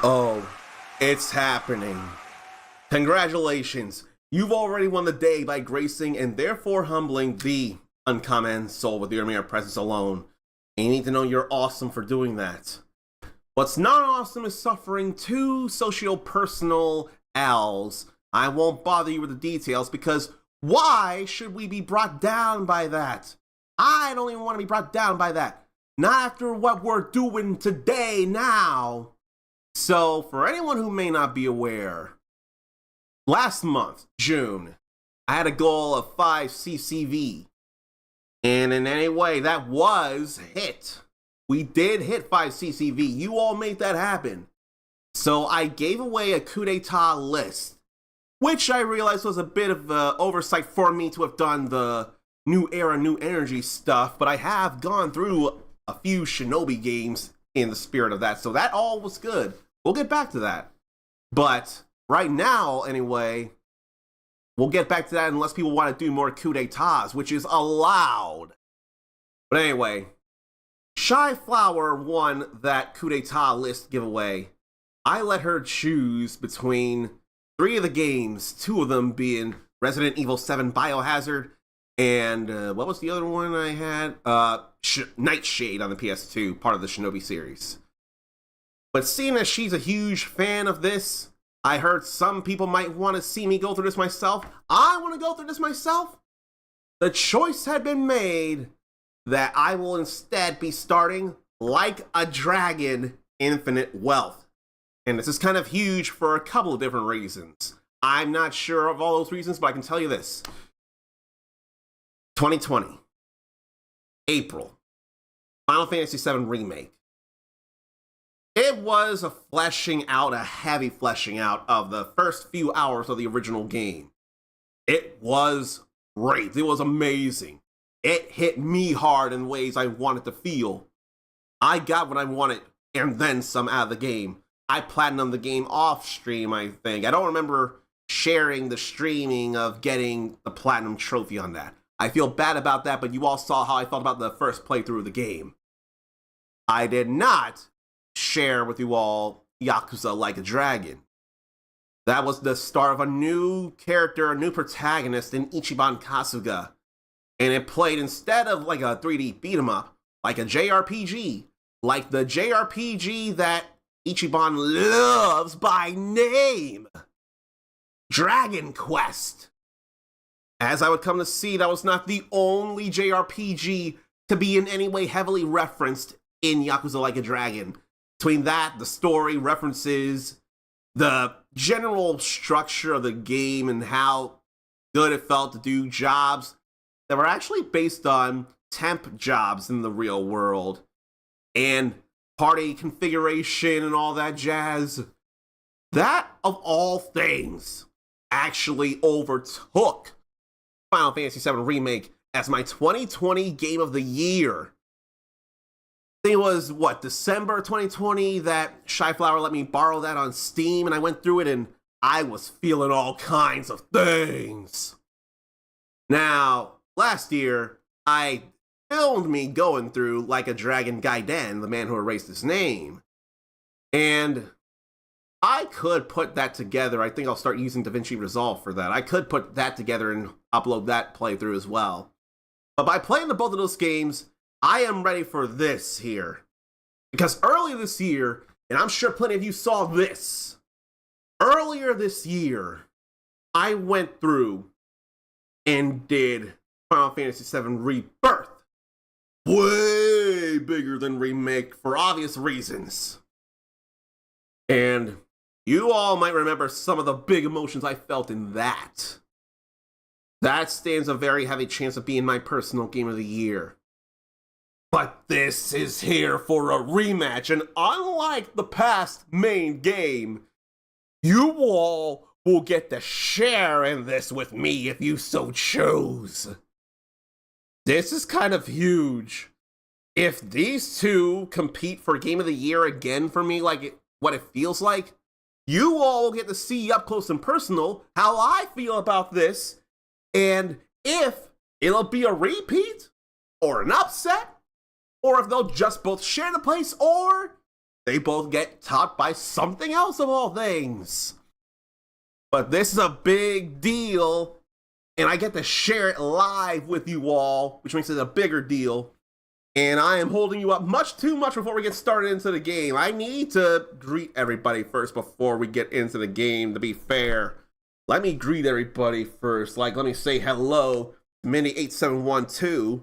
Oh, it's happening. Congratulations. You've already won the day by gracing and therefore humbling the uncommon soul with your mere presence alone. And you need to know you're awesome for doing that. What's not awesome is suffering two socio-personal L's. I won't bother you with the details because why should we be brought down by that? I don't even want to be brought down by that. Not after what we're doing today now. So, for anyone who may not be aware, last month, June, I had a goal of 5 CCV. And in any way, that was hit. We did hit 5 CCV. You all made that happen. So I gave away a coup d'etat list, which I realized was a bit of an oversight for me to have done the new era, new energy stuff. But I have gone through a few Shinobi games in the spirit of that. So that all was good. We'll get back to that. But right now, anyway, we'll get back to that unless people want to do more coup d'etats, which is allowed. But anyway, Shy Flower won that coup d'etat list giveaway. I let her choose between 3 of the games, 2 of them being Resident Evil 7 Biohazard, and what was the other one I had? Nightshade on the PS2, part of the Shinobi series. But seeing as she's a huge fan of this, I heard some people might want to see me go through this myself. I want to go through this myself. The choice had been made that I will instead be starting Like a Dragon Infinite Wealth. And this is kind of huge for a couple of different reasons. I'm not sure of all those reasons, but I can tell you this. 2020, April, Final Fantasy VII Remake. It was a heavy fleshing out of the first few hours of the original game. It was great. It was amazing. It hit me hard in ways I wanted to feel. I got what I wanted and then some out of the game. I platinumed the game off stream, I think. I don't remember sharing the streaming of getting the platinum trophy on that. I feel bad about that, but you all saw how I felt about the first playthrough of the game. I did not share with you all Yakuza Like a Dragon. That was the start of a new character, a new protagonist in Ichiban Kasuga. And it played instead of like a 3D beat 'em up, like a JRPG. Like the JRPG that Ichiban loves by name. Dragon Quest. As I would come to see, that was not the only JRPG to be in any way heavily referenced in Yakuza Like a Dragon. Between that, the story, references, the general structure of the game, and how good it felt to do jobs that were actually based on temp jobs in the real world, and party configuration and all that jazz. That, of all things, actually overtook Final Fantasy VII Remake as my 2020 Game of the Year. I think it was, December 2020 that Shy Flower let me borrow that on Steam, and I went through it and I was feeling all kinds of things. Now, last year, I filmed me going through Like a Dragon Gaiden, the man who erased his name. And I could put that together. I think I'll start using DaVinci Resolve for that. I could put that together and upload that playthrough as well. But by playing both of those games, I am ready for this here. Because earlier this year, and I'm sure plenty of you saw this, earlier this year, I went through and did Final Fantasy VII Rebirth. Way bigger than Remake for obvious reasons. And you all might remember some of the big emotions I felt in that. That stands a very heavy chance of being my personal Game of the Year. But this is here for a rematch, and unlike the past main game, you all will get to share in this with me if you so choose. This is kind of huge. If these two compete for Game of the Year again for me, what it feels like, you all will get to see up close and personal how I feel about this, and if it'll be a repeat, or an upset, or if they'll just both share the place, or they both get taught by something else of all things. But this is a big deal, and I get to share it live with you all, which makes it a bigger deal. And I am holding you up much too much before we get started into the game. I need to greet everybody first before we get into the game, to be fair. Let me greet everybody first. Like, let me say hello to Minnie8712,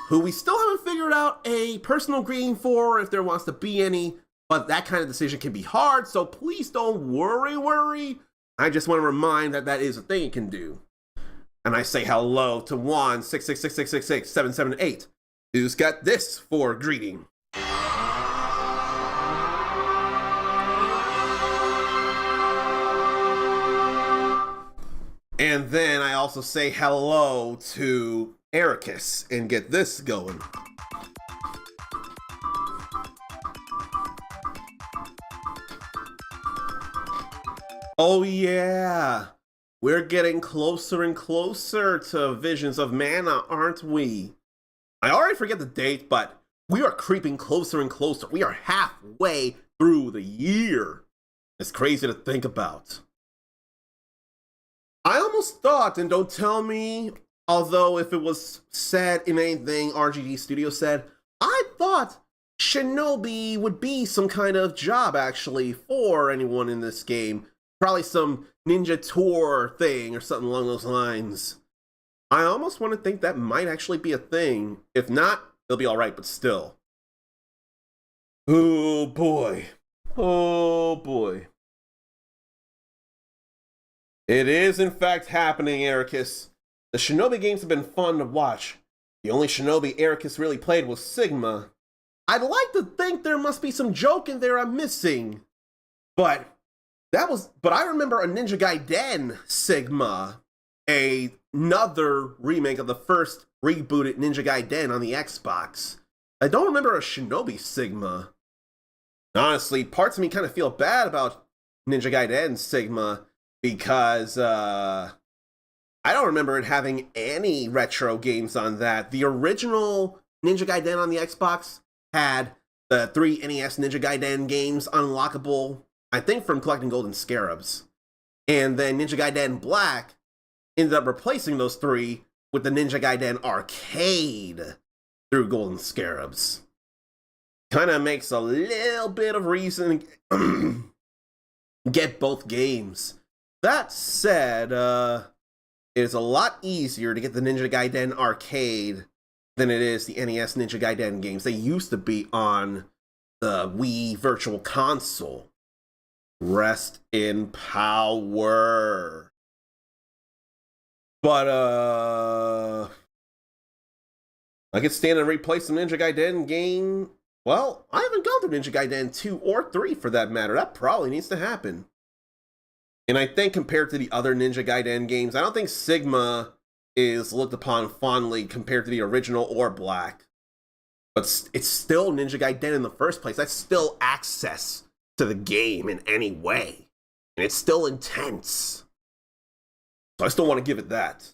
who we still haven't figured out a personal greeting for, if there wants to be any, but that kind of decision can be hard, so please don't worry. I just want to remind that is a thing you can do. And I say hello to Juan 666666778. Who's got this for greeting? And then I also say hello to Ericus and get this going. Oh yeah, we're getting closer and closer to Visions of Mana, aren't we? I already forget the date, but we are creeping closer and closer. We are halfway through the year. It's crazy to think about. I almost thought, and don't tell me, although if it was said in anything RGD Studio said, I thought Shinobi would be some kind of job actually for anyone in this game. Probably some ninja tour thing or something along those lines. I almost want to think that might actually be a thing. If not, it'll be alright, but still. Oh boy. Oh boy. It is in fact happening, Ericus. The Shinobi games have been fun to watch. The only Shinobi Ericus really played was Sigma. I'd like to think there must be some joke in there I'm missing. But I remember a Ninja Gaiden Sigma. Another remake of the first rebooted Ninja Gaiden on the Xbox. I don't remember a Shinobi Sigma. Honestly, parts of me kind of feel bad about Ninja Gaiden Sigma because I don't remember it having any retro games on that. The original Ninja Gaiden on the Xbox had the 3 NES Ninja Gaiden games unlockable, I think from collecting golden scarabs. And then Ninja Gaiden Black ended up replacing those 3 with the Ninja Gaiden Arcade through golden scarabs. Kind of makes a little bit of reason to get both games. That said, it is a lot easier to get the Ninja Gaiden Arcade than it is the NES Ninja Gaiden games. They used to be on the Wii Virtual Console. Rest in power. But, I could stand and replace the Ninja Gaiden game. Well, I haven't gone through Ninja Gaiden 2 or 3 for that matter. That probably needs to happen. And I think compared to the other Ninja Gaiden games, I don't think Sigma is looked upon fondly compared to the original or Black. But it's still Ninja Gaiden in the first place. That's still access to the game in any way. And it's still intense. So I still want to give it that.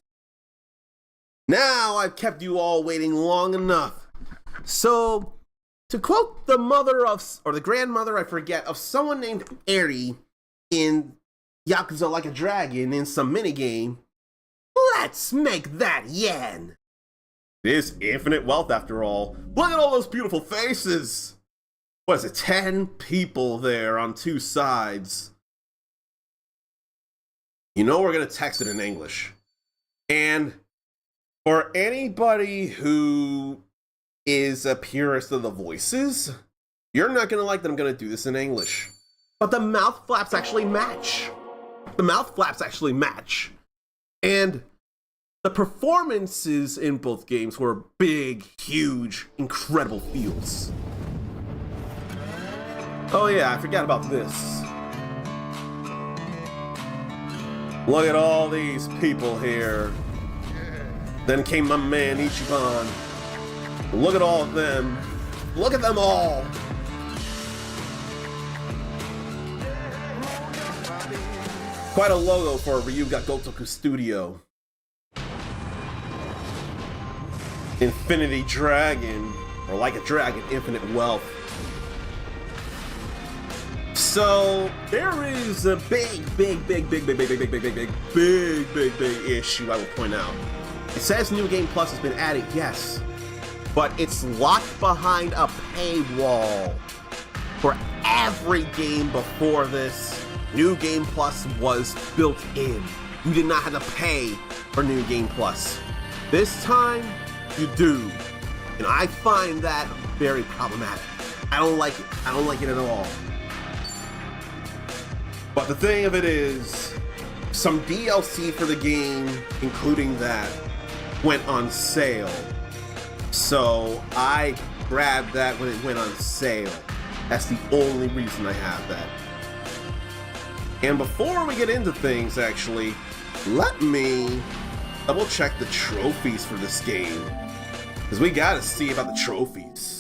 Now I've kept you all waiting long enough. So, to quote the mother of, or the grandmother, I forget, of someone named Eri in Yakuza Like a Dragon in some minigame, let's make that yen. It is infinite wealth after all. Look at all those beautiful faces. What is it, 10 people there on 2 sides. You know we're going to text it in English. And for anybody who is a purist of the voices, you're not going to like that I'm going to do this in English. But the mouth flaps actually match. The mouth flaps actually match. And the performances in both games were big, huge, incredible feels. Oh yeah, I forgot about this. Look at all these people here. Then came my man Ichiban. Look at all of them. Look at them all. Quite a logo for Ryuga Gotoku Studio. Infinity Dragon, or Like a Dragon, Infinite Wealth. So there is a big issue I will point out. It says New Game Plus has been added, yes, but it's locked behind a paywall. For every game before this, New Game Plus was built in. You did not have to pay for New Game Plus. This time, you do. And I find that very problematic. I don't like it. I don't like it at all. But the thing of it is, some DLC for the game, including that, went on sale. So I grabbed that when it went on sale. That's the only reason I have that. And before we get into things, actually, let me double check the trophies for this game, because we gotta see about the trophies.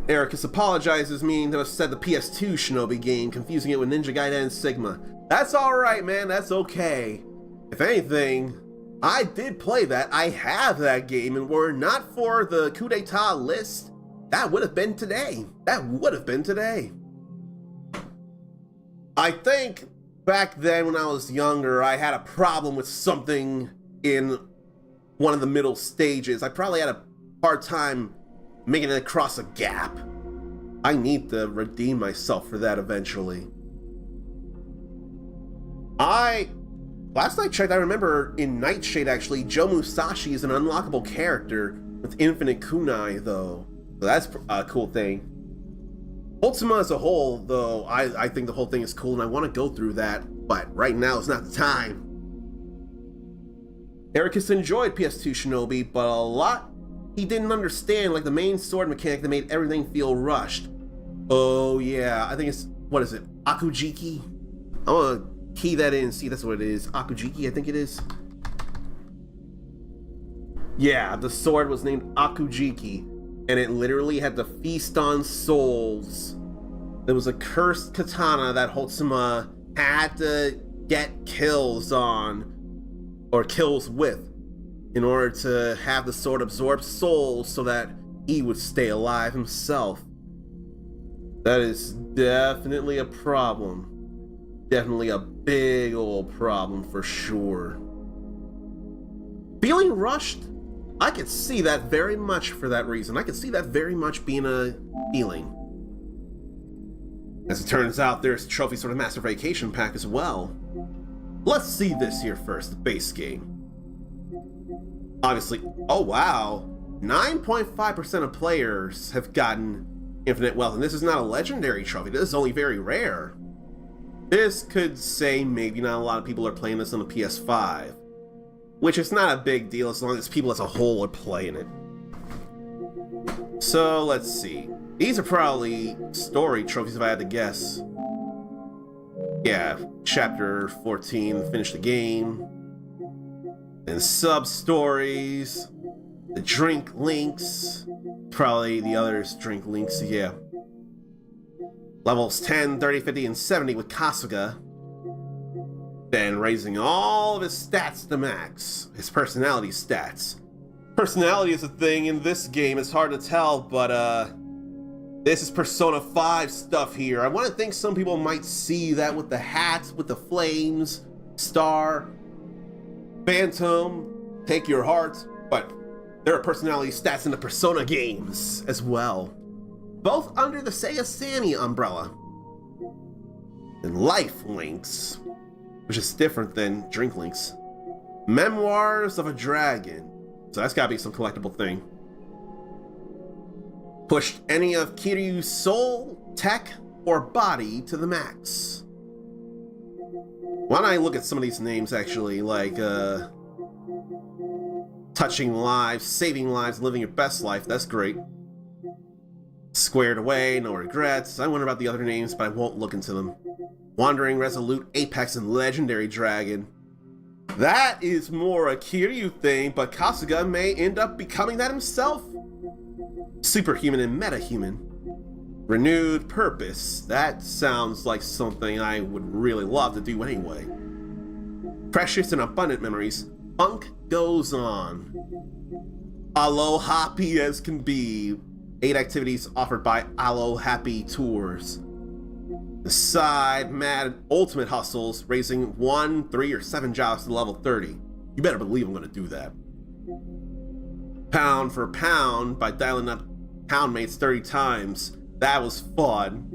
Ericus apologizes, meaning to have said the PS2 Shinobi game, confusing it with Ninja Gaiden Sigma. That's alright, man, that's okay. If anything, I did play that. I have that game, and were it not for the coup d'etat list, that would have been today. That would have been today. I think back then when I was younger, I had a problem with something in one of the middle stages. I probably had a hard time making it across a gap. I need to redeem myself for that eventually. Last I checked, I remember in Nightshade, actually, Joe Musashi is an unlockable character with infinite kunai, though. So that's a cool thing. Ultima as a whole, though, I think the whole thing is cool, and I want to go through that, but right now is not the time. Ericus enjoyed PS2 Shinobi, but a lot he didn't understand, like the main sword mechanic that made everything feel rushed. Oh yeah, I think it's, what is it, Akujiki? I want to key that in, see that's what it is. Akujiki, I think it is. Yeah, the sword was named Akujiki, and it literally had to feast on souls. There was a cursed katana that Hotsuma had to get kills on, or kills with, in order to have the sword absorb souls so that he would stay alive himself. That is definitely a problem. Definitely a big old problem for sure. Feeling rushed? I could see that very much for that reason. I could see that very much being a feeling. As it turns out, there's a trophy sort of Master Vacation pack as well. Let's see this here first, the base game. Obviously, oh wow, 9.5% of players have gotten Infinite Wealth, and this is not a legendary trophy, this is only very rare. This could say maybe not a lot of people are playing this on the PS5, which is not a big deal as long as people as a whole are playing it. So let's see. These are probably story trophies if I had to guess. Yeah, chapter 14, finish the game. And sub-stories, the drink links, probably the others drink links, yeah. Levels 10, 30, 50, and 70 with Kasuga. Then raising all of his stats to max. His personality stats. Personality is a thing in this game, it's hard to tell, but this is Persona 5 stuff here. I want to think some people might see that with the hat, with the flames, star, phantom, take your heart, but there are personality stats in the Persona games as well. Both under the Seiya Sammy umbrella. And life links, which is different than drink links. Memoirs of a Dragon. So that's gotta be some collectible thing. Pushed any of Kiryu's soul, tech, or body to the max. Why don't I look at some of these names actually, like touching lives, saving lives, living your best life, that's great. Squared away, no regrets. I wonder about the other names, but I won't look into them. Wandering, Resolute, Apex, and Legendary Dragon. That is more a Kiryu thing, but Kasuga may end up becoming that himself. Superhuman and metahuman. Renewed purpose. That sounds like something I would really love to do anyway. Precious and abundant memories. Funk goes on. Aloha happy as can be. 8 activities offered by Alo Happy Tours. The side mad ultimate hustles, raising 1, 3, or 7 jobs to level 30. You better believe I'm gonna do that. Pound for pound by dialing up pound mates 30 times. That was fun.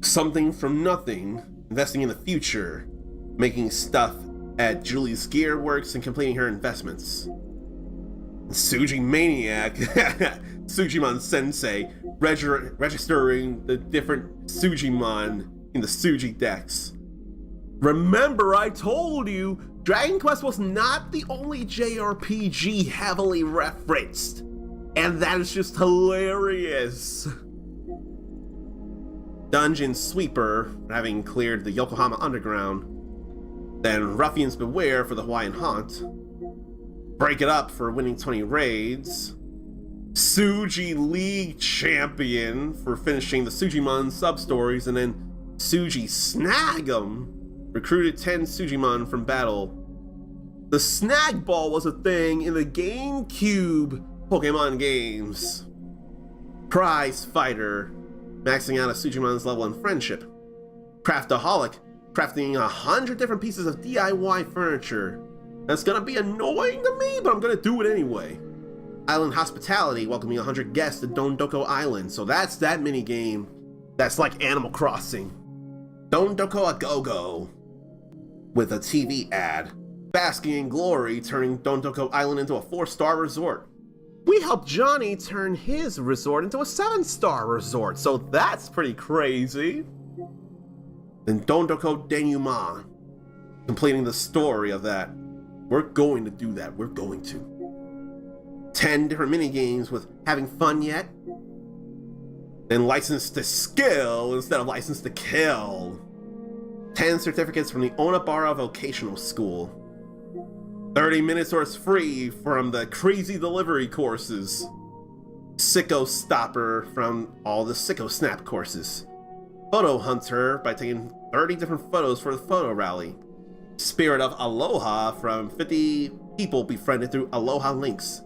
Something from nothing, investing in the future, making stuff at Julie's Gear Works and completing her investments. Suji Maniac, Sujimon Sensei, registering the different Sujimon in the Suji decks. Remember, I told you, Dragon Quest was not the only JRPG heavily referenced, and that is just hilarious. Dungeon Sweeper, having cleared the Yokohama Underground. Then Ruffians Beware for the Hawaiian Haunt. Break It Up for winning 20 raids. Suji League Champion for finishing the Sujimon sub-stories, and then Suji Snag'em recruited 10 Sujimon from battle. The Snag Ball was a thing in the GameCube Pokemon games. Prize Fighter, maxing out a Sujimon's level in friendship. Craftaholic, crafting 100 different pieces of DIY furniture. That's gonna be annoying to me, but I'm gonna do it anyway. Island Hospitality, welcoming 100 guests to Dondoko Island. So that's that mini game. That's like Animal Crossing. Dondoko a Go-Go, with a TV ad. Basking in glory, turning Dondoko Island into a 4-star resort. We helped Johnny turn his resort into a 7-star resort, so that's pretty crazy. Then Dondoko Denouement, completing the story of that. We're going to do that, we're going to. 10 different mini games with having fun yet? Then License to Skill instead of License to Kill. 10 certificates from the Onabara Vocational School. 30 minutes or it's free from the Crazy Delivery courses. Sicko Stopper from all the Sicko Snap courses. Photo Hunter by taking 30 different photos for the photo rally. Spirit of Aloha from 50 people befriended through Aloha links.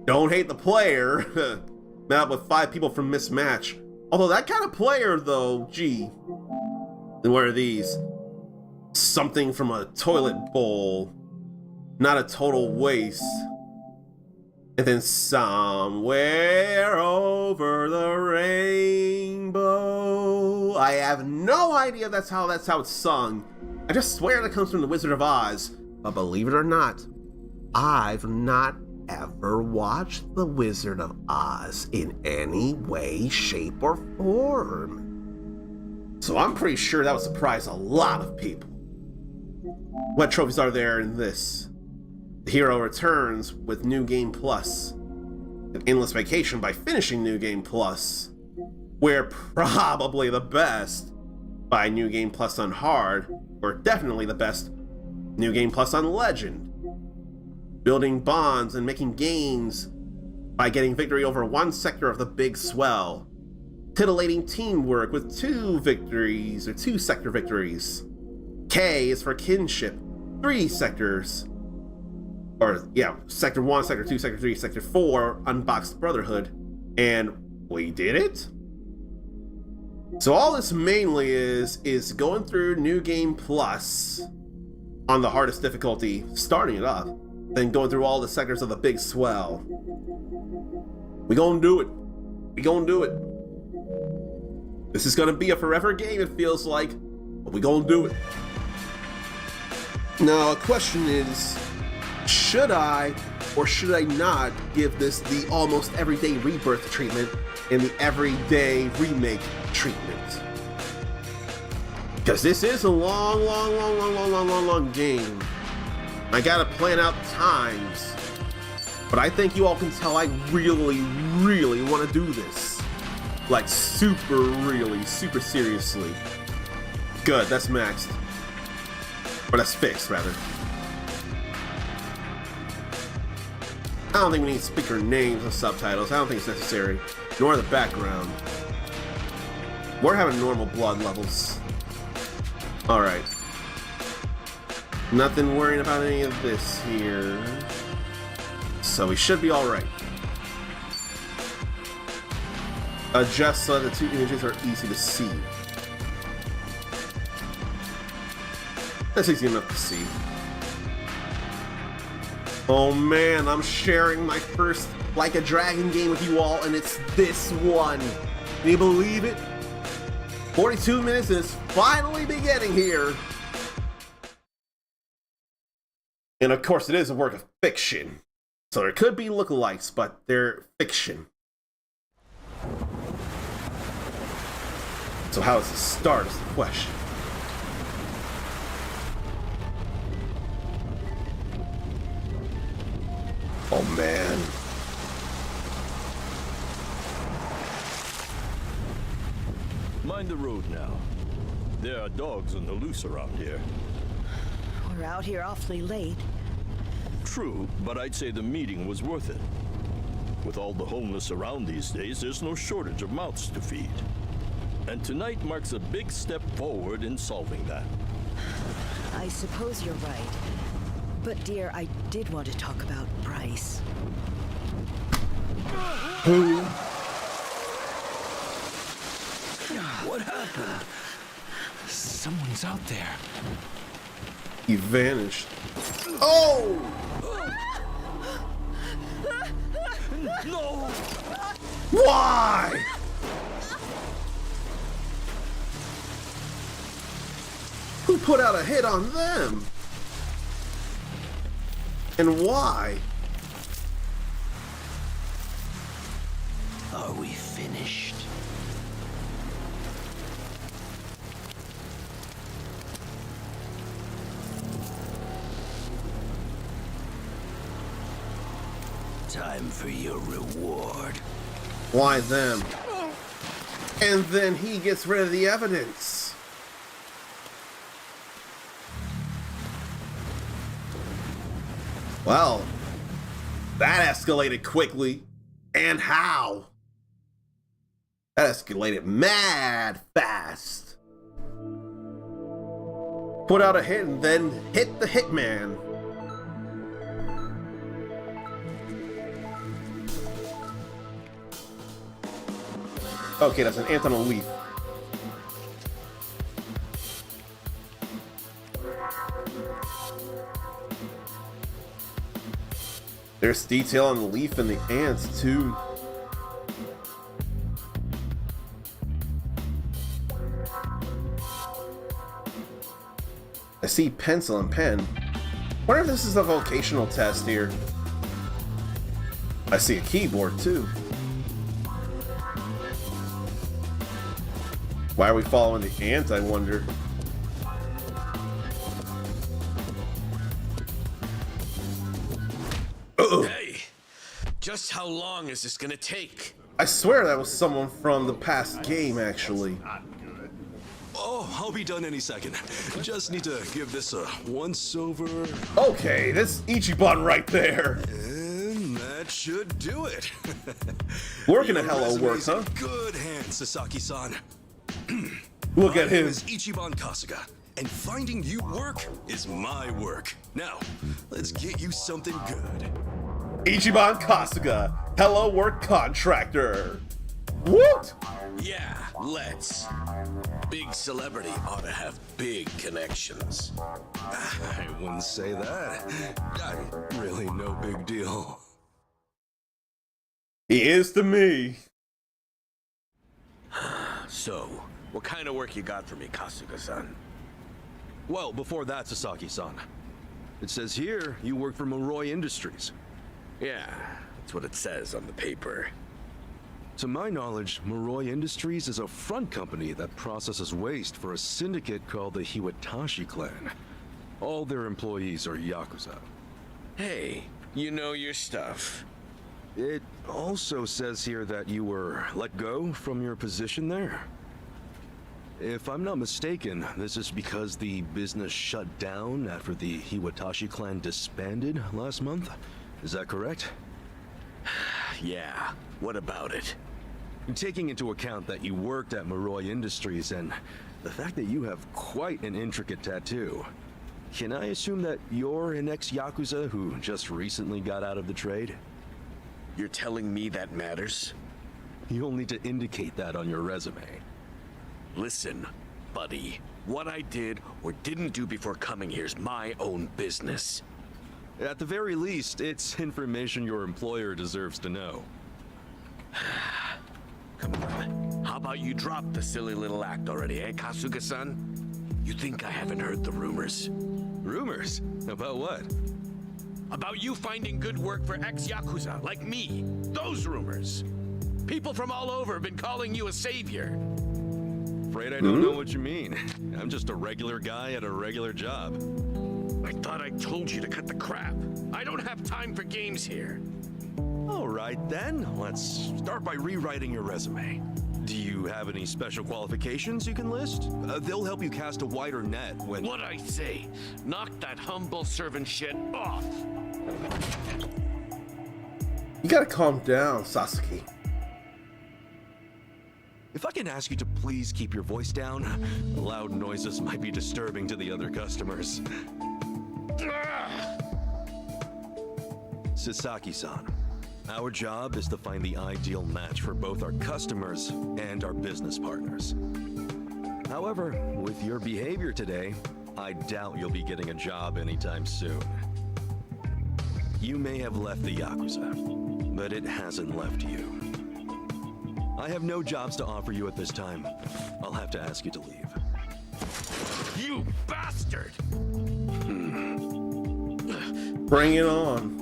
Don't hate the player. Met up with 5 people from Mismatch. Although that kind of player though, gee. Then what are these? Something from a toilet bowl. Not a total waste. And then somewhere over the rainbow. I have no idea that's how it's sung. I just swear that comes from The Wizard of Oz. But believe it or not, I've not ever watched The Wizard of Oz in any way, shape, or form. So I'm pretty sure that would surprise a lot of people. What trophies are there in this? The hero returns with New Game Plus. An endless vacation by finishing New Game Plus. We're probably the best by New Game Plus on Hard. We're definitely the best New Game Plus on Legend. Building bonds and making gains by getting victory over one sector of the Big Swell. Titillating teamwork with 2 victories or 2 sector victories. K is for kinship, 3 sectors. Or, yeah, Sector 1, Sector 2, Sector 3, Sector 4, Unboxed Brotherhood, and we did it? So all this mainly is going through New Game Plus on the hardest difficulty, starting it up, then going through all the sectors of the Big Swell. We gonna do it. We gonna do it. This is gonna be a forever game, it feels like, but we gonna do it. Now, a question is, should I or should I not give this the almost everyday rebirth treatment and the everyday remake treatment? Because this is a long game. I gotta plan out times. But I think you all can tell I really want to do this. Like super seriously. Good, that's maxed. Or that's fixed, rather. I don't think we need speaker names and subtitles. I don't think it's necessary. Nor the background. We're having normal blood levels. Alright. Nothing worrying about any of this here. So we should be alright. Adjust so the two images are easy to see. That's easy enough to see. Oh man, I'm sharing my first Like a Dragon game with you all, and it's this one. Can you believe it? 42 minutes is finally beginning here. And of course, it is a work of fiction. So there could be lookalikes, but they're fiction. So how does it start is the question. Oh man. Mind the road now. There are dogs on the loose around here. We're out here awfully late. True, but I'd say the meeting was worth it. With all the homeless around these days, there's no shortage of mouths to feed. And tonight marks a big step forward in solving that. I suppose you're right. But dear, I did want to talk about Bryce. Who? What happened? Someone's out there. He vanished. Oh! No! Why? Who put out a hit on them? And why? Are we finished? Time for your reward. Why them? And then he gets rid of the evidence. Well, that escalated quickly. And how? That escalated mad fast. Put out a hit and then hit the hitman. Okay, that's an ant on a leaf. There's detail on the leaf and the ants too. I see pencil and pen. Wonder if this is a vocational test here. I see a keyboard too. Why are we following the ant, I wonder? Uh-oh. Hey, just how long is this gonna take? I swear that was someone from the past game, actually. Oh, I'll be done any second. Just need to give this a once over. Okay, this Ichiban right there. And that should do it. Working a Your hello work, resume's huh? in good hands, Sasaki-san. Look at My name him. is Ichiban Kasuga, and finding you work is my work. Now, let's get you something good. Ichiban Kasuga, hello work contractor. Woot! Yeah, let's. Big celebrity ought to have big connections. I wouldn't say that. I'm really no big deal. He is to me. So, what kind of work you got for me, Kasuga-san? Well, before that, Sasaki-san. It says here you work for Moroi Industries. Yeah, that's what it says on the paper. To my knowledge, Moroi Industries is a front company that processes waste for a syndicate called the Hiwatashi clan. All their employees are Yakuza. Hey, you know your stuff. It also says here that you were let go from your position there. If I'm not mistaken, this is because the business shut down after the Hiwatashi clan disbanded last month. Is that correct? Yeah, what about it? Taking into account that you worked at Moroi Industries and the fact that you have quite an intricate tattoo, can I assume that you're an ex-Yakuza who just recently got out of the trade? You're telling me that matters? You'll need to indicate that on your resume. Listen, buddy. What I did or didn't do before coming here is my own business. At the very least, it's information your employer deserves to know. Come on. How about you drop the silly little act already, eh, Kasuga-san? You think I haven't heard the rumors? Rumors? About what? About you finding good work for ex-Yakuza, like me. Those rumors. People from all over have been calling you a savior. Afraid I don't know what you mean. I'm just a regular guy at a regular job. I thought I told you to cut the crap. I don't have time for games here. All right then, let's start by rewriting your resume. Do you have any special qualifications you can list? They'll help you cast a wider net when... What I say, knock that humble servant shit off. You gotta calm down, Sasuke. If I can ask you to please keep your voice down, loud noises might be disturbing to the other customers. Sasaki-san, our job is to find the ideal match for both our customers and our business partners. However, with your behavior today, I doubt you'll be getting a job anytime soon. You may have left the Yakuza, but it hasn't left you. I have no jobs to offer you at this time. I'll have to ask you to leave. You bastard! Bring it on.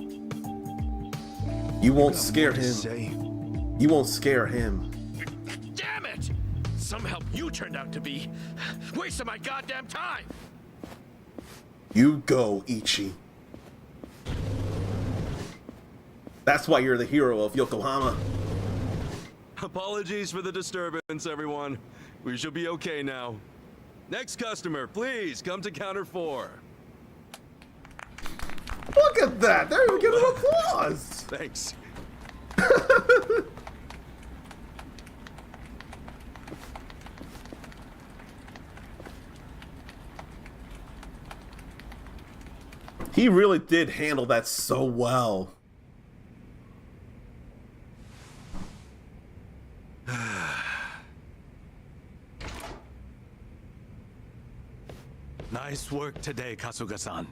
You won't scare him. You won't scare him. Damn it! Some help you turned out to be. Wasting my goddamn time! You go, Ichi. That's why you're the hero of Yokohama. Apologies for the disturbance, everyone. We should be okay now. Next customer, please come to counter 4. Look at that! They're even giving applause! Thanks. He really did handle that so well. Nice work today, Kasuga-san.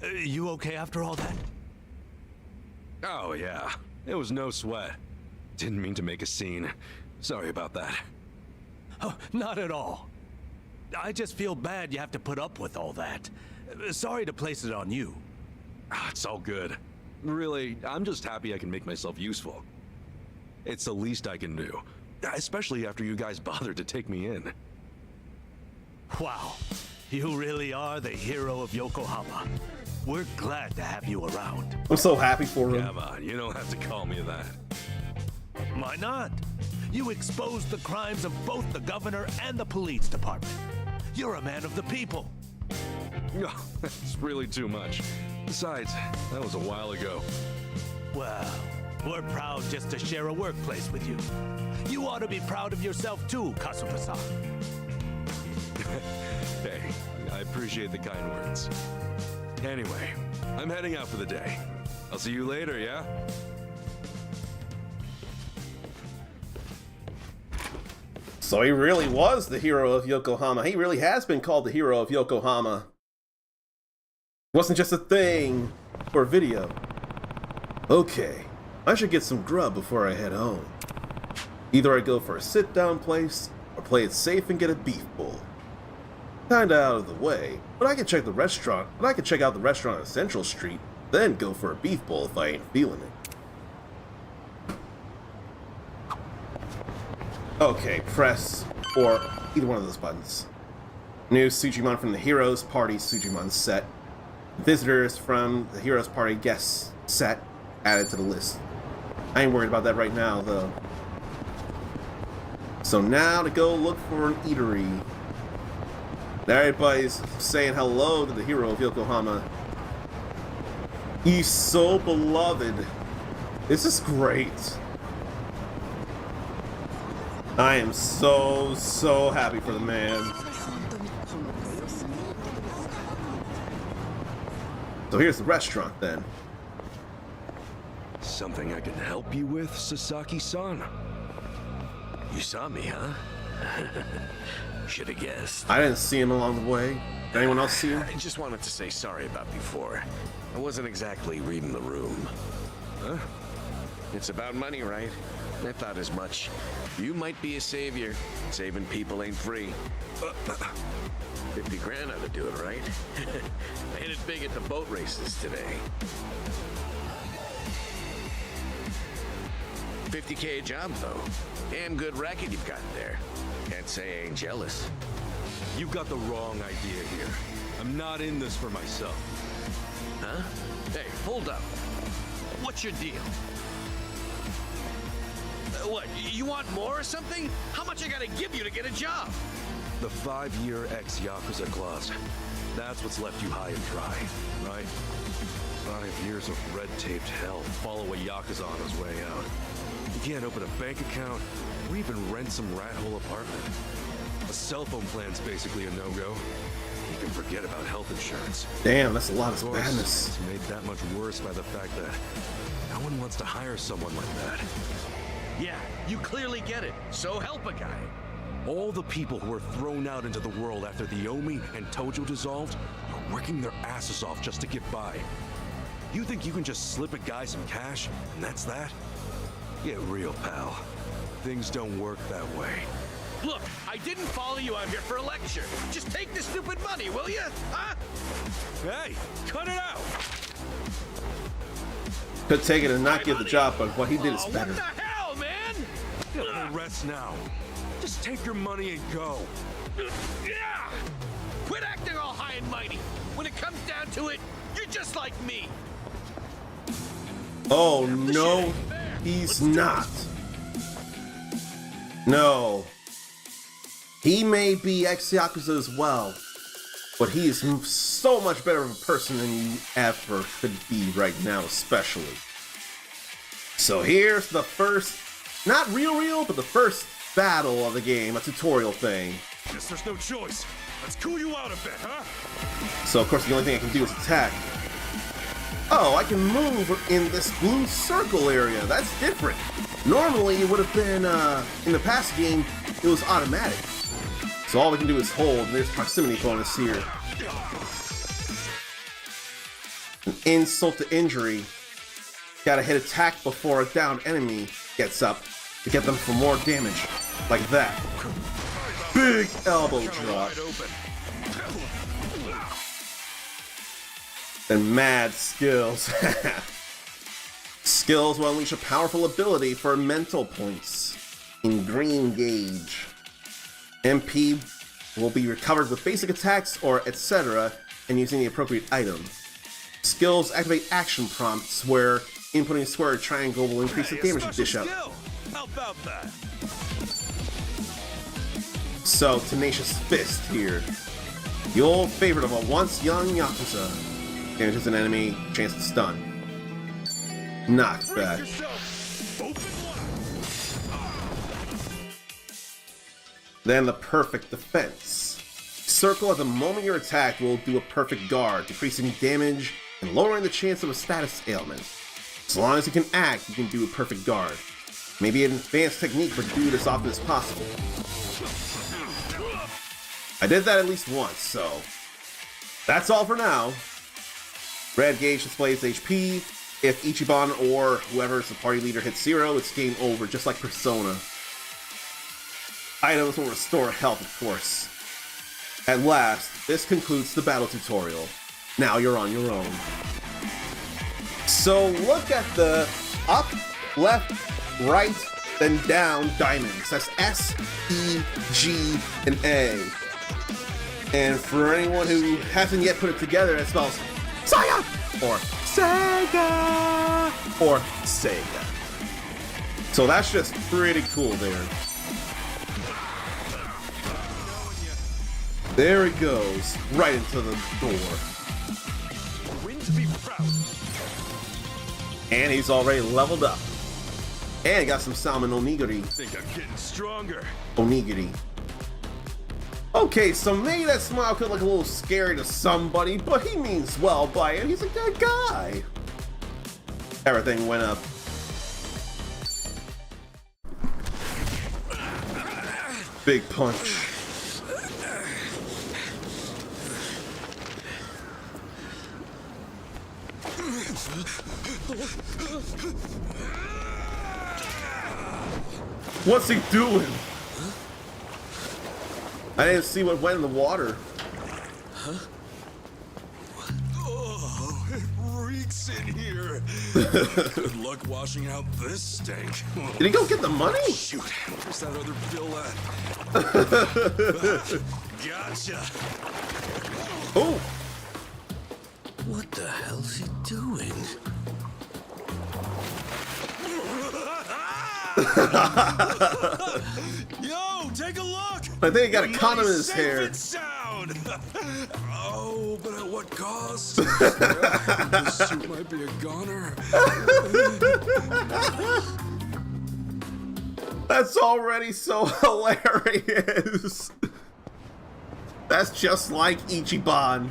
You okay after all that? Oh, yeah. It was no sweat. Didn't mean to make a scene. Sorry about that. Oh, not at all. I just feel bad you have to put up with all that. Sorry to place it on you. It's all good. Really, I'm just happy I can make myself useful. It's the least I can do. Especially after you guys bothered to take me in. Wow. You really are the hero of Yokohama. We're glad to have you around. I'm so happy for him. Come on, you don't have to call me that. Why not? You exposed the crimes of both the governor and the police department. You're a man of the people. No, that's really too much. Besides, that was a while ago. Well, we're proud just to share a workplace with you. You ought to be proud of yourself too, Kasuga-san. Hey, I appreciate the kind words. Anyway, I'm heading out for the day. I'll see you later, yeah? So he really was the hero of Yokohama. He really has been called the hero of Yokohama. It wasn't just a thing for a video. Okay, I should get some grub before I head home. Either I go for a sit-down place, or play it safe and get a beef bowl. Kinda out of the way, but I can check out the restaurant on Central Street, then go for a beef bowl if I ain't feeling it. Okay, press or either one of those buttons. New Sujimon from the Heroes Party Sujimon set. Visitors from the Heroes Party guest set added to the list. I ain't worried about that right now, though. So now to go look for an eatery. Everybody's saying hello to the hero of Yokohama. He's so beloved. This is great. I am so happy for the man. So here's the restaurant then. Something I can help you with, Sasaki-san? You saw me, huh? Should have guessed. I didn't see him along the way. Did anyone else see him? I just wanted to say sorry about before. I wasn't exactly reading the room. Huh? It's about money, right? I thought as much. You might be a savior. Saving people ain't free. 50 grand ought to do it, right? I hit it big at the boat races today. 50K a job, though. Damn good racket you've got there. Can't say I ain't jealous. You got the wrong idea here. I'm not in this for myself. Huh? Hey, hold up. What's your deal? What, you want more or something? How much I gotta give you to get a job? The 5-year ex-Yakuza clause. That's what's left you high and dry, right? 5 years of red-taped hell follow a Yakuza on his way out. You can't open a bank account or even rent some rat hole apartment. A cell phone plan's basically a no-go. You can forget about health insurance. Damn, that's a lot of Of course, badness. it's made that much worse by the fact that no one wants to hire someone like that. Yeah, you clearly get it. So help a guy. All the people who were thrown out into the world after the Omi and Tojo dissolved are working their asses off just to get by. You think you can just slip a guy some cash, and that's that? Get real, pal. Things don't work that way. Look, I didn't follow you out here for a lecture. Just take the stupid money, will you? Huh? Hey, cut it out! Could take it and not give the job, but what he did is better. What the hell, man? No rest now. Just take your money and go. Yeah! Quit acting all high and mighty. When it comes down to it, you're just like me. Oh no, he's not. No. He may be ex-Yakuza as well, but he is so much better of a person than you ever could be right now, especially. So here's the first, not real, but the first battle of the game, a tutorial thing. Guess there's no choice. Let's cool you out a bit, huh? So of course the only thing I can do is attack. Oh, I can move in this blue circle area. That's different. Normally it would have been, in the past game, it was automatic. So all we can do is hold, and there's proximity bonus here. An insult to injury. Gotta hit attack before a downed enemy gets up to get them for more damage. Like that. Big elbow drop. And mad skills. Skills will unleash a powerful ability for mental points in green gauge. MP will be recovered with basic attacks or etc. and using the appropriate item. Skills activate action prompts where inputting square or triangle will increase the damage you dish out. How about that? So, Tenacious Fist here. The old favorite of a once young Yakuza. Damages an enemy, chance to stun. Knockback. Then the perfect defense. Circle at the moment you're attacked will do a perfect guard, decreasing damage and lowering the chance of a status ailment. As long as you can act, you can do a perfect guard. Maybe an advanced technique, but do it as often as possible. I did that at least once, so that's all for now. Red gauge displays HP. If Ichiban or whoever's the party leader hits 0, it's game over, just like Persona. Items will restore health, of course. At last, this concludes the battle tutorial. Now you're on your own. So look at the up, left, right, then down diamonds. That's S, E, G, and A. And for anyone who hasn't yet put it together, it spells Saya! Or Sega! Or Sega. So that's just pretty cool there. There he goes, right into the door. Win to be proud. And he's already leveled up. And got some salmon onigiri. I think I'm getting stronger. Onigiri. Okay, so maybe that smile could look a little scary to somebody, but he means well by it. He's a good guy. Everything went up. Big punch. What's he doing? I didn't see what went in the water. Oh, it reeks in here. Good luck washing out this stank. Did he go get the money? Shoot, where's that other bill at? Gotcha. Oh, What the hell's he doing? Yo, take a look. I think he got a Nice, condom in his safe hair. and sound. Oh, but at what cost? This suit might be a goner. That's already so hilarious. That's just like Ichiban.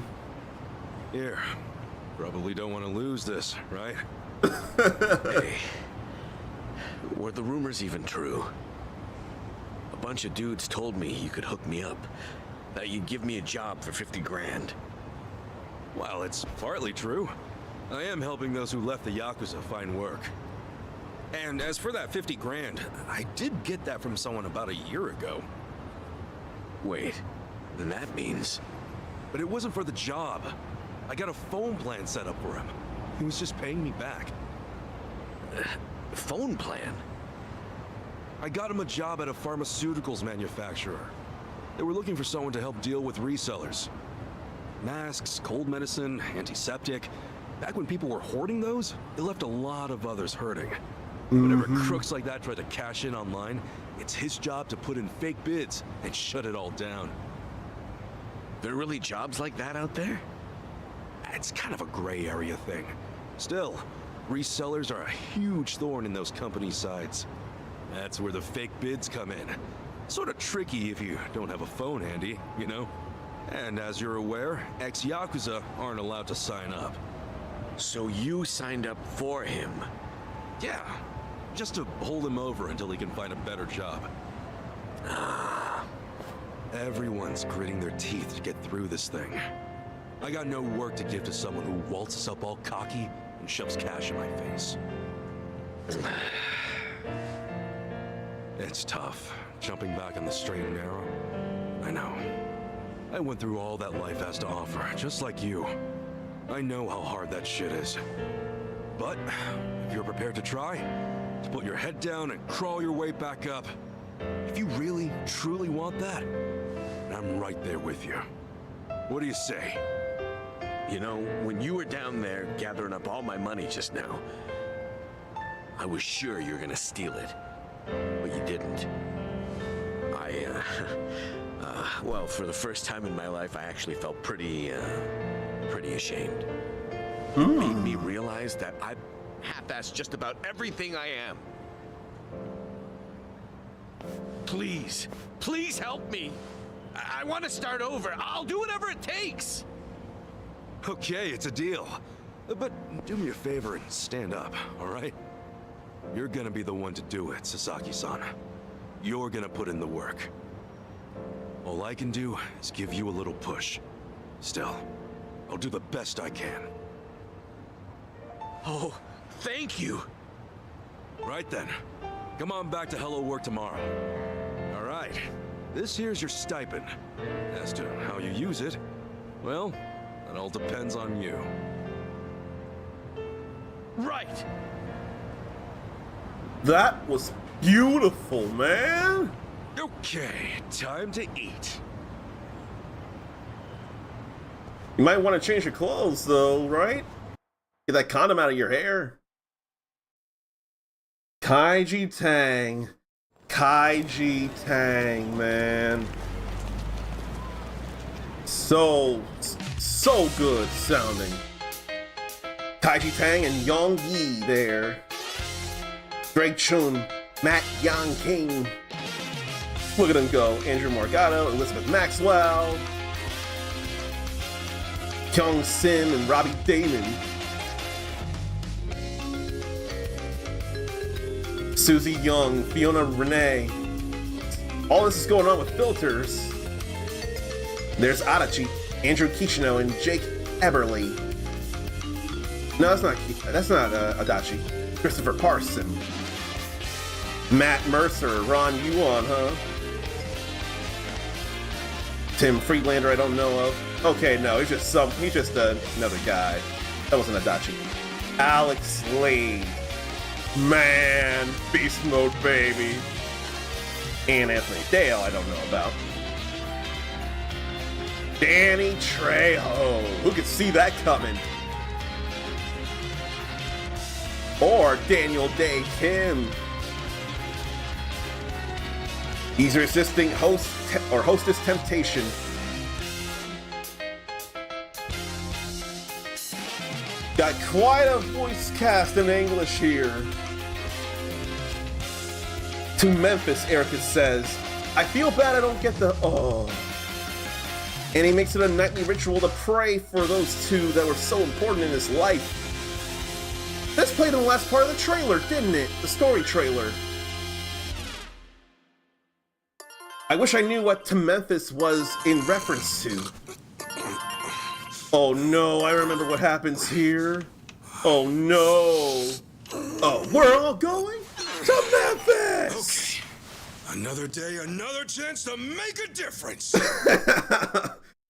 Here. Probably don't want to lose this, right? Hey, were the rumors even true? A bunch of dudes told me you could hook me up, that you'd give me a job for 50 grand. Well, it's partly true. I am helping those who left the Yakuza find work. And as for that 50 grand, I did get that from someone about a year ago. Wait, then that means... But it wasn't for the job. I got a phone plan set up for him. He was just paying me back. phone plan? I got him a job at a pharmaceuticals manufacturer. They were looking for someone to help deal with resellers. Masks, cold medicine, antiseptic. Back when people were hoarding those, it left a lot of others hurting. Whenever crooks like that try to cash in online, it's his job to put in fake bids and shut it all down. There are really jobs like that out there? It's kind of a gray area thing. Still, resellers are a huge thorn in those companies' sides. That's where the fake bids come in. Sort of tricky if you don't have a phone handy, you know? And as you're aware, ex-Yakuza aren't allowed to sign up. So you signed up for him? Yeah, just to hold him over until he can find a better job. Everyone's gritting their teeth to get through this thing. I got no work to give to someone who waltzes up all cocky and shoves cash in my face. It's tough, jumping back on the straight and narrow. I know. I went through all that life has to offer, just like you. I know how hard that shit is. But if you're prepared to try, to put your head down and crawl your way back up, if you really, truly want that, I'm right there with you. What do you say? You know, when you were down there gathering up all my money just now, I was sure you were gonna steal it, but you didn't. Well, for the first time in my life, I actually felt pretty ashamed. It made me realize that I half-assed just about everything I am. Please, please help me. I want to start over. I'll do whatever it takes. Okay, it's a deal. But do me a favor and stand up, all right? You're gonna be the one to do it, Sasaki-san. You're gonna put in the work. All I can do is give you a little push. Still, I'll do the best I can. Oh, thank you. Right then. Come on back to Hello Work tomorrow. All right. This here's your stipend. As to how you use it, well, that all depends on you. Right. That was beautiful, man. Okay, time to eat. You might want to change your clothes, though, right? Get that condom out of your hair. Kaiji Tang. Kaiji Tang, man. So good sounding. Kaiji Tang and Yong Yi there. Greg Chun, Matt Yang King. Look at them go. Andrew Morgado, Elizabeth Maxwell, Kyung Sim, and Robbie Damon. Susie Young, Fiona Renee. all this is going on with filters. There's Adachi, Andrew Kichino, and Jake Eberly. No, that's not Adachi. Christopher Parson. Matt Mercer, Ron Yuan, huh? Tim Friedlander, I don't know of. Okay, no, he's just another guy. That wasn't Adachi. Alex Lee. Man, beast mode, baby. And Anthony Dale, I don't know about. Danny Trejo. Who could see that coming? Or Daniel Day Kim. He's resisting hostess temptation. Got quite a voice cast in English here. To Memphis, Erica says, I feel bad I don't get the And he makes it a nightly ritual to pray for those two that were so important in his life. This played in the last part of the trailer, didn't it? The story trailer. I wish I knew what To Memphis was in reference to. Oh no, I remember what happens here. Oh no. Oh, we're all going to Memphis! Okay. Another day, another chance to make a difference.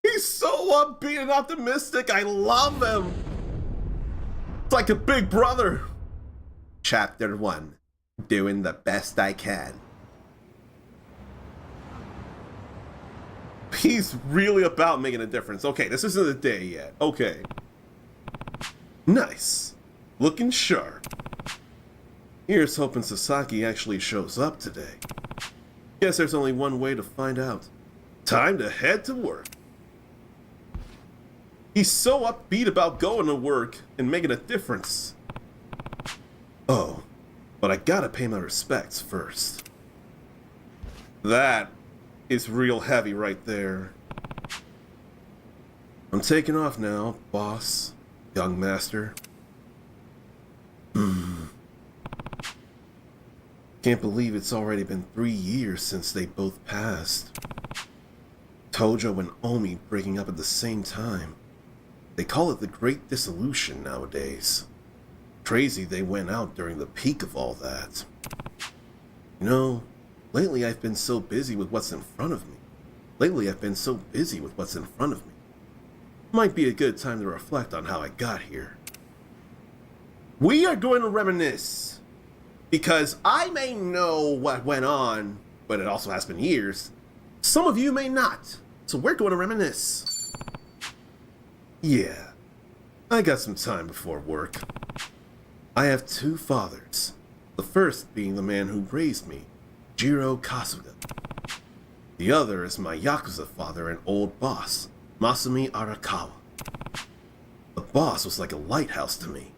He's so upbeat and optimistic. I love him. It's like a big brother. Chapter 1. Doing the best I can. He's really about making a difference. Okay, this isn't the day yet. Okay. Nice. Looking sharp. Here's hoping Sasaki actually shows up today. Guess there's only one way to find out. Time to head to work. He's so upbeat about going to work and making a difference. Oh, but I gotta pay my respects first. That is real heavy right there. I'm taking off now, boss, young master. Can't believe it's already been 3 years since they both passed. Tojo and Omi breaking up at the same time. They call it the Great Dissolution nowadays. Crazy they went out during the peak of all that. You know, lately I've been so busy with what's in front of me. Might be a good time to reflect on how I got here. We are going to reminisce. Because I may know what went on, but it also has been years. Some of you may not. So we're going to reminisce. Yeah, I got some time before work. I have 2 fathers. The first being the man who raised me, Jiro Kasuga. The other is my Yakuza father and old boss, Masumi Arakawa. The boss was like a lighthouse to me.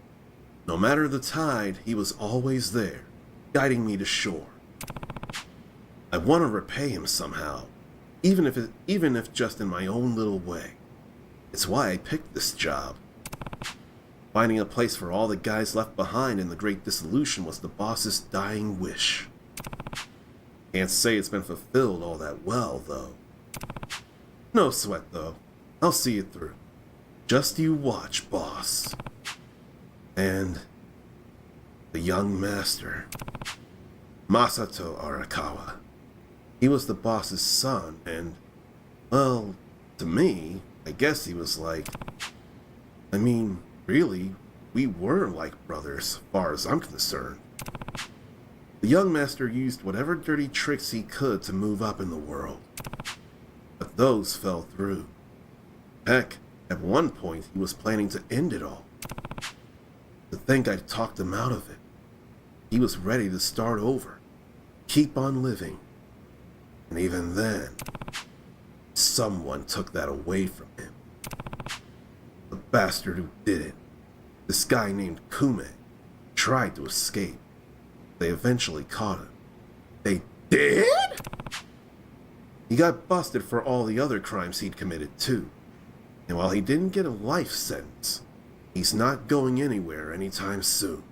No matter the tide, he was always there, guiding me to shore. I want to repay him somehow, even if just in my own little way. It's why I picked this job. Finding a place for all the guys left behind in the Great Dissolution was the boss's dying wish. Can't say it's been fulfilled all that well, though. No sweat, though. I'll see it through. Just you watch, boss. And the young master, Masato Arakawa. He was the boss's son, and, well, to me, I guess he was like... I mean, really, we were like brothers, as far as I'm concerned. The young master used whatever dirty tricks he could to move up in the world. But those fell through. Heck, at one point he was planning to end it all. To think I'd talked him out of it. He was ready to start over, keep on living. And even then, someone took that away from him. The bastard who did it, this guy named Kume, tried to escape. They eventually caught him. They did? He got busted for all the other crimes he'd committed too. And while he didn't get a life sentence, he's not going anywhere anytime soon.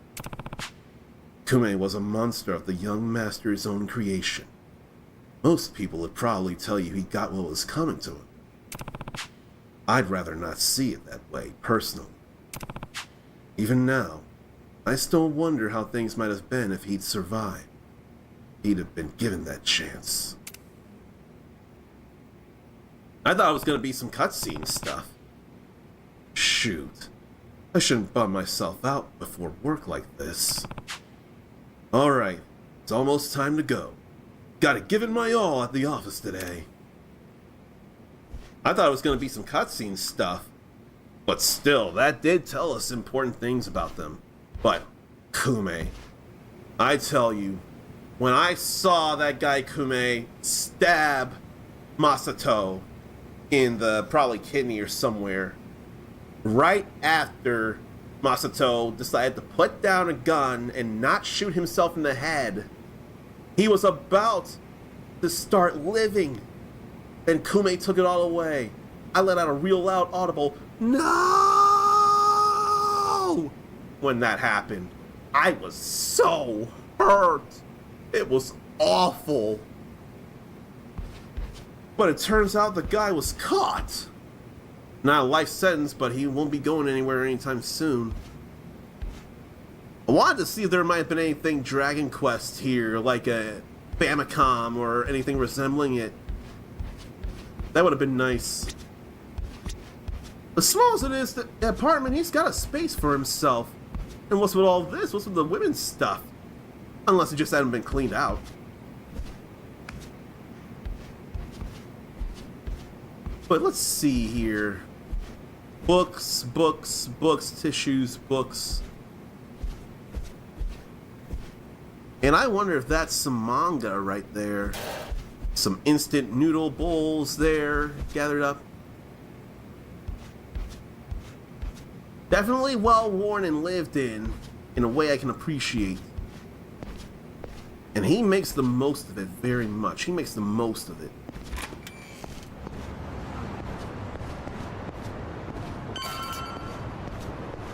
Kume was a monster of the young master's own creation. Most people would probably tell you he got what was coming to him. I'd rather not see it that way, personally. Even now, I still wonder how things might have been if he'd survived. He'd have been given that chance. I thought it was going to be some cutscene stuff. Shoot. I shouldn't bum myself out before work like this. Alright, it's almost time to go. Gotta give it my all at the office today. I thought it was going to be some cutscene stuff. But still, that did tell us important things about them. But, Kume, I tell you, when I saw that guy Kume stab Masato in the probably kidney or somewhere, right after Masato decided to put down a gun and not shoot himself in the head, he was about to start living. Then Kume took it all away. I let out a real loud audible "No!" when that happened. I was so hurt. It was awful. But it turns out the guy was caught. Not a life sentence, but he won't be going anywhere anytime soon. I wanted to see if there might have been anything Dragon Quest here, like a Famicom or anything resembling it. That would have been nice. As small as it is, the apartment, he's got a space for himself. And what's with all this? What's with the women's stuff? Unless it just hadn't been cleaned out. But let's see here. Books, books, books, tissues, books. And I wonder if that's some manga right there. Some instant noodle bowls there, gathered up. Definitely well worn and lived in a way I can appreciate. And he makes the most of it very much. He makes the most of it.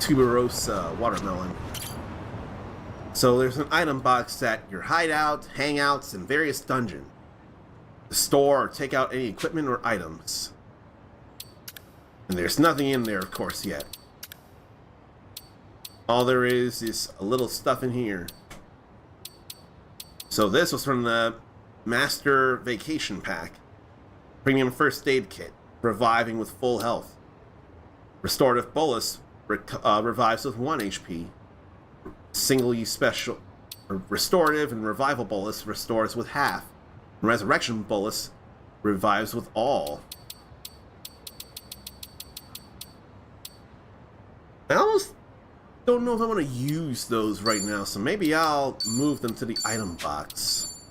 Tuberosa watermelon. So there's an item box at your hideout, hangouts, and various dungeons. To store or take out any equipment or items. And there's nothing in there, of course, yet. All there is a little stuff in here. So this was from the Master Vacation Pack. Premium First Aid Kit. Reviving with full health. Restorative Bolus revives with 1 HP. Single-use special... Restorative and Revival Bolus restores with half. Resurrection Bolus revives with all. I almost don't know if I want to use those right now, so maybe I'll move them to the item box.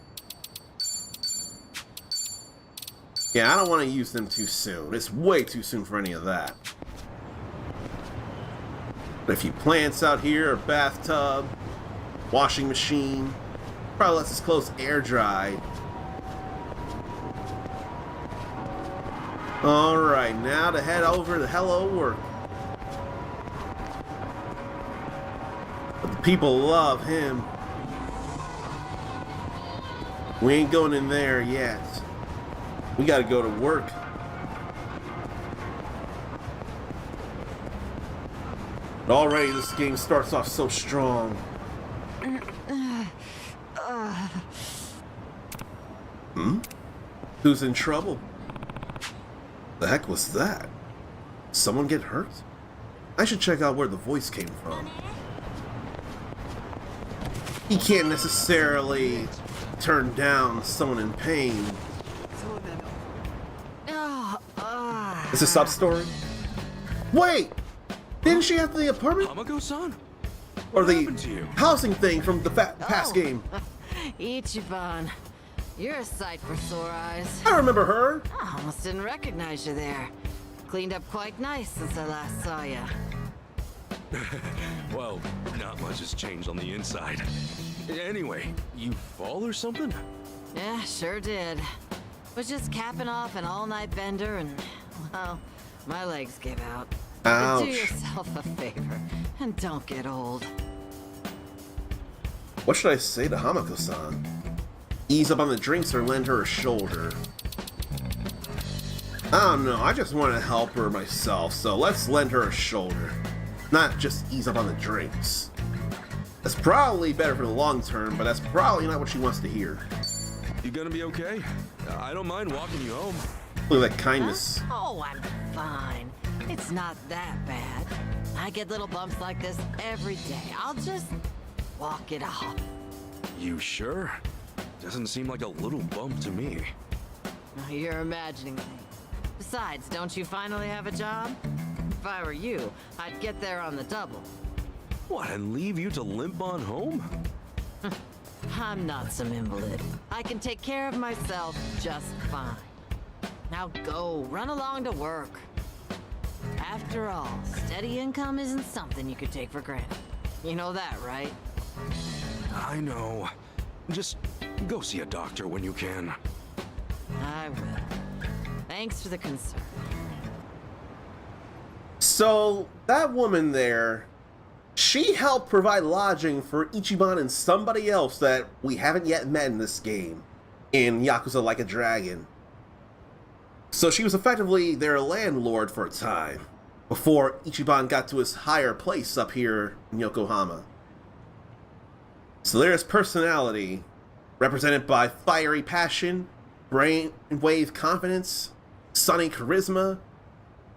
Yeah, I don't want to use them too soon. It's way too soon for any of that. But a few plants out here, a bathtub, washing machine. Probably lets us clothes air dry. Alright, now to head over to Hello Work. But the people love him. We ain't going in there yet. We gotta go to work. But already this game starts off so strong. Who's in trouble? The heck was that? Someone get hurt? I should check out where the voice came from. He can't necessarily turn down someone in pain. Is this sub-story? Wait! Didn't she have the apartment? Hamako-san? Or What the happened to you? housing thing from the past game? Ichiban, you're a sight for sore eyes. I remember her. I almost didn't recognize you there. Cleaned up quite nice since I last saw you. Well, not much has changed on the inside. Anyway, you fall or something? Yeah, sure did. Was just capping off an all-night bender and, well, my legs gave out. Ouch. But do yourself a favor and don't get old. What should I say to Hamako-san? Ease up on the drinks or lend her a shoulder. I don't know, I just want to help her myself, so let's lend her a shoulder. Not just ease up on the drinks. That's probably better for the long term, but that's probably not what she wants to hear. You gonna be okay? I don't mind walking you home. Look at that kindness. Huh? Oh, I'm fine. It's not that bad. I get little bumps like this every day. I'll just walk it off. You sure? Doesn't seem like a little bump to me. You're imagining things. Besides, don't you finally have a job? If I were you, I'd get there on the double. What, and leave you to limp on home? I'm not some invalid. I can take care of myself just fine. Now go, run along to work. After all, steady income isn't something you could take for granted. You know that, right? I know. Just go see a doctor when you can. I will. Thanks for the concern. So, that woman there, she helped provide lodging for Ichiban and somebody else that we haven't yet met in this game, in Yakuza Like a Dragon. So she was effectively their landlord for a time, before Ichiban got to his higher place up here in Yokohama. So there's personality, represented by fiery passion, brainwave confidence, sunny charisma,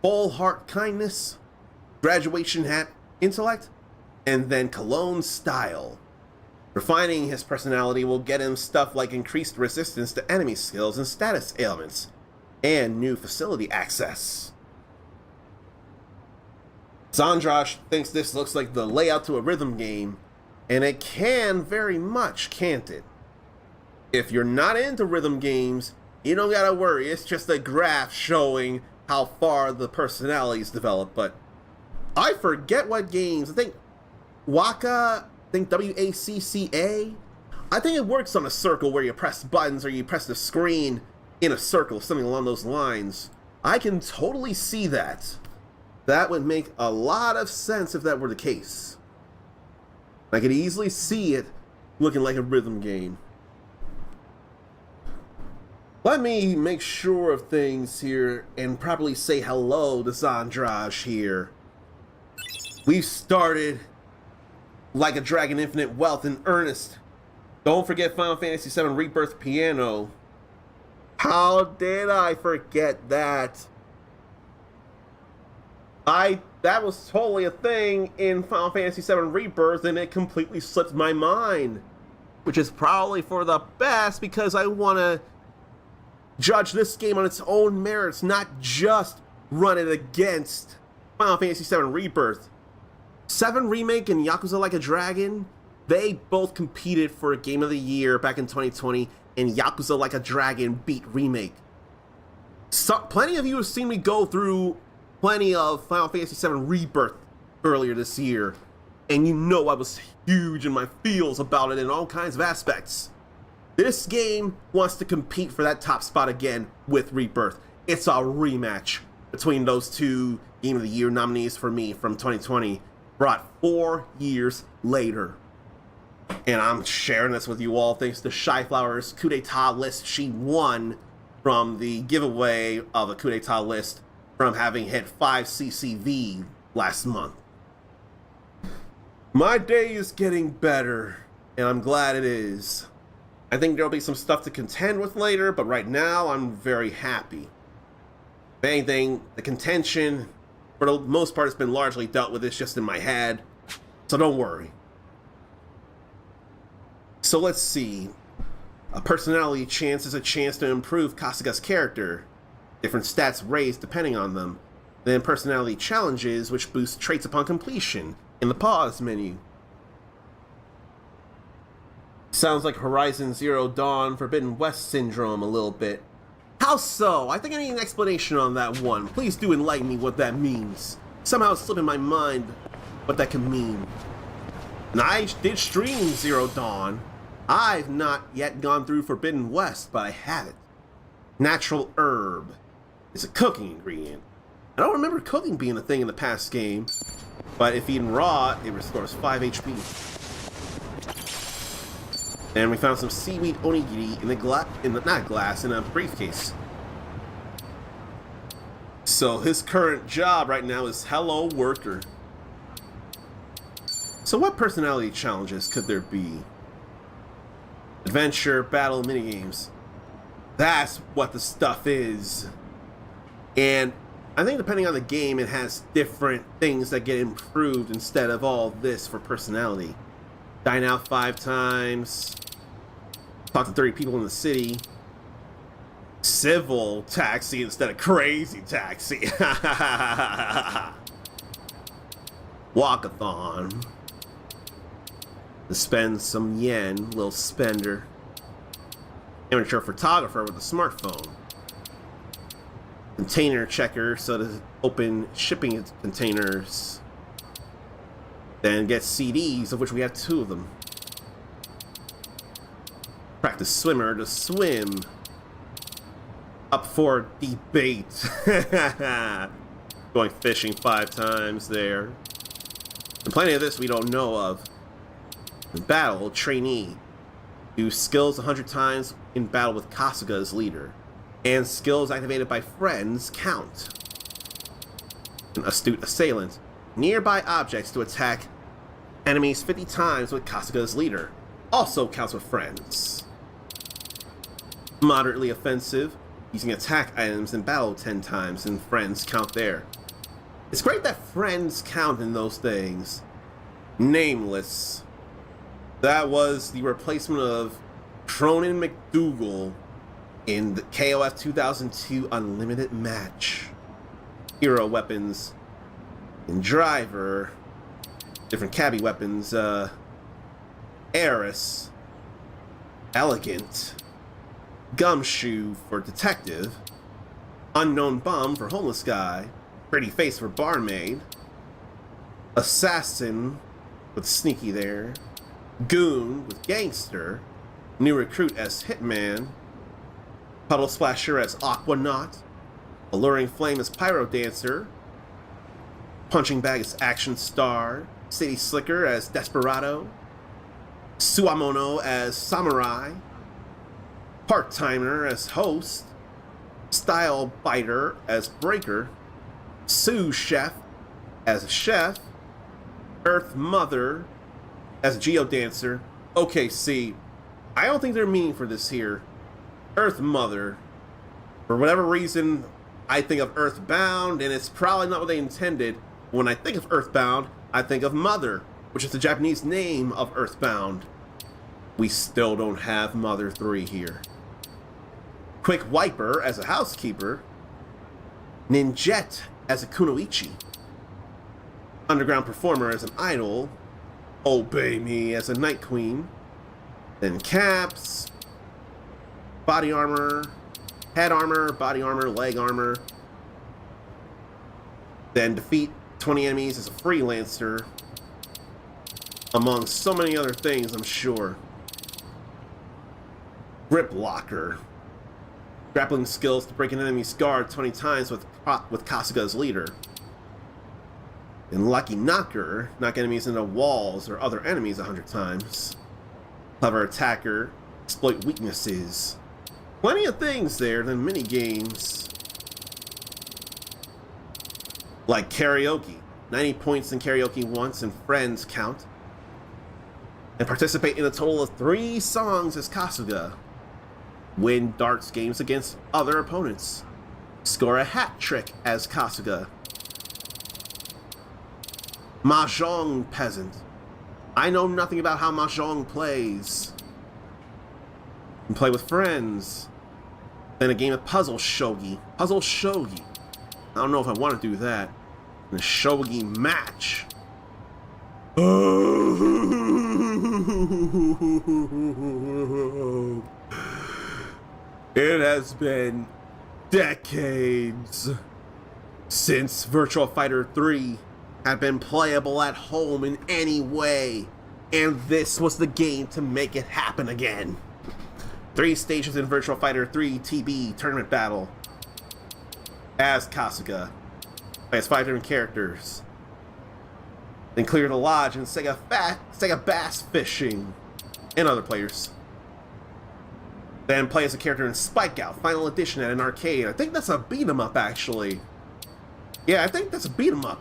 full heart kindness, graduation hat intellect, and then cologne style. Refining his personality will get him stuff like increased resistance to enemy skills and status ailments, and new facility access. Zandrash thinks this looks like the layout to a rhythm game, and it can very much, can't it? If you're not into rhythm games, you don't gotta worry, it's just a graph showing how far the personalities develop, but I forget what games. I think Waka, I think WACCA. I think it works on a circle where you press buttons or you press the screen in a circle, something along those lines. I can totally see that. That would make a lot of sense if that were the case. I could easily see it looking like a rhythm game. Let me make sure of things here and probably say hello to Zandraj here. We've started Like a Dragon Infinite Wealth in earnest. Don't forget Final Fantasy VII Rebirth Piano. How did I forget that? That was totally a thing in Final Fantasy VII Rebirth and it completely slipped my mind. Which is probably for the best because I want to judge this game on its own merits, not just run it against Final Fantasy VII Rebirth. 7 Remake and Yakuza Like a Dragon, they both competed for Game of the Year back in 2020, and Yakuza Like a Dragon beat Remake. So, plenty of you have seen me go through plenty of Final Fantasy VII Rebirth earlier this year, and you know I was huge in my feels about it in all kinds of aspects. This game wants to compete for that top spot again with Rebirth. It's a rematch between those two Game of the Year nominees for me from 2020, brought 4 years later. And I'm sharing this with you all thanks to Shy Flower's coup d'etat list. She won from the giveaway of a coup d'etat list from having hit 5 CCV last month. My day is getting better, and I'm glad it is. I think there'll be some stuff to contend with later, but right now I'm very happy. If anything, the contention, for the most part, has been largely dealt with. It's just in my head, so don't worry. So let's see. A personality chance is a chance to improve Kasuga's character. Different stats raised depending on them. Then personality challenges, which boost traits upon completion in the pause menu. Sounds like Horizon Zero Dawn Forbidden West syndrome a little bit. How so? I think I need an explanation on that one. Please do enlighten me what that means. Somehow it's slipping my mind what that can mean. And I did stream Zero Dawn. I've not yet gone through Forbidden West, but I have it. Natural herb is a cooking ingredient. I don't remember cooking being a thing in the past game, but if eaten raw, it restores 5 HP. And we found some seaweed onigiri in a briefcase. So his current job right now is hello worker. So what personality challenges could there be? Adventure, battle, minigames. That's what the stuff is. And I think depending on the game, it has different things that get improved instead of all this for personality. Dine out 5 times. Talk to 30 people in the city. Civil taxi instead of crazy taxi. Walkathon. To spend some yen, little spender. Amateur photographer with a smartphone. Container checker, so to open shipping containers. Then get CDs, of which we have 2 of them. Practice swimmer to swim. Up for debate. Going fishing 5 times there. And plenty of this we don't know of. In battle, trainee. Use skills 100 times in battle with Kasuga as leader. And skills activated by friends count. An astute assailant. Nearby objects to attack enemies 50 times with Kasuga as leader. Also counts with friends. Moderately offensive. Using attack items in battle 10 times and friends count there. It's great that friends count in those things. Nameless. That was the replacement of Cronin McDougal in the KOF 2002 Unlimited Match. Hero weapons. And driver. Different cabbie weapons. Heiress. Elegant. Gumshoe for detective. Unknown bum for homeless guy. Pretty face for barmaid. Assassin with sneaky there. Goon with gangster. New recruit as hitman. Puddle splasher as aquanaut. Alluring flame as pyro dancer. Punching bag as action star. City slicker as desperado. Suamono as samurai. Part-timer as host. Style biter as breaker. Sous chef as a chef. Earth mother as a geodancer. Okay, see, I don't think they're meaning for this here. Earth mother. For whatever reason, I think of Earthbound, and it's probably not what they intended. When I think of Earthbound, I think of Mother, which is the Japanese name of Earthbound. We still don't have Mother 3 here. Quick Wiper as a housekeeper. Ninjet as a kunoichi. Underground performer as an idol. Obey me as a night queen. Then caps. Body armor. Head armor, body armor, leg armor. Then defeat 20 enemies as a freelancer. Among so many other things, I'm sure. Grip locker. Grappling skills to break an enemy's guard 20 times with Kasuga as leader. And Lucky Knocker, knock enemies into walls or other enemies 100 times. Clever attacker, exploit weaknesses. Plenty of things there than mini games. Like karaoke. 90 points in karaoke once and friends count. And participate in a total of 3 songs as Kasuga. Win darts games against other opponents. Score a hat trick as Kasuga. Mahjong peasant. I know nothing about how Mahjong plays. And play with friends. Then a game of puzzle shogi. Puzzle shogi. I don't know if I want to do that. And a shogi match. It has been decades since Virtua Fighter 3 had been playable at home in any way, and this was the game to make it happen again. 3 stages in Virtua Fighter 3 TB Tournament Battle as Kasuga, as 5 different characters. Then clear the lodge and Sega Bass Fishing, and other players. Then play as a character in Spike Out, Final Edition at an arcade. I think that's a beat 'em up, actually. Yeah, I think that's a beat 'em up.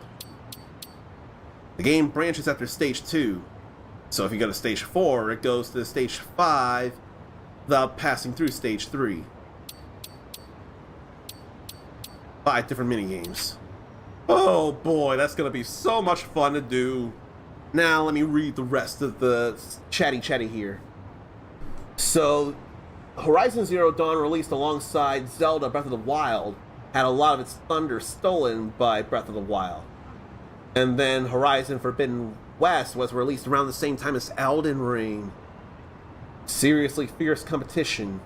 The game branches after stage 2. So if you go to stage 4, it goes to stage 5 without passing through stage 3. 5 different minigames. Oh boy, that's gonna be so much fun to do. Now let me read the rest of the chatty here. So, Horizon Zero Dawn, released alongside Zelda Breath of the Wild, had a lot of its thunder stolen by Breath of the Wild. And then Horizon Forbidden West was released around the same time as Elden Ring. Seriously fierce competition.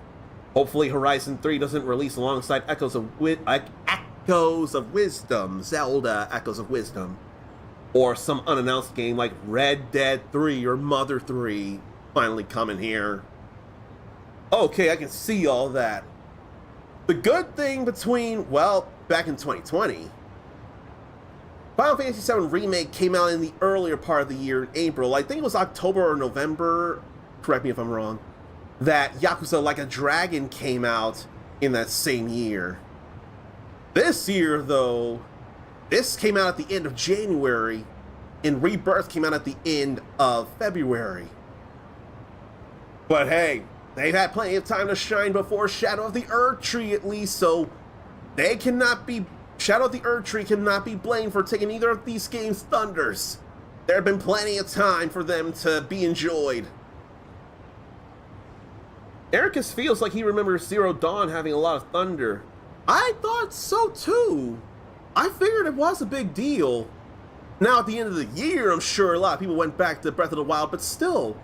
Hopefully Horizon 3 doesn't release alongside Echoes of Wisdom, Zelda Echoes of Wisdom, or some unannounced game like Red Dead 3 or Mother 3 finally coming here. Okay, I can see all that. The good thing between, well, back in 2020, Final Fantasy VII Remake came out in the earlier part of the year in April. I think it was October or November, correct me if I'm wrong, that Yakuza Like a Dragon came out in that same year. This year, though, this came out at the end of January, and Rebirth came out at the end of February. But hey, they've had plenty of time to shine before Shadow of the Erdtree, at least, so they cannot be... Shadow of the Erdtree cannot be blamed for taking either of these games' thunders. There have been plenty of time for them to be enjoyed. Ericus feels like he remembers Zero Dawn having a lot of thunder. I thought so too. I figured it was a big deal. Now at the end of the year, I'm sure a lot of people went back to Breath of the Wild, but still,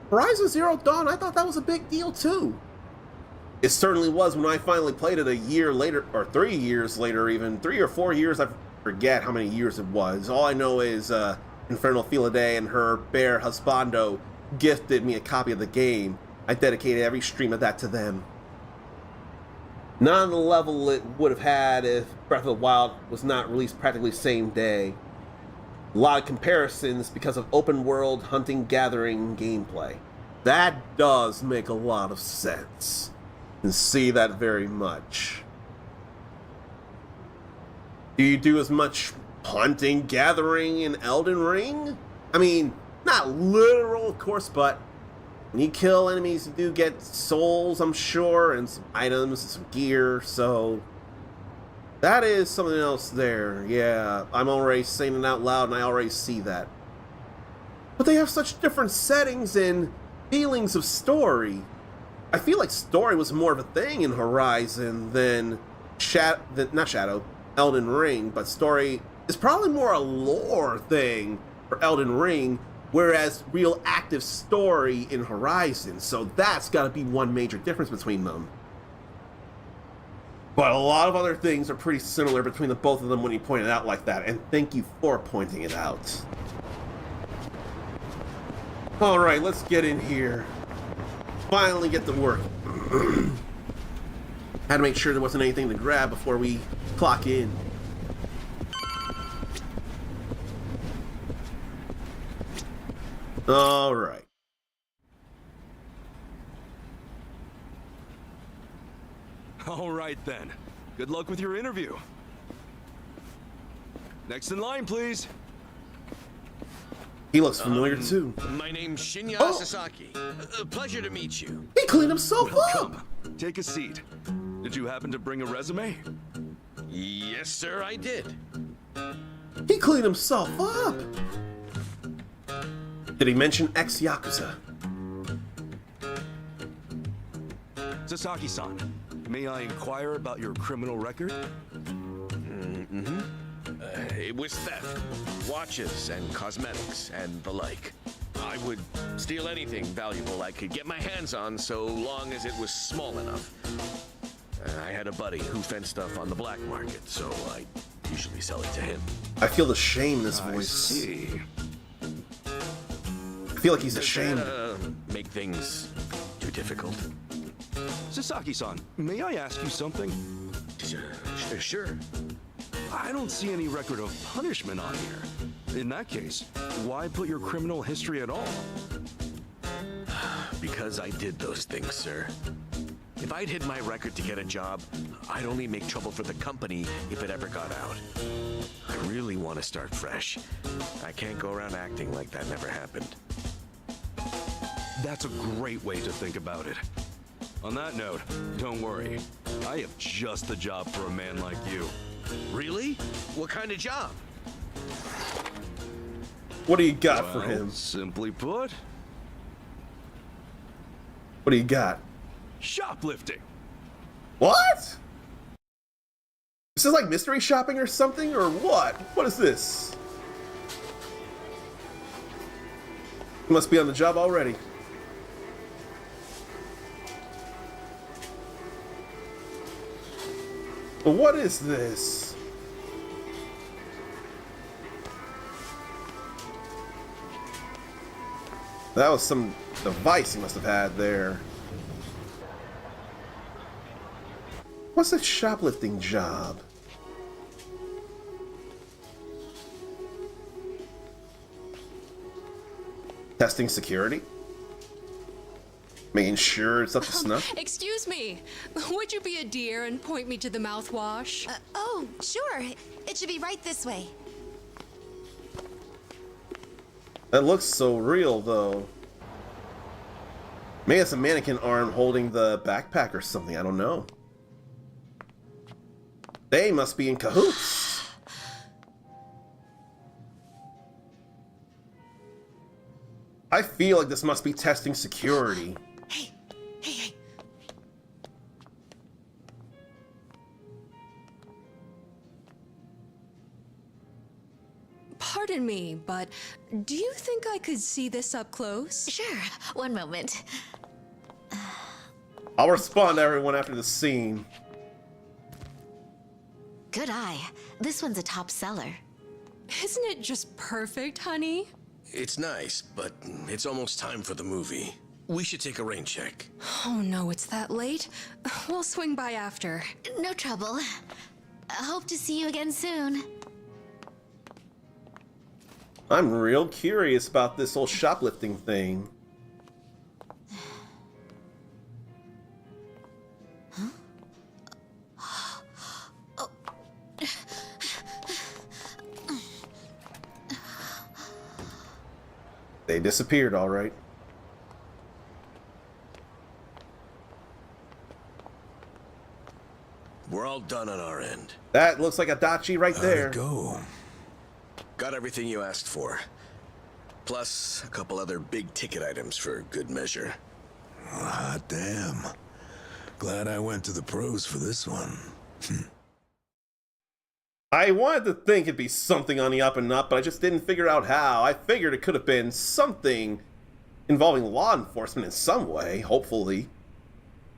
Horizon Zero Dawn, I thought that was a big deal too. It certainly was when I finally played it a year later, or 3 years later even, 3 or 4 years, I forget how many years it was. All I know is Infernal Philaday and her bear husbando gifted me a copy of the game. I dedicated every stream of that to them. Not on the level it would have had if Breath of the Wild was not released practically same day. A lot of comparisons because of open world hunting gathering gameplay. That does make a lot of sense. And see that very much. Do you do as much hunting gathering in Elden Ring? I mean, not literal of course, but when you kill enemies, you do get souls, I'm sure, and some items, and some gear, so... That is something else there, yeah. I'm already saying it out loud, and I already see that. But they have such different settings and feelings of story. I feel like story was more of a thing in Horizon than Elden Ring, but story is probably more a lore thing for Elden Ring, whereas real active story in Horizon, so that's got to be one major difference between them. But a lot of other things are pretty similar between the both of them when you point it out like that, and thank you for pointing it out. Alright, let's get in here. Finally get to work. Had to make sure there wasn't anything to grab before we clock in. All right. All right then. Good luck with your interview. Next in line, please. He looks familiar too. My name's Shinya Sasaki. Pleasure to meet you. He cleaned himself up. Come, take a seat. Did you happen to bring a resume? Yes, sir, I did. He cleaned himself up. Did he mention ex-Yakuza? Sasaki-san, may I inquire about your criminal record? It was theft, watches and cosmetics and the like. I would steal anything valuable I could get my hands on so long as it was small enough. I had a buddy who fenced stuff on the black market, so I usually sell it to him. I feel the shame in his voice. I see. I feel like he's ashamed. Make things too difficult. Sasaki-san, may I ask you something? Sure. I don't see any record of punishment on here. In that case, why put your criminal history at all? Because I did those things, sir. If I'd hid my record to get a job, I'd only make trouble for the company if it ever got out. I really want to start fresh. I can't go around acting like that never happened. That's a great way to think about it. On that note, don't worry. I have just the job for a man like you. Really? What kind of job? What do you got for him? Simply put, What do you got? shoplifting. What? This is like mystery shopping or something, or what? What is this? You must be on the job already. But what is this? That was some device he must have had there. What's a shoplifting job? Testing security? Making sure it's up to snuff? Excuse me. Would you be a dear and point me to the mouthwash? Oh, sure. It should be right this way. That looks so real, though. Maybe it's a mannequin arm holding the backpack or something. I don't know. They must be in cahoots. I feel like this must be testing security. Hey, hey, hey. Pardon me, but do you think I could see this up close? Sure. One moment. I'll respond to everyone after the scene. Good eye. This one's a top seller. Isn't it just perfect, honey? It's nice, but it's almost time for the movie. We should take a rain check. Oh no, it's that late. We'll swing by after. No trouble. I hope to see you again soon. I'm real curious about this whole shoplifting thing. They disappeared, all right. We're all done on our end. That looks like a Dachi right there. Go. Got everything you asked for. Plus, a couple other big-ticket items for good measure. Ah, damn. Glad I went to the pros for this one. I wanted to think it'd be something on the up and up, but I just didn't figure out how. I figured it could have been something involving law enforcement in some way, hopefully.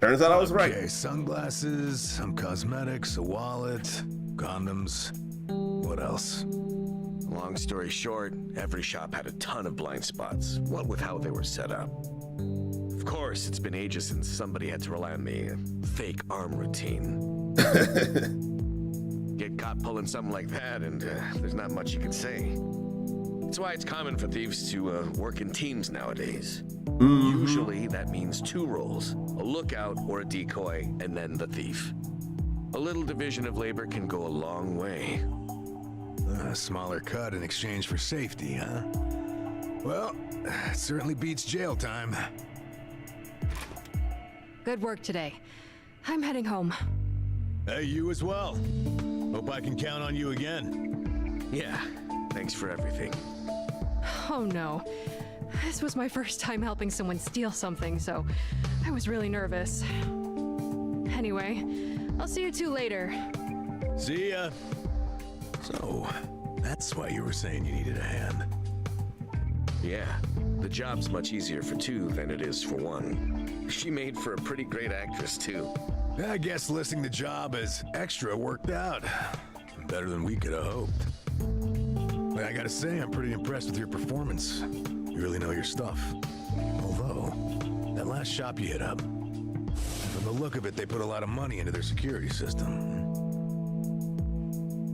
Turns out I was right. Okay, sunglasses, some cosmetics, a wallet, condoms. What else? Long story short, every shop had a ton of blind spots, what with how they were set up. Of course, it's been ages since somebody had to rely on the fake arm routine. Get caught pulling something like that, and there's not much you can say. That's why it's common for thieves to work in teams nowadays. Usually, that means two roles, a lookout or a decoy, and then the thief. A little division of labor can go a long way. A smaller cut in exchange for safety, huh? Well, it certainly beats jail time. Good work today. I'm heading home. Hey, you as well. Hope I can count on you again. Yeah, thanks for everything. Oh no. This was my first time helping someone steal something, so I was really nervous. Anyway, I'll see you two later. See ya. So, that's why you were saying you needed a hand. Yeah, the job's much easier for two than it is for one. She made for a pretty great actress, too. I guess listing the job as extra worked out. Better than we could have hoped. But I gotta say, I'm pretty impressed with your performance. You really know your stuff. Although, that last shop you hit up, from the look of it, they put a lot of money into their security system.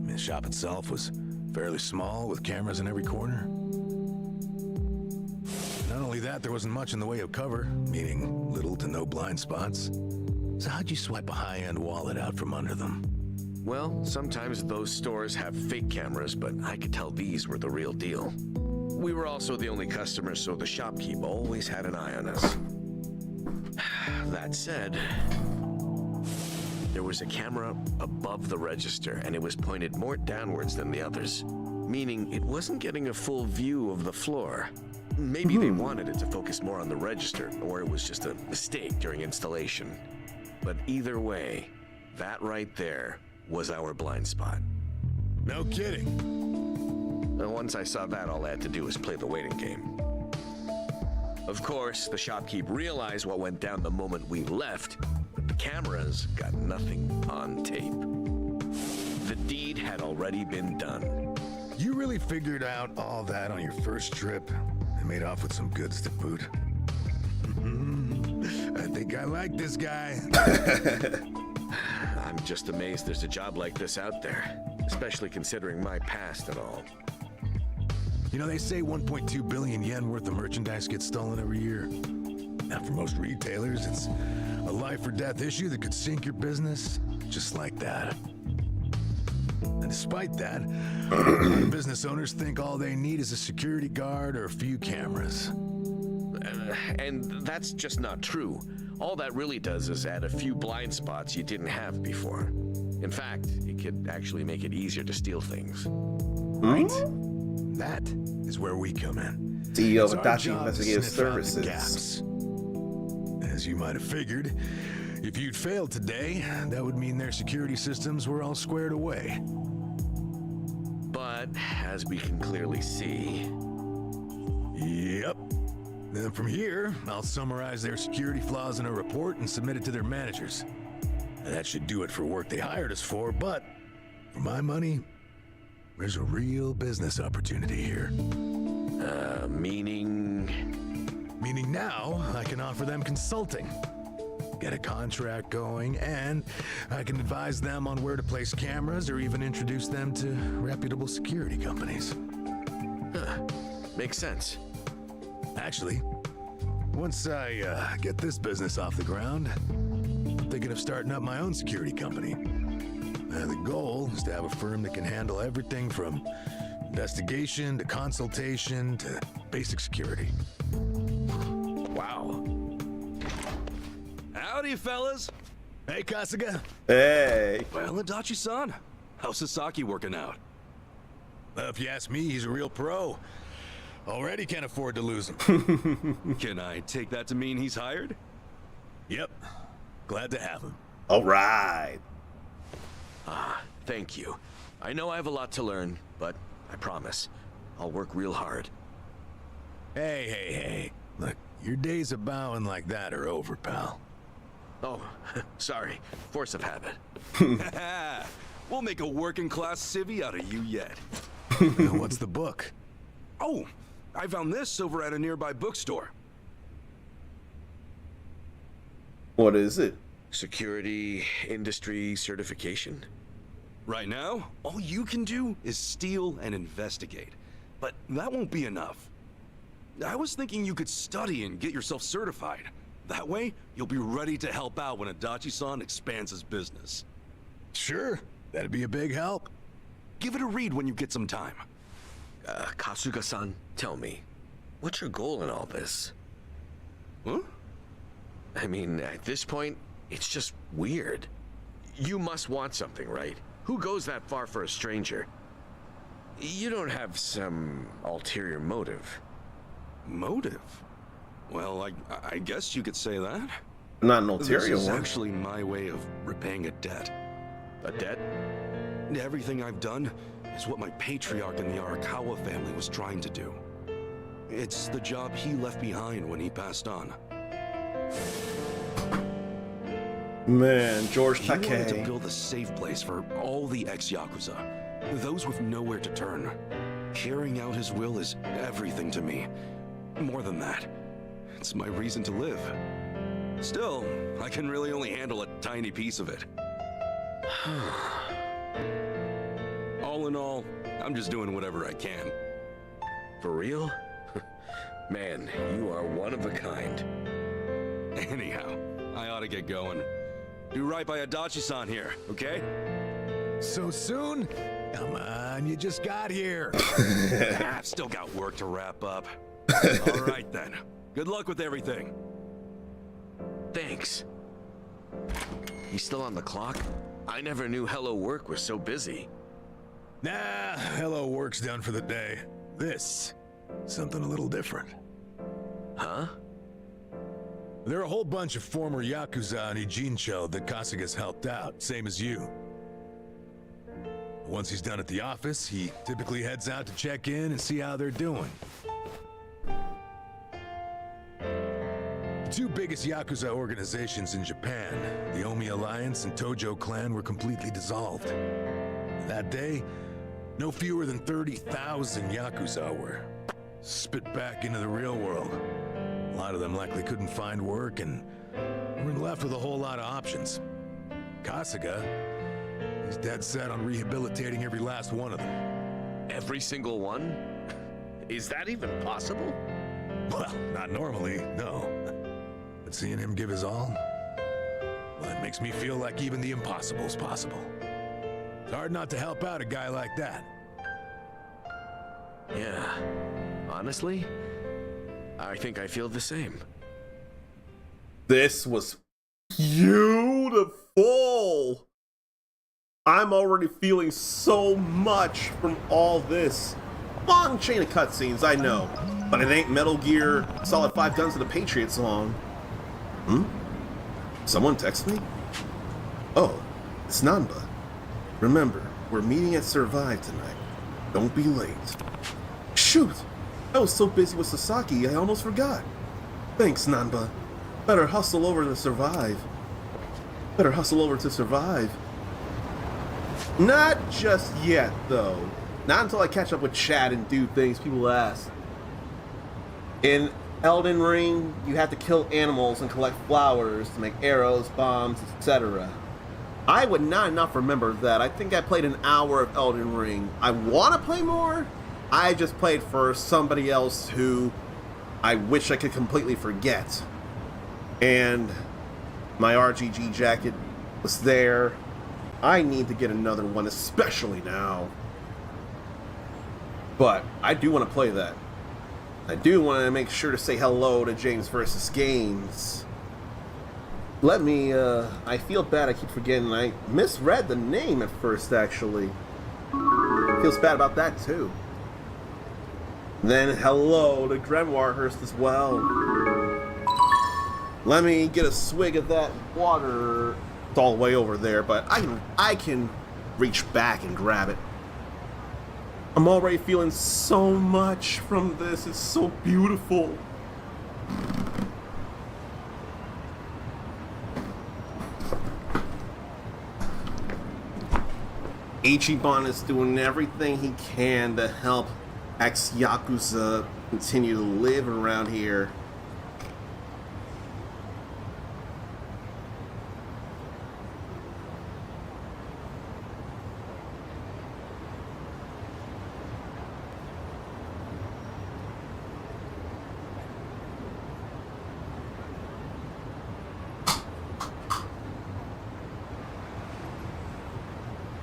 The shop itself was fairly small, with cameras in every corner. Not only that, there wasn't much in the way of cover, meaning little to no blind spots. So how'd you swipe a high-end wallet out from under them? Well, sometimes those stores have fake cameras, but I could tell these were the real deal. We were also the only customers, so the shopkeep always had an eye on us. That said, there was a camera above the register, and it was pointed more downwards than the others, meaning it wasn't getting a full view of the floor. Maybe they wanted it to focus more on the register, or it was just a mistake during installation. But either way, that right there was our blind spot. No kidding. And once I saw that, all I had to do was play the waiting game. Of course, the shopkeep realized what went down the moment we left, but the cameras got nothing on tape. The deed had already been done. You really figured out all that on your first trip and made off with some goods to boot. I think I like this guy. I'm just amazed there's a job like this out there, especially considering my past and all. You know, they say 1.2 billion yen worth of merchandise gets stolen every year. Now, for most retailers, it's a life or death issue that could sink your business, just like that. And despite that, a lot of business owners think all they need is a security guard or a few cameras. And that's just not true. All that really does is add a few blind spots you didn't have before. In fact, it could actually make it easier to steal things. Right? That is where we come in. CEO It's of our Adachi job to Investigative sniff out the Services. gaps. As you might have figured, if you'd failed today, that would mean their security systems were all squared away. But, as we can clearly see... Yep. Then from here, I'll summarize their security flaws in a report and submit it to their managers. And that should do it for work they hired us for, but for my money, there's a real business opportunity here. Meaning now, I can offer them consulting, get a contract going, and I can advise them on where to place cameras or even introduce them to reputable security companies. Makes sense. Actually, once I get this business off the ground, I'm thinking of starting up my own security company. The goal is to have a firm that can handle everything from investigation to consultation to basic security. Wow. Howdy, fellas. Hey, Kasuga. Hey. Well, Adachi-san, how's Sasaki working out? If you ask me, he's a real pro. Already can't afford to lose him. Can I take that to mean he's hired? Yep. Glad to have him. All right. Thank you. I know I have a lot to learn, but I promise, I'll work real hard. Hey. Look, your days of bowing like that are over, pal. Oh, sorry. Force of habit. We'll make a working class civvy out of you yet. What's the book? Oh, I found this over at a nearby bookstore. What is it? Security industry certification? Right now, all you can do is steal and investigate. But that won't be enough. I was thinking you could study and get yourself certified. That way, you'll be ready to help out when Adachi-san expands his business. Sure, that'd be a big help. Give it a read when you get some time. Kasuga-san, tell me, what's your goal in all this? Huh? I mean, at this point, it's just weird. You must want something, right? Who goes that far for a stranger? You don't have some ulterior motive. Motive? Well, I guess you could say that. Not an ulterior This is one. actually my way of repaying a debt. A debt? Everything I've done is what my patriarch in the Arakawa family was trying to do. It's the job he left behind when he passed on. Man, George He wanted to Takei. build a safe place for all the ex-Yakuza, those with nowhere to turn. Carrying out his will is everything to me. More than that, it's my reason to live. Still, I can really only handle a tiny piece of it. All in all, I'm just doing whatever I can. For real? Man, you are one of a kind. Anyhow, I ought to get going. Do right by Adachi-san here, okay? So soon? Come on, you just got here. I've still got work to wrap up. All right then. Good luck with everything. Thanks. He's still on the clock? I never knew Hello Work was so busy. Nah, hello work's done for the day. This, something a little different. Huh? There are a whole bunch of former Yakuza on Ijincho that Kasuga's helped out, same as you. Once he's done at the office, he typically heads out to check in and see how they're doing. The two biggest Yakuza organizations in Japan, the Omi Alliance and Tojo Clan, were completely dissolved. That day, no fewer than 30,000 Yakuza were spit back into the real world. A lot of them likely couldn't find work and were left with a whole lot of options. Kasuga, he's dead set on rehabilitating every last one of them. Every single one? Is that even possible? Well, not normally, no. But seeing him give his all, well, it makes me feel like even the impossible's possible. It's hard not to help out a guy like that. Yeah. Honestly, I think I feel the same. This was beautiful. I'm already feeling so much from all this. Long chain of cutscenes, I know, but it ain't Metal Gear Solid 5 Guns of the Patriots long. Someone text me? Oh, it's Nanba. Remember, we're meeting at Survive tonight. Don't be late. Shoot! I was so busy with Sasaki, I almost forgot. Thanks, Nanba. Better hustle over to Survive. Not just yet, though. Not until I catch up with Chad and do things people ask. In Elden Ring, you have to kill animals and collect flowers to make arrows, bombs, etc. I would not enough remember that. I think I played an hour of Elden Ring. I want to play more. I just played for somebody else who I wish I could completely forget. And my RGG jacket was there. I need to get another one, especially now. But I do want to play that. I do want to make sure to say hello to James vs. Games. Let me, I feel bad I keep forgetting. I misread the name at first, actually. Feels bad about that, too. Then hello to Grimoirehurst as well. Let me get a swig of that water. It's all the way over there, but I can reach back and grab it. I'm already feeling so much from this. It's so beautiful. Ichiban is doing everything he can to help ex-Yakuza continue to live around here.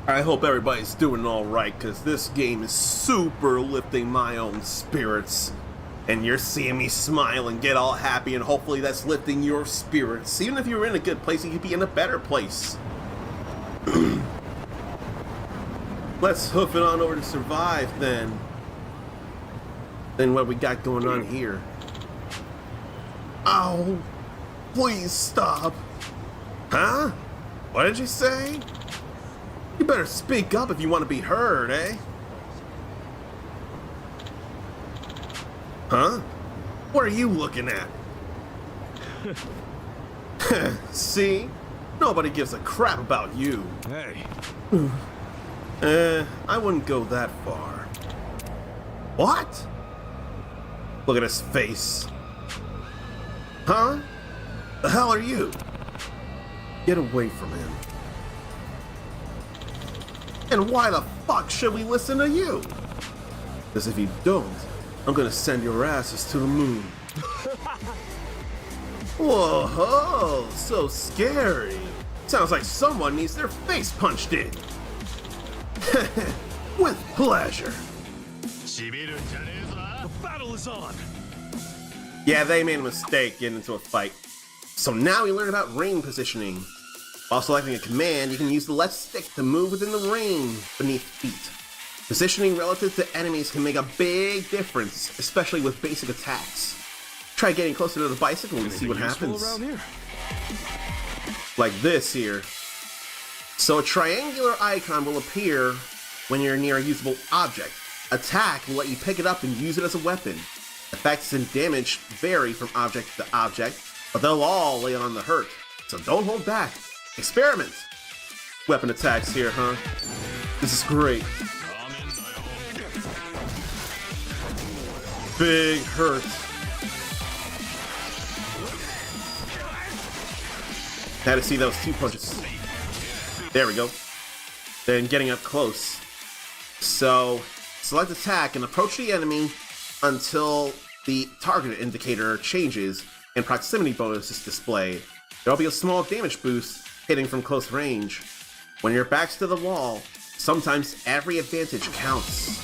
I hope everybody's doing alright, because this game is super lifting my own spirits. And you're seeing me smile and get all happy, and hopefully that's lifting your spirits. Even if you're in a good place, you could be in a better place. Let's hoof it on over to Survive, then. Then what we got going on here. Ow! Please stop! Huh? What did you say? You better speak up if you want to be heard, eh? Huh? What are you looking at? See? Nobody gives a crap about you. Hey. I wouldn't go that far. What? Look at his face. Huh? The hell are you? Get away from him. And why the fuck should we listen to you? Because if you don't, I'm gonna send your asses to the moon. Whoa, so scary. Sounds like someone needs their face punched in. With pleasure. The battle is on. Yeah, they made a mistake getting into a fight. So now we learn about ring positioning. While selecting a command, you can use the left stick to move within the ring beneath feet. Positioning relative to enemies can make a big difference, especially with basic attacks. Try getting closer to the bicycle and see what happens. Around here? Like this here. So a triangular icon will appear when you're near a usable object. Attack will let you pick it up and use it as a weapon. Effects and damage vary from object to object, but they'll all lay on the hurt. So don't hold back. Experiment. Weapon attacks here, huh? This is great. Big hurt. Had to see those 2 punches. There we go. Then getting up close. So, select attack and approach the enemy until the target indicator changes and proximity bonus is displayed. There'll be a small damage boost hitting from close range. When your back's to the wall, sometimes every advantage counts.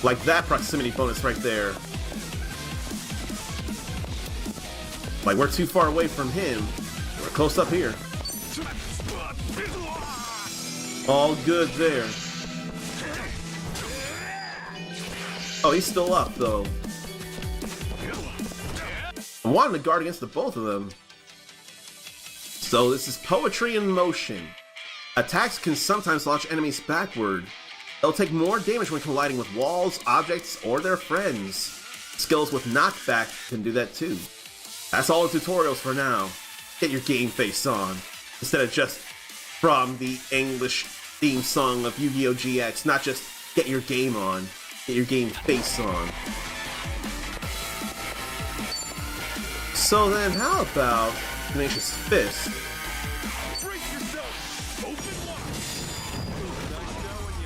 Like that proximity bonus right there. Like we're too far away from him. We're close up here. All good there. Oh, he's still up though. I wanted to guard against the both of them. So this is poetry in motion. Attacks can sometimes launch enemies backward. They'll take more damage when colliding with walls, objects, or their friends. Skills with knockback can do that too. That's all the tutorials for now. Get your game face on, instead of just from the English theme song of Yu-Gi-Oh! GX, not just get your game on, get your game face on. So then how about Tenacious Fist?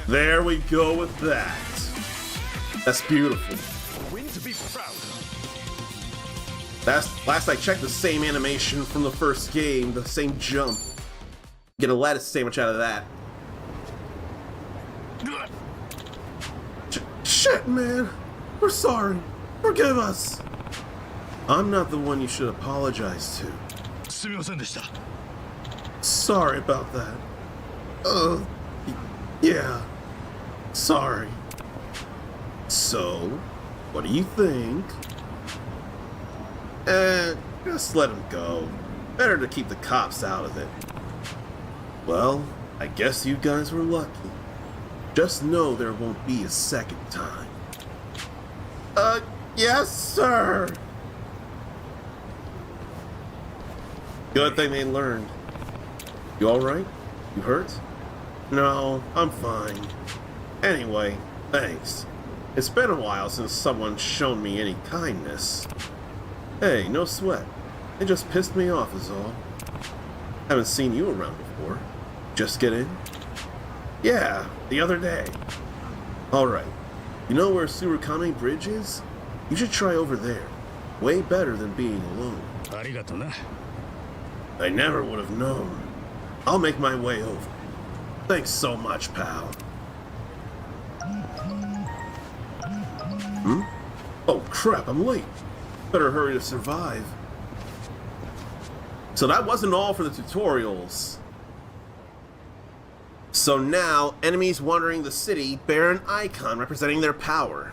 There we go with that. That's beautiful. That's last I checked, the same animation from the first game, the same jump. Get a lettuce sandwich out of that. Shit, man. We're sorry. Forgive us. I'm not the one you should apologize to. Sorry about that. Yeah. Sorry. So, what do you think? Just let him go. Better to keep the cops out of it. Well, I guess you guys were lucky. Just know there won't be a second time. Yes, sir! Good thing they learned. You alright? You hurt? No, I'm fine. Anyway, thanks. It's been a while since someone's shown me any kindness. Hey, no sweat. It just pissed me off is all. Haven't seen you around before. Just get in? Yeah, the other day. Alright. You know where Surukame Bridge is? You should try over there. Way better than being alone. I never would have known. I'll make my way over. Thanks so much, pal. Oh crap, I'm late. Better hurry to survive. So that wasn't all for the tutorials. So now, enemies wandering the city bear an icon representing their power.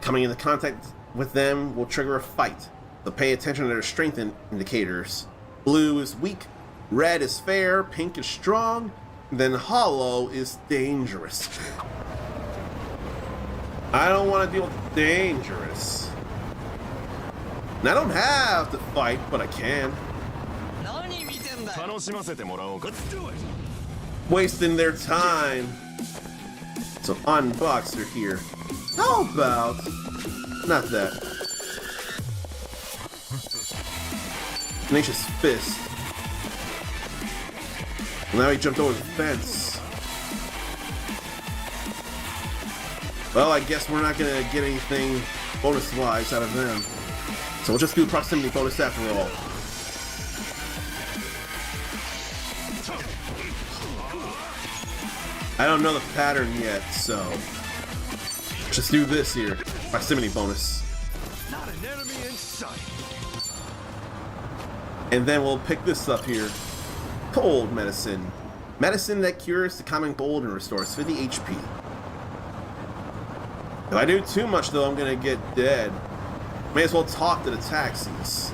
Coming into contact with them will trigger a fight, so pay attention to their strength indicators. Blue is weak, red is fair, pink is strong, then hollow is dangerous. I don't want to deal with dangerous. And I don't have to fight, but I can. Let's do it. Wasting their time. So unboxer here. How about not that? Tenacious Fist. Now he jumped over the fence. Well, I guess we're not gonna get anything bonus-wise out of them. So we'll just do proximity bonus after all. I don't know the pattern yet, so just do this here. Proximity bonus. Not an enemy in sight. And then we'll pick this up here. Cold medicine. Medicine that cures the common cold and restores 50 HP. If I do too much though, I'm gonna get dead. May as well talk to the taxis.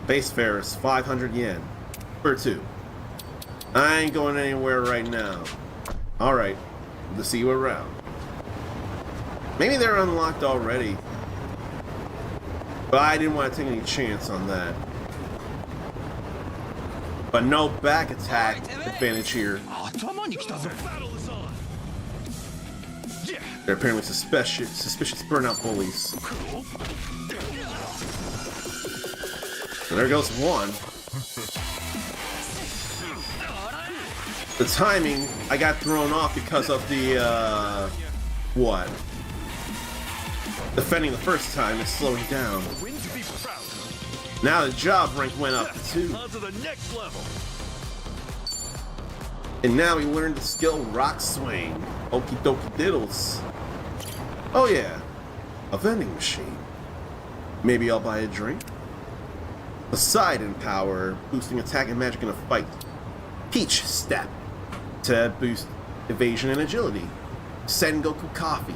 Base fare is 500 yen for 2. I ain't going anywhere right now. Alright, to see you around. Maybe they're unlocked already. But I didn't want to take any chance on that. But no back attack advantage here. They're apparently suspicious burnout bullies. And there goes one. The timing, I got thrown off because of the, what? Defending the first time is slowing down. Now the job rank went up too. And now we learned the skill Rock Swing. Okie dokie diddles. Oh yeah, a vending machine. Maybe I'll buy a drink. Poseidon Power, boosting attack and magic in a fight. Peach Step, to boost evasion and agility. Sengoku Coffee,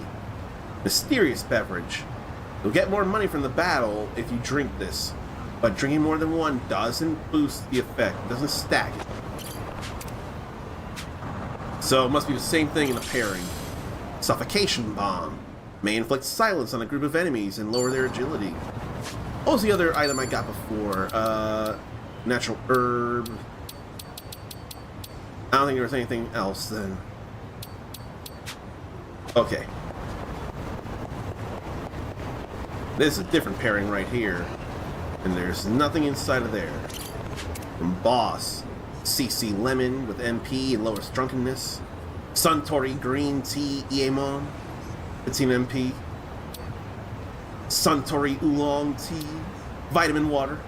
mysterious beverage. You'll get more money from the battle if you drink this, but drinking more than one doesn't boost the effect, it doesn't stack it. So it must be the same thing in the pairing. Suffocation Bomb, may inflict silence on a group of enemies and lower their agility. What was the other item I got before? Natural Herb. I don't think there was anything else then. Okay. This is a different pairing right here. And there's nothing inside of there. From Boss, CC Lemon with MP and lowers drunkenness. Suntory Green Tea Iemon, 15 MP. Suntory Oolong Tea, Vitamin Water.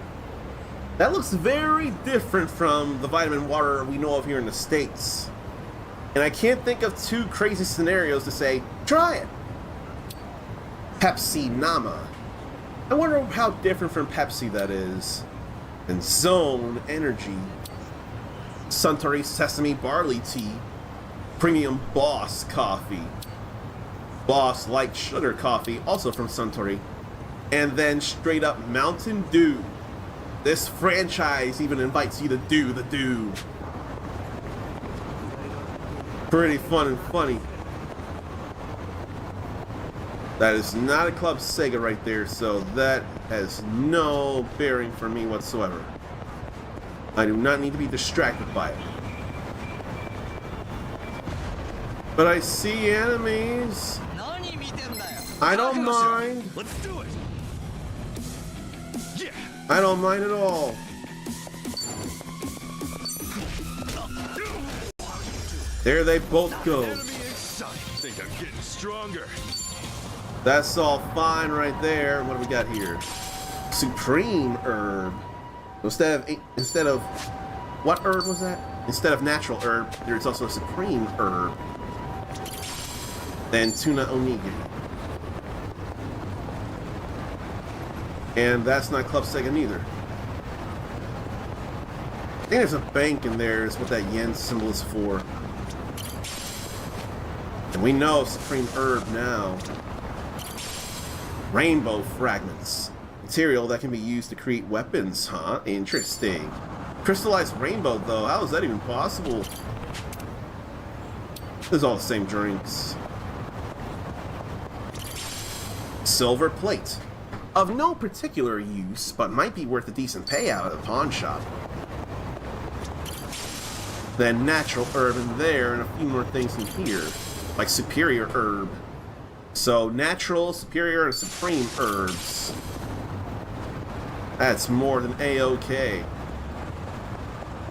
That looks very different from the vitamin water we know of here in the States. And I can't think of two crazy scenarios to say, try it. Pepsi Nama. I wonder how different from Pepsi that is. And Zone Energy. Suntory Sesame Barley Tea. Premium Boss Coffee. Boss Light Sugar Coffee, also from Suntory. And then straight up Mountain Dew. This franchise even invites you to do the dew. Pretty fun and funny. That is not a Club Sega right there, so that has no bearing for me whatsoever. I do not need to be distracted by it. But I see enemies. I don't mind. Let's do it. Yeah. I don't mind at all. There they both go. Enemy in sight. Think I'm getting stronger. That's all fine right there. What do we got here? Supreme Herb. Instead of what herb was that? Instead of natural herb, there's also a Supreme Herb. Then Tuna Onigiri. And that's not Club Sega neither. I think there's a bank in there is what that yen symbol is for. And we know Supreme Herb now. Rainbow Fragments. Material that can be used to create weapons, huh? Interesting. Crystallized rainbow though, how is that even possible? It's all the same drinks. Silver plate. Of no particular use, but might be worth a decent payout at a pawn shop. Then natural herb in there, and a few more things in here, like superior herb. So natural, superior, and supreme herbs. That's more than A-OK.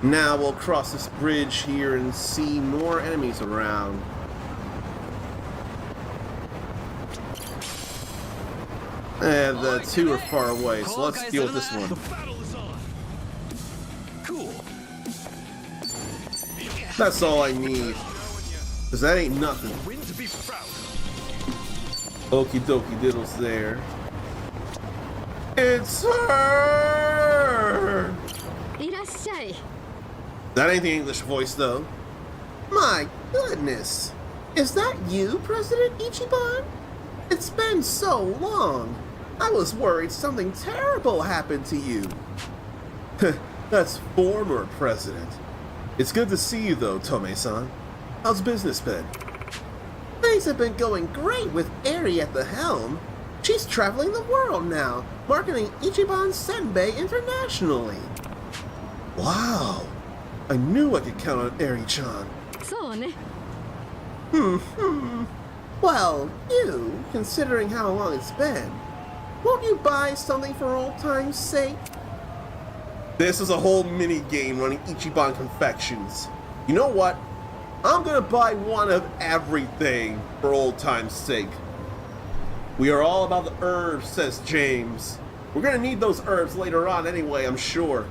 Now we'll cross this bridge here and see more enemies around. And the two are far away, so let's deal with this one. The battle is on. Cool. That's all I need. Cause that ain't nothing. Win to be proud. Okie dokie diddles there. It's her! That ain't the English voice though. My goodness. Is that you, President Ichiban? It's been so long. I was worried something terrible happened to you. That's former president. It's good to see you though, Tome-san. How's business been? Things have been going great with Eri at the helm. She's traveling the world now, marketing Ichiban Senbei internationally. Wow. I knew I could count on Eri-chan. Well, you, considering how long it's been, won't you buy something for old time's sake? This is a whole mini game running Ichiban Confections. You know what? I'm gonna buy one of everything for old time's sake. We are all about the herbs, says James. We're gonna need those herbs later on anyway, I'm sure.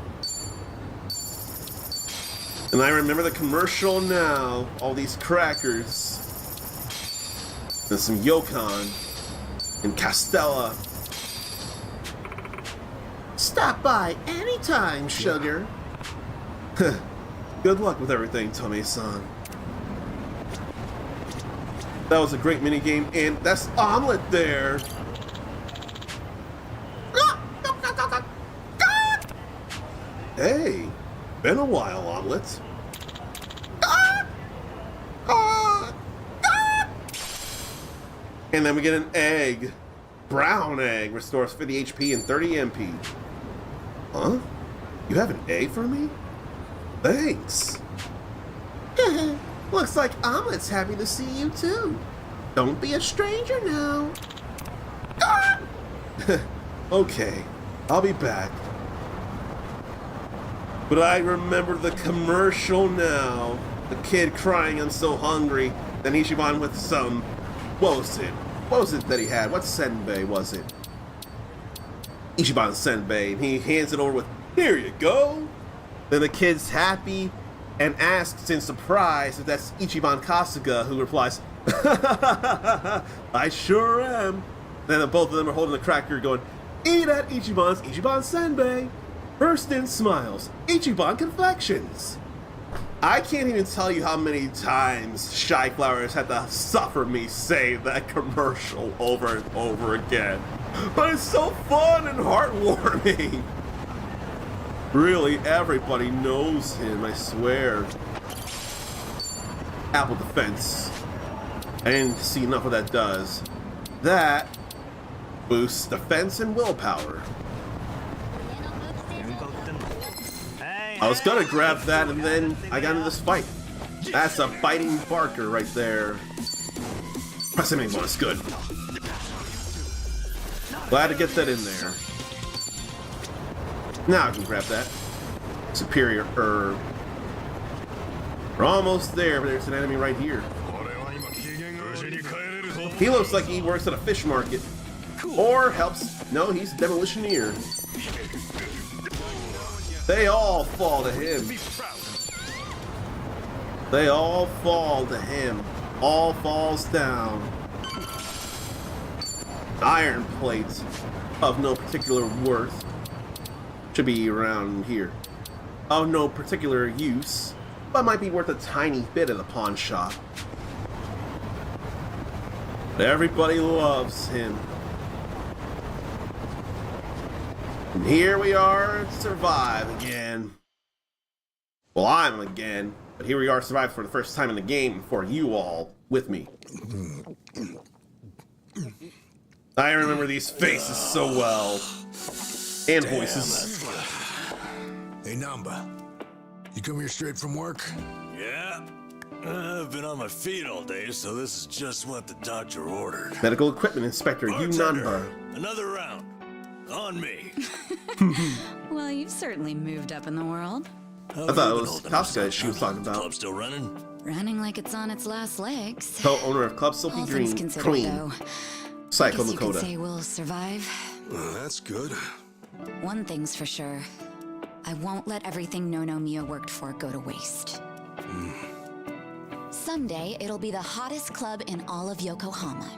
And I remember the commercial now. All these crackers. And some Yokon. And Castella. Stop by anytime, sugar. Good luck with everything, Tome-san. That was a great minigame, and that's Omelet there. Hey, been a while, Omelet. And then we get an egg. Brown egg restores 50 HP and 30 MP. Huh? You have an egg for me? Thanks. Looks like Omelet's happy to see you too. Don't be a stranger now. Okay, I'll be back. But I remember the commercial now. The kid crying, I'm so hungry. Then Ichiban with some... What was it? What was it that he had? What senbei was it? Ichiban senbei. And he hands it over with, here you go. Then the kid's happy and asks in surprise if that's Ichiban Kasuga, who replies, I sure am. Then both of them are holding the cracker going, eat at Ichiban's Ichiban Senbei. Burst in smiles. Ichiban Confections. I can't even tell you how many times Shy Flowers had to suffer me say that commercial over and over again. But it's so fun and heartwarming. Really, everybody knows him, I swear. Apple Defense. I didn't see enough of that does. That boosts defense and willpower. I was gonna grab that and then I got into this fight. That's a biting barker right there. Proximity bonus, good. Glad to get that in there. Now I can grab that. Superior herb. We're almost there, but there's an enemy right here. He looks like he works at a fish market. Or helps. No, he's a demolitioneer. They all fall to him. They all fall to him. All falls down. Iron plates of no particular worth. Should be around here. Of no particular use, but might be worth a tiny bit at the pawn shop. But everybody loves him. And here we are to survive again. Well, I'm again, but here we are survive for the first time in the game for you all with me. I remember these faces so well. And voices. Hey, Namba. You come here straight from work? Yeah. I've been on my feet all day, so this is just what the doctor ordered. Medical Equipment Inspector Yunanba. Another round. On me. Well, you've certainly moved up in the world. I thought it was Kasuga she was talking about. Club still running? Running like it's on its last legs. Co-owner of Club Silky All Green, things considered, Clean. though, Psycho guess you could Makoto. say we'll survive. Well, that's good. One thing's for sure. I won't let everything Nonomiya worked for go to waste. Someday, it'll be the hottest club in all of Yokohama.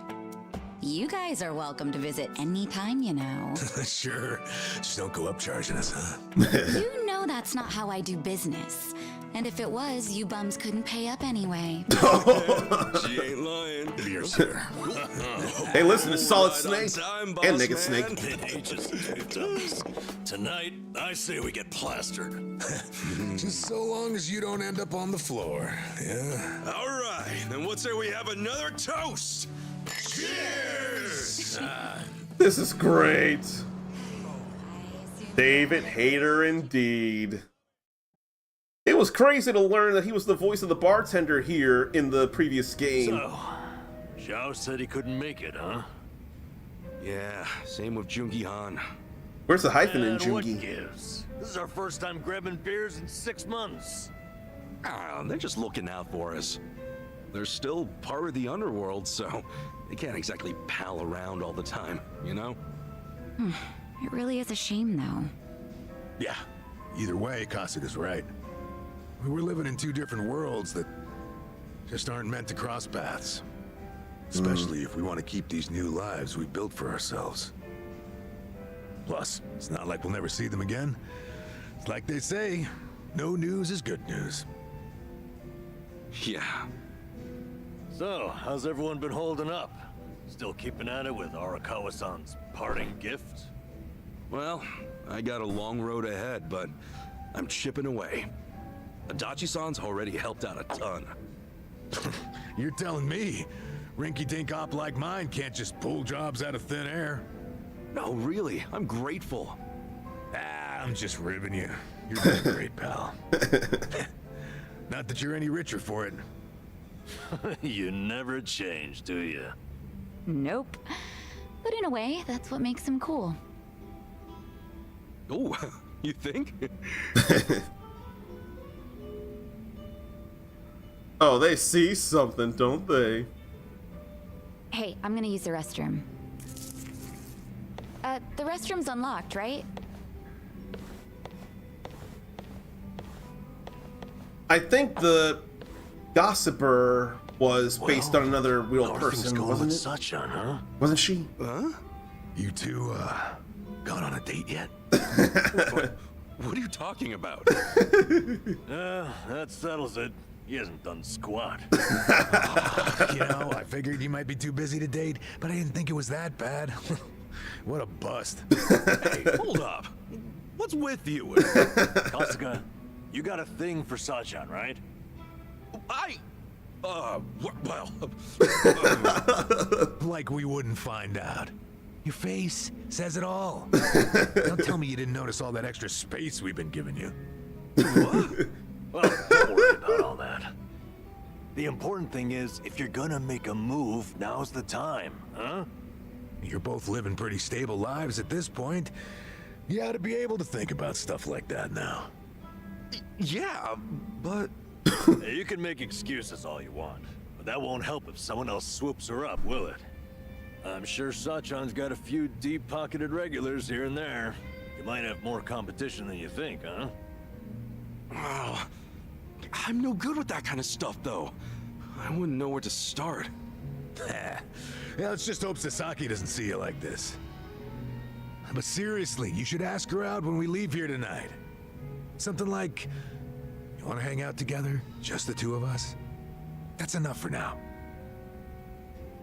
You guys are welcome to visit anytime, you know. Sure. Just don't go up charging us, huh? You know that's not how I do business. And if it was, you bums couldn't pay up anyway. She ain't lying. Beer, sir. Hey, listen, it's Solid Right Snake on time, boss and Naked man. Snake. It ain't just a few times. Tonight, I say we get plastered. Just so long as you don't end up on the floor. Yeah. All right, then what say we have another toast? Cheers! This is great. David Hayter indeed. It was crazy to learn that he was the voice of the bartender here in the previous game. So, Zhao said he couldn't make it, huh? Yeah, same with Jungi Han. Where's the hyphen in And what Jungi? gives? This is our first time grabbing beers in 6 months. They're just looking out for us. They're still part of the underworld, so they can't exactly pal around all the time, you know? It really is a shame, though. Yeah. Either way, Kasuga's right. We're living in two different worlds that just aren't meant to cross paths. Especially if we want to keep these new lives we built for ourselves. Plus, it's not like we'll never see them again. It's like they say, no news is good news. Yeah. So, how's everyone been holding up? Still keeping at it with Arakawa-san's parting gift? Well, I got a long road ahead, but I'm chipping away. Adachi-san's already helped out a ton. You're telling me rinky-dink op like mine can't just pull jobs out of thin air? No, really, I'm grateful. I'm just ribbing you. You're doing great, pal. Not that you're any richer for it. You never change, do you? Nope. But in a way, that's what makes him cool. Oh, you think? Oh, they see something, don't they? Hey, I'm gonna use the restroom. The restroom's unlocked, right? I think the gossiper was based on another real person, wasn't it? Sachan, huh? Wasn't she? Huh? You two, gone on a date yet? What are you talking about? That settles it. He hasn't done squat. You know, I figured you might be too busy to date, but I didn't think it was that bad. What a bust. Hey, hold up. What's with you? Kasuga, you got a thing for Sachan, right? Well, Like we wouldn't find out. Your face says it all. Don't tell me you didn't notice all that extra space we've been giving you. Well, don't worry about all that. The important thing is, if you're gonna make a move, now's the time, huh? You're both living pretty stable lives at this point. You ought to be able to think about stuff like that now. yeah, but... Hey, you can make excuses all you want, but that won't help if someone else swoops her up, will it? I'm sure Sachan's got a few deep-pocketed regulars here and there. You might have more competition than you think, huh? Oh, I'm no good with that kind of stuff, though. I wouldn't know where to start. Yeah, let's just hope Sasaki doesn't see you like this. But seriously, you should ask her out when we leave here tonight. Something like, you want to hang out together? Just the two of us? That's enough for now.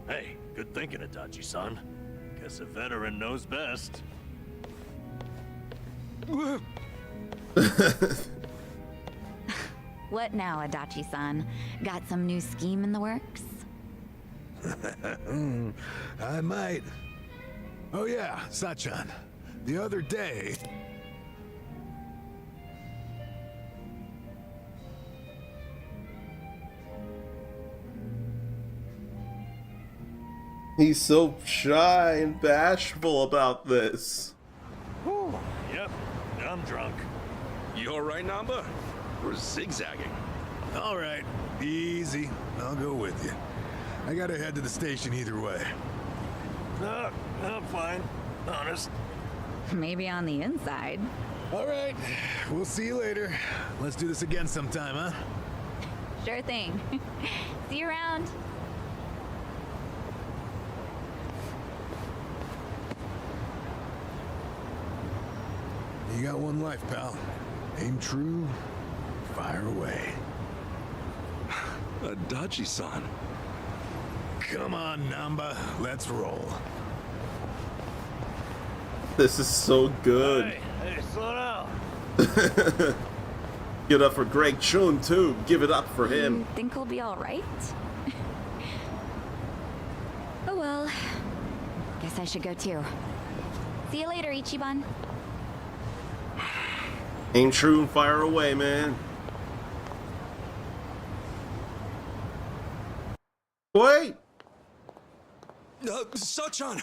Hey, good thinking, Itachi-san. Guess a veteran knows best. What now, Adachi-san? Got some new scheme in the works? I might. Oh yeah, Sachan. The other day... He's so shy and bashful about this. Yep, I'm drunk. You alright, Namba? We're zigzagging. All right, easy. I'll go with you. I gotta head to the station either way. No, I'm fine. Honest. Maybe on the inside. All right, we'll see you later. Let's do this again sometime, huh? Sure thing. See you around. You got one life, pal. Aim true, fire away. Adachi-san. Come on, Namba. Let's roll. This is so good. Hey, slow down. Give it up for Greg Chun, too. Give it up for him. You think we'll be all right? Oh well. Guess I should go too. See you later, Ichiban. Aim true and fire away, man. Wait! Sachan!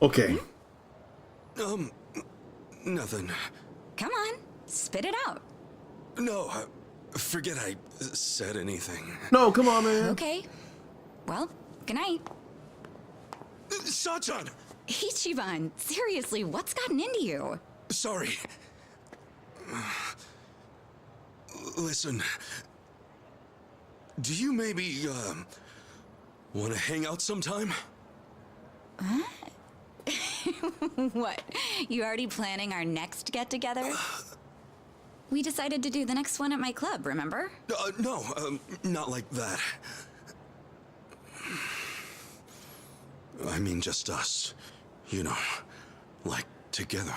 Okay. Nothing. Come on, spit it out. No, forget I said anything. No, come on, man. Okay. Well, good night. Sachan! Ichiban, seriously, what's gotten into you? Sorry. Listen. Do you maybe, want to hang out sometime? Huh? What? You already planning our next get-together? We decided to do the next one at my club, remember? No, not like that. I mean just us. You know, like together.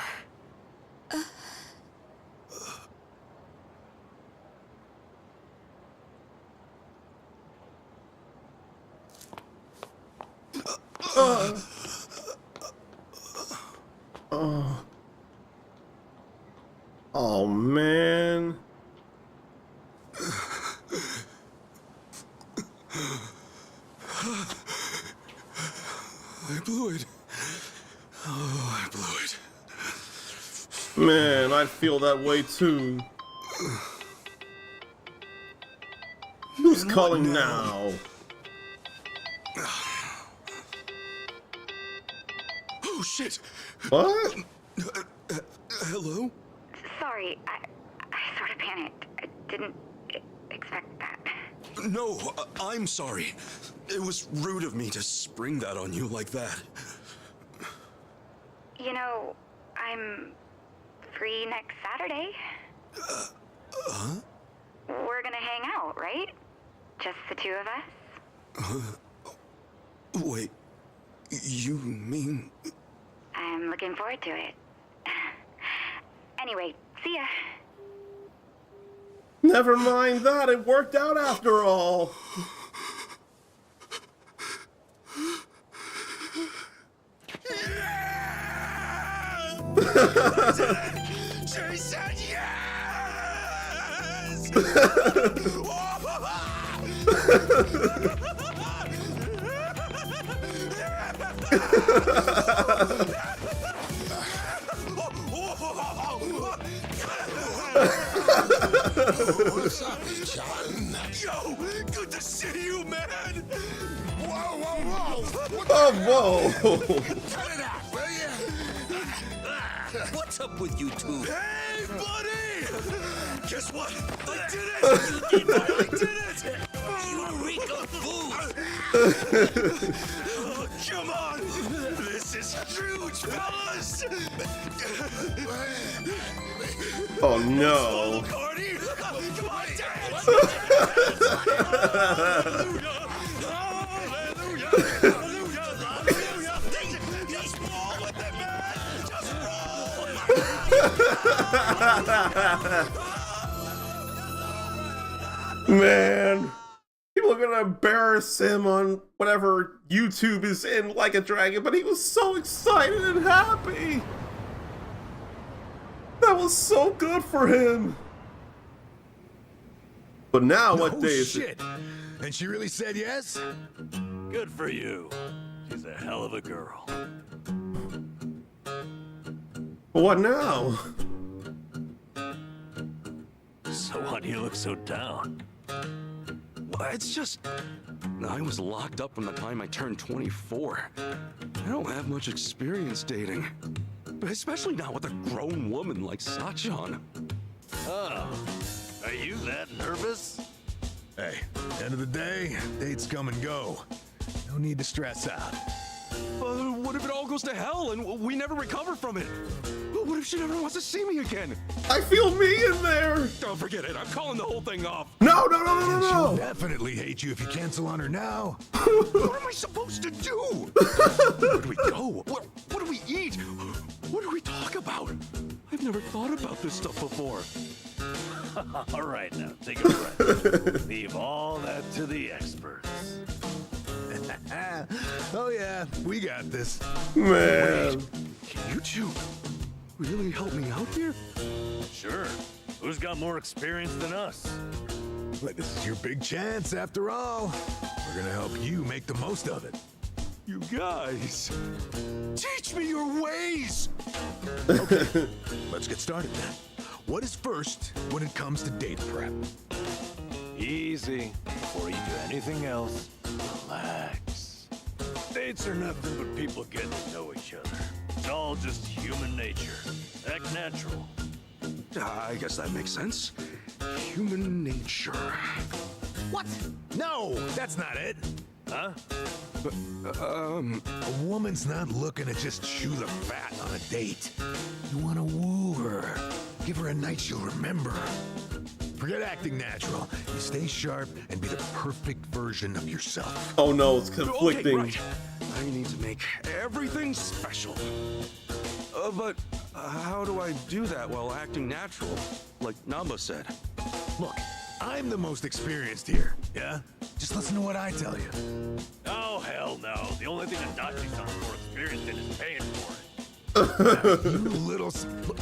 Oh, man. I blew it. Oh, I blew it. Man, I feel that way too. Who's calling now? Oh, shit! What? Hello? Sorry, I sort of panicked. I didn't expect that. No, I'm sorry. It was rude of me to spring that on you like that. You know, I'm free next Saturday. Huh? We're gonna hang out, right? Just the two of us? Wait, you mean... I'm looking forward to it. Anyway, see ya. Never mind that, it worked out after all. She said yes! What's up, John? Yo, good to see you, man! Whoa, whoa, whoa! Oh, whoa! Cut it out, will you? What's up with you two? Hey, buddy! Guess what? I did it! You did it! I did it! You reek of food! Oh, come on! This is huge, fellas! Oh no! Cardi! Come on, dance! Hallelujah! Hallelujah! Hallelujah! Just roll with it, man! Just roll! Man, people are gonna embarrass him on whatever YouTube is in Like a Dragon, but he was so excited and happy. That was so good for him. But now, what day is it? And she really said yes? Good for you. She's a hell of a girl. What now? So why do you look so down? Well, it's just... I was locked up from the time I turned 24. I don't have much experience dating. Especially not with a grown woman like Sachan. Oh, are you that nervous? Hey, end of the day, dates come and go. No need to stress out. What if it all goes to hell and we never recover from it? What if she never wants to see me again? I feel me in there. Don't forget it. I'm calling the whole thing off. No. She'll definitely hate you if you cancel on her now. What am I supposed to do? Where do we go? What do we eat? What do we talk about? I've never thought about this stuff before. All right, now, take a breath. Leave all that to the experts. Oh yeah, we got this. Man. Can you two really help me out here? Sure. Who's got more experience than us? But this is your big chance after all. We're gonna help you make the most of it. You guys, teach me your ways. Okay, let's get started then. What is first when it comes to date prep? Easy. Before you do anything else, relax. Dates are nothing but people getting to know each other. It's all just human nature. Act natural. I guess that makes sense. Human nature. What? No, that's not it. Huh? A woman's not looking to just chew the fat on a date. You want to woo her. Give her a night she'll remember. Forget acting natural. You stay sharp and be the perfect version of yourself. Oh no, it's conflicting. Okay, right. I need to make everything special. But how do I do that while acting natural, like Namba said? Look, I'm the most experienced here, yeah? Just listen to what I tell you. Oh, hell no. The only thing a Dachi-san's more experienced in is paying for it. You little...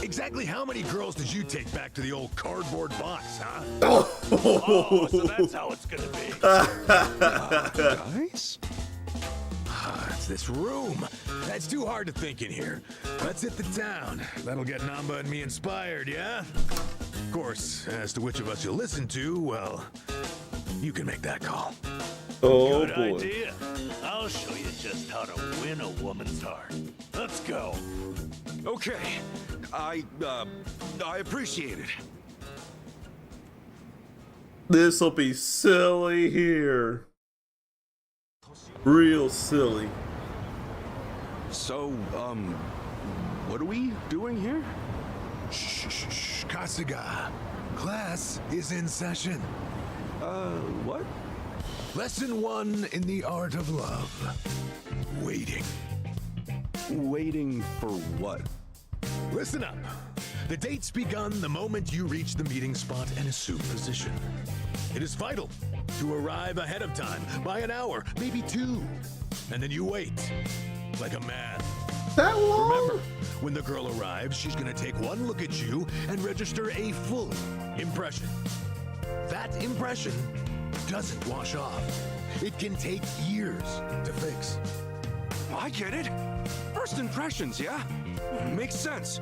Exactly how many girls did you take back to the old cardboard box, huh? Oh, so that's how it's gonna be. Guys? It's this room. It's too hard to think in here. Let's hit the town. That'll get Namba and me inspired, yeah? Of course, as to which of us you'll listen to, well, you can make that call. Oh Good boy. idea. I'll show you just how to win a woman's heart. Let's go. Okay, I appreciate it. This'll be silly here. Real silly. So, what are we doing here? Shh, Kasuga. Class is in session. What? Lesson 1 in the art of love. Waiting. Waiting for what? Listen up. The date's begun the moment you reach the meeting spot and assume position. It is vital to arrive ahead of time by an hour, maybe 2. And then you wait, like a man. That long? Remember, when the girl arrives, she's gonna take one look at you and register a full impression. That impression doesn't wash off. It can take years to fix. I get it. First impressions, yeah? Makes sense.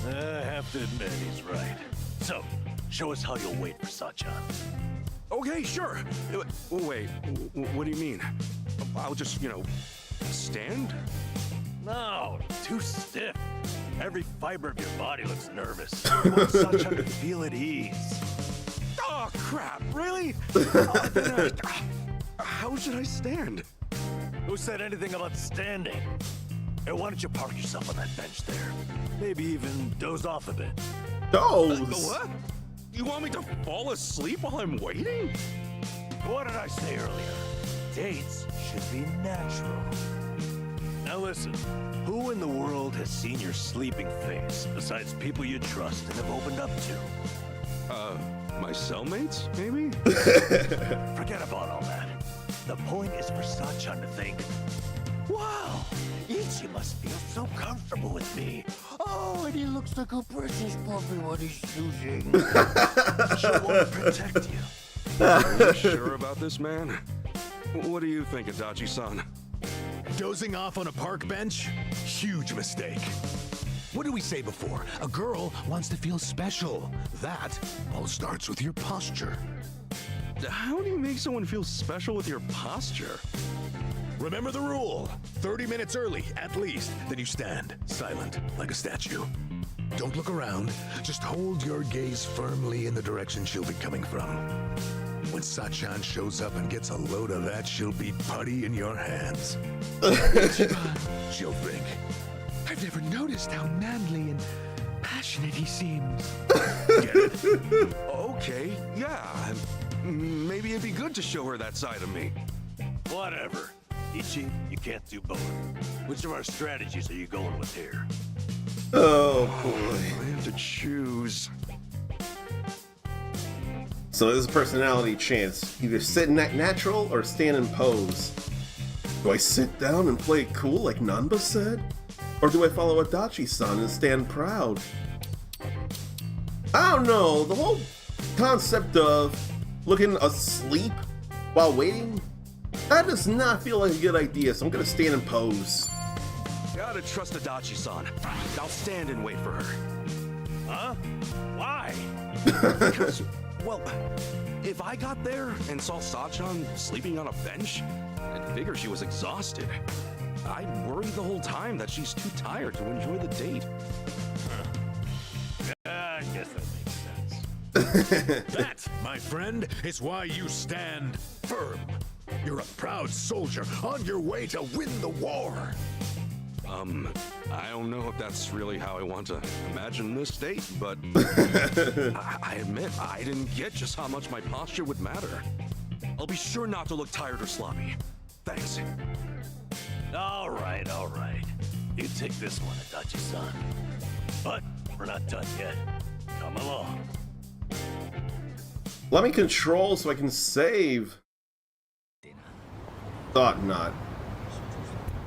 I have to admit, he's right. So, show us how you'll wait for Sachan. Okay, sure. Wait, what do you mean? I'll just, stand? No, too stiff. Every fiber of your body looks nervous. You want Sachan to feel at ease. Oh, crap, really? How should I stand? Who said anything about standing? Hey, why don't you park yourself on that bench there? Maybe even doze off a bit. Doze? What? You want me to fall asleep while I'm waiting? What did I say earlier? Dates should be natural. Now listen, who in the world has seen your sleeping face besides people you trust and have opened up to? My cellmates, maybe? Forget about all that. The point is for Sachan to think, wow, Ichi must feel so comfortable with me. Oh, and he looks like a British puppy when he's choosing. She'll want to protect you. Are you sure about this, man? What do you think, Adachi-san? Dozing off on a park bench? Huge mistake. What did we say before? A girl wants to feel special. That all starts with your posture. How do you make someone feel special with your posture? Remember the rule. 30 minutes early, at least. Then you stand, silent, like a statue. Don't look around. Just hold your gaze firmly in the direction she'll be coming from. When Sachan shows up and gets a load of that, she'll be putty in your hands. She'll think, I've never noticed how manly and passionate he seems. get it? Okay, yeah. Maybe it'd be good to show her that side of me. Whatever. Ichi, you can't do both. Which of our strategies are you going with here? Oh boy. I have to choose. So this is a personality chance. Either sit natural or stand in pose. Do I sit down and play it cool like Nanba said? Or do I follow Adachi-san and stand proud? I don't know, the whole concept of looking asleep while waiting, that does not feel like a good idea, so I'm gonna stand in pose. Gotta trust Adachi-san. I'll stand and wait for her. Huh? Why? Because, well, if I got there and saw Sachan sleeping on a bench, I'd figure she was exhausted. I'd worry the whole time that she's too tired to enjoy the date. I guess that makes sense. That, my friend, is why you stand firm. You're a proud soldier on your way to win the war. I don't know if that's really how I want to imagine this date, but I admit I didn't get just how much my posture would matter. I'll be sure not to look tired or sloppy. Thanks. All right. You take this one, Adachi-san. But we're not done yet. Come along. Let me control so I can save. Thought not.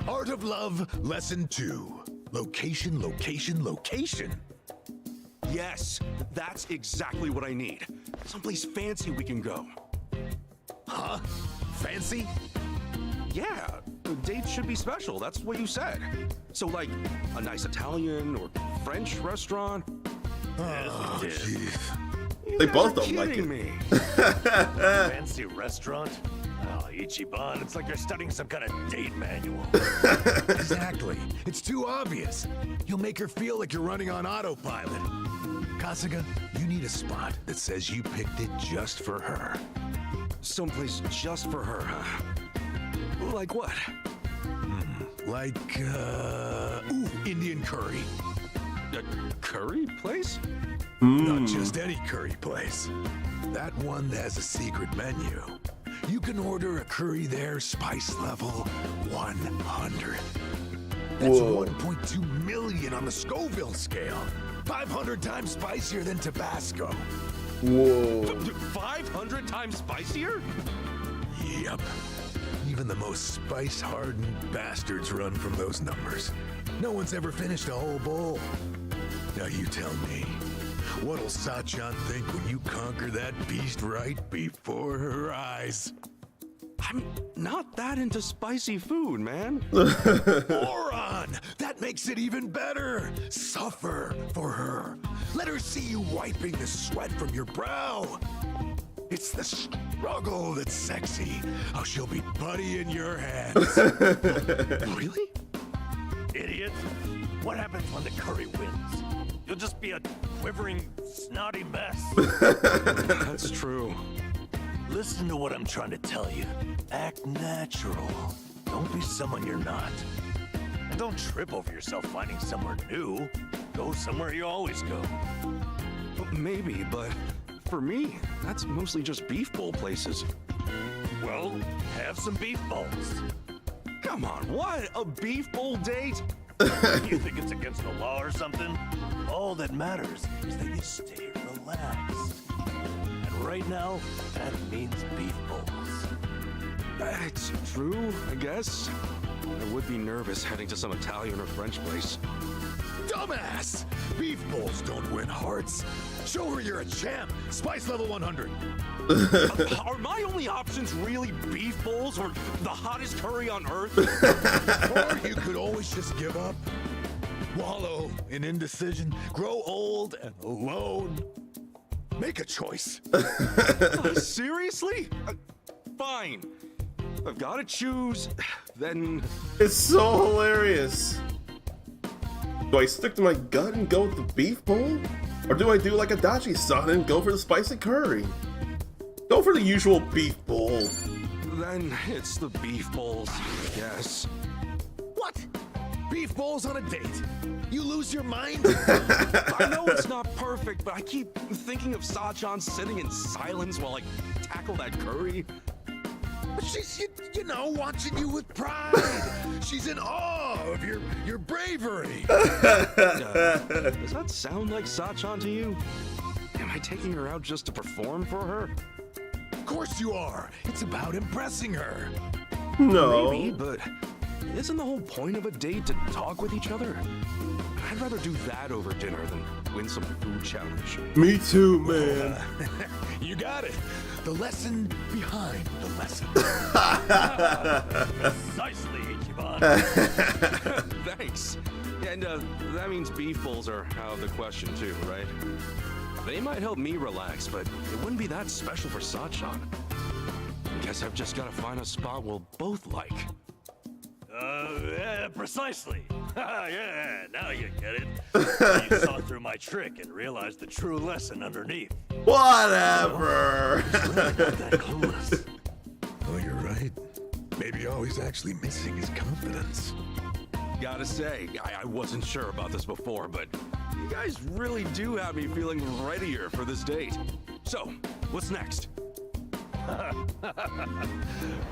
Art of Love, Lesson 2. Location, location, location. Yes, that's exactly what I need. Someplace fancy we can go. Huh? Fancy? Yeah, the date should be special. That's what you said. So, like, a nice Italian or French restaurant. Oh, jeez. They both don't like it. Me. Fancy restaurant? Oh, Ichiban, it's like you're studying some kind of date manual. Exactly. It's too obvious. You'll make her feel like you're running on autopilot. Kasuga, you need a spot that says you picked it just for her. Someplace just for her, huh? Like what? Like, Indian curry. A curry place? Not just any curry place. That one that has a secret menu. You can order a curry there, spice level 100. That's 1.2 million on the Scoville scale. 500 times spicier than Tabasco. Whoa. 500 times spicier? Yep. Even the most spice-hardened bastards run from those numbers. No one's ever finished a whole bowl. Now you tell me, what'll Sachan think when you conquer that beast right before her eyes? I'm not that into spicy food, man. Moron! That makes it even better. Suffer for her. Let her see you wiping the sweat from your brow. It's the struggle that's sexy. How she'll be putty in your hands. Really? Idiot. What happens when the curry wins? You'll just be a quivering, snotty mess. That's true. Listen to what I'm trying to tell you. Act natural. Don't be someone you're not. And don't trip over yourself finding somewhere new. Go somewhere you always go. Maybe, but for me, that's mostly just beef bowl places. Well, have some beef bowls. Come on, what? A beef bowl date? You think it's against the law or something? All that matters is that you stay relaxed. And right now, that means beef bowls. It's true, I guess. I would be nervous heading to some Italian or French place. Dumbass! Beef bowls don't win hearts. Show her you're a champ. Spice level 100. Are my only options really beef bowls or the hottest curry on earth? Or you could always just give up. Wallow in indecision. Grow old and alone. Make a choice. Seriously? Fine. I've got to choose, then... It's so hilarious. Do I stick to my gut and go with the beef bowl? Or do I do like Adachi-san and go for the spicy curry? Go for the usual beef bowl. Then it's the beef bowls, yes. What? Beef bowls on a date? You lose your mind? I know it's not perfect, but I keep thinking of Sachan sitting in silence while I tackle that curry. But she's, you know, watching you with pride. She's in awe of your bravery. Does that sound like Sachan to you? Am I taking her out just to perform for her? Of course you are. It's about impressing her. No. Maybe, but isn't the whole point of a date to talk with each other? I'd rather do that over dinner than win some food challenge. Me too, man. You got it. The lesson behind the lesson. Precisely, Ichiban. Thanks. And that means beef bowls are out of the question too, right? They might help me relax, but it wouldn't be that special for Sachan. Guess I've just gotta find a spot we'll both like. Yeah, precisely. Yeah, now you get it. You saw through my trick and realized the true lesson underneath. Whatever. That clueless. Oh, you're right. Maybe all he's actually missing is confidence. Gotta say, I wasn't sure about this before, but you guys really do have me feeling readier for this date. So, what's next?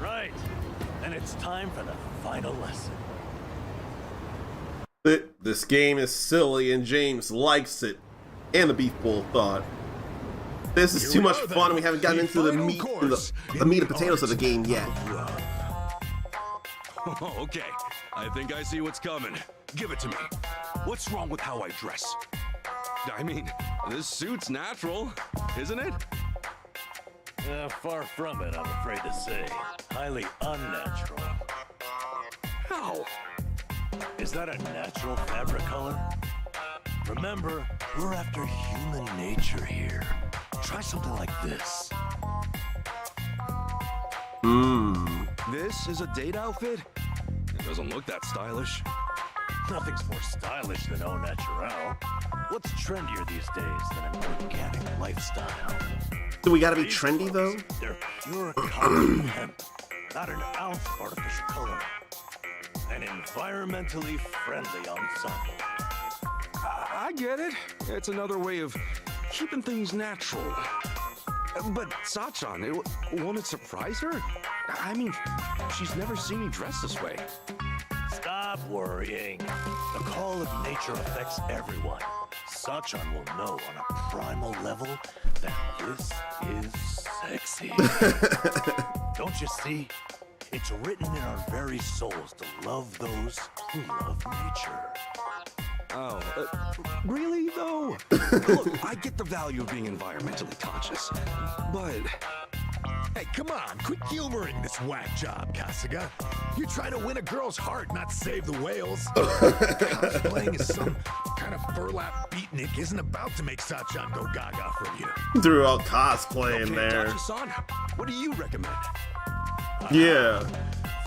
Right. And it's time for the final lesson. This game is silly and James likes it. And the beef bowl thought. This is Here too we much are, fun. then. We haven't gotten The into the final meat, course the meat and potatoes of the game yet. Oh, okay. I think I see what's coming. Give it to me. What's wrong with how I dress? I mean, this suit's natural, isn't it? Far from it, I'm afraid to say. Highly unnatural. How? Is that a natural fabric color? Remember, we're after human nature here. Try something like this. This is a date outfit? It doesn't look that stylish. Nothing's more stylish than au naturel. What's trendier these days than an organic lifestyle? Do we gotta be trendy though? They're pure cotton hemp, not an ounce of artificial color. An environmentally friendly ensemble. I get it. It's another way of keeping things natural. But Sachan, won't it surprise her? I mean, she's never seen me dressed this way. Stop worrying. The call of nature affects everyone. Sachan will know on a primal level that this is sexy. Don't you see? It's written in our very souls to love those who love nature. Oh, really though? Look, I get the value of being environmentally conscious, but... Hey, come on, quit humoring this whack job, Kasuga. You're trying to win a girl's heart, not save the whales. Cosplaying as some kind of burlap beatnik isn't about to make Sachan go gaga from you. Threw out cosplay in Okay, there. Dachi-san, what do you recommend? Yeah.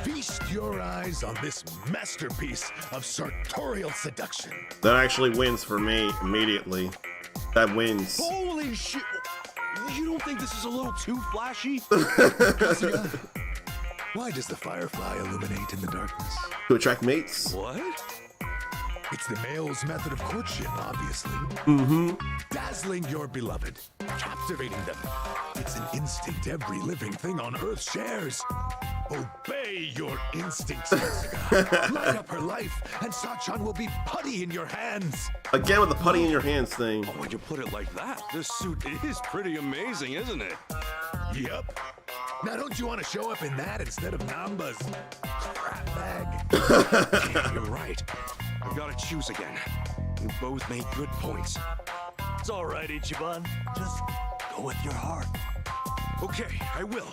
Feast your eyes on this masterpiece of sartorial seduction. That actually wins for me immediately. That wins. Holy shit! You don't think this is a little too flashy? Kasuga, why does the firefly illuminate in the darkness? To attract mates. What? It's the male's method of courtship, obviously. Dazzling your beloved, captivating them. It's an instinct every living thing on Earth shares. Obey your instincts, Kasuga. Light up her life, and Sachan will be putty in your hands. Again with the putty in your hands thing. Oh, when you put it like that, this suit is pretty amazing, isn't it? Yep. Now don't you want to show up in that instead of Namba's crap bag? You're right. I've got to choose again. You both made good points. It's all right, Ichiban. Just go with your heart. Okay, I will.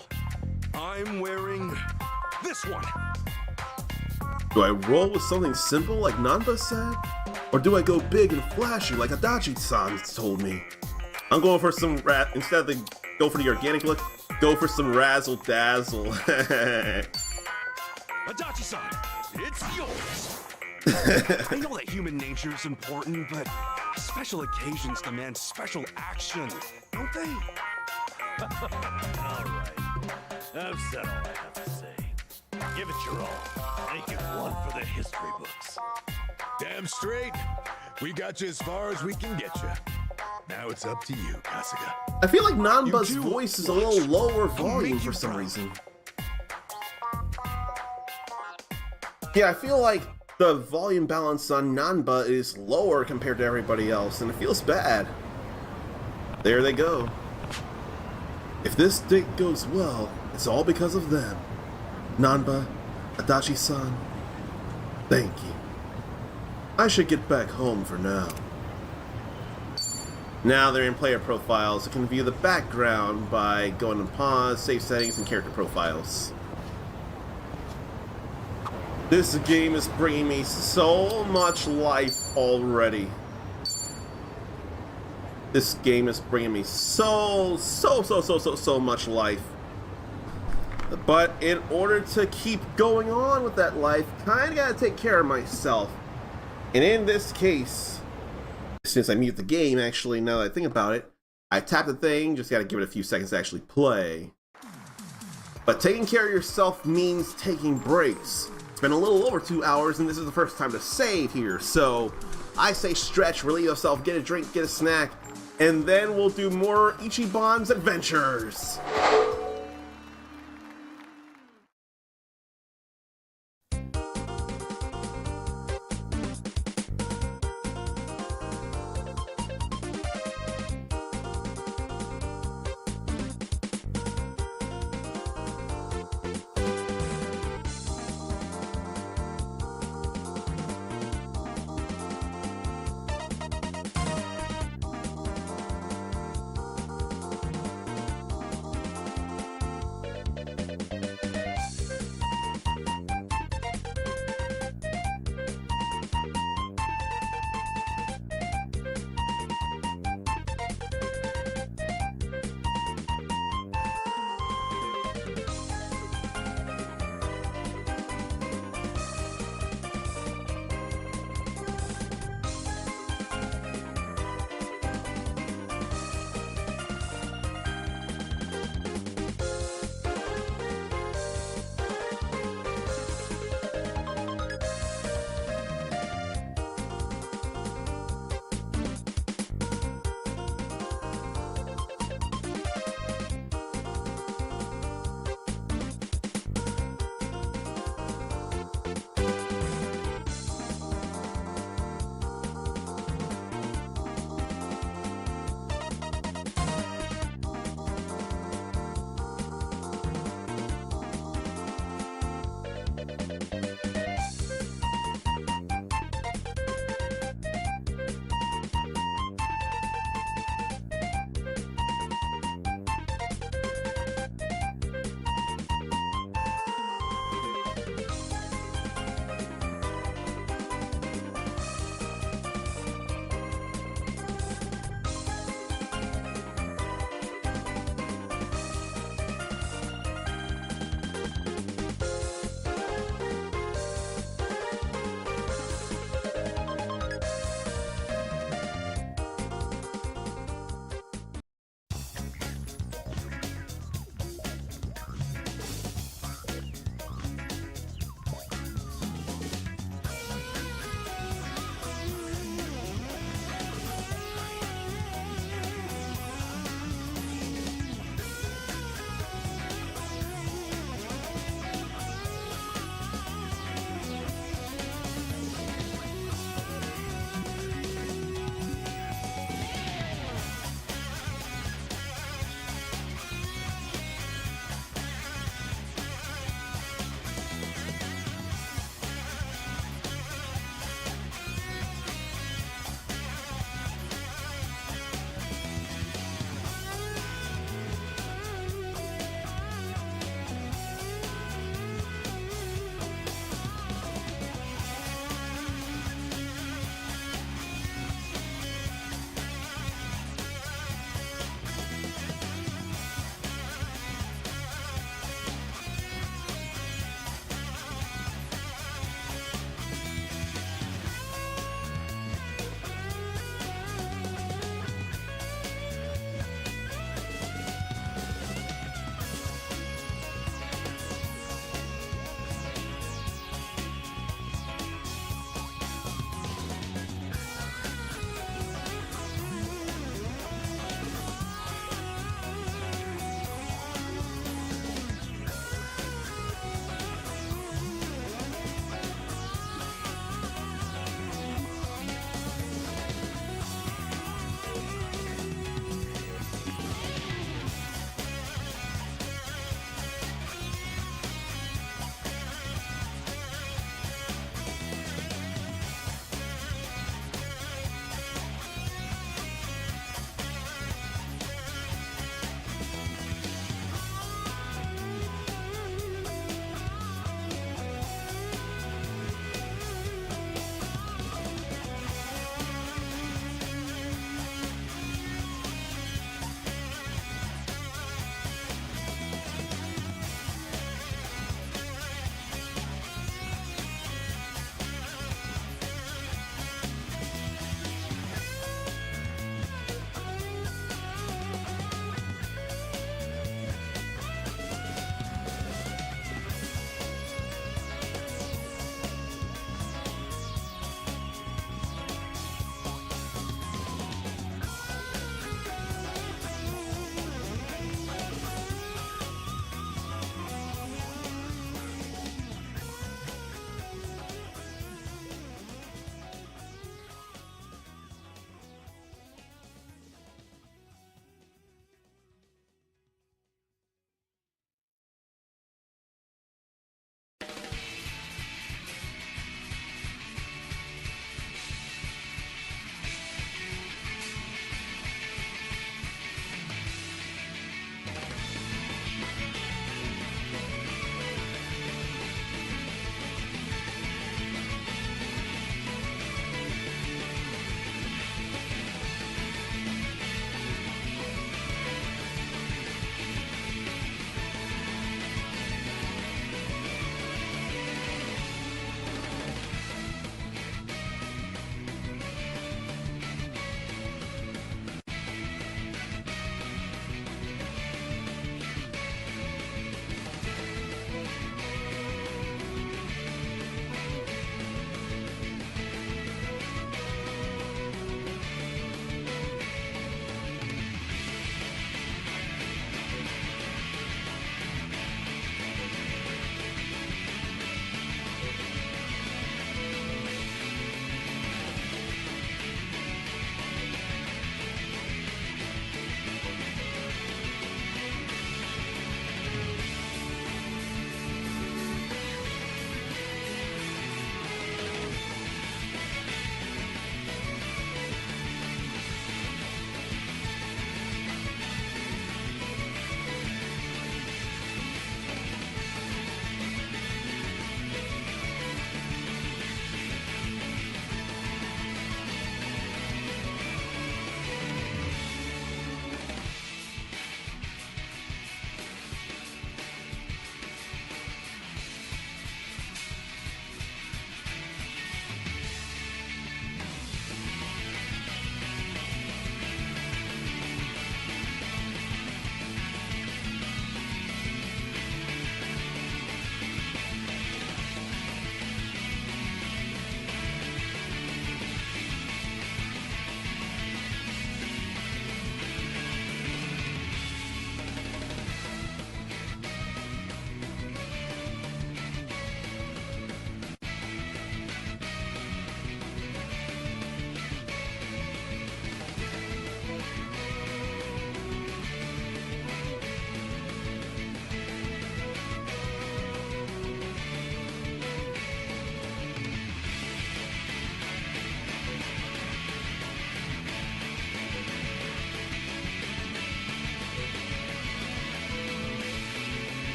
I'm wearing this one. Do I roll with something simple like Nanba said? Or do I go big and flashy like Adachi-san told me? I'm going for some instead of go for the organic look, go for some razzle dazzle. Adachi-san, it's yours. I know that human nature is important, but special occasions demand special action, don't they? All right. I've said all I have to say. Give it your all. Make it one for the history books. Damn straight. We got you as far as we can get you. Now it's up to you, Kasuga. I feel like Nanba's You two voice is a watch. little lower I'll volume make for you some proud. reason. Yeah, I feel like the volume balance on Nanba is lower compared to everybody else, and it feels bad. There they go. If this date goes well, it's all because of them. Nanba, Adachi-san, thank you. I should get back home for now. Now they're in player profiles. You can view the background by going to pause, save settings, and character profiles. This game is bringing me so much life already. This game is bringing me so much life. But in order to keep going on with that life, kinda gotta take care of myself. And in this case, since I mute the game, actually, now that I think about it, I tap the thing, just gotta give it a few seconds to actually play. But taking care of yourself means taking breaks. It's been a little over 2 hours, and this is the first time to save here, so I say stretch, relieve yourself, get a drink, get a snack, and then we'll do more Ichiban's adventures.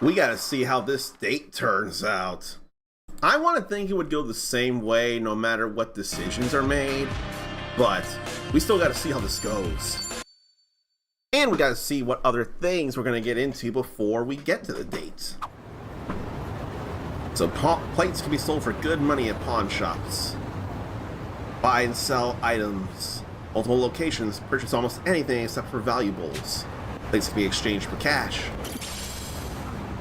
We gotta see how this date turns out. I want to think it would go the same way no matter what decisions are made, but we still gotta see how this goes. And we gotta see what other things we're gonna get into before we get to the date. So plates can be sold for good money at pawn shops. Buy and sell items. Multiple locations purchase almost anything except for valuables. Things can be exchanged for cash.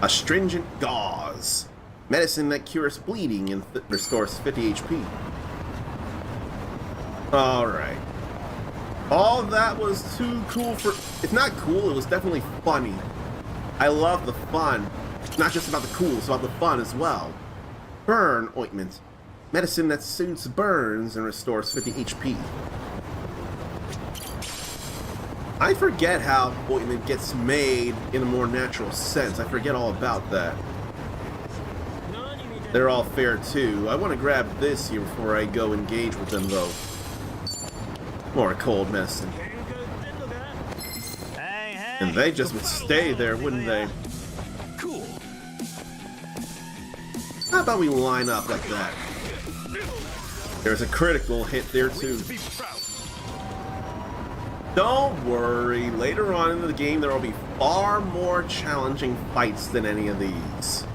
Astringent gauze. Medicine that cures bleeding and restores 50 HP. Alright. All that was too cool for... It's not cool, it was definitely funny. I love the fun. It's not just about the cool, it's about the fun as well. Burn ointment. Medicine that soothes burns and restores 50 HP. I forget how ointment gets made in a more natural sense. I forget all about that. They're all fair too. I want to grab this here before I go engage with them though. More cold medicine. And they just would stay there, wouldn't they? Cool. How about we line up like that? There's a critical hit there too. Don't worry, later on in the game there will be far more challenging fights than any of these.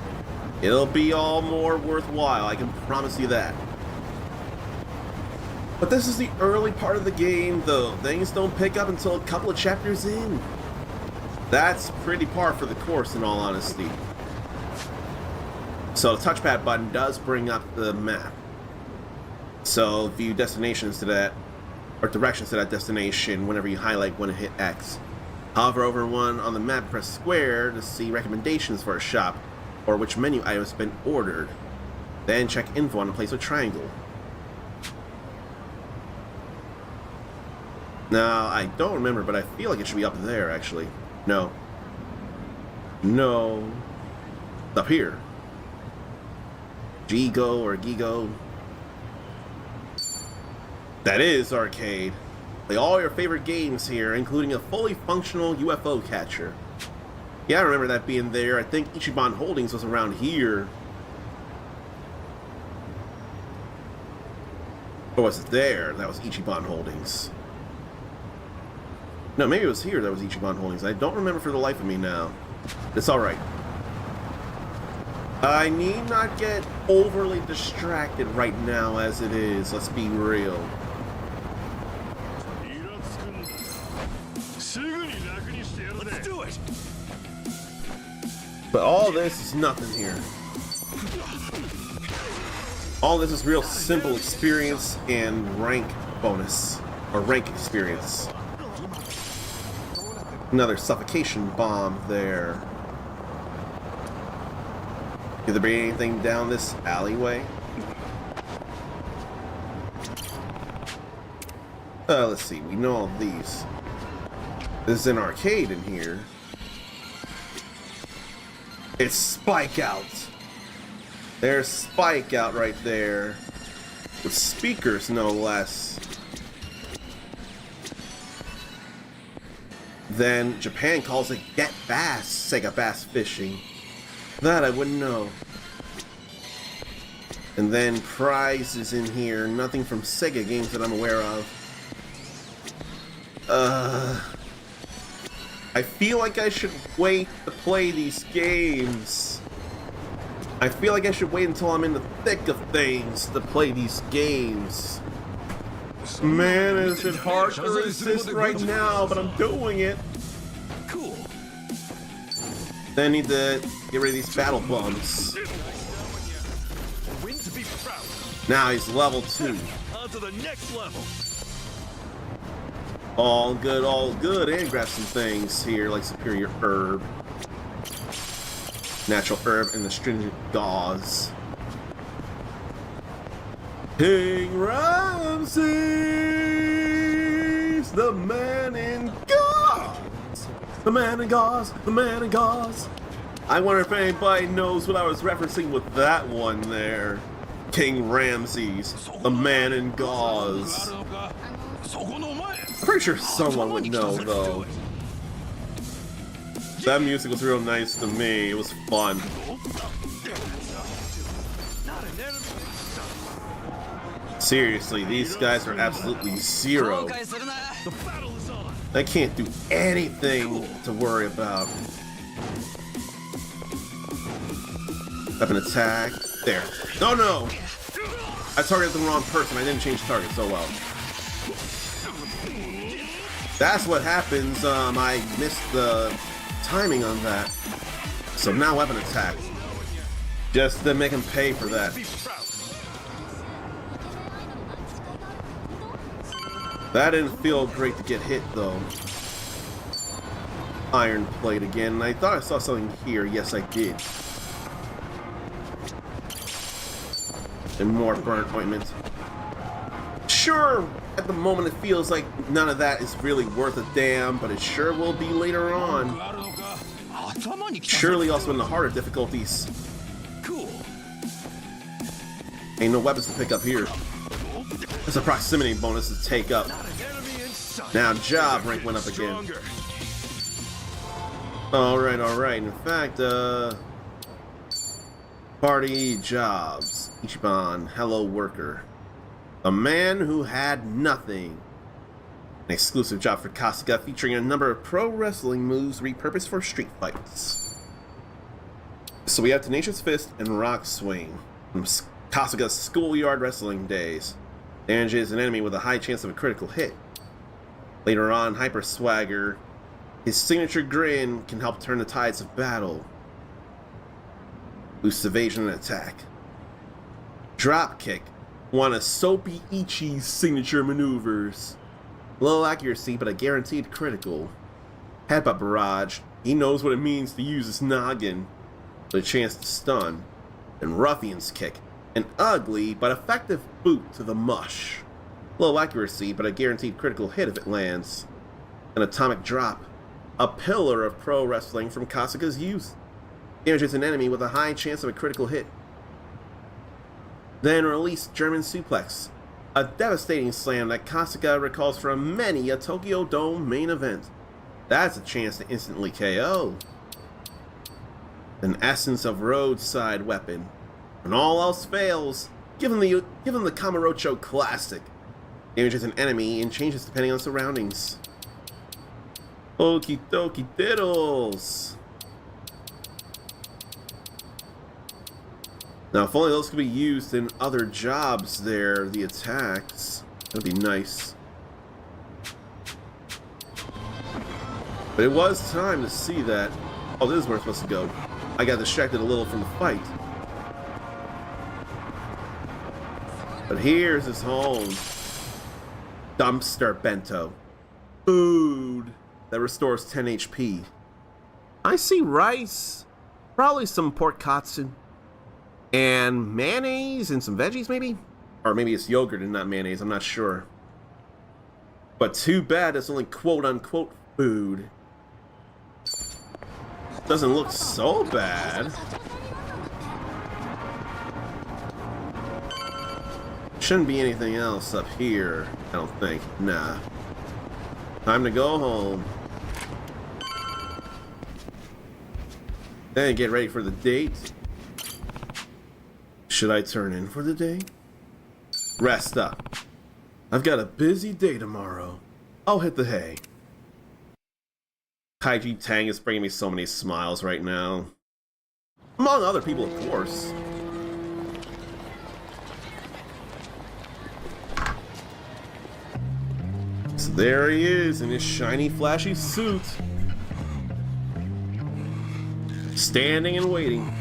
It'll be all more worthwhile, I can promise you that. But this is the early part of the game though. Things don't pick up until a couple of chapters in. That's pretty par for the course in all honesty. So the touchpad button does bring up the map. So view destinations to that, or directions to that destination whenever you highlight when it hit X. Hover over one on the map, press square to see recommendations for a shop or which menu items have been ordered. Then check info on the place with triangle. Now, I don't remember, but I feel like it should be up there actually. No. No. It's up here. Gigo or Gigo. That is arcade. Play all your favorite games here, including a fully functional UFO catcher. Yeah, I remember that being there. I think Ichiban Holdings was around here. Or was it there? That was Ichiban Holdings. No, maybe it was here that was Ichiban Holdings. I don't remember for the life of me now. It's alright. I need not get overly distracted right now as it is. Let's be real. Let's do it. But all this is nothing here. All this is real simple experience and rank bonus. Or rank experience. Another suffocation bomb there. Could there be anything down this alleyway? Let's see. We know all these. There's an arcade in here. It's Spike Out. There's Spike Out right there. With speakers, no less. Then Japan calls it Get Bass, Sega Bass Fishing. That I wouldn't know. And then prizes in here. Nothing from Sega games that I'm aware of. I feel like I should wait to play these games. I feel like I should wait until I'm in the thick of things to play these games. Man, is it hard to resist right now, but I'm doing it. Cool. Then I need to get rid of these battle bumps. Now he's level 2. On to the next level. All good, and grab some things here like superior herb, natural herb, and astringent gauze. King Ramses, the man in gauze, the man in gauze, the man in gauze. I wonder if anybody knows what I was referencing with that one there. King Ramses, the man in gauze. I'm pretty sure someone would know, though. That music was real nice to me. It was fun. Seriously, these guys are absolutely zero. They can't do anything to worry about. Weapon attack. There. No, no! I targeted the wrong person. I didn't change target so well. That's what happens. I missed the timing on that. So now weapon attack. Just to make him pay for that. That didn't feel great to get hit though. Iron plate again. I thought I saw something here. Yes, I did. And more burnt ointment. Sure, at the moment it feels like none of that is really worth a damn, but it sure will be later on. Surely also in the harder difficulties. Cool. Ain't no weapons to pick up here. There's a proximity bonus to take up. Now job rank went up again. Alright. In fact, party jobs. Ichiban, hello worker. A man who had nothing. An exclusive job for Kasuga featuring a number of pro wrestling moves repurposed for street fights. So we have Tenacious Fist and Rock Swing from Kasuga's schoolyard wrestling days. Damages an enemy with a high chance of a critical hit. Later on, Hyper Swagger. His signature grin can help turn the tides of battle. Boosts evasion and attack. Drop kick. One of Soapy Ichi's signature maneuvers. Low accuracy, but a guaranteed critical. Headbutt barrage. He knows what it means to use his noggin with a chance to stun. And Ruffian's kick. An ugly but effective boot to the mush. Low accuracy, but a guaranteed critical hit if it lands. An atomic drop. A pillar of pro wrestling from Kasuga's youth. Damages an enemy with a high chance of a critical hit. Then release German suplex. A devastating slam that Kasuga recalls from many a Tokyo Dome main event. That's a chance to instantly KO. An essence of roadside weapon. When all else fails, give him the Kamurocho classic. Damages an enemy and changes depending on surroundings. Okie dokie diddles. Now, if only those could be used in other jobs there, the attacks. That'd be nice. But it was time to see that. Oh, this is where it's supposed to go. I got distracted a little from the fight. But here's his home. Dumpster bento. Food that restores 10 HP. I see rice. Probably some pork katsu. And mayonnaise and some veggies, maybe? Or maybe it's yogurt and not mayonnaise, I'm not sure. But too bad it's only quote-unquote food. Doesn't look so bad. Shouldn't be anything else up here, I don't think. Nah. Time to go home. Then get ready for the date. Should I turn in for the day? Rest up. I've got a busy day tomorrow. I'll hit the hay. Kaiji Tang is bringing me so many smiles right now. Among other people, of course. So there he is in his shiny, flashy suit. Standing and waiting.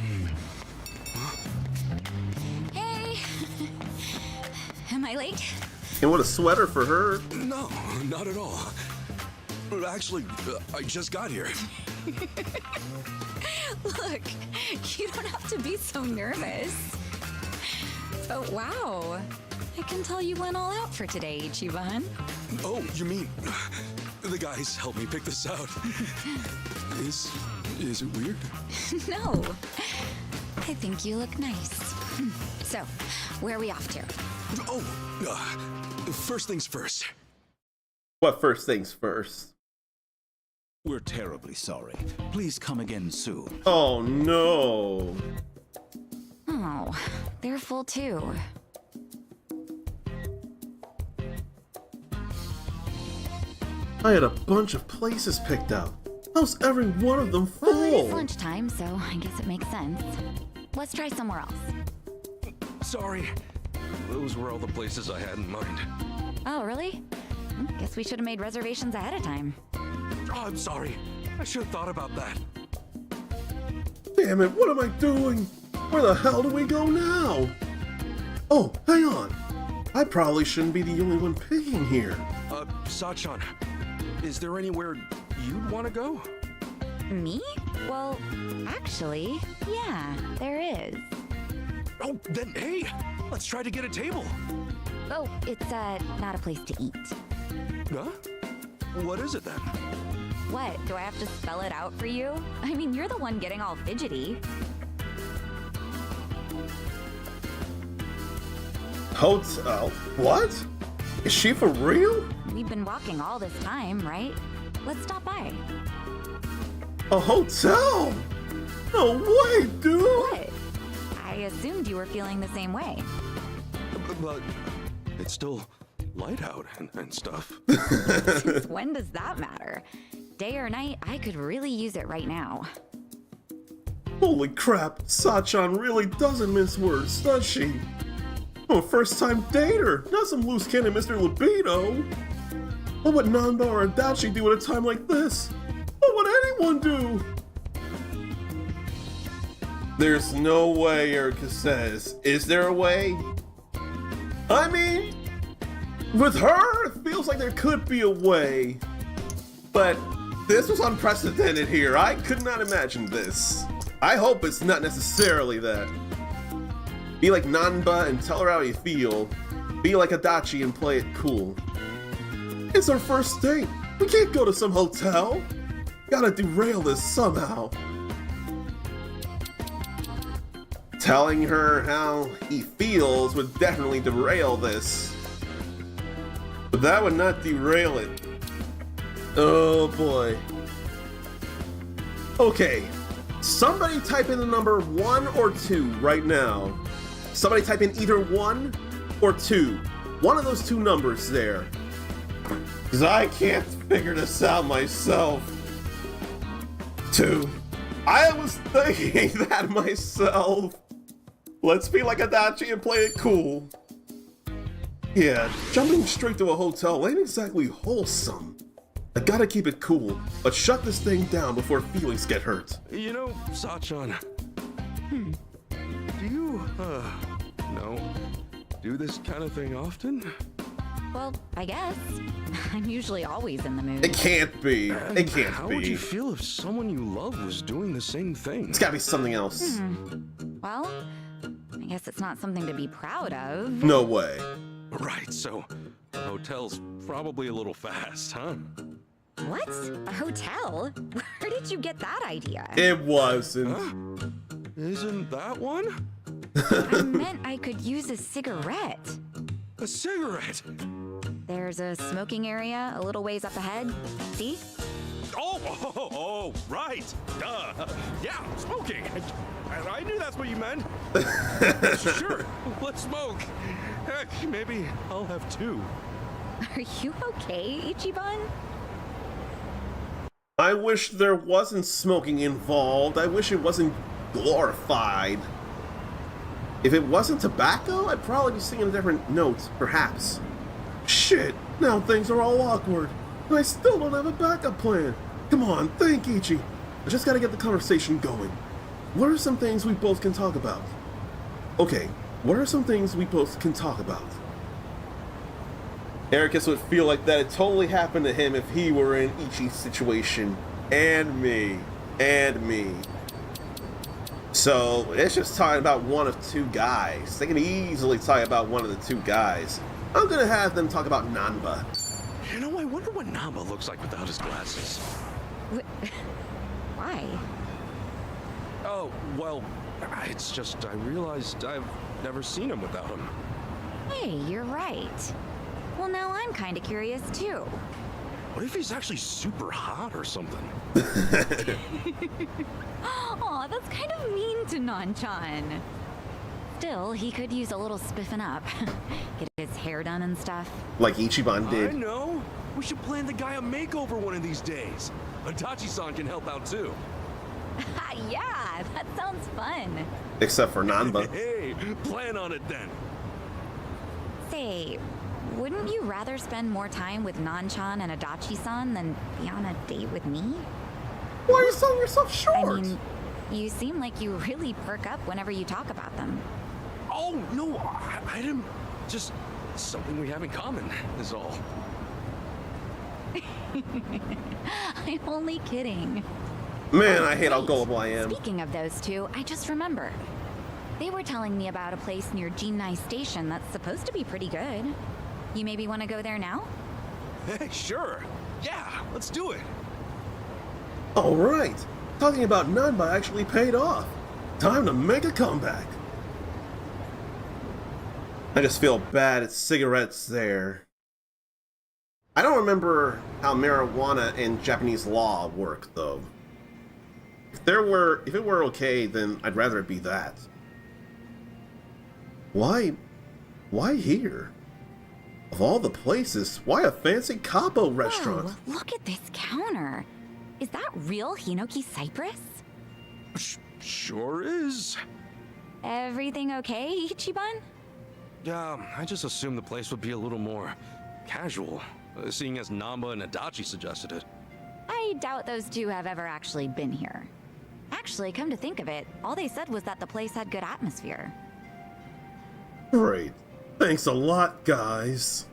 Am I late? And what a sweater for her. No, not at all. Actually, I just got here. Look, you don't have to be so nervous. But wow, I can tell you went all out for today, Ichiban. Oh, you mean the guys helped me pick this out? Is it weird? No, I think you look nice. So, where are we off to? Oh, first things first. What first things first? We're terribly sorry. Please come again soon. Oh no. Oh, they're full too. I had a bunch of places picked out. How's every one of them full? Well, it is lunchtime, so I guess it makes sense. Let's try somewhere else. Sorry. Those were all the places I had in mind. Oh, really? Guess we should have made reservations ahead of time. Oh, I'm sorry. I should have thought about that. Damn it, what am I doing? Where the hell do we go now? Oh, hang on. I probably shouldn't be the only one picking here. Sachan, is there anywhere you'd want to go? Me? Well, actually, yeah, there is. Oh, then hey, let's try to get a table. Oh, it's not a place to eat. Huh? What is it then? What, do I have to spell it out for you? I mean, you're the one getting all fidgety. Hotel? What? Is she for real? We've been walking all this time, right? Let's stop by. A hotel? No way, dude! What? I assumed you were feeling the same way. But it's still light out and stuff. Since when does that matter? Day or night, I could really use it right now. Holy crap, Sachan really doesn't mince words, does she? I'm a first-time dater, not some loose cannon Mr. Libido. What would Nanba or Adachi do at a time like this? What would anyone do? There's no way, Erica says. Is there a way? I mean, with her, it feels like there could be a way. But this was unprecedented here. I could not imagine this. I hope it's not necessarily that. Be like Nanba and tell her how you feel. Be like Adachi and play it cool. It's our first date. We can't go to some hotel. Gotta derail this somehow. Telling her how he feels would definitely derail this. But that would not derail it. Oh boy. Okay. Somebody type in the number 1 or 2 right now. Somebody type in either 1 or 2. One of those two numbers there. Because I can't figure this out myself. 2. I was thinking that myself. Let's be like Adachi and play it cool. Yeah, jumping straight to a hotel ain't exactly wholesome. I gotta keep it cool, but shut this thing down before feelings get hurt. You know, Sachan, do you, do this kind of thing often? Well, I guess. I'm usually always in the mood. It can't be. It can't How be. would you feel if someone you love was doing the same thing? It's gotta be something else. Well, I guess it's not something to be proud of. No way. Right, so the hotel's probably a little fast, huh? What? A hotel? Where did you get that idea? It wasn't. Huh? Isn't that one? I meant I could use a cigarette. A cigarette? There's a smoking area a little ways up ahead. See? Oh, right. Duh. Yeah, smoking. I knew that's what you meant. Sure, let's smoke. Heck, maybe I'll have 2. Are you okay, Ichiban? I wish there wasn't smoking involved. I wish it wasn't glorified. If it wasn't tobacco, I'd probably be singing a different note, perhaps. Shit, now things are all awkward, and I still don't have a backup plan. Come on, think, Ichi. I just gotta get the conversation going. What are some things we both can talk about? Okay, what are some things we both can talk about? Ericus would feel like that had totally happened to him if he were in Ichi's situation. And me. So, it's just talking about one of 2 guys. They can easily talk about one of the 2 guys. I'm gonna have them talk about Nanba. You know, I wonder what Nanba looks like without his glasses. Why? Oh, well, it's just I realized I've never seen him without him. Hey, you're right. Well, now I'm kind of curious, too. What if he's actually super hot or something? Aw, that's kind of mean to Nanchan. Still, he could use a little spiffing up. Get his hair done and stuff. Like Ichiban did. I know. We should plan the guy a makeover one of these days. Adachi-san can help out too. Yeah, that sounds fun. Except for Nanba. Hey, plan on it then. Say, wouldn't you rather spend more time with Nanchan and Adachi-san than be on a date with me? Why are you selling yourself short? I mean, you seem like you really perk up whenever you talk about them. Oh, no, I didn't. Just something we have in common is all. I'm only kidding. Man, I hate how gullible I am. Speaking of those two, I just remembered. They were telling me about a place near Jinnai Station that's supposed to be pretty good. You maybe want to go there now? Hey, sure. Yeah, let's do it. All right. Talking about Nanba actually paid off. Time to make a comeback. I just feel bad it's cigarettes there. I don't remember how marijuana in Japanese law worked, though. If it were okay, then I'd rather it be that. Why here? Of all the places, why a fancy capo restaurant? Whoa, look at this counter. Is that real Hinoki cypress? Sure is. Everything okay, Ichiban? I just assumed the place would be a little more casual, seeing as Nanba and Adachi suggested it. I doubt those two have ever actually been here. Actually, come to think of it, all they said was that the place had good atmosphere. Great. Thanks a lot, guys.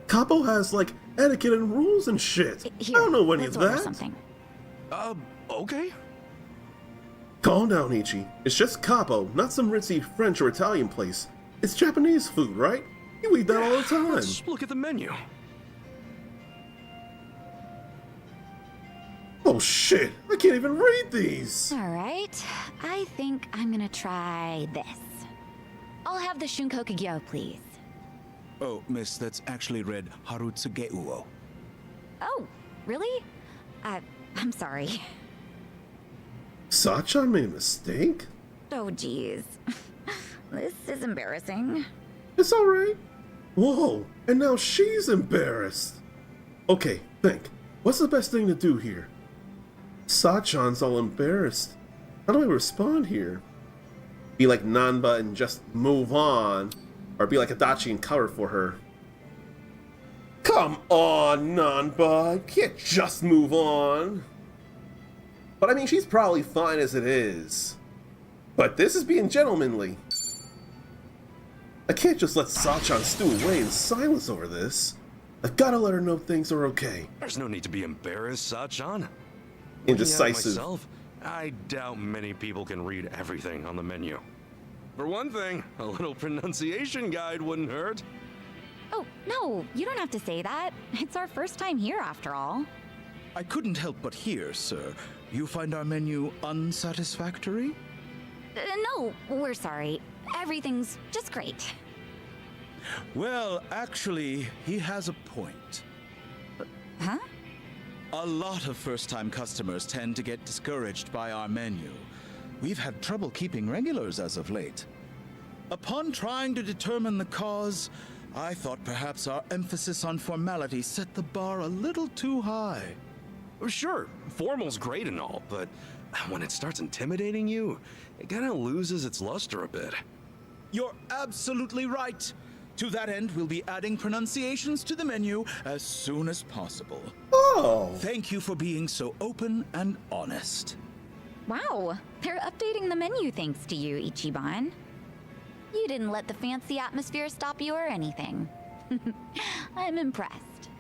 Capo has, like, etiquette and rules and shit. Here, I don't know any of let's order that. something. Okay. Calm down, Ichi. It's just capo, not some ritzy French or Italian place. It's Japanese food, right? You eat that all the time. Let's look at the menu. Oh shit, I can't even read these. All right, I think I'm gonna try this. I'll have the Shunkokugyo, please. Oh, miss, that's actually read Harutsugeuo. Oh, really? I'm sorry. Sachan made a mistake? Oh, geez. This is embarrassing. It's alright. Whoa, and now she's embarrassed. Okay, think. What's the best thing to do here? Sachan's all embarrassed. How do I respond here? Be like Nanba and just move on? Or be like Adachi and cover for her? Come on, Nanba. You can't just move on. But I mean, she's probably fine as it is. But this is being gentlemanly. I can't just let Sachan stew away in silence over this. I've got to let her know things are okay. There's no need to be embarrassed, Sachan. Indecisive. Myself, I doubt many people can read everything on the menu. For one thing, a little pronunciation guide wouldn't hurt. Oh, no, you don't have to say that. It's our first time here, after all. I couldn't help but hear, sir. You find our menu unsatisfactory? No, we're sorry. Everything's just great. Well, actually, he has a point. Huh? A lot of first-time customers tend to get discouraged by our menu. We've had trouble keeping regulars as of late. Upon trying to determine the cause, I thought perhaps our emphasis on formality set the bar a little too high. Sure, formal's great and all, but when it starts intimidating you, it kind of loses its luster a bit. You're absolutely right. To that end, we'll be adding pronunciations to the menu as soon as possible. Oh! Thank you for being so open and honest. Wow, they're updating the menu thanks to you, Ichiban. You didn't let the fancy atmosphere stop you or anything. I'm impressed.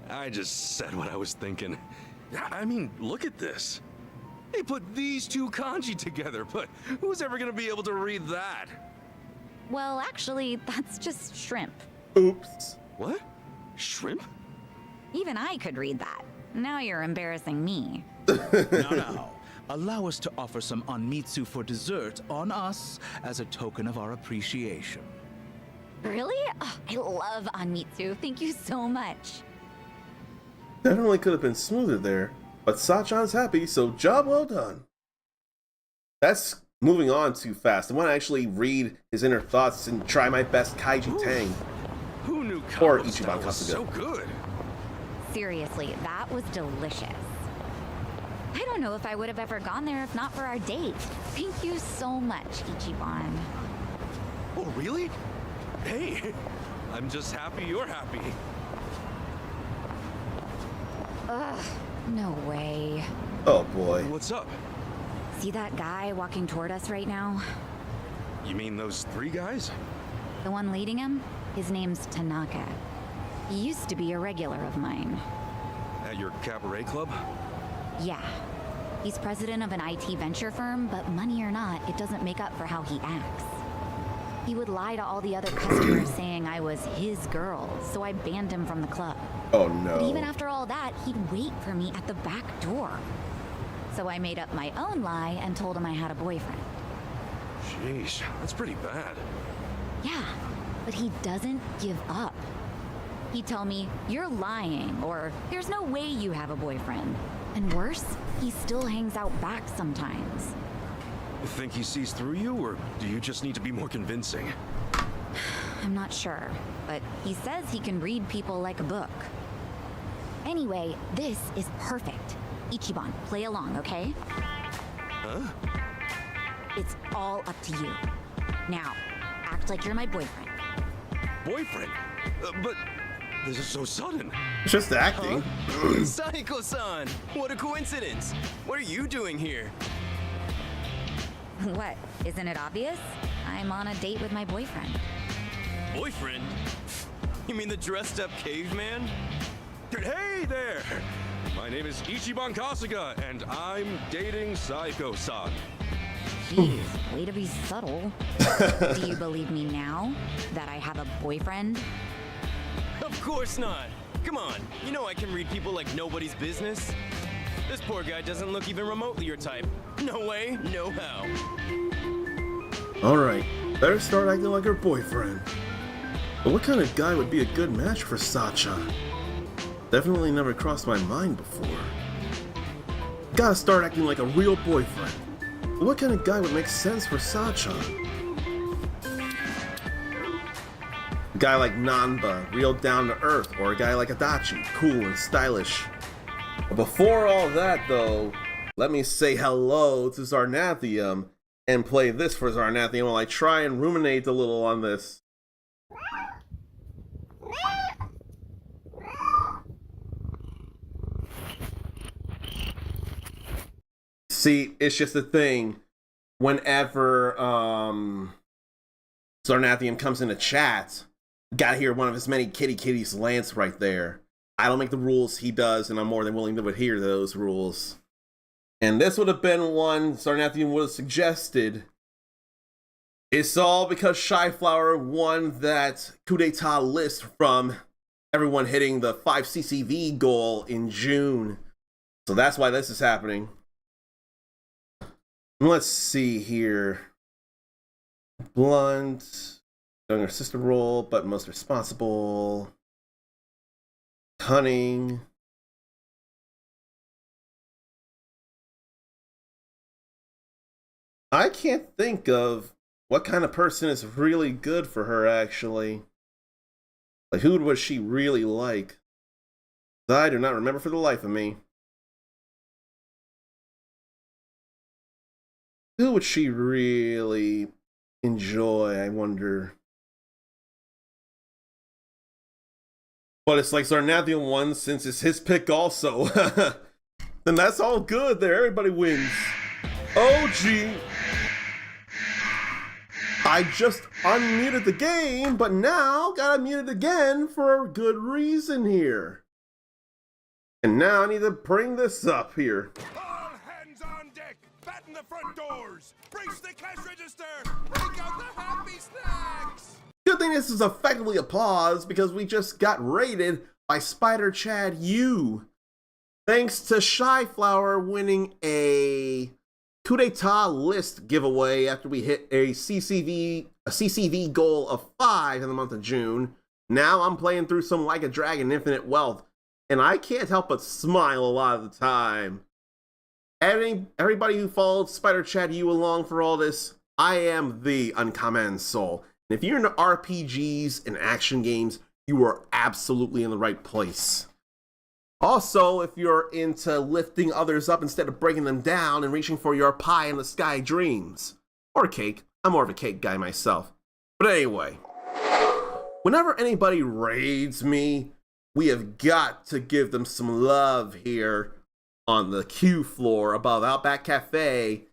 I just said what I was thinking. I mean, look at this. They put these two kanji together, but who's ever gonna be able to read that? Well, actually, that's just shrimp. Oops. What? Shrimp? Even I could read that. Now you're embarrassing me. Now, allow us to offer some onmitsu for dessert on us as a token of our appreciation. Really? Oh, I love onmitsu. Thank you so much. Definitely could have been smoother there, but Sachan's happy, so job well done. That's moving on too fast. I want to actually read his inner thoughts and try my best Kaiji Tang. Who knew Or combo Ichiban style was Kasuga. so good? Seriously, that was delicious. I don't know if I would have ever gone there if not for our date. Thank you so much, Ichiban. Oh, really? Hey, I'm just happy you're happy. Ugh, no way. Oh boy. What's up? See that guy walking toward us right now? You mean those 3 guys? The one leading him? His name's Tanaka. He used to be a regular of mine. At your cabaret club? Yeah. He's president of an IT venture firm, but money or not, it doesn't make up for how he acts. He would lie to all the other customers saying I was his girl, so I banned him from the club. Oh no. But even after all that, he'd wait for me at the back door. So I made up my own lie and told him I had a boyfriend. Sheesh, that's pretty bad. Yeah, but he doesn't give up. He'd tell me, "You're lying," or "There's no way you have a boyfriend." And worse, he still hangs out back sometimes. You think he sees through you, or do you just need to be more convincing? I'm not sure, but he says he can read people like a book. Anyway, this is perfect. Ichiban, play along, okay? Huh? It's all up to you. Now, act like you're my boyfriend. Boyfriend? But this is so sudden. It's just acting. Saiko-san! What a coincidence! What are you doing here? What? Isn't it obvious? I'm on a date with my boyfriend. Boyfriend? You mean the dressed up caveman? Hey there! My name is Ichiban Kasuga, and I'm dating Saiko-san. Jeez, way to be subtle. Do you believe me now that I have a boyfriend? Of course not! Come on, you know I can read people like nobody's business. This poor guy doesn't look even remotely your type. No way, no how. Alright, better start acting like her boyfriend. But what kind of guy would be a good match for Sacha? Definitely never crossed my mind before. Gotta start acting like a real boyfriend. But what kind of guy would make sense for Sacha? A guy like Nanba, real down to earth, or a guy like Adachi, cool and stylish. But before all that though, let me say hello to Zarnathium and play this for Zarnathium while I try and ruminate a little on this. See, it's just a thing. Whenever Zarnathium comes into chat, gotta hear one of his many kitties lance right there. I don't make the rules, he does, and I'm more than willing to adhere to those rules. And this would have been one Zarnathium would have suggested. It's all because Shyflower won that coup d'etat list from everyone hitting the 5 CCV goal in June. So that's why this is happening. Let's see here. Blunt, younger sister role, but most responsible. Cunning. I can't think of what kind of person is really good for her, actually. Like, who was she really like? I do not remember for the life of me. Who would she really enjoy, I wonder? But it's like Zarnathium won since it's his pick also. Then that's all good there. Everybody wins. Oh, gee. I just unmuted the game, but now gotta mute it again for a good reason here. And now I need to bring this up here. All hands on deck! Batten the front doors! Brace the cash register! Break out the happy snacks! Good thing this is effectively a pause because we just got raided by Spider Chad U. Thanks to Shyflower winning a coup d'etat list giveaway after we hit a CCV goal of 5 in the month of June. Now I'm playing through some Like a Dragon Infinite Wealth. and I can't help but smile a lot of the time. Everybody who followed Spider Chad you along for all this, I am the uncommon soul. And if you're into RPGs and action games, you are absolutely in the right place. Also, if you're into lifting others up instead of breaking them down and reaching for your pie in the sky dreams. Or cake. I'm more of a cake guy myself. But anyway, whenever anybody raids me, we have got to give them some love here on the Coup floor above Outback Cafe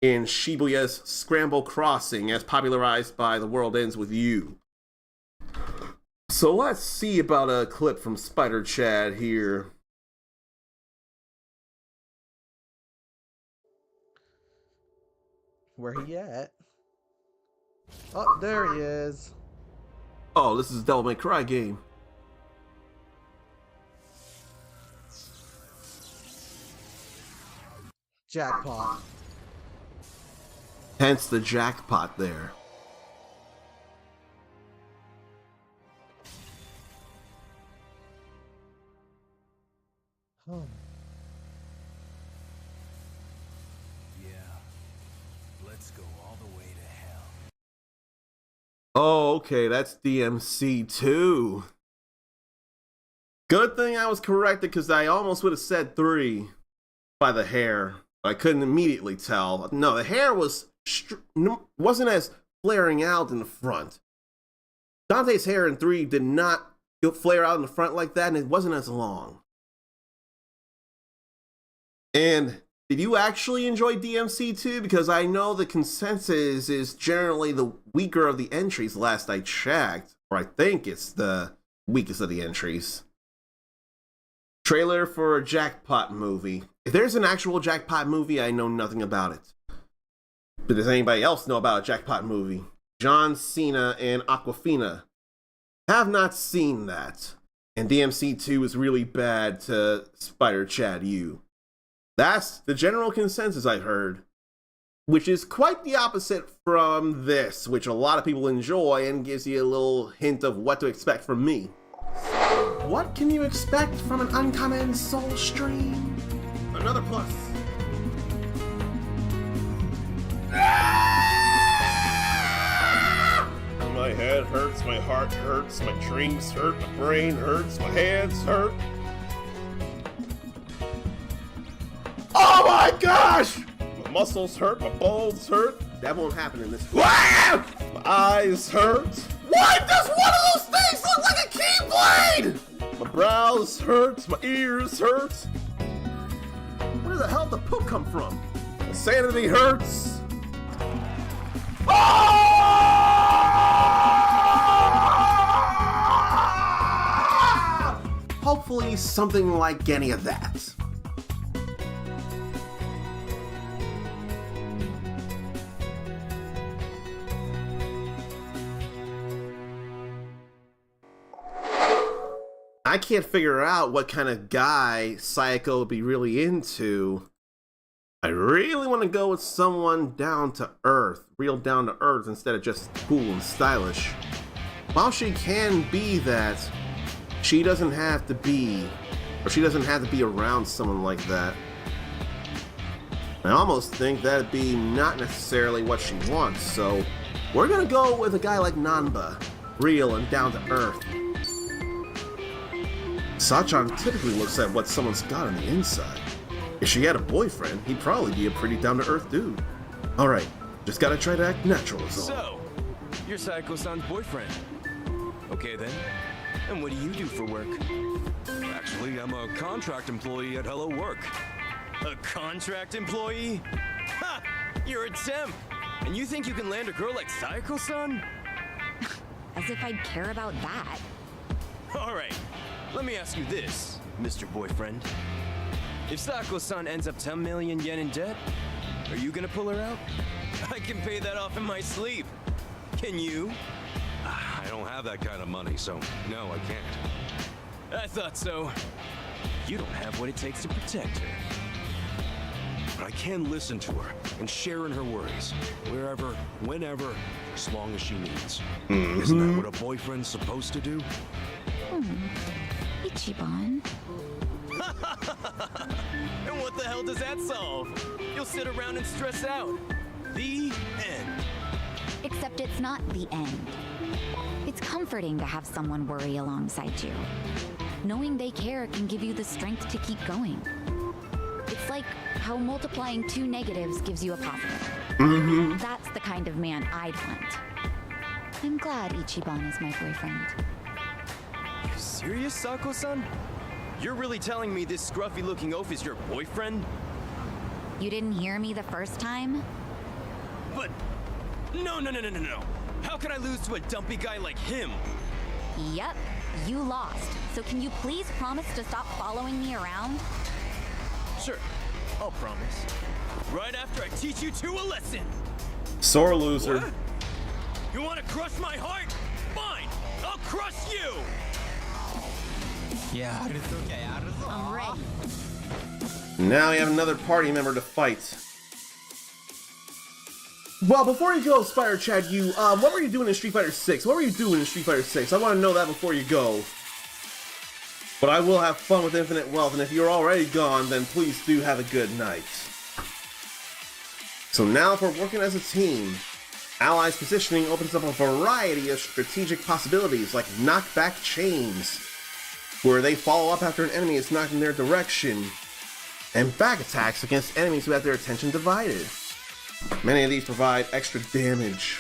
in Shibuya's Scramble Crossing, as popularized by The World Ends With You. So let's see about a clip from Spider Chad here. Where he at? Oh, there he is. Oh, this is a Devil May Cry game. Jackpot. Hence the jackpot there. Oh. Yeah. Let's go all the way to hell. Oh, okay, that's DMC 2. Good thing I was corrected, because I almost would have said 3 by the hair. I couldn't immediately tell. No, the hair wasn't as flaring out in the front. Dante's hair in 3 did not flare out in the front like that, and it wasn't as long. And did you actually enjoy DMC 2? Because I know the consensus is generally the weaker of the entries last I checked. Or I think it's the weakest of the entries. Trailer for a Jackpot movie. If there's an actual Jackpot movie, I know nothing about it. But does anybody else know about a Jackpot movie? John Cena and Aquafina. Have not seen that. And DMC 2 is really bad to Spider Chad U. That's the general consensus I've heard. Which is quite the opposite from this, which a lot of people enjoy and gives you a little hint of what to expect from me. What can you expect from an Uncommon Soul stream? Another plus. My head hurts, my heart hurts, my dreams hurt, my brain hurts, my hands hurt. Oh my gosh! My muscles hurt, my bones hurt. That won't happen in this. My eyes hurt. Why does one of those things look like a keyblade? My brows hurt, my ears hurt. Where the hell did the poop come from? My sanity hurts. Ah! Hopefully something like any of that. I can't figure out what kind of guy Sayako would be really into. I really want to go with someone down to earth, real down to earth, instead of just cool and stylish. While she can be that, she doesn't have to be around someone like that. I almost think that'd be not necessarily what she wants, so we're gonna go with a guy like Nanba, real and down to earth. Sachan typically looks at what someone's got on the inside. If she had a boyfriend, he'd probably be a pretty down-to-earth dude. Alright, just gotta try to act natural is all. So, you're Sayako-san's boyfriend. Okay then. And what do you do for work? Actually, I'm a contract employee at Hello Work. A contract employee? Ha! You're a temp! And you think you can land a girl like Sayako-san? As if I'd care about that. Alright, let me ask you this, Mr. Boyfriend. If Sayako-san ends up 10 million yen in debt, are you gonna pull her out? I can pay that off in my sleep. Can you? I don't have that kind of money, so no, I can't. I thought so. You don't have what it takes to protect her. But I can listen to her and share in her worries, wherever, whenever, as long as she needs. Isn't that what a boyfriend's supposed to do? Ichiban. And what the hell does that solve? You'll sit around and stress out. The end. Except it's not the end. It's comforting to have someone worry alongside you. Knowing they care can give you the strength to keep going. It's like how multiplying 2 negatives gives you a positive. Mm-hmm. That's the kind of man I'd want. I'm glad Ichiban is my boyfriend. You serious, Sako-san? You're really telling me this scruffy-looking oaf is your boyfriend? You didn't hear me the first time? But... No. How can I lose to a dumpy guy like him? Yep, you lost. So can you please promise to stop following me around? Sure, I'll promise. Right after I teach you two a lesson. Sore loser. What? You want to crush my heart? Fine, I'll crush you! Yeah. I'm ready. Now you have another party member to fight. Well, before you go, Spider Chad, what were you doing in Street Fighter 6? What were you doing in Street Fighter 6? I want to know that before you go. But I will have fun with Infinite Wealth, and if you're already gone, then please do have a good night. So now, if we're working as a team, Allies positioning opens up a variety of strategic possibilities, like knockback chains, where they follow up after an enemy is knocked in their direction, and back attacks against enemies who have their attention divided. Many of these provide extra damage.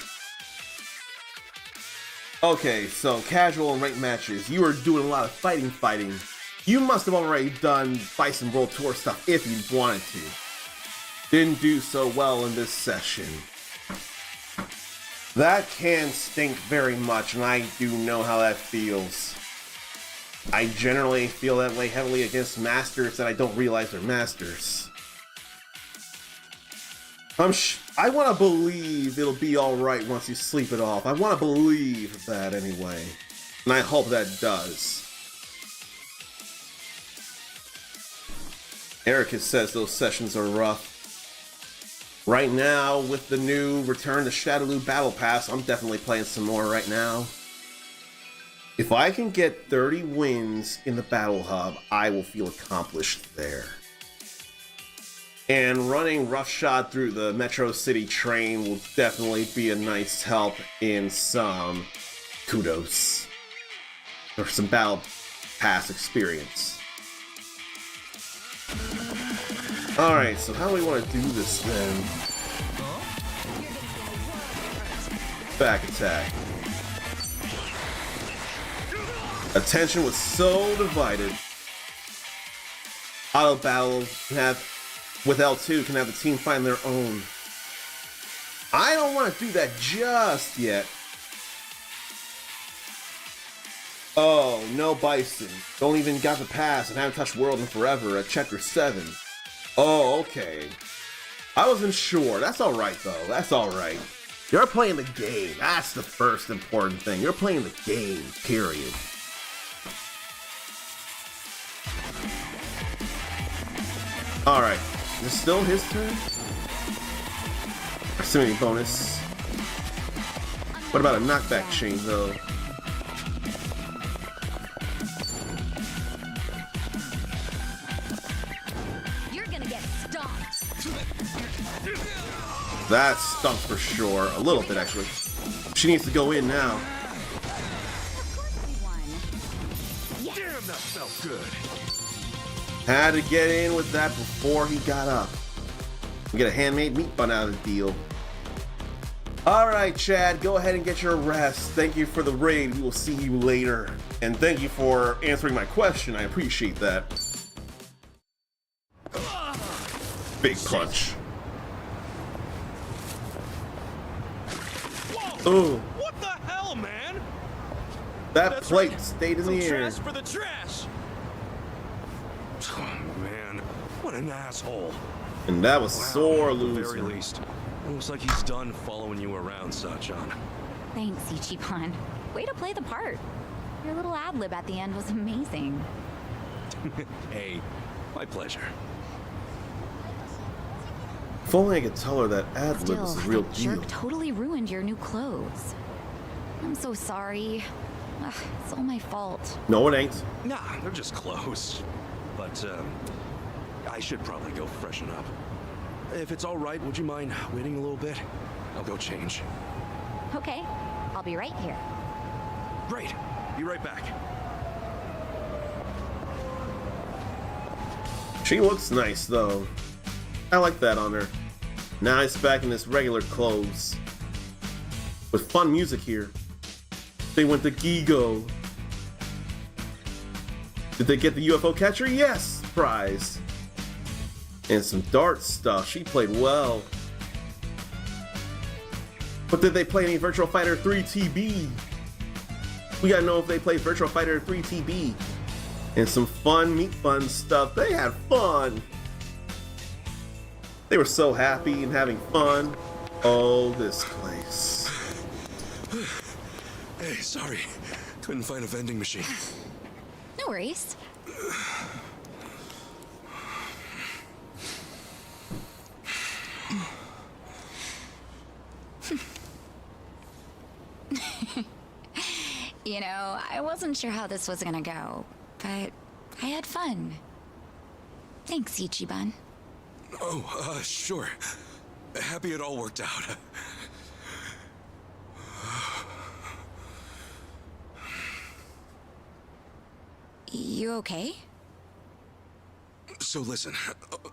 Okay, so casual and ranked matches. You are doing a lot of fighting. You must have already done Bison World Tour stuff if you wanted to. Didn't do so well in this session. That can stink very much, and I do know how that feels. I generally feel that way heavily against masters that I don't realize they're masters. I want to believe it'll be alright once you sleep it off. I want to believe that anyway. And I hope that does. Erica says those sessions are rough. Right now, with the new Return to Shadowloo Battle Pass, I'm definitely playing some more right now. If I can get 30 wins in the Battle Hub, I will feel accomplished there. And running roughshod through the Metro City train will definitely be a nice help in some kudos. Or some Battle Pass experience. Alright, so how do we want to do this then? Back attack. Attention was so divided. Auto battle can have, with L2, can have the team find their own. I don't want to do that just yet. Oh, no Bison. Don't even got the pass and haven't touched World in forever at Chapter 7. Oh, okay. I wasn't sure. That's alright, though. That's alright. You're playing the game. That's the first important thing. You're playing the game, period. Alright. Is it still his turn? Proximity bonus. What about a knockback chain, though? That stunk for sure. A little bit, actually. She needs to go in now. Damn, that felt good. Had to get in with that before he got up. Get a handmade meat bun out of the deal. Alright, Chad, go ahead and get your rest. Thank you for the raid. We will see you later. And thank you for answering my question. I appreciate that. Big punch. Ooh. What the hell, man? That plate stayed in the air. Trash for the trash. Oh, man. What an asshole. And that was sore At the loser. very least. Looks like he's done following you around, Sachan. Thanks, Ichiban. Way to play the part. Your little ad-lib at the end was amazing. Hey, my pleasure. If only I could tell her that ad-lib was Still, the real that deal. jerk totally ruined your new clothes. I'm so sorry. Ugh, it's all my fault. No, it ain't. Nah, they're just clothes. but I should probably go freshen up. If it's all right, would you mind waiting a little bit? I'll go change. Okay, I'll be right here. Great. Be right back. She looks nice, though. I like that on her. Now he's back in his regular clothes. With fun music here. They went to Gigo. Did they get the UFO catcher? Yes! Prize. And some dart stuff. She played well. But did they play any Virtual Fighter 3 TB? We gotta know if they played Virtual Fighter 3 TB. And some fun, meat fun stuff. They had fun. They were so happy and having fun. Oh, this place. Hey, sorry. Couldn't find a vending machine. No worries. You know, I wasn't sure how this was gonna go, but I had fun. Thanks, Ichiban. Oh, sure. Happy it all worked out. You okay? So listen,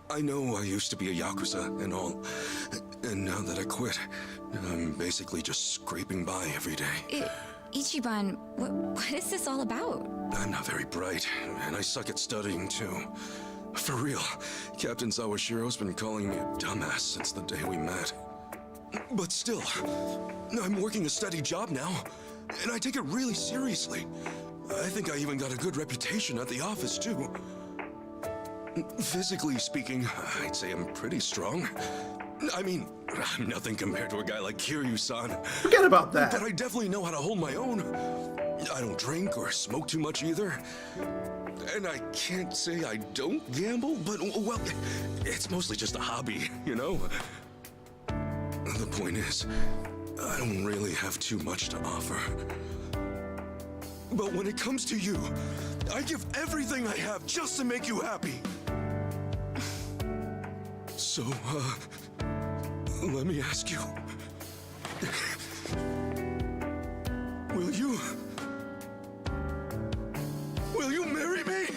I know I used to be a Yakuza and all, and now that I quit, I'm basically just scraping by every day. Ichiban, what is this all about? I'm not very bright, and I suck at studying too. For real, Captain Sawashiro's been calling me a dumbass since the day we met. But still, I'm working a steady job now, and I take it really seriously. I think I even got a good reputation at the office too. Physically speaking, I'd say I'm pretty strong. I mean, I'm nothing compared to a guy like Kiryu-san. Forget about that. But I definitely know how to hold my own. I don't drink or smoke too much either. And I can't say I don't gamble, but, well, it's mostly just a hobby, you know? The point is, I don't really have too much to offer. But when it comes to you, I give everything I have just to make you happy. So, let me ask you. Will you marry me?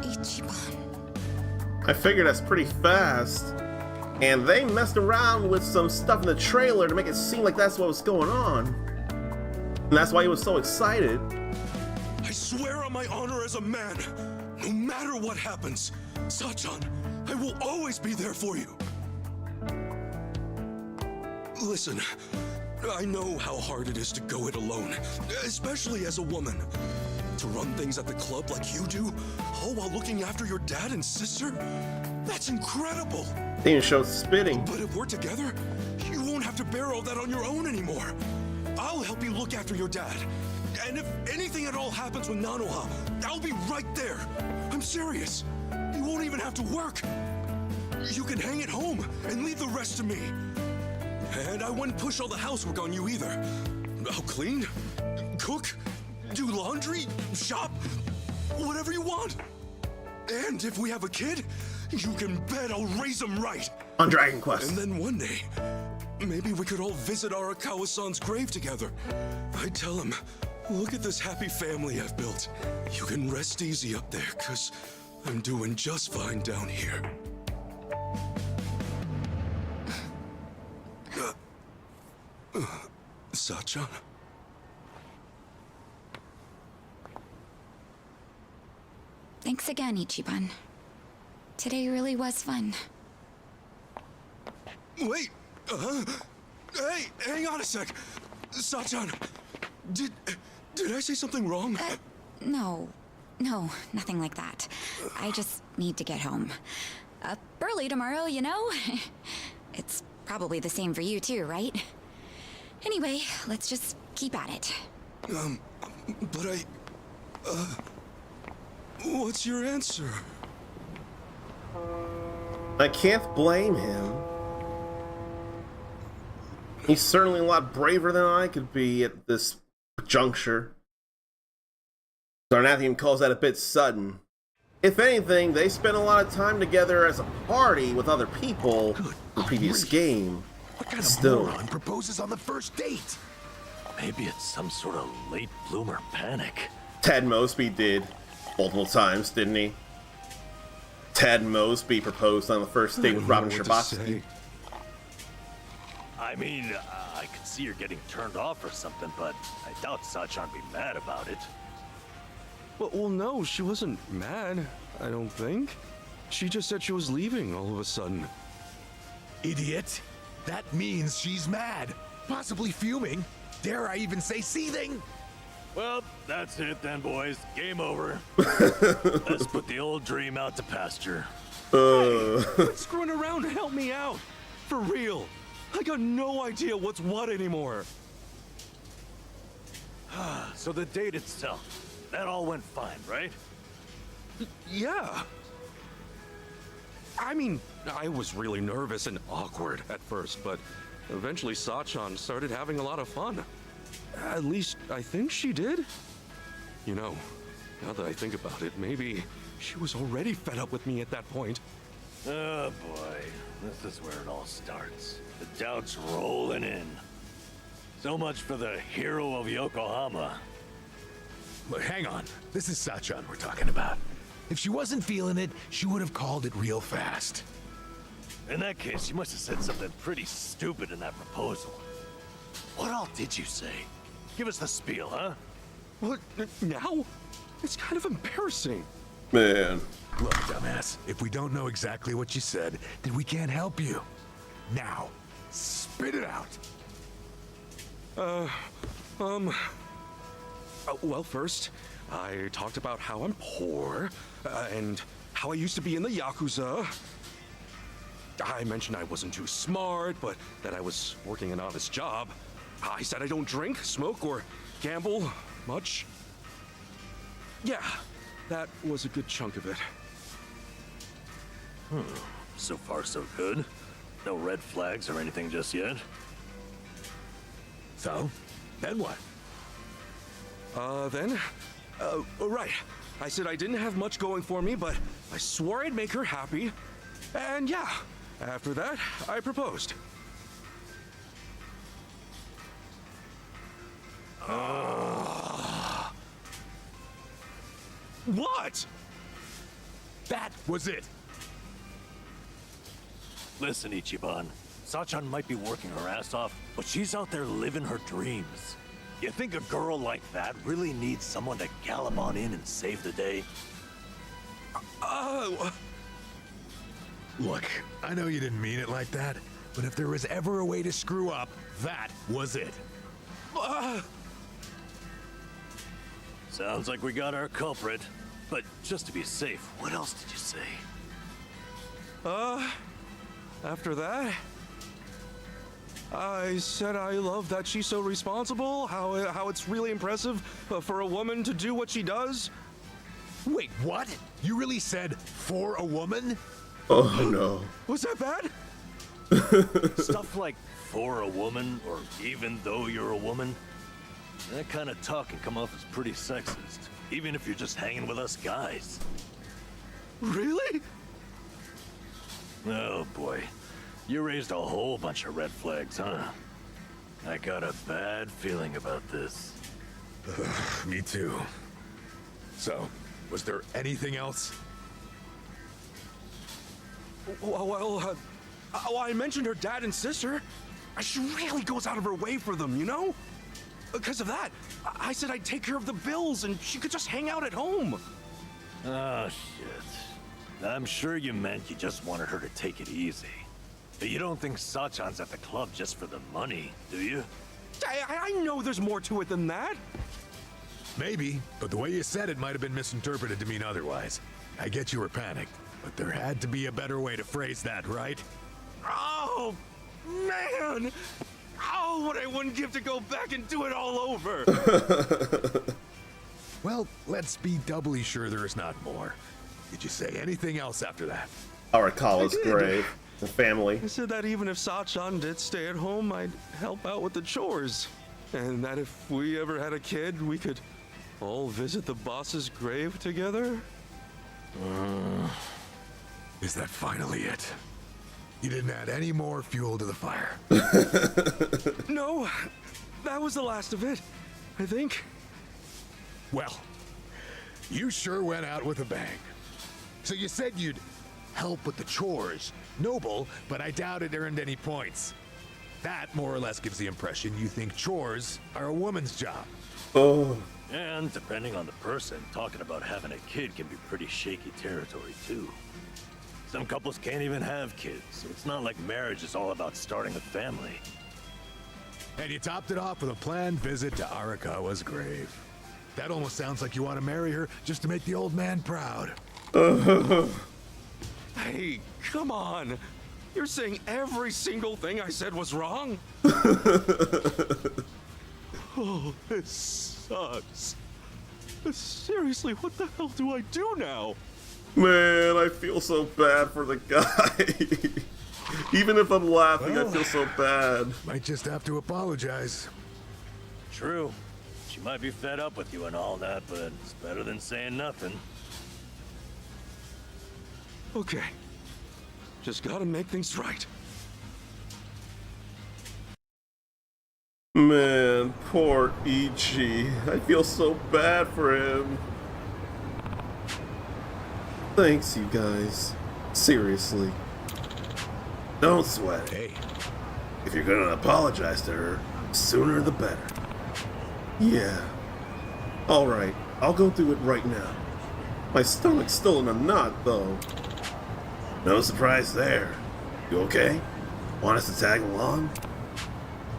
Ichiban. I figured that's pretty fast. And they messed around with some stuff in the trailer to make it seem like that's what was going on. And that's why he was so excited. I swear on my honor as a man, no matter what happens, Sachan, I will always be there for you. Listen, I know how hard it is to go it alone, especially as a woman. To run things at the club like you do, all while looking after your dad and sister? That's incredible! They even showed spitting. But if we're together, you won't have to bear all that on your own anymore. I'll help you look after your dad. And if anything at all happens with Nanoha, I'll be right there. I'm serious. You won't even have to work. You can hang at home and leave the rest to me. And I wouldn't push all the housework on you either. I'll clean, cook, do laundry, shop, whatever you want. And if we have a kid, you can bet I'll raise him right. On Dragon Quest. And then one day, maybe we could all visit Arakawa-san's grave together. I'd tell him, look at this happy family I've built. You can rest easy up there, 'cause I'm doing just fine down here. Sachan? Thanks again, Ichiban. Today really was fun. Wait! Hey, hang on a sec! Sachan, did I say something wrong? No, nothing like that. I just need to get home. Up early tomorrow, you know? It's probably the same for you too, right? Anyway, let's just keep at it. But what's your answer? I can't blame him. He's certainly a lot braver than I could be at this juncture. Darnathian calls that a bit sudden. If anything, they spent a lot of time together as a party with other people in the previous game. What kind of moron proposes on the first date? Maybe it's some sort of late bloomer panic. Ted Mosby did multiple times, didn't he? Ted Mosby proposed on the first date with Robin Scherbatsky. I mean, I could see her getting turned off or something, but I doubt Sachan'd be mad about it. Well, no, she wasn't mad, I don't think. She just said she was leaving all of a sudden. Idiot! That means she's mad, possibly fuming. Dare I even say seething? Well, that's it then, boys. Game over. Let's put the old dream out to pasture. Hey, quit screwing around and help me out. For real. I got no idea what's what anymore. So the date itself, that all went fine, right? Yeah. I mean, I was really nervous and awkward at first, but eventually Sachan started having a lot of fun. At least, I think she did. You know, now that I think about it, maybe she was already fed up with me at that point. Oh boy, this is where it all starts. The doubt's rolling in. So much for the hero of Yokohama. But hang on, this is Sachan we're talking about. If she wasn't feeling it, she would have called it real fast. In that case, you must have said something pretty stupid in that proposal. What all did you say? Give us the spiel, huh? What, now? It's kind of embarrassing. Man. Look, dumbass, if we don't know exactly what you said, then we can't help you. Now, spit it out. Well, first, I talked about how I'm poor, and how I used to be in the Yakuza. I mentioned I wasn't too smart, but that I was working an honest job. I said I don't drink, smoke, or gamble much. Yeah, that was a good chunk of it. So far, so good. No red flags or anything just yet. So, then what? Right. I said I didn't have much going for me, but I swore I'd make her happy. And yeah, after that, I proposed. What? That was it. Listen, Ichiban. Sachan might be working her ass off, but she's out there living her dreams. You think a girl like that really needs someone to gallop on in and save the day? Look, I know you didn't mean it like that, but if there was ever a way to screw up, that was it. Sounds like we got our culprit. But just to be safe, what else did you say? After that, I said I love that she's so responsible, how it's really impressive for a woman to do what she does. Wait, what? You really said for a woman? Oh no. Was that bad? Stuff like for a woman, or even though you're a woman, that kind of talk can come off as pretty sexist, even if you're just hanging with us guys. Really? Oh boy, you raised a whole bunch of red flags, huh? I got a bad feeling about this. Me too. So, was there anything else? Well, I mentioned her dad and sister. She really goes out of her way for them, you know? Because of that, I said I'd take care of the bills and she could just hang out at home. Oh, shit. I'm sure you meant you just wanted her to take it easy. But you don't think Sachan's at the club just for the money, do you? I know there's more to it than that. Maybe, but the way you said it might have been misinterpreted to mean otherwise. I get you were panicked, but there had to be a better way to phrase that, right? Oh, man! Oh, what I wouldn't give to go back and do it all over! Well, let's be doubly sure there is not more. Did you say anything else after that? Arakawa's grave. The family. I said that even if Sachan did stay at home, I'd help out with the chores. And that if we ever had a kid, we could all visit the boss's grave together? Is that finally it? You didn't add any more fuel to the fire. No, that was the last of it, I think. Well, you sure went out with a bang. So you said you'd help with the chores. Noble, but I doubt it earned any points. That more or less gives the impression you think chores are a woman's job. Oh. And depending on the person, talking about having a kid can be pretty shaky territory too. Some couples can't even have kids, so it's not like marriage is all about starting a family. And you topped it off with a planned visit to Arakawa's grave. That almost sounds like you want to marry her just to make the old man proud. Hey, come on. You're saying every single thing I said was wrong? Oh, this sucks. Seriously, what the hell do I do now? Man, I feel so bad for the guy. Even if I'm laughing, I feel so bad. Might just have to apologize. True. She might be fed up with you and all that, but it's better than saying nothing. Okay. Just gotta make things right. Man, poor Ichi. I feel so bad for him. Thanks, you guys. Seriously. Don't sweat. Hey. If you're gonna apologize to her, sooner the better. Yeah. Alright, I'll go do it right now. My stomach's still in a knot, though. No surprise there. You okay? Want us to tag along?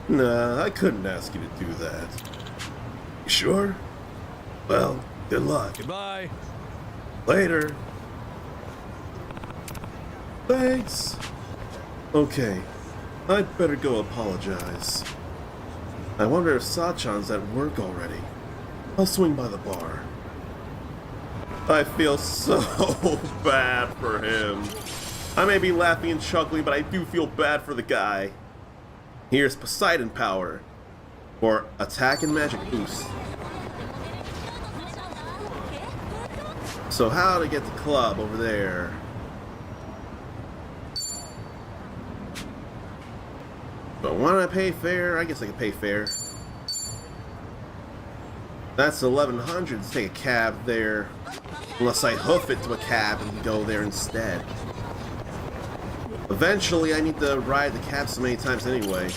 Nah, I couldn't ask you to do that. You sure? Well, good luck. Goodbye. Later. Thanks. Okay, I'd better go apologize. I wonder if Sachan's at work already. I'll swing by the bar. I feel so bad for him. I may be laughing and chuckling, but I do feel bad for the guy. Here's Poseidon Power, or Attack and Magic Boost. So how to get the club over there? But why don't I pay fair? I guess I can pay fair. That's 1100 to take a cab there. Unless I hoof it to a cab and go there instead. Eventually, I need to ride the cab so many times anyway.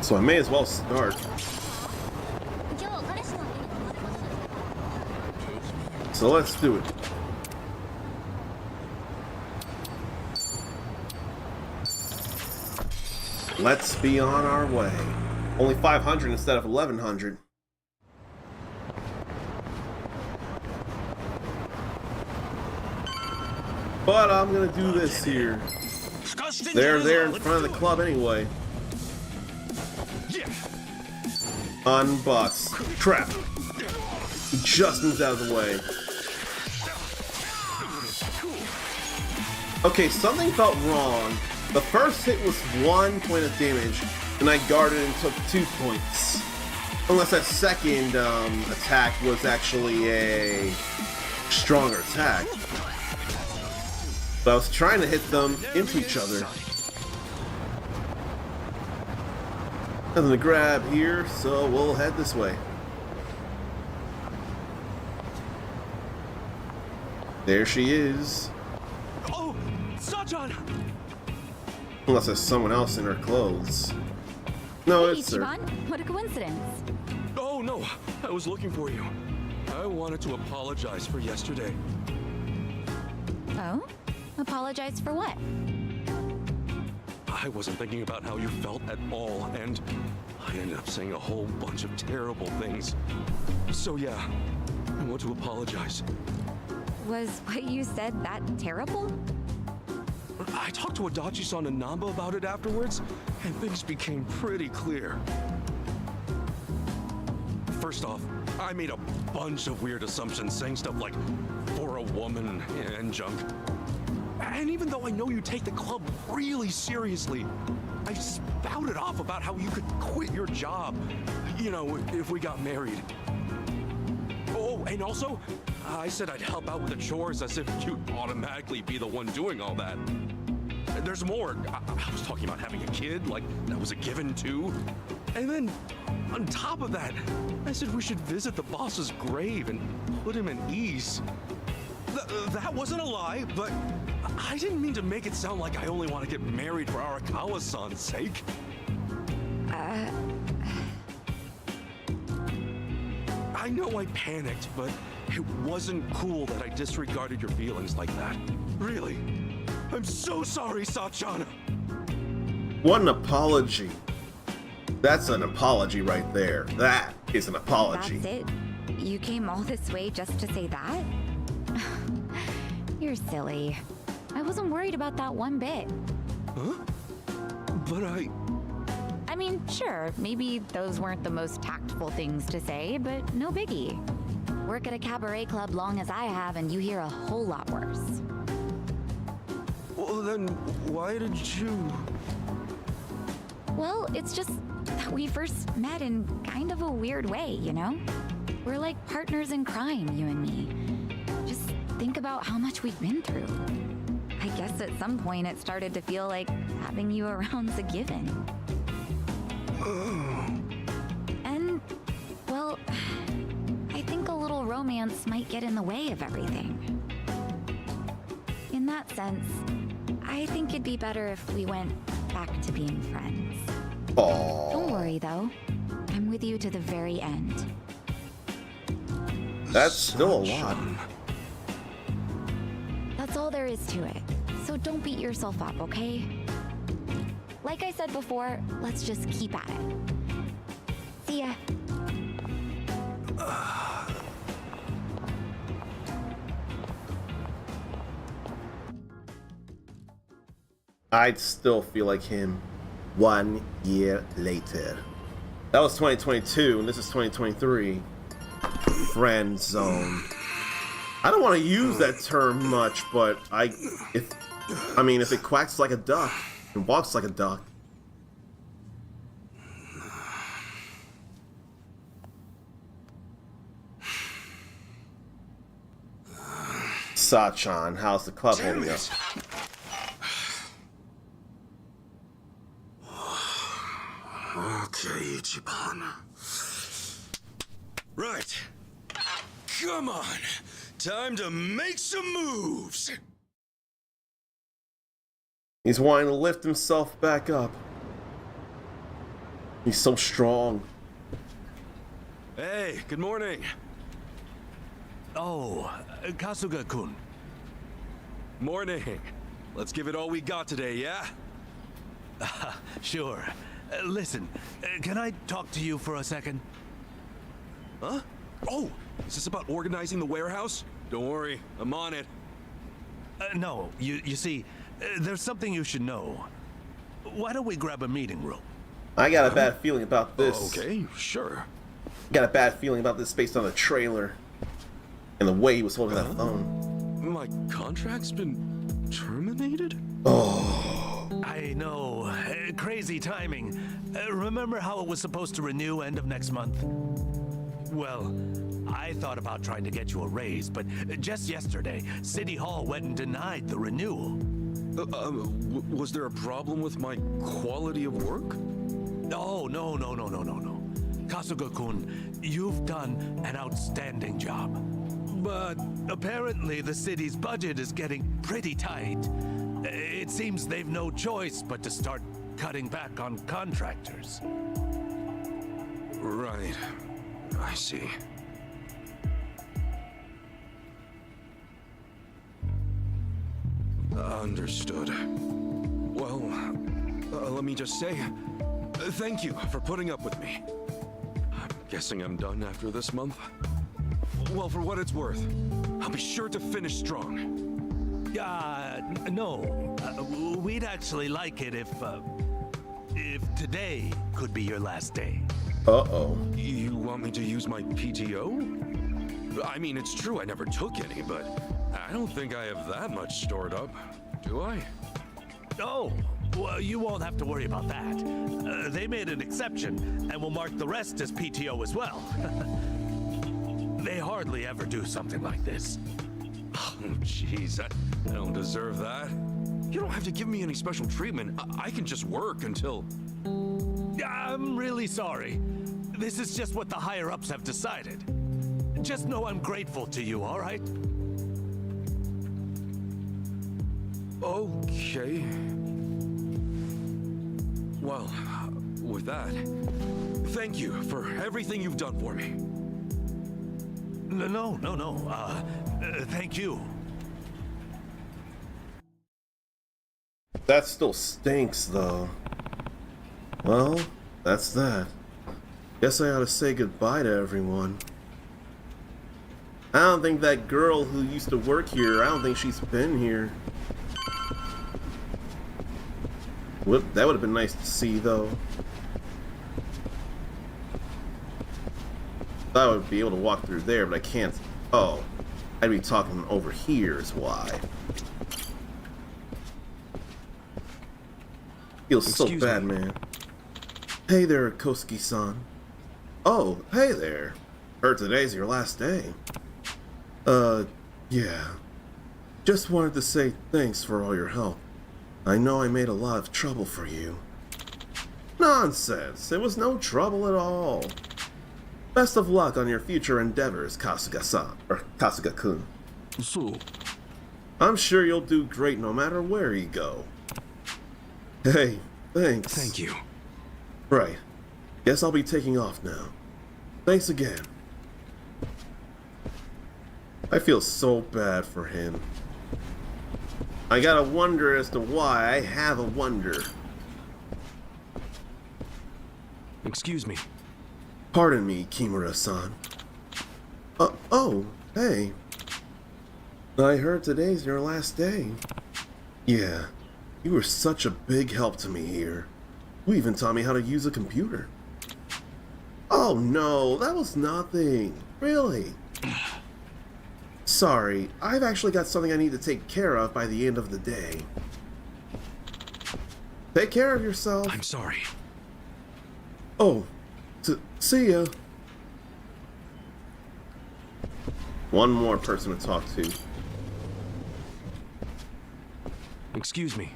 So I may as well start. So let's do it. Let's be on our way. Only 500 instead of 1100. But I'm gonna do this here. They're there in front of the club anyway. Unbox. Trap. He just moves out of the way. Okay, something felt wrong. The first hit was 1 point of damage, and I guarded and took 2 points. Unless that second attack was actually a stronger attack. But I was trying to hit them into each other. Nothing to grab here, so we'll head this way. There she is. Oh, Sachan! Unless there's someone else in her clothes. No, Hey, it's her. Ichiban, what a coincidence. Oh, no. I was looking for you. I wanted to apologize for yesterday. Oh? Apologize for what? I wasn't thinking about how you felt at all, and I ended up saying a whole bunch of terrible things. So yeah, I want to apologize. Was what you said that terrible? I talked to Adachi-san and Namba about it afterwards, and things became pretty clear. First off, I made a bunch of weird assumptions, saying stuff like, for a woman, and junk. And even though I know you take the club really seriously, I spouted off about how you could quit your job, you know, if we got married. Oh, and also, I said I'd help out with the chores as if you'd automatically be the one doing all that. There's more. I was talking about having a kid, like that was a given too. And then, on top of that, I said we should visit the boss's grave and put him at ease. That wasn't a lie, but I didn't mean to make it sound like I only want to get married for Arakawa-san's sake. I know I panicked, but it wasn't cool that I disregarded your feelings like that. Really. I'm so sorry, Sachan. What an apology. That's an apology right there. That is an apology. That's it? You came all this way just to say that? You're silly. I wasn't worried about that one bit. Huh? But I mean, sure, maybe those weren't the most tactful things to say, but no biggie. Work at a cabaret club long as I have, and you hear a whole lot worse. Well, then why did you... Well, it's just that we first met in kind of a weird way, you know? We're like partners in crime, you and me. Just think about how much we've been through. I guess at some point it started to feel like having you around's a given. And, well, I think a little romance might get in the way of everything. In that sense, I think it'd be better if we went back to being friends. Aww. Don't worry, though. I'm with you to the very end. That's still a lot. That's all there is to it. So don't beat yourself up, okay? Like I said before, let's just keep at it. See ya. I'd still feel like him 1 year later. That was 2022, and this is 2023. Friend zone. I don't want to use that term much, but if it quacks like a duck and walks like a duck. Sachan, how's the club holding up? Okay, Ichiban. Right. Come on. Time to make some moves. He's wanting to lift himself back up. He's so strong. Hey, good morning. Oh, Kasuga-kun. Morning. Let's give it all we got today, yeah? Sure. Listen, can I talk to you for a second? Huh? Oh, is this about organizing the warehouse? Don't worry, I'm on it. No, you see, there's something you should know. Why don't we grab a meeting room? I got a bad feeling about this. Okay, sure. Got a bad feeling about this based on the trailer and the way he was holding that phone. My contract's been terminated? Oh. I know. Crazy timing. Remember how it was supposed to renew end of next month? Well, I thought about trying to get you a raise, but just yesterday, City Hall went and denied the renewal. Was there a problem with my quality of work? No. Kasuga-kun, you've done an outstanding job. But apparently the city's budget is getting pretty tight. It seems they've no choice but to start cutting back on contractors. Right. I see. Understood. Well, let me just say, thank you for putting up with me. I'm guessing I'm done after this month. Well, for what it's worth, I'll be sure to finish strong. No. We'd actually like it if today could be your last day. Uh-oh. You want me to use my PTO? I mean, it's true I never took any, but I don't think I have that much stored up, do I? Oh, Well, you won't have to worry about that. They made an exception, and will mark the rest as PTO as well. They hardly ever do something like this. Oh, jeez, I don't deserve that. You don't have to give me any special treatment. I can just work until... I'm really sorry. This is just what the higher-ups have decided. Just know I'm grateful to you, all right? Okay. Well, with that, thank you for everything you've done for me. No. Thank you. That still stinks, though. Well, that's that. Guess I ought to say goodbye to everyone. I don't think that girl who used to work here, I don't think she's been here. Whoop, that would have been nice to see, though. Thought I would be able to walk through there, but I can't. Oh, I'd be talking over here is why. Feels so bad, man. Hey there, Kosuke-san. Oh, hey there. Heard today's your last day. Yeah. Just wanted to say thanks for all your help. I know I made a lot of trouble for you. Nonsense. It was no trouble at all. Best of luck on your future endeavors, Kasuga-san, or Kasuga-kun. So, I'm sure you'll do great no matter where you go. Hey, thanks. Thank you. Right. Guess I'll be taking off now. Thanks again. I feel so bad for him. I gotta wonder as to why. I have a wonder. Excuse me. Pardon me, Kimura-san. Oh, hey. I heard today's your last day. Yeah, you were such a big help to me here. You even taught me how to use a computer. Oh no, that was nothing. Really. Sorry, I've actually got something I need to take care of by the end of the day. Take care of yourself. I'm sorry. Oh, see ya. One more person to talk to. Excuse me.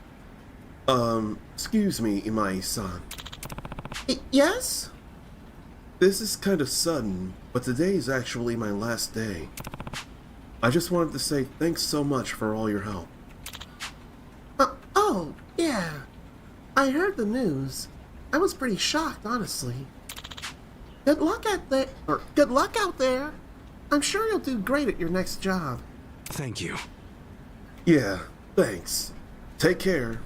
Excuse me, Imai-san. Yes? This is kind of sudden, but today is actually my last day. I just wanted to say thanks so much for all your help. Oh, yeah. I heard the news. I was pretty shocked, honestly. Good luck out there. I'm sure you'll do great at your next job. Thank you. Yeah, thanks. Take care.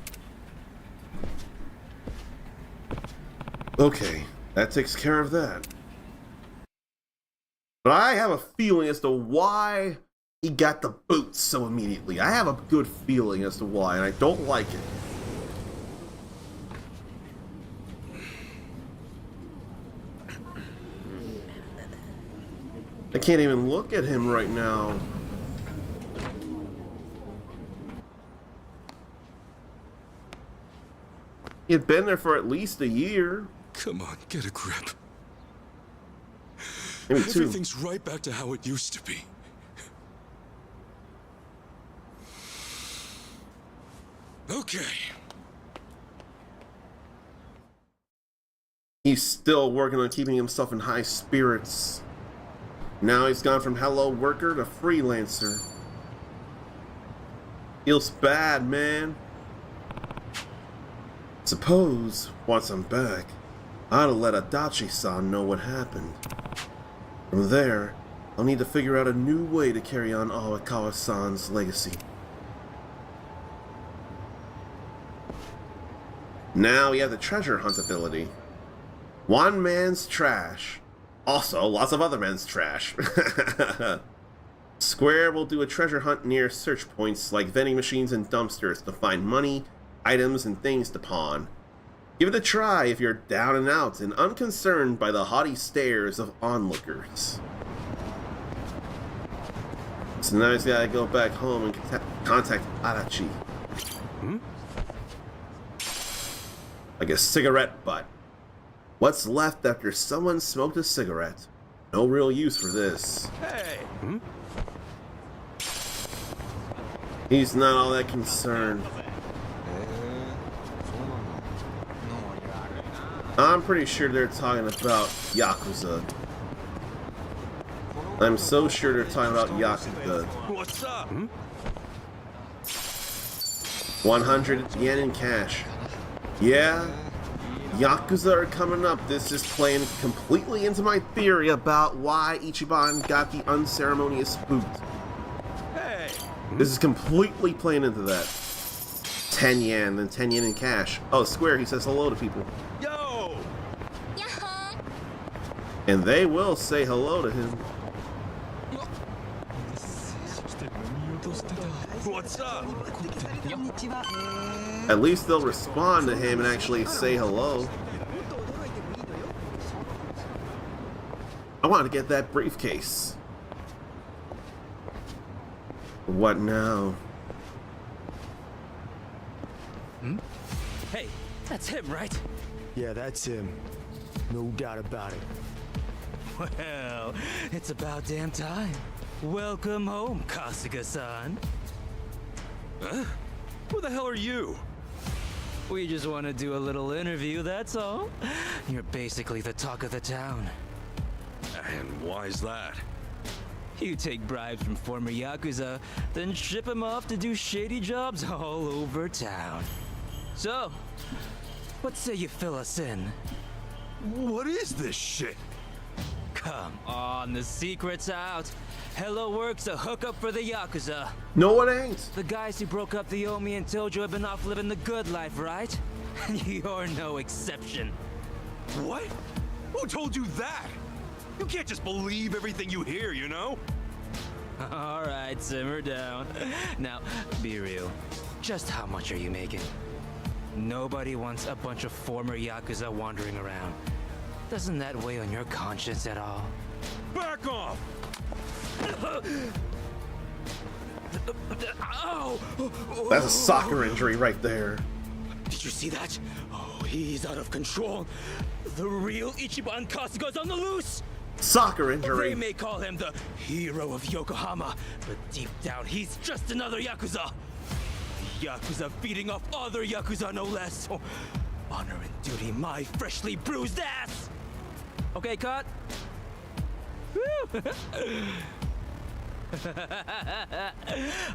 Okay, that takes care of that. But I have a feeling as to why he got the boots so immediately. I have a good feeling as to why, and I don't like it. I can't even look at him right now. He had been there for at least a year. Come on, get a grip. Maybe two. Everything's right back to how it used to be. Okay. He's still working on keeping himself in high spirits. Now he's gone from hello worker to freelancer. Feels bad, man. Suppose, once I'm back, I ought to let Adachi-san know what happened. From there, I'll need to figure out a new way to carry on Awakawa-san's legacy. Now we have the treasure hunt ability. One man's trash. Also, lots of other men's trash. Square will do a treasure hunt near search points like vending machines and dumpsters to find money, items, and things to pawn. Give it a try if you're down and out and unconcerned by the haughty stares of onlookers. So now he's gotta go back home and contact Adachi. Like a cigarette butt. What's left after someone smoked a cigarette? No real use for this. Hey! He's not all that concerned. I'm pretty sure they're talking about Yakuza. I'm so sure they're talking about Yakuza. What's up? 100 yen in cash. Yeah, Yakuza are coming up. This is playing completely into my theory about why Ichiban got the unceremonious boot. Hey! This is completely playing into that. 10 yen, then 10 yen in cash. Oh, Square, he says hello to people. Yo! And they will say hello to him. What's up? At least they'll respond to him and actually say hello. I want to get that briefcase. What now? Hey, that's him, right? Yeah, that's him. No doubt about it. Well, it's about damn time. Welcome home, Kasuga-san. Huh? Who the hell are you? We just want to do a little interview, that's all. You're basically the talk of the town. And why's that? You take bribes from former Yakuza, then ship them off to do shady jobs all over town. So, what say you fill us in? What is this shit? Come on, the secret's out. Hello Work's a hookup for the Yakuza. No, it ain't. The guys who broke up the Omi and Tojo have been off living the good life, right? You're no exception. What? Who told you that? You can't just believe everything you hear, you know? All right, simmer down. Now, be real. Just how much are you making? Nobody wants a bunch of former Yakuza wandering around. Doesn't that weigh on your conscience at all? Back off! Ow! That's a soccer injury right there. Did you see that? Oh, he's out of control. The real Ichiban Kasuga's on the loose! Soccer injury. They may call him the hero of Yokohama, but deep down he's just another Yakuza. Yakuza feeding off other Yakuza, no less. Oh, honor and duty, my freshly bruised ass! Okay, cut.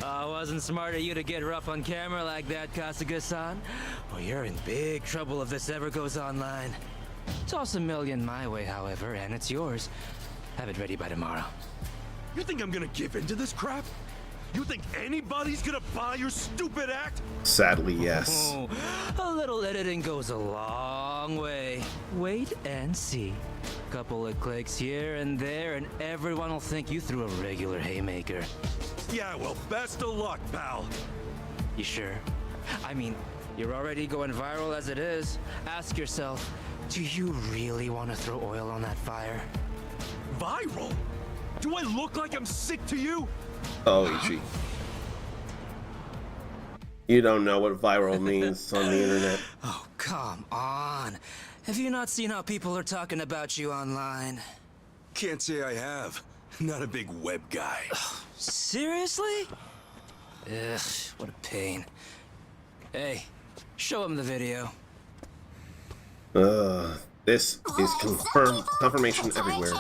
Wasn't smart of you to get rough on camera like that, Kasuga-san. Well, you're in big trouble if this ever goes online. Toss $1 million my way, however, and it's yours. Have it ready by tomorrow. You think I'm gonna give in to this crap? You think anybody's gonna buy your stupid act? Sadly, yes. Oh, a little editing goes a long way. Wait and see. Couple of clicks here and there, and everyone will think you threw a regular haymaker. Yeah, well, best of luck, pal. You sure? I mean, you're already going viral as it is. Ask yourself, do you really want to throw oil on that fire? Viral? Do I look like I'm sick to you? Oh, Ichi. You don't know what viral means on the internet. Oh, come on. Have you not seen how people are talking about you online? Can't say I have. Not a big web guy. Seriously? Ugh, what a pain. Hey, show him the video. This is confirmation everywhere.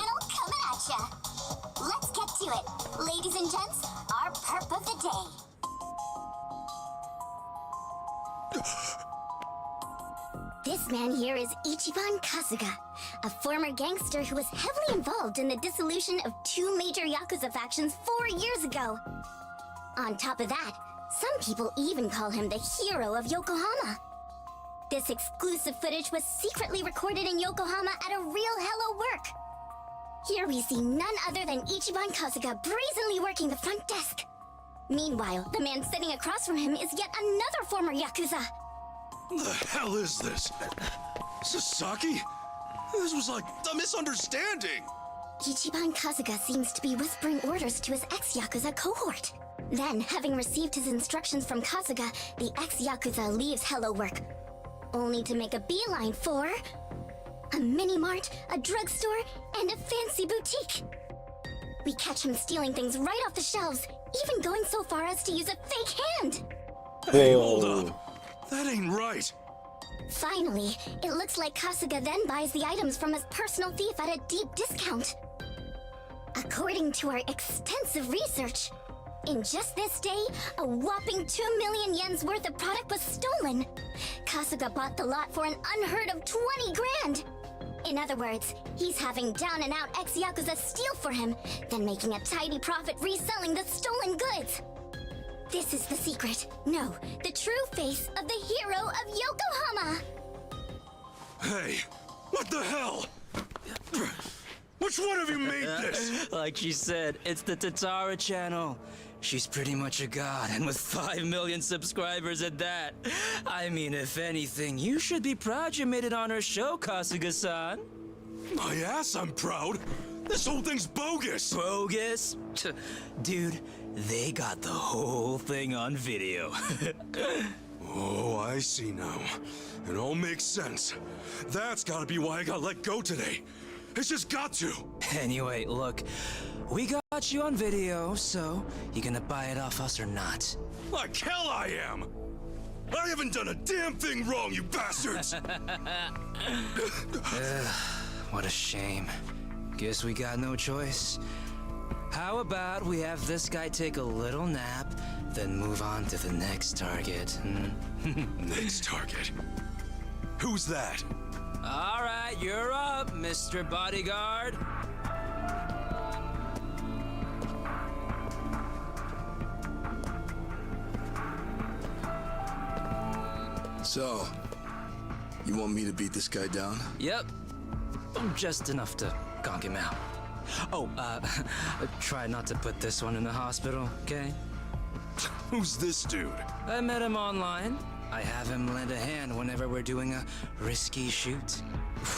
Let's get to it. Ladies and gents, our perp of the day. This man here is Ichiban Kasuga, a former gangster who was heavily involved in the dissolution of 2 major Yakuza factions 4 years ago. On top of that, some people even call him the hero of Yokohama. This exclusive footage was secretly recorded in Yokohama at a real Hello Work. Here we see none other than Ichiban Kasuga brazenly working the front desk. Meanwhile, the man sitting across from him is yet another former Yakuza. What the hell is this? Sasaki? This was like a misunderstanding. Ichiban Kasuga seems to be whispering orders to his ex-Yakuza cohort. Then, having received his instructions from Kasuga, the ex-Yakuza leaves Hello Work. only to make a beeline for a mini-mart, a drugstore, and a fancy boutique. We catch him stealing things right off the shelves, even going so far as to use a fake hand. Hey, hold up. That ain't right. Finally, it looks like Kasuga then buys the items from his personal thief at a deep discount. According to our extensive research, in just this day, a whopping 2 million yen's worth of product was stolen. Kasuga bought the lot for an unheard of 20 grand. In other words, he's having down-and-out ex-Yakuza steal for him, then making a tidy profit reselling the stolen goods. This is the secret, no, the true face of the hero of Yokohama! Hey, what the hell? Which one of you made this? Like she said, it's the Tatara channel. She's pretty much a god, and with 5 million subscribers at that. I mean, if anything, you should be proud you made it on her show, Kasuga-san. My ass, I'm proud. This whole thing's bogus. Bogus? Dude, they got the whole thing on video. Oh, I see now. It all makes sense. That's gotta be why I got let go today. It's just got to. Anyway, look, we got you on video, so you gonna buy it off us or not? Like hell I am! I haven't done a damn thing wrong, you bastards! What a shame. Guess we got no choice. How about we have this guy take a little nap, then move on to the next target? Next target? Who's that? All right, you're up, Mr. Bodyguard. So, you want me to beat this guy down? Yep. Just enough to conk him out. Oh, try not to put this one in the hospital, okay? Who's this dude? I met him online. I have him lend a hand whenever we're doing a risky shoot.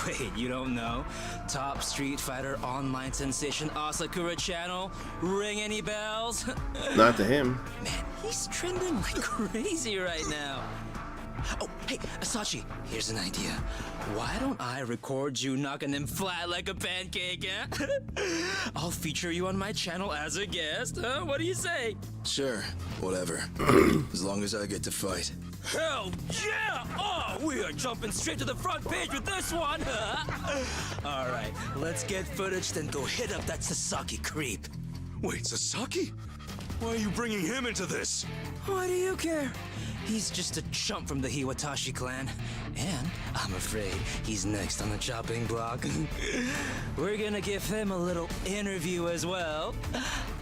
Wait, you don't know? Top Street Fighter online sensation Asakura channel? Ring any bells? Not to him. Man, he's trending like crazy right now. Oh, hey, Asachi, here's an idea. Why don't I record you knocking him flat like a pancake, eh? I'll feature you on my channel as a guest, huh? What do you say? Sure, whatever. As long as I get to fight. Hell yeah! Oh, we are jumping straight to the front page with this one! All right, let's get footage, then go hit up that Sasaki creep. Wait, Sasaki? Why are you bringing him into this? Why do you care? He's just a chump from the Hiwatashi clan. And I'm afraid he's next on the chopping block. We're gonna give him a little interview as well.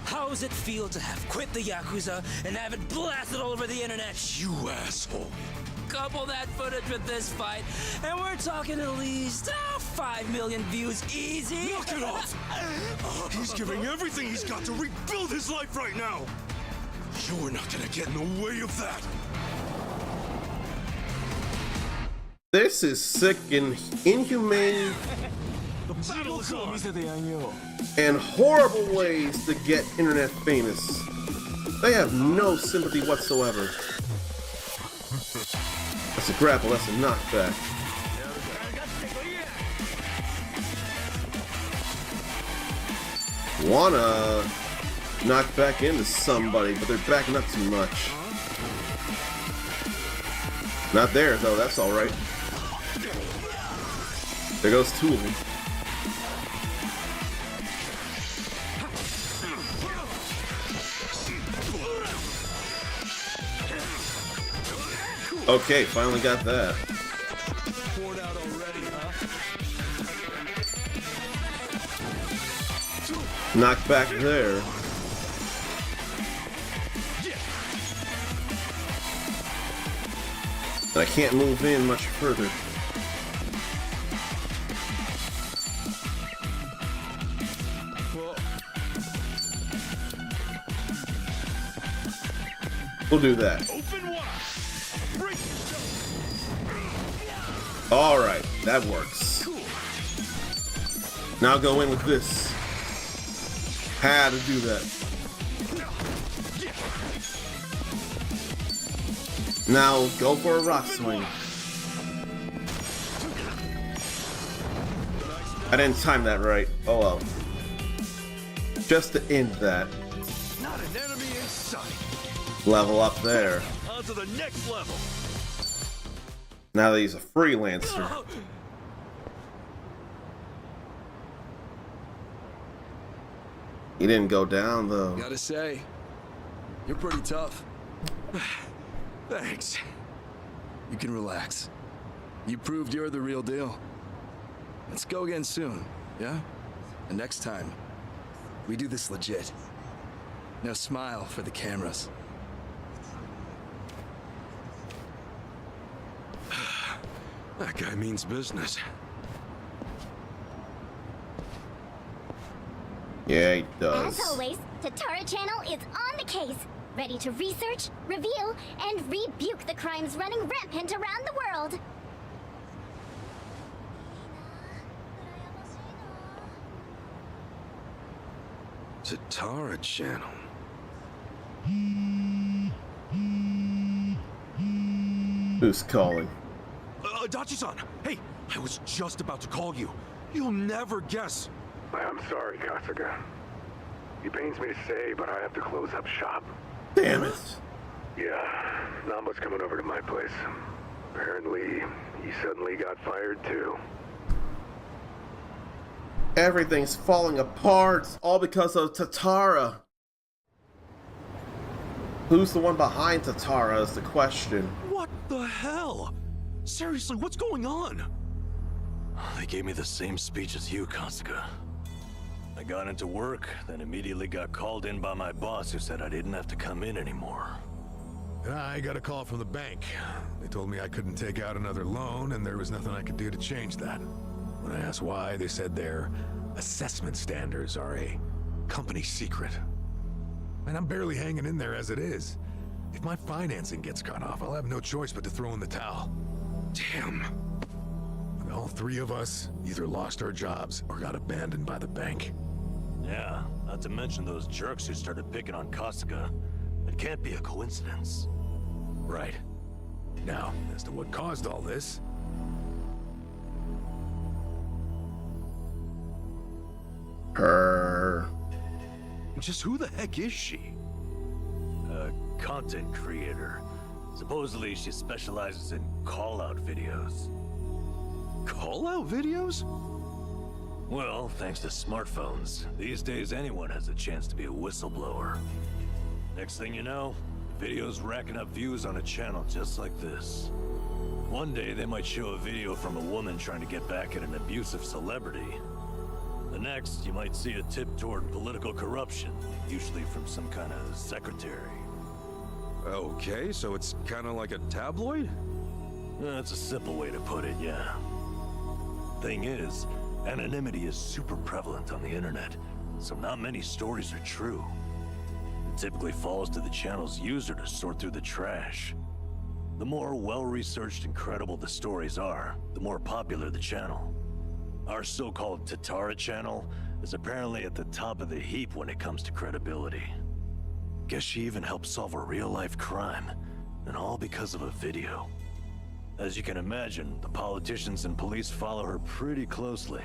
How's it feel to have quit the Yakuza and have it blasted all over the internet? You asshole. Couple that footage with this fight, and we're talking at least 5 million views easy. Knock it off! He's giving everything he's got to rebuild his life right now. You're not gonna get in the way of that. This is sick and inhumane and horrible ways to get internet famous. They have no sympathy whatsoever. That's a grapple, that's a knockback. Wanna knock back into somebody, but they're backing up too much. Not there though, that's alright. There goes two of them. Okay, finally got that. Knock back there. And I can't move in much further. We'll do that. Alright, that works. Now go in with this. How to do that. Now go for a rock swing. I didn't time that right. Oh well. Just to end that. Not an enemy in sight. Level up there. On to the next level. Now that he's a freelancer. He didn't go down though. Gotta say, you're pretty tough. Thanks. You can relax. You proved you're the real deal. Let's go again soon, yeah? And next time, we do this legit. Now smile for the cameras. That guy means business. Yeah, he does. As always, Tatara Channel is on the case, ready to research, reveal, and rebuke the crimes running rampant around the world. Tatara Channel. Who's calling? Dachi-san! Hey, I was just about to call you. You'll never guess. I'm sorry, Kasuga. It pains me to say, but I have to close up shop. Damn it. Yeah, Namba's coming over to my place. Apparently, he suddenly got fired too. Everything's falling apart, all because of Tatara. Who's the one behind Tatara is the question. What the hell? Seriously, what's going on? They gave me the same speech as you, Kasuga. I got into work, then immediately got called in by my boss who said I didn't have to come in anymore. And I got a call from the bank. They told me I couldn't take out another loan and there was nothing I could do to change that. When I asked why, they said their assessment standards are a company secret. And I'm barely hanging in there as it is. If my financing gets cut off, I'll have no choice but to throw in the towel. Damn. And all three of us either lost our jobs or got abandoned by the bank. Yeah, not to mention those jerks who started picking on Kasuga. It can't be a coincidence. Right. Now, as to what caused all this... Her. Just who the heck is she? A content creator. Supposedly she specializes in call-out videos. Call-out videos? Well, thanks to smartphones, these days anyone has a chance to be a whistleblower. Next thing you know, videos racking up views on a channel just like this. One day they might show a video from a woman trying to get back at an abusive celebrity. The next, you might see a tip toward political corruption, usually from some kind of secretary. Okay, so it's kind of like a tabloid? That's a simple way to put it, yeah. Thing is, anonymity is super prevalent on the internet, so not many stories are true. It typically falls to the channel's user to sort through the trash. The more well-researched and credible the stories are, the more popular the channel. Our so-called Tatara channel is apparently at the top of the heap when it comes to credibility. Guess she even helped solve a real-life crime, and all because of a video. As you can imagine, the politicians and police follow her pretty closely.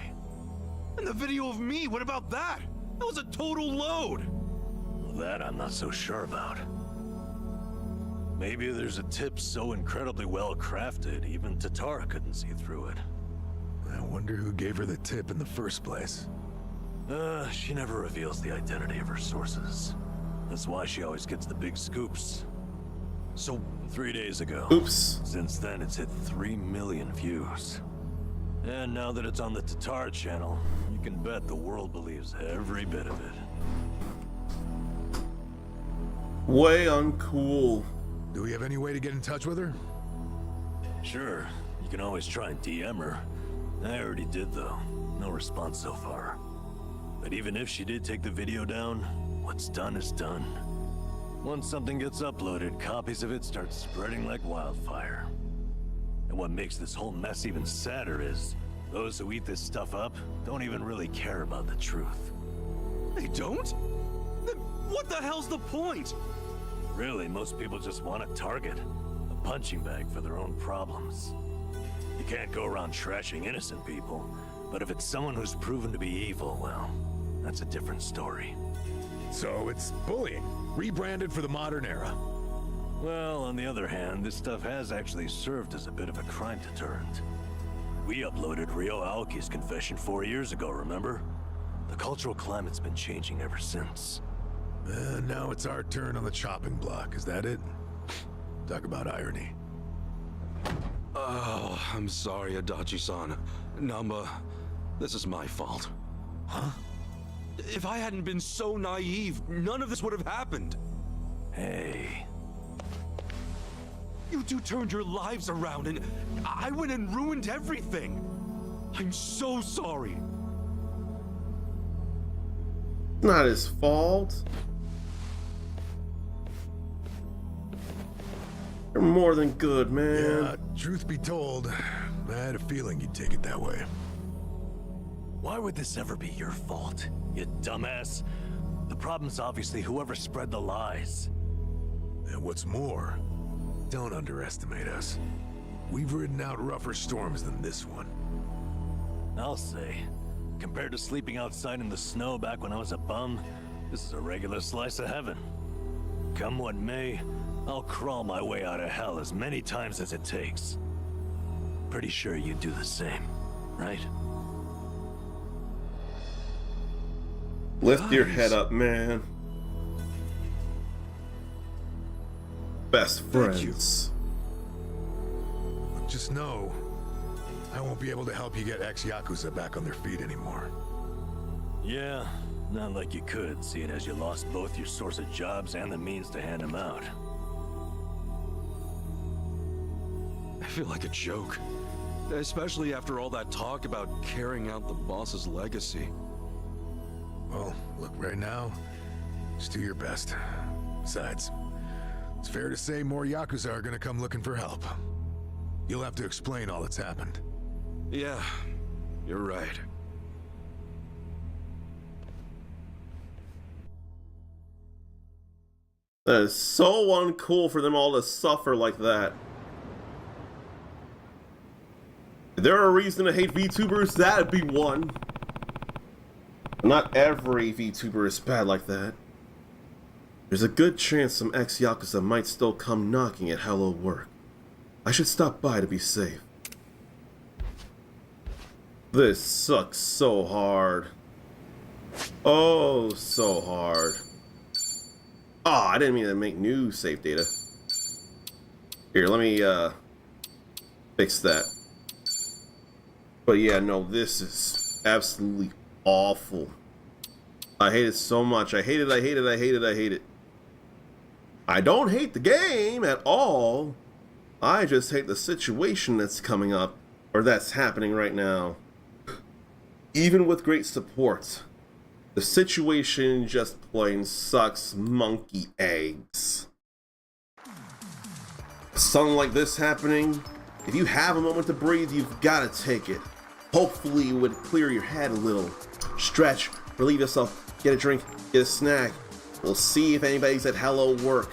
And the video of me, what about that? That was a total load! That I'm not so sure about. Maybe there's a tip so incredibly well crafted, even Tatara couldn't see through it. I wonder who gave her the tip in the first place. She never reveals the identity of her sources. That's why she always gets the big scoops. So, 3 days ago. Oops. Since then, it's hit 3 million views. And now that it's on the Tatara channel, you can bet the world believes every bit of it. Way uncool. Do we have any way to get in touch with her? Sure. You can always try and DM her. I already did, though. No response so far. But even if she did take the video down, what's done is done. Once something gets uploaded, copies of it start spreading like wildfire. And what makes this whole mess even sadder is, those who eat this stuff up don't even really care about the truth. They don't? Then what the hell's the point? Really, most people just want a target. A punching bag for their own problems. You can't go around trashing innocent people. But if it's someone who's proven to be evil, well, that's a different story. So it's bullying, rebranded for the modern era. Well, on the other hand, this stuff has actually served as a bit of a crime deterrent. We uploaded Ryo Aoki's confession 4 years ago, remember? The cultural climate's been changing ever since. Now it's our turn on the chopping block, is that it? Talk about irony. Oh, I'm sorry, Adachi-san. Namba, this is my fault. Huh? If I hadn't been so naive, none of this would have happened. Hey. You two turned your lives around, and I went and ruined everything. I'm so sorry. Not his fault. You're more than good, man. Yeah, truth be told, I had a feeling you'd take it that way. Why would this ever be your fault, you dumbass? The problem's obviously whoever spread the lies. And what's more, don't underestimate us. We've ridden out rougher storms than this one. I'll say, compared to sleeping outside in the snow back when I was a bum, this is a regular slice of heaven. Come what may, I'll crawl my way out of hell as many times as it takes. Pretty sure you'd do the same, right? Lift your head up, man. Best friends. Look, just know, I won't be able to help you get ex-Yakuza back on their feet anymore. Yeah, not like you could, seeing as you lost both your source of jobs and the means to hand them out. I feel like a joke. Especially after all that talk about carrying out the boss's legacy. Well, look, right now, just do your best. Besides, it's fair to say more Yakuza are gonna come looking for help. You'll have to explain all that's happened. Yeah, you're right. That is so uncool for them all to suffer like that. If there are a reason to hate VTubers, that'd be one. Not every VTuber is bad like that. There's a good chance some ex-Yakuza might still come knocking at Hello Work. I should stop by to be safe. This sucks so hard. Oh, so hard. Oh, I didn't mean to make new save data. Here, let me fix that. But yeah, no, this is absolutely awful. I hate it so much. I hate it, I hate it, I hate it, I hate it. I don't hate the game at all. I just hate the situation that's coming up, or that's happening right now. Even with great support, the situation just plain sucks monkey eggs. Something like this happening, if you have a moment to breathe, you've got to take it. Hopefully it would clear your head a little. Stretch, relieve yourself, get a drink, get a snack. We'll see if anybody's at Hello Work.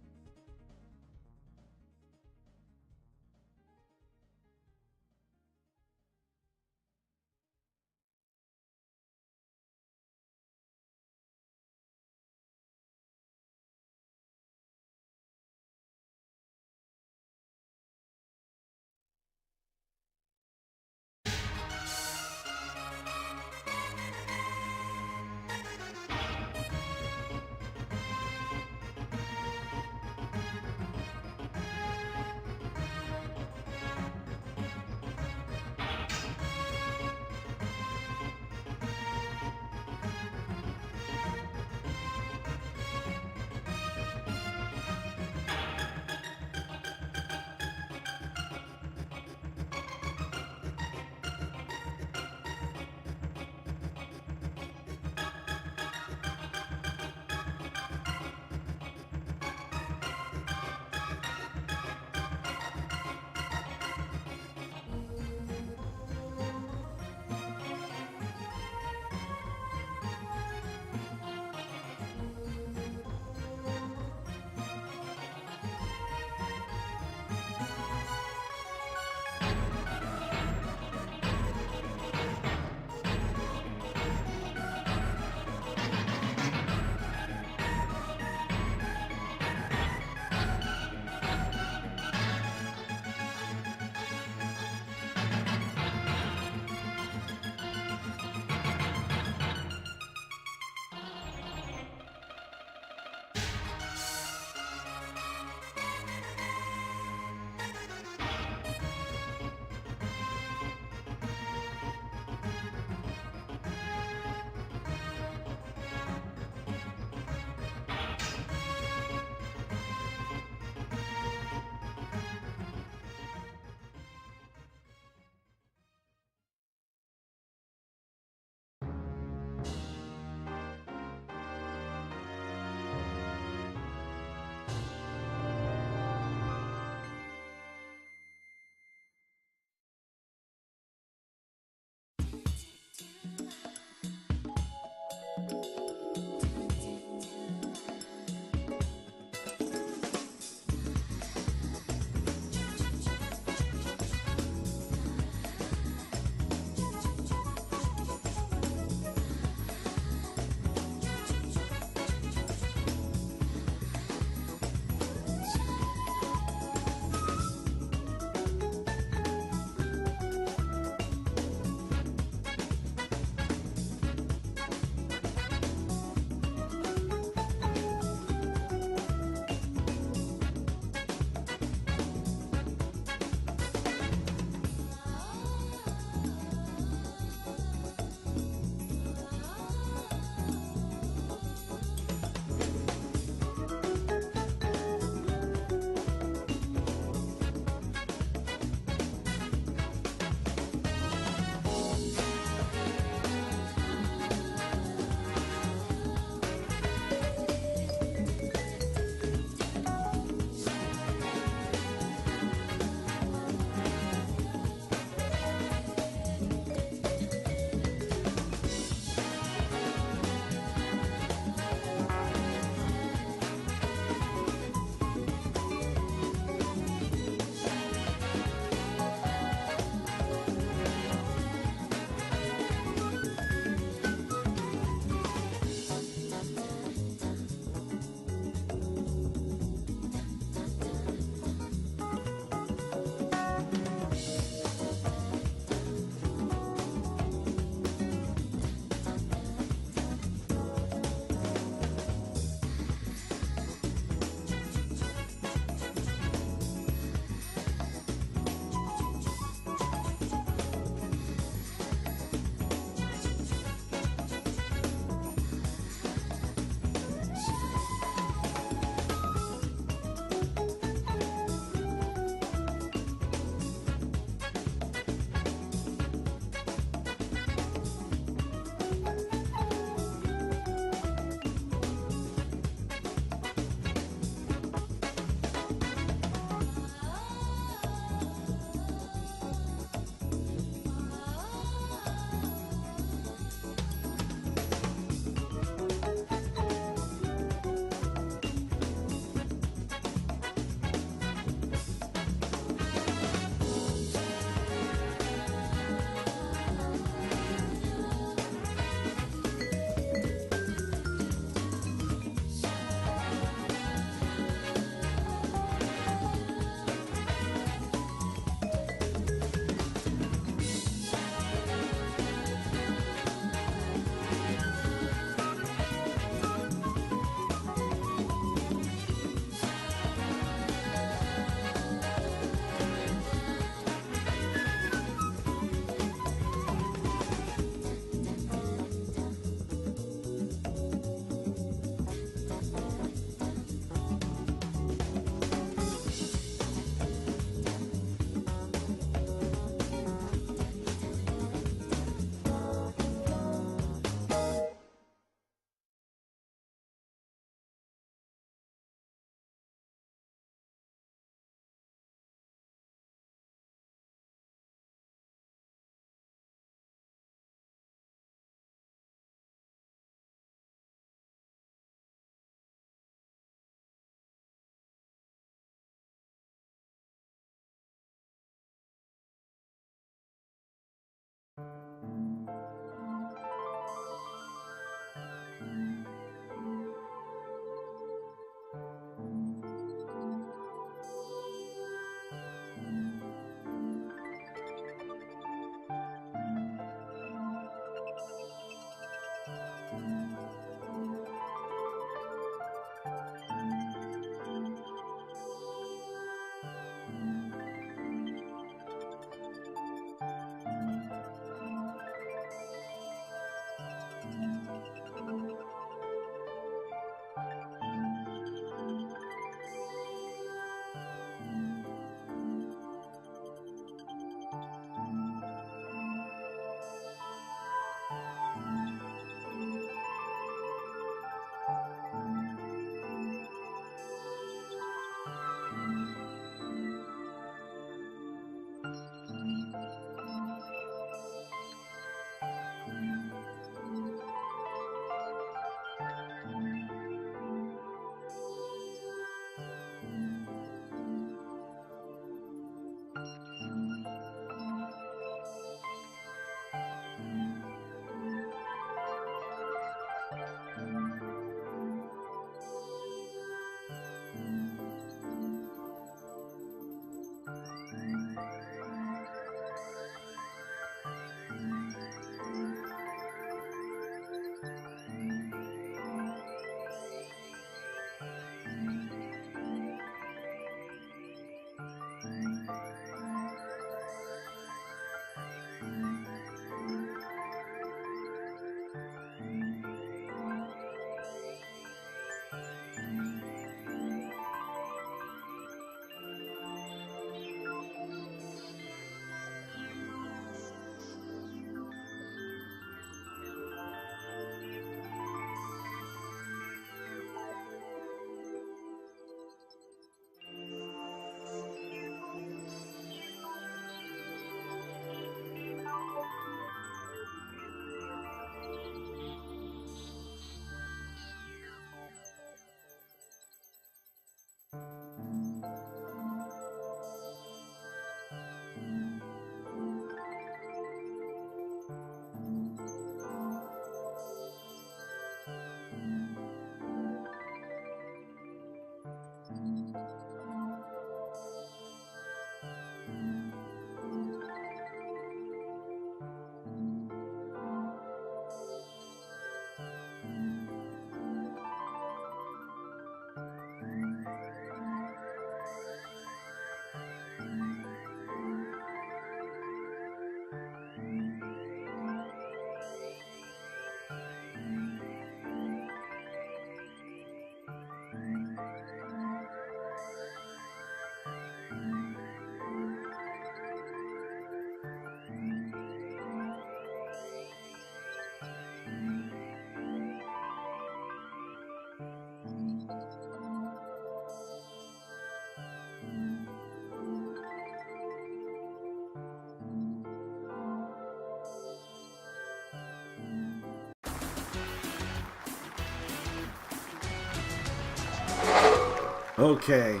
Okay,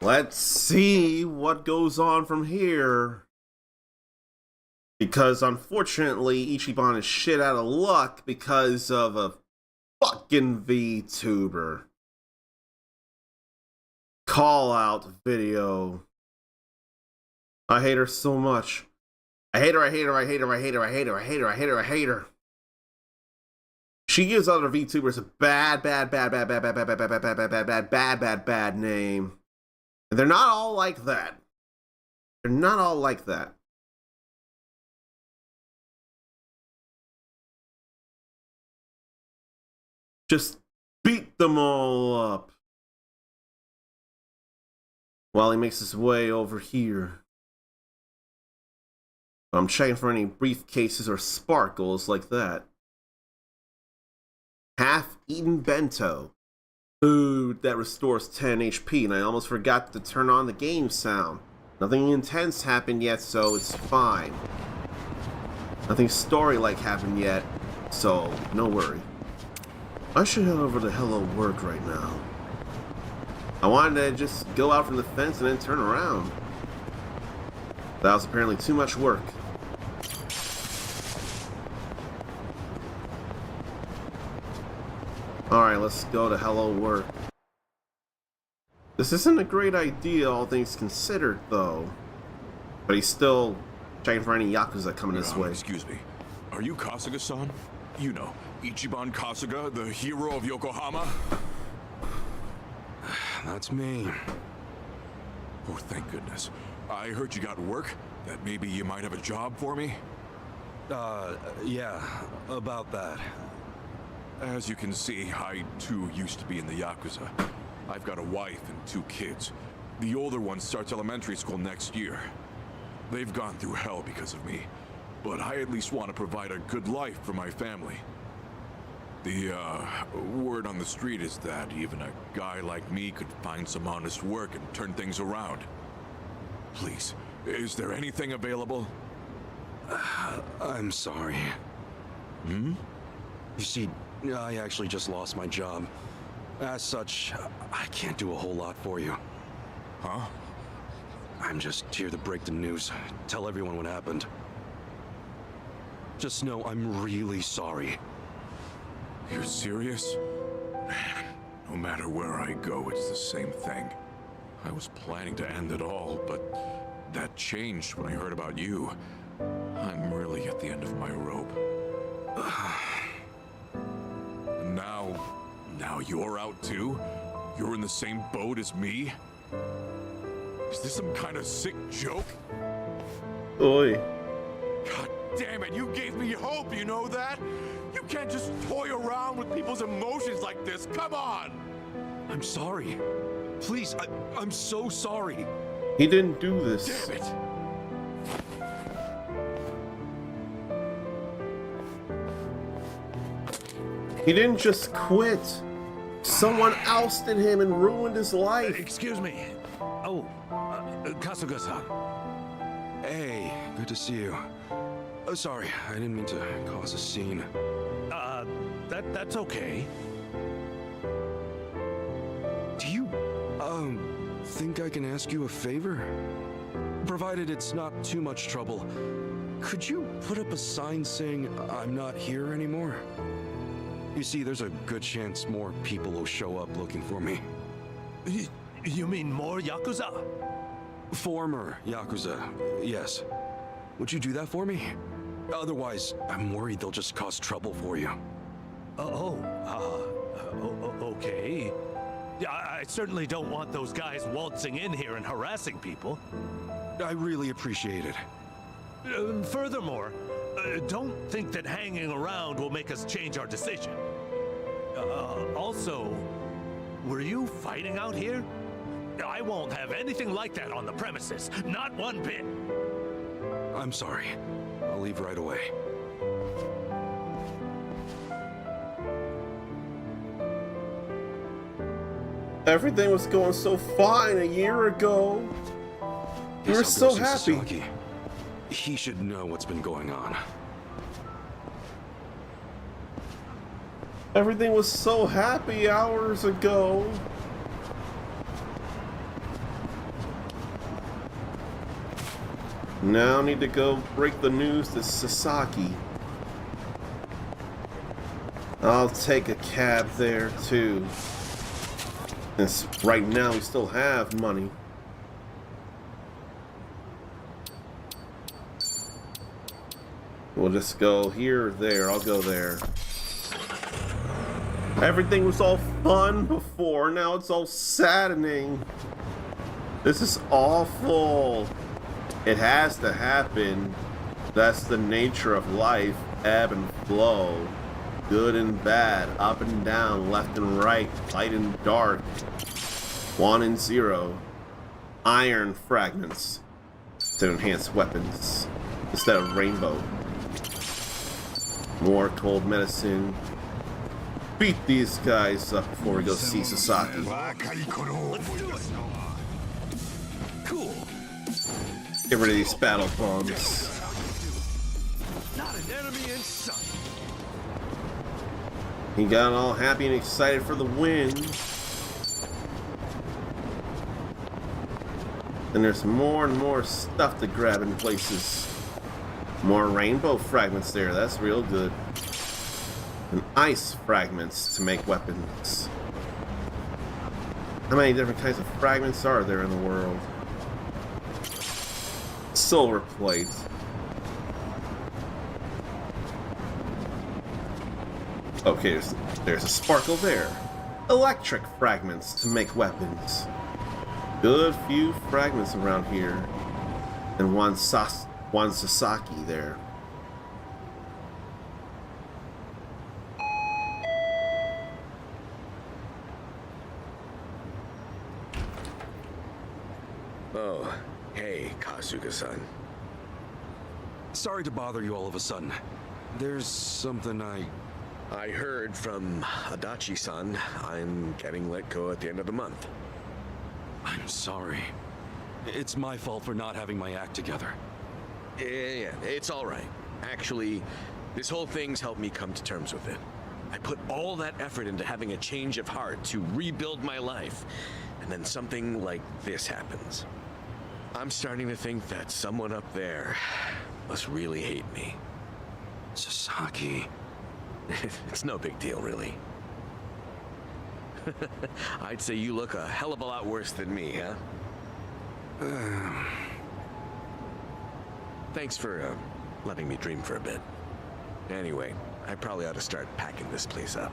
let's see what goes on from here. Because unfortunately, Ichiban is shit out of luck because of a fucking VTuber. Call out video. I hate her so much. I hate her, I hate her, I hate her, I hate her, I hate her, I hate her, I hate her, I hate her. She gives other VTubers a bad name. And they're not all like that. They're not all like that. Just beat them all up. While he makes his way over here. I'm checking for any briefcases or sparkles like that. Half-eaten bento. Food that restores 10 HP, and I almost forgot to turn on the game sound. Nothing intense happened yet, so it's fine. Nothing story-like happened yet, so no worry. I should head over to Hello World right now. I wanted to just go out from the fence and then turn around. That was apparently too much work. Alright, let's go to hello work. This isn't a great idea, all things considered, though. But he's still checking for any Yakuza coming this way. Excuse me. Are you Kasuga-san? You know, Ichiban Kasuga, the hero of Yokohama? That's me. Oh, thank goodness. I heard you got work. That maybe you might have a job for me? Yeah, about that. As you can see, I too used to be in the Yakuza. I've got a wife and 2 kids. The older one starts elementary school next year. They've gone through hell because of me, but I at least want to provide a good life for my family. The, word on the street is that even a guy like me could find some honest work and turn things around. Please, is there anything available? I'm sorry. Hmm? You see, I actually just lost my job. As such, I can't do a whole lot for you. Huh? I'm just here to break the news, tell everyone what happened. Just know I'm really sorry. You're serious? Man, no matter where I go, it's the same thing. I was planning to end it all, but that changed when I heard about you. I'm really at the end of my rope. Now you're out too? You're in the same boat as me? Is this some kind of sick joke? Oi. God damn it, you gave me hope, you know that? You can't just toy around with people's emotions like this, come on! I'm sorry. Please, I'm so sorry. He didn't do this. Damn it! He didn't just quit. Someone ousted him and ruined his life. Excuse me. Oh, Kasuga-san. Hey, good to see you. Oh, sorry, I didn't mean to cause a scene. That's okay. Do you, think I can ask you a favor? Provided it's not too much trouble. Could you put up a sign saying I'm not here anymore? You see, there's a good chance more people will show up looking for me. You mean more Yakuza? Former Yakuza, yes. Would you do that for me? Otherwise, I'm worried they'll just cause trouble for you. Okay. Yeah, I certainly don't want those guys waltzing in here and harassing people. I really appreciate it. Furthermore, don't think that hanging around will make us change our decision. Also, were you fighting out here? I won't have anything like that on the premises, not one bit. I'm sorry. I'll leave right away. Everything was going so fine a year ago. You were so happy. Sasaki. He should know what's been going on. Everything was so happy hours ago. Now I need to go break the news to Sasaki. I'll take a cab there too. Since right now we still have money. We'll just go here or there. I'll go there. Everything was all fun before. Now it's all saddening. This is awful. It has to happen. That's the nature of life. Ebb and flow. Good and bad. Up and down. Left and right. Light and dark. 1 and 0. Iron fragments to enhance weapons instead of rainbow. More cold medicine. Beat these guys up before we go see Sasaki. Let's do it. Cool. Get rid of these battle bombs. Not an enemy in sight. He got all happy and excited for the win. And there's more and more stuff to grab in places. More rainbow fragments there. That's real good. And ice fragments to make weapons. How many different kinds of fragments are there in the world? Silver plate. Okay, there's a sparkle there. Electric fragments to make weapons. Good few fragments around here. And one Sasaki there. Oh, hey, Kasuga-san. Sorry to bother you all of a sudden. There's something I heard from Adachi-san. I'm getting let go at the end of the month. I'm sorry. It's my fault for not having my act together. Yeah, it's all right. Actually, this whole thing's helped me come to terms with it. I put all that effort into having a change of heart to rebuild my life, and then something like this happens. I'm starting to think that someone up there must really hate me. Sasaki. It's no big deal, really. I'd say you look a hell of a lot worse than me, huh? Thanks for letting me dream for a bit. Anyway, I probably ought to start packing this place up.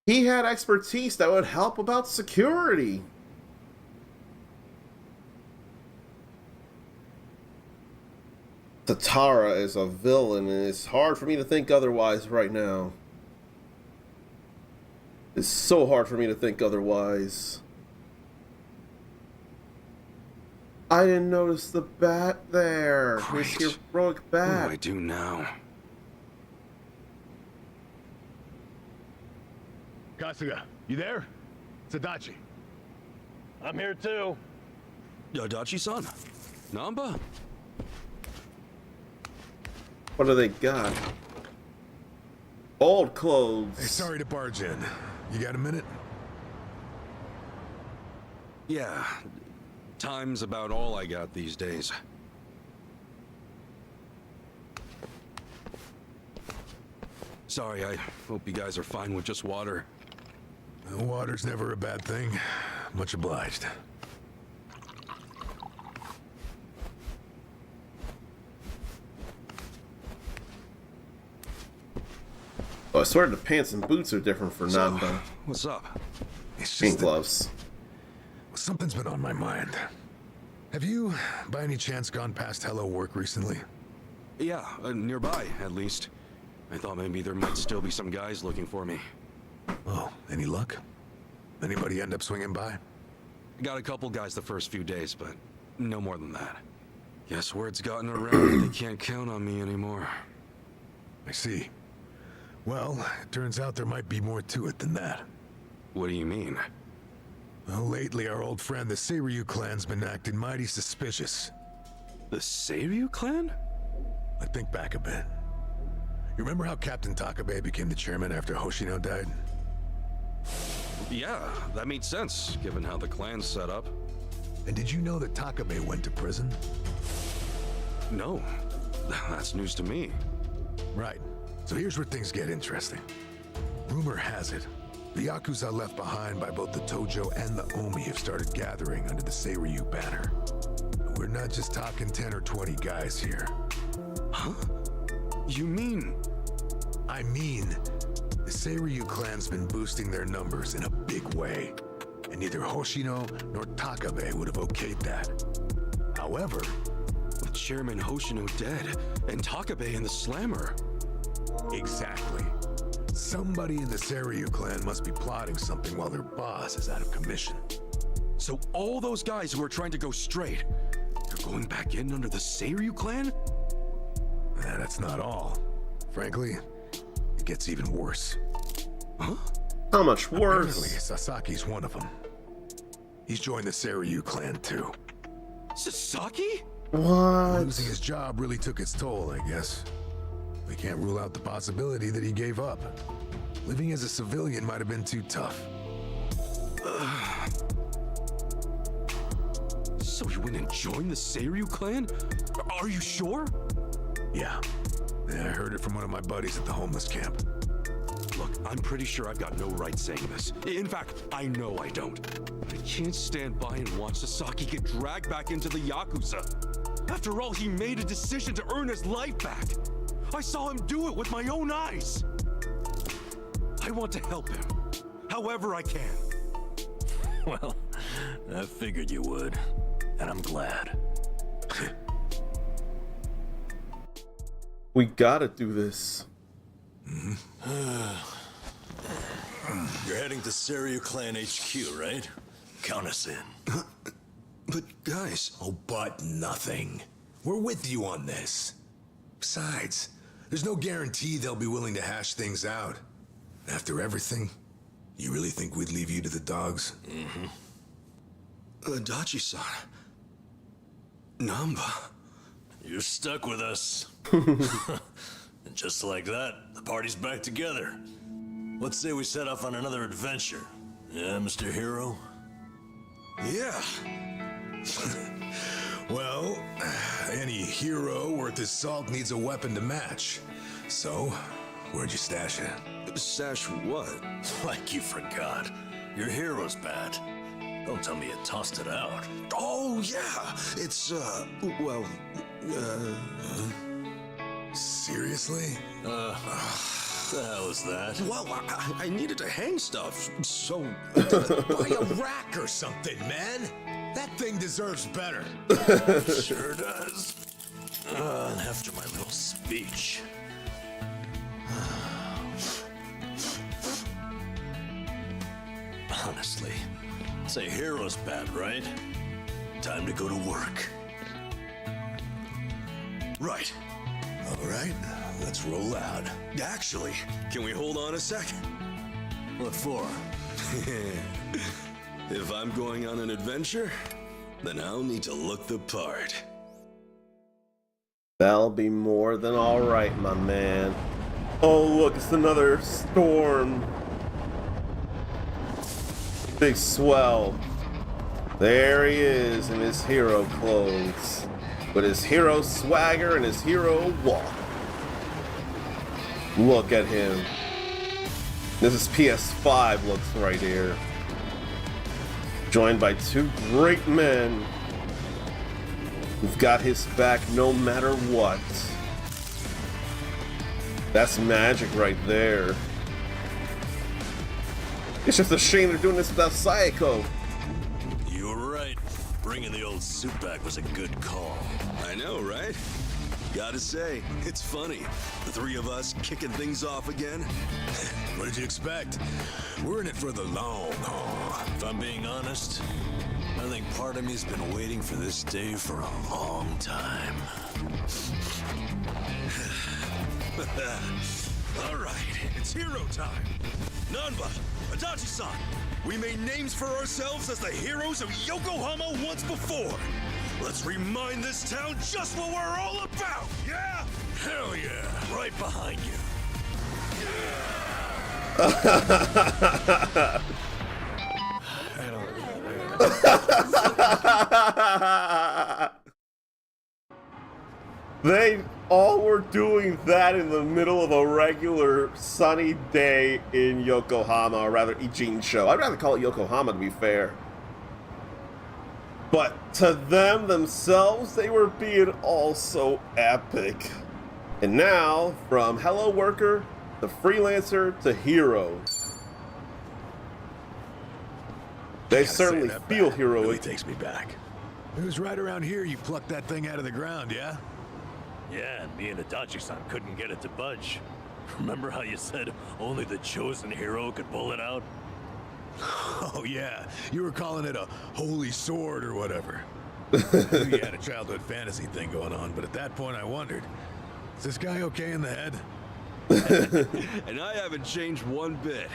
He had expertise that would help about security. Tatara is a villain, and it's hard for me to think otherwise right now. It's so hard for me to think otherwise. I didn't notice the bat there. His heroic bat. What do I do now? Kasuga, you there? It's Adachi. I'm here too. Adachi-san? Namba? What do they got? Old clothes. Hey, sorry to barge in. You got a minute? Yeah. Time's about all I got these days. Sorry, I hope you guys are fine with just water. Water's never a bad thing. Much obliged. Oh, I swear the pants and boots are different for Namba. What's up? It's Pink just gloves. something's been on my mind. Have you, by any chance, gone past Hello Work recently? Yeah, nearby, at least. I thought maybe there might still be some guys looking for me. Oh, any luck? Anybody end up swinging by? Got a couple guys the first few days, but no more than that. Guess word's gotten around that they can't count on me anymore. I see. Well, it turns out there might be more to it than that. What do you mean? Well, lately our old friend the Seiryu clan's been acting mighty suspicious. The Seiryu clan? I think back a bit. You remember how Captain Takabe became the chairman after Hoshino died? Yeah, that made sense, given how the clan's set up. And did you know that Takabe went to prison? No, that's news to me. Right. So here's where things get interesting. Rumor has it, the Yakuza left behind by both the Tojo and the Omi have started gathering under the Seiryu banner. And we're not just talking 10 or 20 guys here. Huh? You mean? I mean, the Seiryu clan's been boosting their numbers in a big way. And neither Hoshino nor Takabe would have okayed that. However, with Chairman Hoshino dead and Takabe in the slammer. Exactly. Somebody in the Seiryu clan must be plotting something while their boss is out of commission. So all those guys who are trying to go straight, they're going back in under the Seiryu clan? That's not all. Frankly, it gets even worse. Huh? How much worse? Apparently, Sasaki's one of them. He's joined the Seiryu clan too. Sasaki? What? Losing his job really took its toll, I guess. we can't rule out the possibility that he gave up. Living as a civilian might have been too tough. So you went and joined the Seiryu clan? Are you sure? Yeah, I heard it from one of my buddies at the homeless camp. Look, I'm pretty sure I've got no right saying this. In fact, I know I don't. I can't stand by and watch Sasaki get dragged back into the Yakuza. After all, he made a decision to earn his life back. I saw him do it with my own eyes. I want to help him, however I can. Well, I figured you would, and I'm glad. We gotta do this. You're heading to Seiryu Clan HQ, right? Count us in. But guys... Oh, but nothing. We're with you on this. Besides, there's no guarantee they'll be willing to hash things out. After everything, you really think we'd leave you to the dogs? Adachi-san. Namba. You're stuck with us. And just like that, the party's back together. Let's say we set off on another adventure. Yeah, Mr. Hero? Yeah. Well, any hero worth his salt needs a weapon to match. So, where'd you stash it? Stash what? Like you forgot. Your hero's bat. Don't tell me you tossed it out. Oh, yeah. It's, well, Seriously? The hell is that? Well, I needed to hang stuff, so... Buy a rack or something, man. That thing deserves better. Sure does. And after my little speech... Honestly, it's a hero's bat, right? Time to go to work. Right. All right, let's roll out. Actually, can we hold on a sec? What for? If I'm going on an adventure, then I'll need to look the part. That'll be more than alright, my man. Oh, look, it's another storm. Big swell. There he is in his hero clothes. With his hero swagger and his hero walk. Look at him. This is PS5 looks right here. Joined by two great men who've got his back no matter what. That's magic right there. It's just a shame they're doing this without Sayako. You were right. Bringing the old suit back was a good call. I know, right? Gotta say, it's funny. The three of us kicking things off again. What did you expect? We're in it for the long haul. If I'm being honest, I think part of me's been waiting for this day for a long time. All right, it's hero time. Nanba, Adachi-san, we made names for ourselves as the heroes of Yokohama once before. Let's remind this town just what we're all about, yeah? Hell yeah, right behind you. They all were doing that in the middle of a regular sunny day in Yokohama, or rather Ijincho. I'd rather call it Yokohama to be fair. But to them themselves, they were being all so epic. And now, from Hello Worker to Freelancer to Hero, they certainly feel heroic. Really takes me back. It was right around here you plucked that thing out of the ground, yeah? Yeah, and me and Adachi-san couldn't get it to budge. Remember how you said only the chosen hero could pull it out? Oh yeah, you were calling it a holy sword or whatever. I knew you had a childhood fantasy thing going on, but at that point I wondered, is this guy okay in the head? And I haven't changed one bit.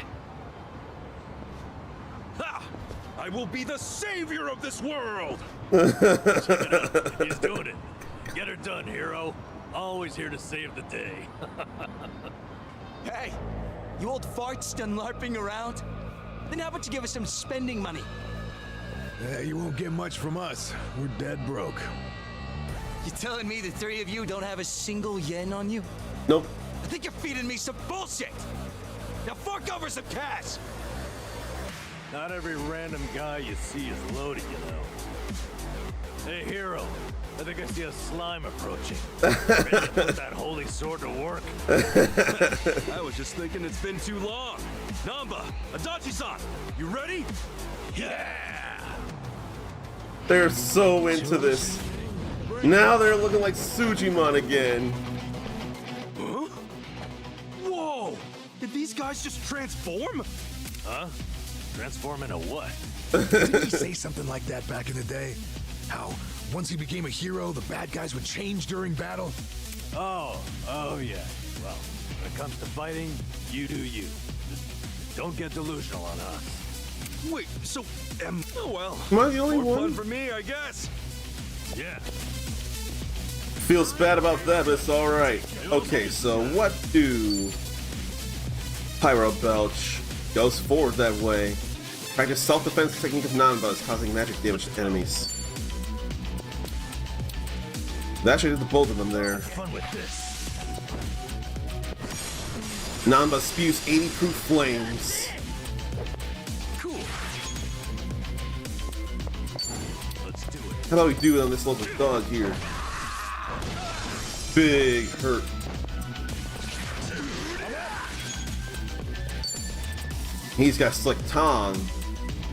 Ha! I will be the savior of this world! Check it out. He's doing it. Get her done, hero. Always here to save the day. Hey, you old farts done LARPing around? Then how about you give us some spending money? You won't get much from us. We're dead broke. You telling me the three of you don't have a single yen on you? Nope. I think you're feeding me some bullshit. Now fork over some cash. Not every random guy you see is loaded, you know. Hey, Hero. I think I see a slime approaching. Ready to put that holy sword to work? I was just thinking it's been too long. Namba, Adachi-san, you ready? Yeah! They're so into this. Now they're looking like Sujimon again. Huh? Whoa! Did these guys just transform? Huh? Transform into what? Didn't he say something like that back in the day? How once he became a hero, the bad guys would change during battle? Oh yeah. Well, when it comes to fighting, you do you. Just don't get delusional on us. Wait, so oh well. Am I the only More one? fun for me, I guess. Yeah. Feels bad about that, but it's alright. Okay, so what do Pyro Belch goes forward that way? Practice self-defense technique of non-buzz, causing magic damage to enemies. That actually did the both of them there. Fun with this. Non-buzz spews 80 proof flames. Cool. Let's do it. How about we do it on this little dog here? Big hurt. He's got Slick Tongue.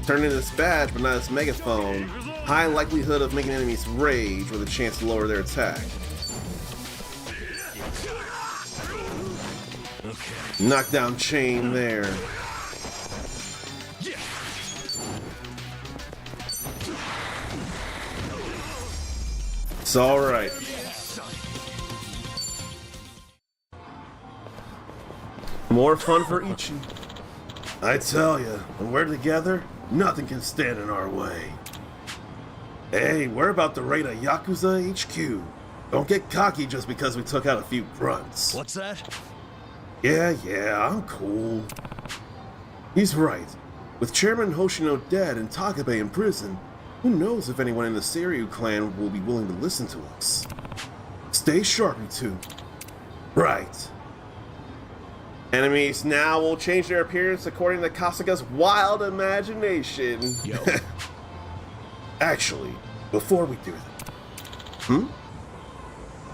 Turn in his badge, but not his megaphone. High likelihood of making enemies rage with a chance to lower their attack. Knockdown chain there. It's alright. More fun for Ichi. I tell ya, when we're together, nothing can stand in our way. Hey, we're about to raid a Yakuza HQ. Don't get cocky just because we took out a few grunts. What's that? Yeah, I'm cool. He's right. With Chairman Hoshino dead and Takabe in prison, who knows if anyone in the Seiryu clan will be willing to listen to us. Stay sharp, you two. Right. Enemies now will change their appearance according to Kasuga's wild imagination. Yo. Actually, before we do that,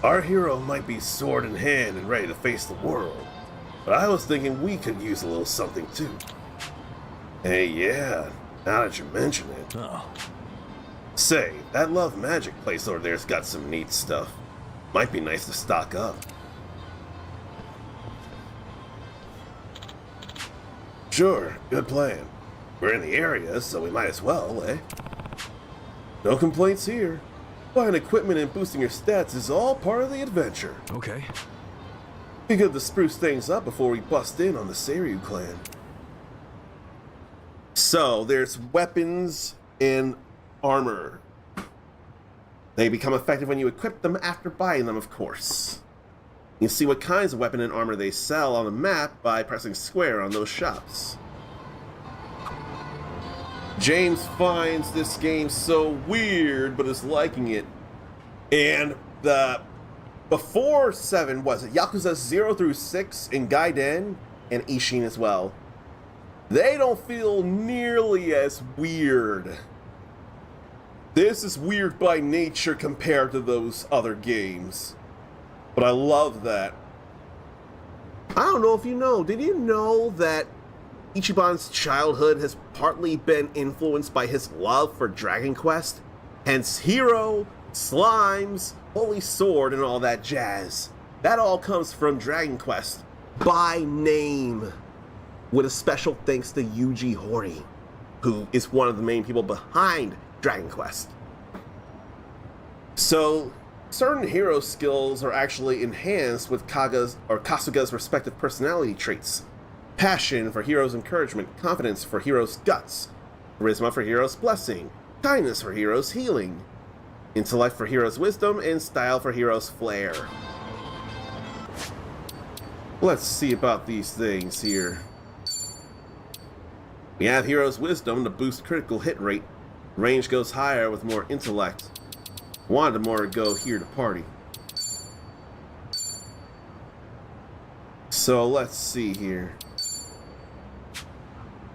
our hero might be sword in hand and ready to face the world, but I was thinking we could use a little something too. Hey, yeah, now that you mention it. Oh. Say, that Love Magic place over there's got some neat stuff. Might be nice to stock up. Sure, good plan. We're in the area, so we might as well, eh? No complaints here. Buying equipment and boosting your stats is all part of the adventure. Okay. Be good to spruce things up before we bust in on the Seiryu clan. So, there's weapons and armor. They become effective when you equip them after buying them, of course. You can see what kinds of weapon and armor they sell on the map by pressing square on those shops. James finds this game so weird, but is liking it. And before 7, was it Yakuza 0 through 6 in Gaiden and Ishin as well? They don't feel nearly as weird. This is weird by nature compared to those other games. But I love that. I don't know if you know, did you know that Ichiban's childhood has partly been influenced by his love for Dragon Quest? Hence Hero, Slimes, Holy Sword, and all that jazz. That all comes from Dragon Quest, by name. With a special thanks to Yuji Horii, who is one of the main people behind Dragon Quest. So, certain hero skills are actually enhanced with Kasuga's respective personality traits. Passion for Hero's encouragement, confidence for Hero's guts, charisma for Hero's blessing, kindness for Hero's healing, intellect for Hero's wisdom, and style for Hero's flair. Let's see about these things here. We have Hero's Wisdom to boost critical hit rate. Range goes higher with more intellect. Wanted more go here to party. So let's see here.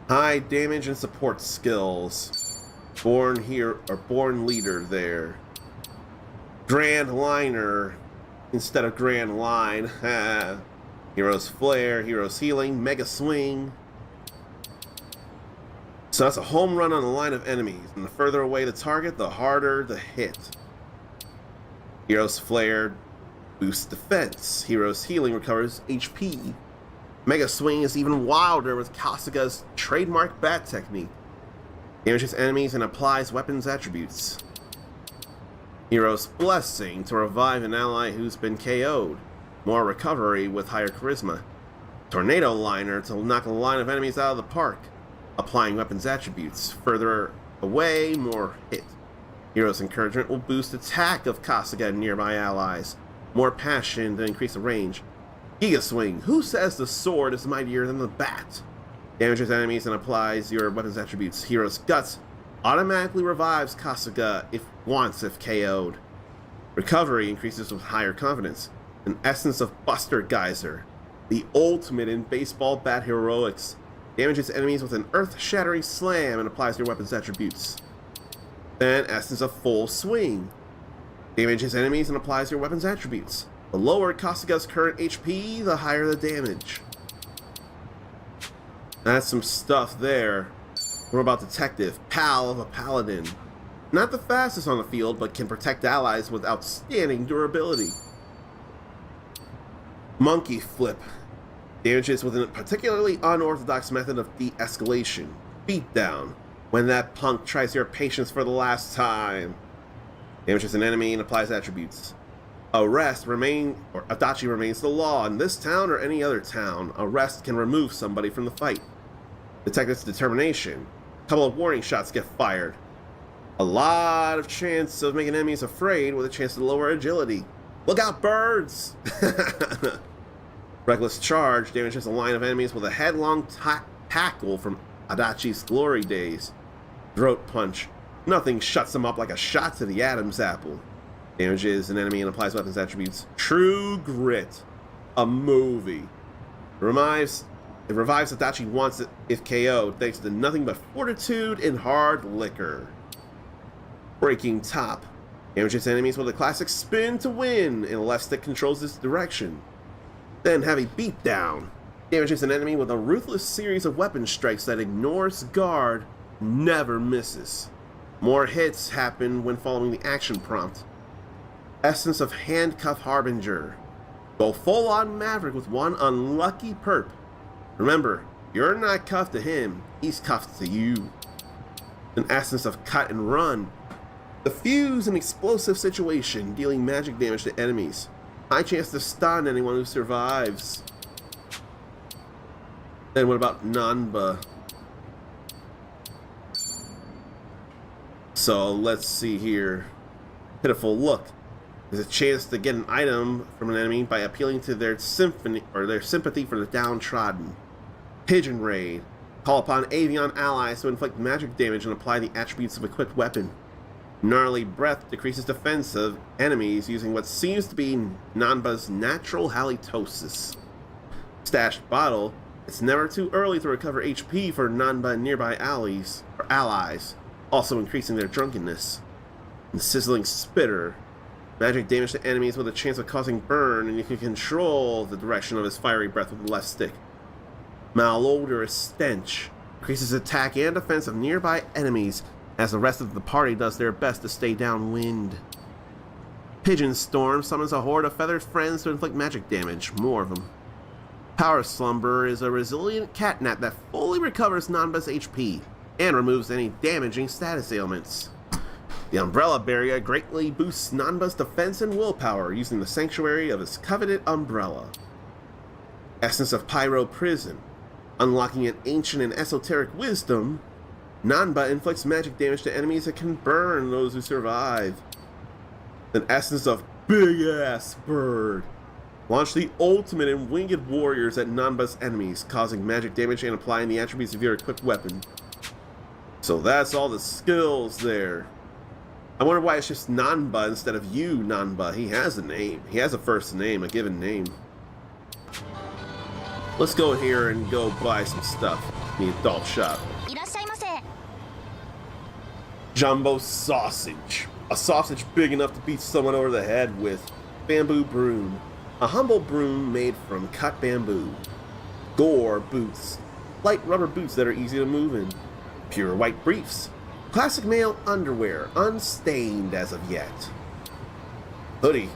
High damage and support skills. Born here or born leader there. Grand liner instead of grand line. Hero's flare, hero's healing, mega swing. So that's a home run on the line of enemies, and the further away the target, the harder the hit. Hero's flare boosts defense. Hero's healing recovers HP. Mega swing is even wilder with Kasuga's trademark bat technique. Damages enemies and applies weapons attributes. Hero's blessing to revive an ally who's been KO'd. More recovery with higher charisma. Tornado liner to knock a line of enemies out of the park. Applying weapons attributes. Further away, more hit. Hero's encouragement will boost attack of Kasuga and nearby allies. More passion to increase the range. Giga swing. Who says the sword is mightier than the bat? Damages enemies and applies your weapons attributes. Hero's guts automatically revives Kasuga if KO'd. Recovery increases with higher confidence. An essence of Buster Geyser. The ultimate in baseball bat heroics. Damages enemies with an earth-shattering slam and applies your weapons attributes. Then Essence of Full Swing. Damages enemies and applies your weapons attributes. The lower Kasuga's current HP, the higher the damage. That's some stuff there. What about Detective? Pal of a Paladin. Not the fastest on the field, but can protect allies with outstanding durability. Monkey Flip. Damages with a particularly unorthodox method of de-escalation. Beatdown. When that punk tries your patience for the last time. Damages an enemy and applies attributes. Adachi remains the law in this town or any other town. Arrest can remove somebody from the fight. Detective's determination. A couple of warning shots get fired. A lot of chance of making enemies afraid with a chance to lower agility. Look out, birds! Reckless charge damages a line of enemies with a headlong tackle from Adachi's glory days. Throat punch. Nothing shuts them up like a shot to the Adam's apple. Damages an enemy and applies weapons attributes. True Grit. A movie. It revives Adachi once if KO'd thanks to nothing but fortitude and hard liquor. Breaking Top. Damages enemies with a classic spin to win, and the left stick controls its direction. Then Heavy Beatdown. Damages an enemy with a ruthless series of weapon strikes that ignores guard, never misses. More hits happen when following the action prompt. Essence of Handcuff Harbinger. Go full on Maverick with one unlucky perp. Remember, you're not cuffed to him, he's cuffed to you. An Essence of Cut and Run. Diffuse an explosive situation, dealing magic damage to enemies. High chance to stun anyone who survives. Then what about Nanba? So let's see here. Pitiful Look. There's a chance to get an item from an enemy by appealing to their sympathy for the downtrodden. Pigeon Raid. Call upon Avion allies to inflict magic damage and apply the attributes of equipped weapon. Gnarly Breath decreases defense of enemies using what seems to be Nanba's natural halitosis. Stashed Bottle. It's never too early to recover HP for Nanba and nearby allies, also increasing their drunkenness. And Sizzling Spitter. Magic damage to enemies with a chance of causing burn, and you can control the direction of his fiery breath with the left stick. Malodorous Stench. Increases attack and defense of nearby enemies as the rest of the party does their best to stay downwind. Pigeon Storm summons a horde of feathered friends to inflict magic damage, more of them. Power Slumber is a resilient catnap that fully recovers Nanba's HP and removes any damaging status ailments. The Umbrella Barrier greatly boosts Nanba's defense and willpower using the sanctuary of his coveted umbrella. Essence of Pyro Prison. Unlocking an ancient and esoteric wisdom, Nanba inflicts magic damage to enemies that can burn those who survive. An Essence of Big Ass Bird. Launch the ultimate in winged warriors at Nanba's enemies, causing magic damage and applying the attributes of your equipped weapon. So that's all the skills there. I wonder why it's just Nanba instead of you, Nanba. He has a name. He has a first name, a given name. Let's go here and go buy some stuff in the adult shop. Jumbo sausage. A sausage big enough to beat someone over the head with. Bamboo broom. A humble broom made from cut bamboo. Gore boots. Light rubber boots that are easy to move in. Pure white briefs. Classic male underwear, unstained as of yet. Hoodie.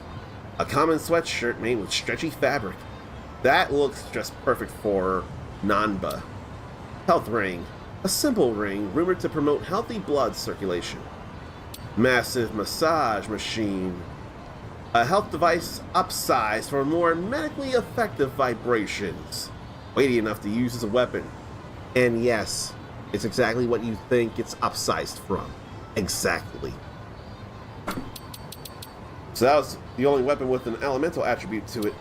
A common sweatshirt made with stretchy fabric. That looks just perfect for Nanba. Health ring. A simple ring rumored to promote healthy blood circulation. Massive massage machine. A health device upsized for more medically effective vibrations. Weighty enough to use as a weapon. And yes, it's exactly what you think it's upsized from. Exactly. So that was the only weapon with an elemental attribute to it.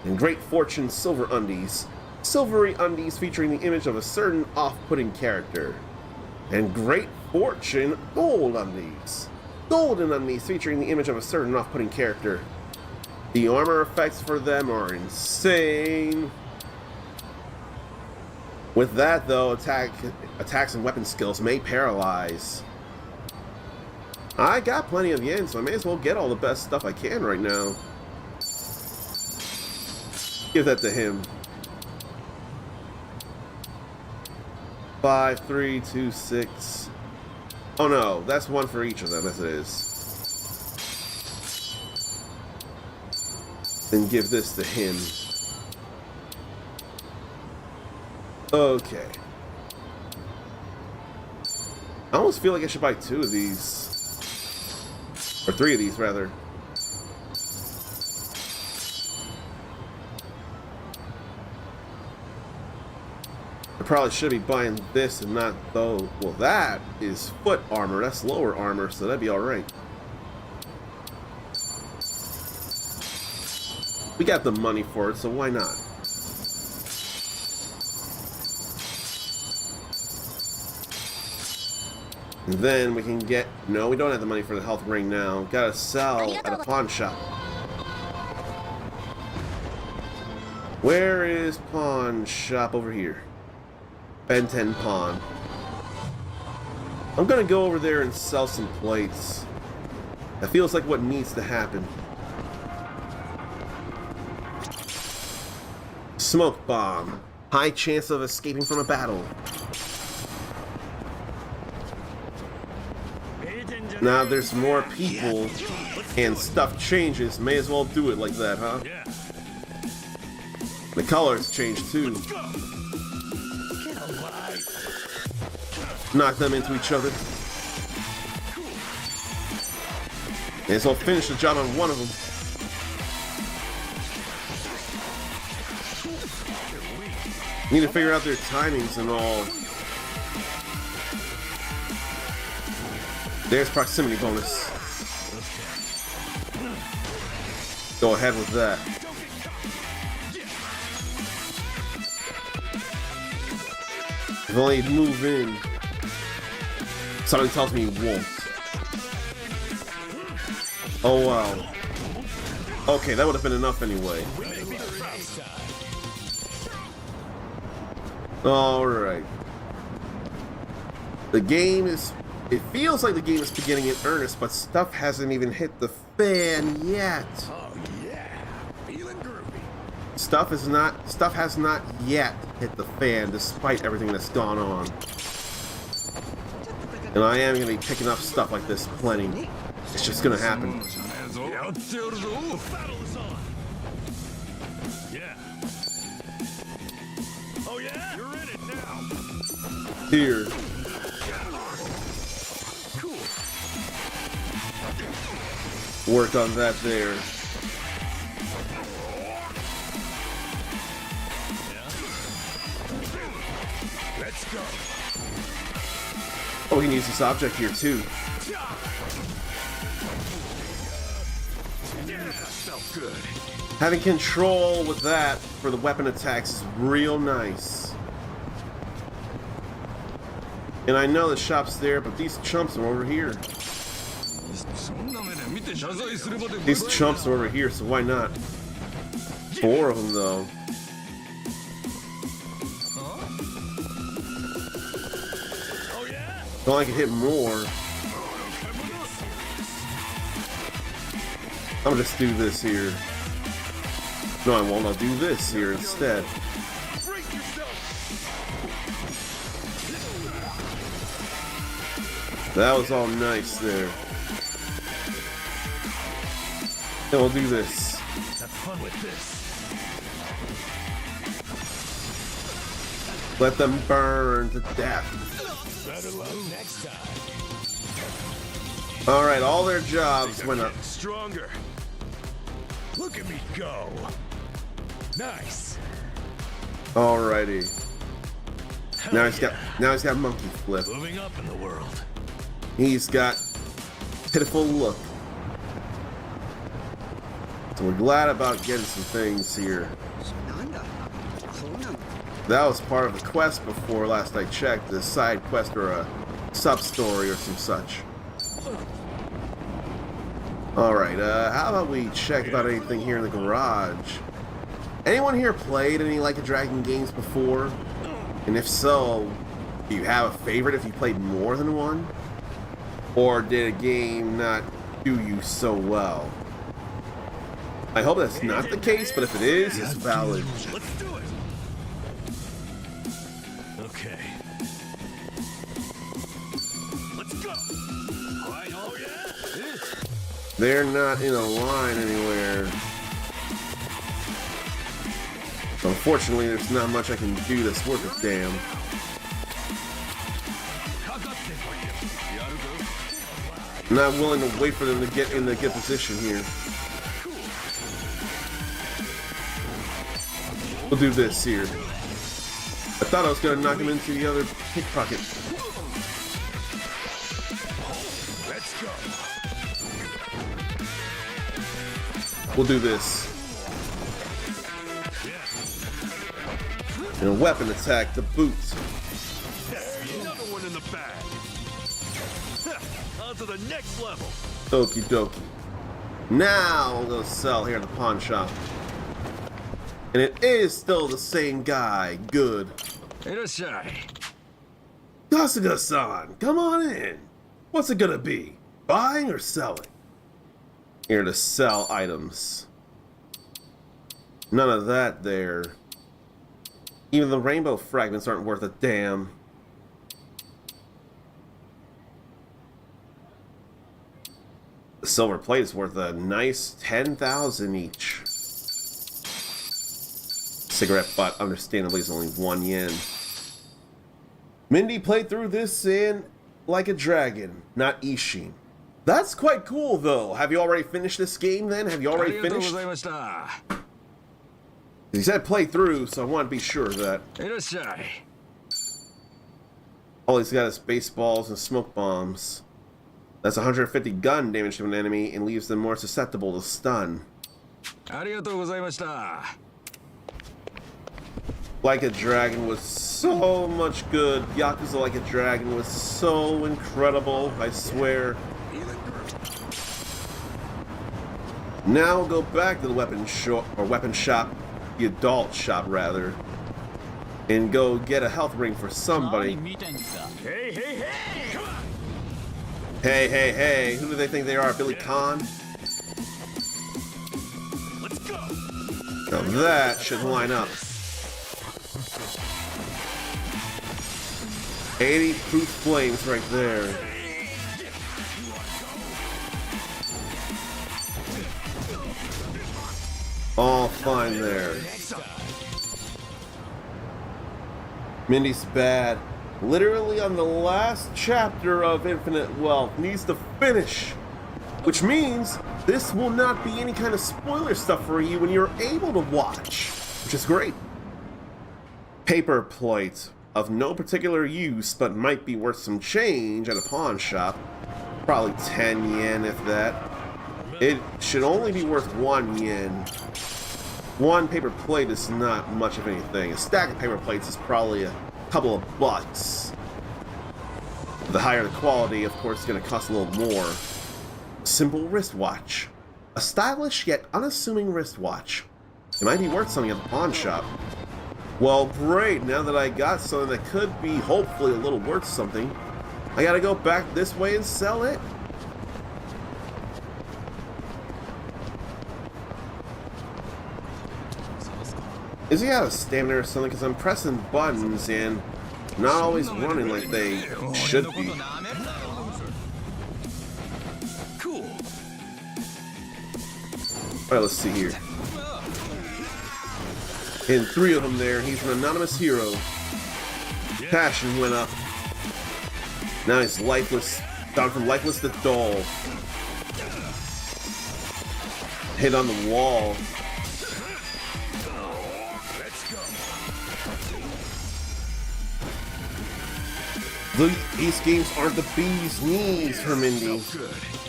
And Great Fortune Silver Undies. Silvery undies featuring the image of a certain off-putting character. And Great Fortune Gold Undies. Golden undies featuring the image of a certain off-putting character. The armor effects for them are insane. With that though, attacks and weapon skills may paralyze. I got plenty of yen, so I may as well get all the best stuff I can right now. Give that to him. 5, 3, 2, 6. Oh no, that's one for each of them, as it is. Then give this to him. Okay. I almost feel like I should buy 2 of these. Or 3 of these, rather. I probably should be buying this and not though. Well, that is foot armor. That's lower armor, so that'd be alright. We got the money for it, so why not? And then we can get... No, we don't have the money for the health ring now. Gotta sell at a pawn shop. Where is pawn shop? Over here. Ben 10 pawn. I'm gonna go over there and sell some plates. That feels like what needs to happen. Smoke bomb. High chance of escaping from a battle. Now there's more people and stuff changes. May as well do it like that, huh? The colors change too. Knock them into each other. May as well finish the job on one of them. Need to figure out their timings and all. There's proximity bonus. Go ahead with that. If only you'd move in. Something tells me you won't. Oh wow. Okay, that would have been enough anyway. Alright. The game is... It feels like the game is beginning in earnest, but stuff hasn't even hit the fan yet. Oh yeah, feeling groovy. Stuff has not yet hit the fan, despite everything that's gone on. And I am gonna be picking up stuff like this plenty. It's just gonna happen. Oh yeah? You're in it now. Here. Work on that there. Let's go. Oh, we can use this object here too. Yeah, felt good. Having control with that for the weapon attacks is real nice. And I know the shop's there, but these chumps are over here. These chumps are over here, so why not? 4 of them, though. Thought I could hit more. I'm gonna just do this here. No, I won't. I'll do this here instead. That was all nice there. Then we'll do this. Have fun with this. Let them burn to death. Better luck next time. Alright, all their jobs went up. Stronger. Look at me go. Nice. Alrighty. Now he's got monkey flip. Moving up in the world. He's got pitiful look. So we're glad about getting some things here. That was part of the quest before last I checked, the side quest or a sub-story or some such. Alright, how about we check about anything here in the garage? Anyone here played any Like a Dragon games before? And if so, do you have a favorite if you played more than one? Or did a game not do you so well? I hope that's not the case, but if it is, it's valid. Let's do it. Okay. Let's go. All right, oh yeah. They're not in a line anywhere. Unfortunately, there's not much I can do that's worth a damn. I'm not willing to wait for them to get in the good position here. We'll do this here. I thought I was gonna knock him into the other pickpocket. Let's go. We'll do this. And a weapon attack to boot. Another one in the bag. On to the next level. Okie dokie. Now we'll go sell here at the pawn shop. And it is still the same guy. Good. Kasuga-san, come on in. What's it gonna be? Buying or selling? Here to sell items. None of that there. Even the rainbow fragments aren't worth a damn. The silver plate is worth a nice 10,000 each. Cigarette butt, understandably, is only 1 yen. Mindy played through this in Like a Dragon, not Ishin. That's quite cool, though. Have you already finished this game, then? Have you already finished? He said play through, so I want to be sure of that. All he's got is baseballs and smoke bombs. That's 150 gun damage to an enemy and leaves them more susceptible to stun. Like a Dragon was so much good. Yakuza Like a Dragon was so incredible, I swear. Now we'll go back to the weapon shop, the adult shop rather, and go get a health ring for somebody. Hey, hey, hey! Come on! Hey, hey, hey! Who do they think they are, Billy Khan? Let's go! Now that should line up. 80 proof flames right there. All fine there. Mindy's bad. Literally on the last chapter of Infinite Wealth. Needs to finish. Which means this will not be any kind of spoiler stuff for you when you're able to watch. Which is great. Paper plate. Of no particular use, but might be worth some change at a pawn shop. Probably 10 yen, if that. It should only be worth 1 yen. one paper plate is not much of anything. A stack of paper plates is probably a couple of bucks. The higher the quality, of course, it's going to cost a little more. Simple wristwatch. A stylish yet unassuming wristwatch. It might be worth something at the pawn shop. Well, great. Now that I got something that could be hopefully a little worth something, I gotta go back this way and sell it. Is he out of stamina or something? Because I'm pressing buttons and not always running like they should be. Cool. Alright, let's see here. And 3 of them there. He's an anonymous hero. Passion went up. Now he's lifeless. Down from lifeless to dull. Hit on the wall. These games aren't the bee's knees, Hermindy,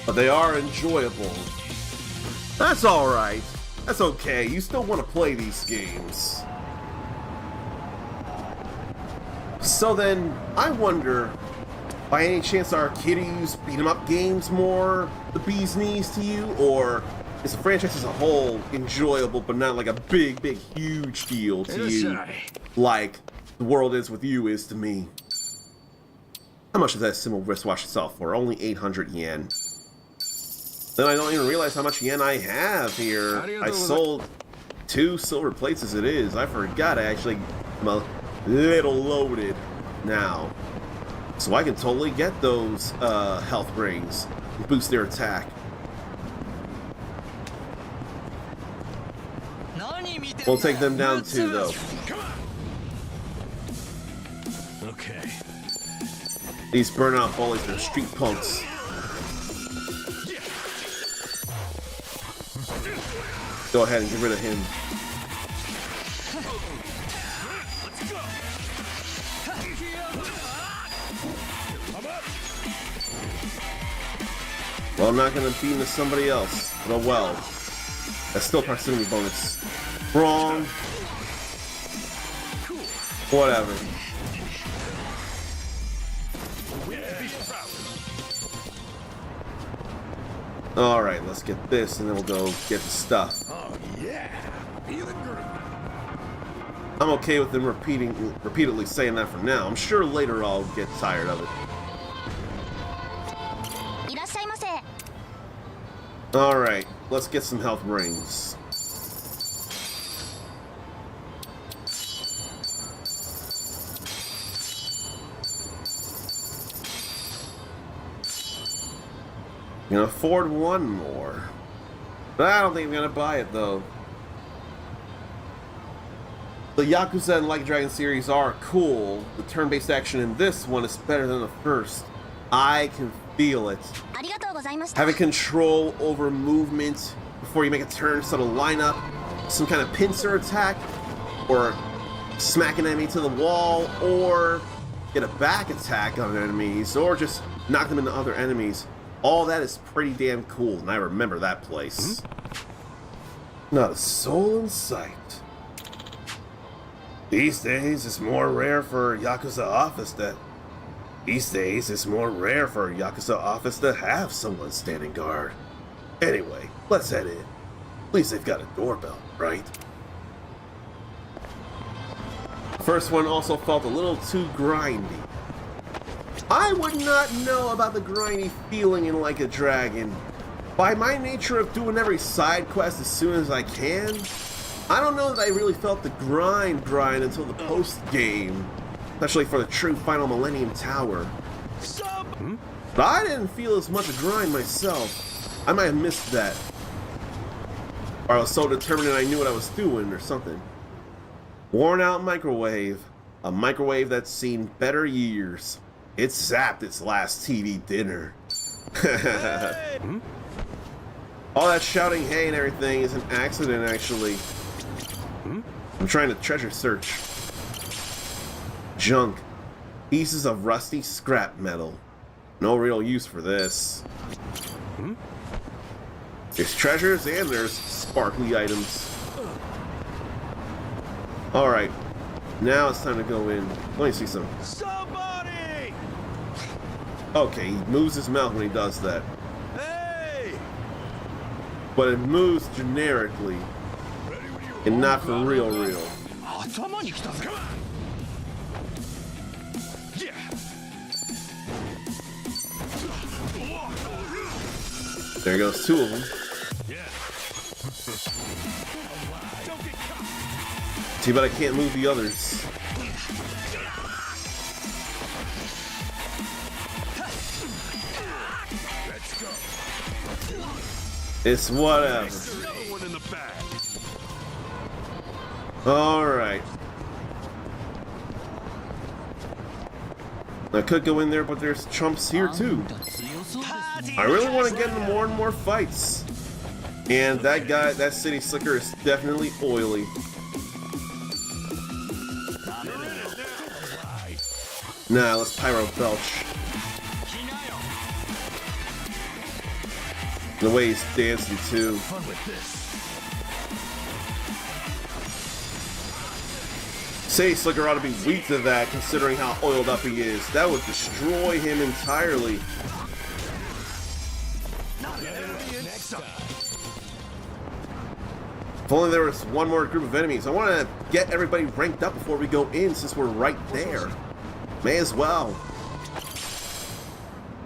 but they are enjoyable. That's alright. That's okay. You still want to play these games. So then, I wonder, by any chance are kiddies beat 'em up games more the bee's knees to you, or is the franchise as a whole enjoyable but not like a big, huge deal to you, like the world is with you is to me? How much does that simple wristwatch sell for? Only 800 yen. Then I don't even realize how much yen I have here. I sold 2 silver plates as it is. I forgot I actually am a little loaded now. So I can totally get those health rings and boost their attack. We'll take them down too, though. Okay. These burnout bullies are street punks. Go ahead and get rid of him. Well, I'm not gonna beat into somebody else, but oh well. That's still proximity bonus. Wrong. Whatever. Alright, let's get this and then we'll go get the stuff. Oh yeah, feeling good. I'm okay with them repeatedly saying that for now. I'm sure later I'll get tired of it. Alright, let's get some health rings. I'm gonna afford one more. But I don't think I'm gonna buy it though. The Yakuza and Like a Dragon series are cool. The turn-based action in this one is better than the first. I can feel it. Having control over movement before you make a turn, so to line up some kind of pincer attack, or smack an enemy to the wall, or get a back attack on enemies, or just knock them into other enemies. All that is pretty damn cool, and I remember that place. Not a soul in sight. These days, it's more rare for a Yakuza office to have someone standing guard. Anyway, let's head in. At least they've got a doorbell, right? The first one also felt a little too grindy. I would not know about the grindy feeling in Like a Dragon. By my nature of doing every side quest as soon as I can, I don't know that I really felt the grind until the post-game, especially for the true final Millennium Tower. But I didn't feel as much a grind myself. I might have missed that. Or I was so determined I knew what I was doing or something. Worn out microwave. A microwave that's seen better years. It zapped its last TV dinner. All that shouting hey and everything is an accident, actually. I'm trying to treasure search. Junk. Pieces of rusty scrap metal. No real use for this. There's treasures and there's sparkly items. Alright. Now it's time to go in. Let me see some. Somebody! Okay, he moves his mouth when he does that. Hey! But it moves generically. And not for real. Come on. Yeah. There goes two of them. Too bad I can't move the others. It's whatever. Alright. I could go in there, but there's chumps here too. I really want to get into more and more fights. And that guy, that city slicker is definitely oily. Nah, let's pyro belch. The way he's dancing too. City slicker ought to be weak to that, considering how oiled up he is. That would destroy him entirely. If only there was one more group of enemies. I want to get everybody ranked up before we go in, since we're right there. May as well.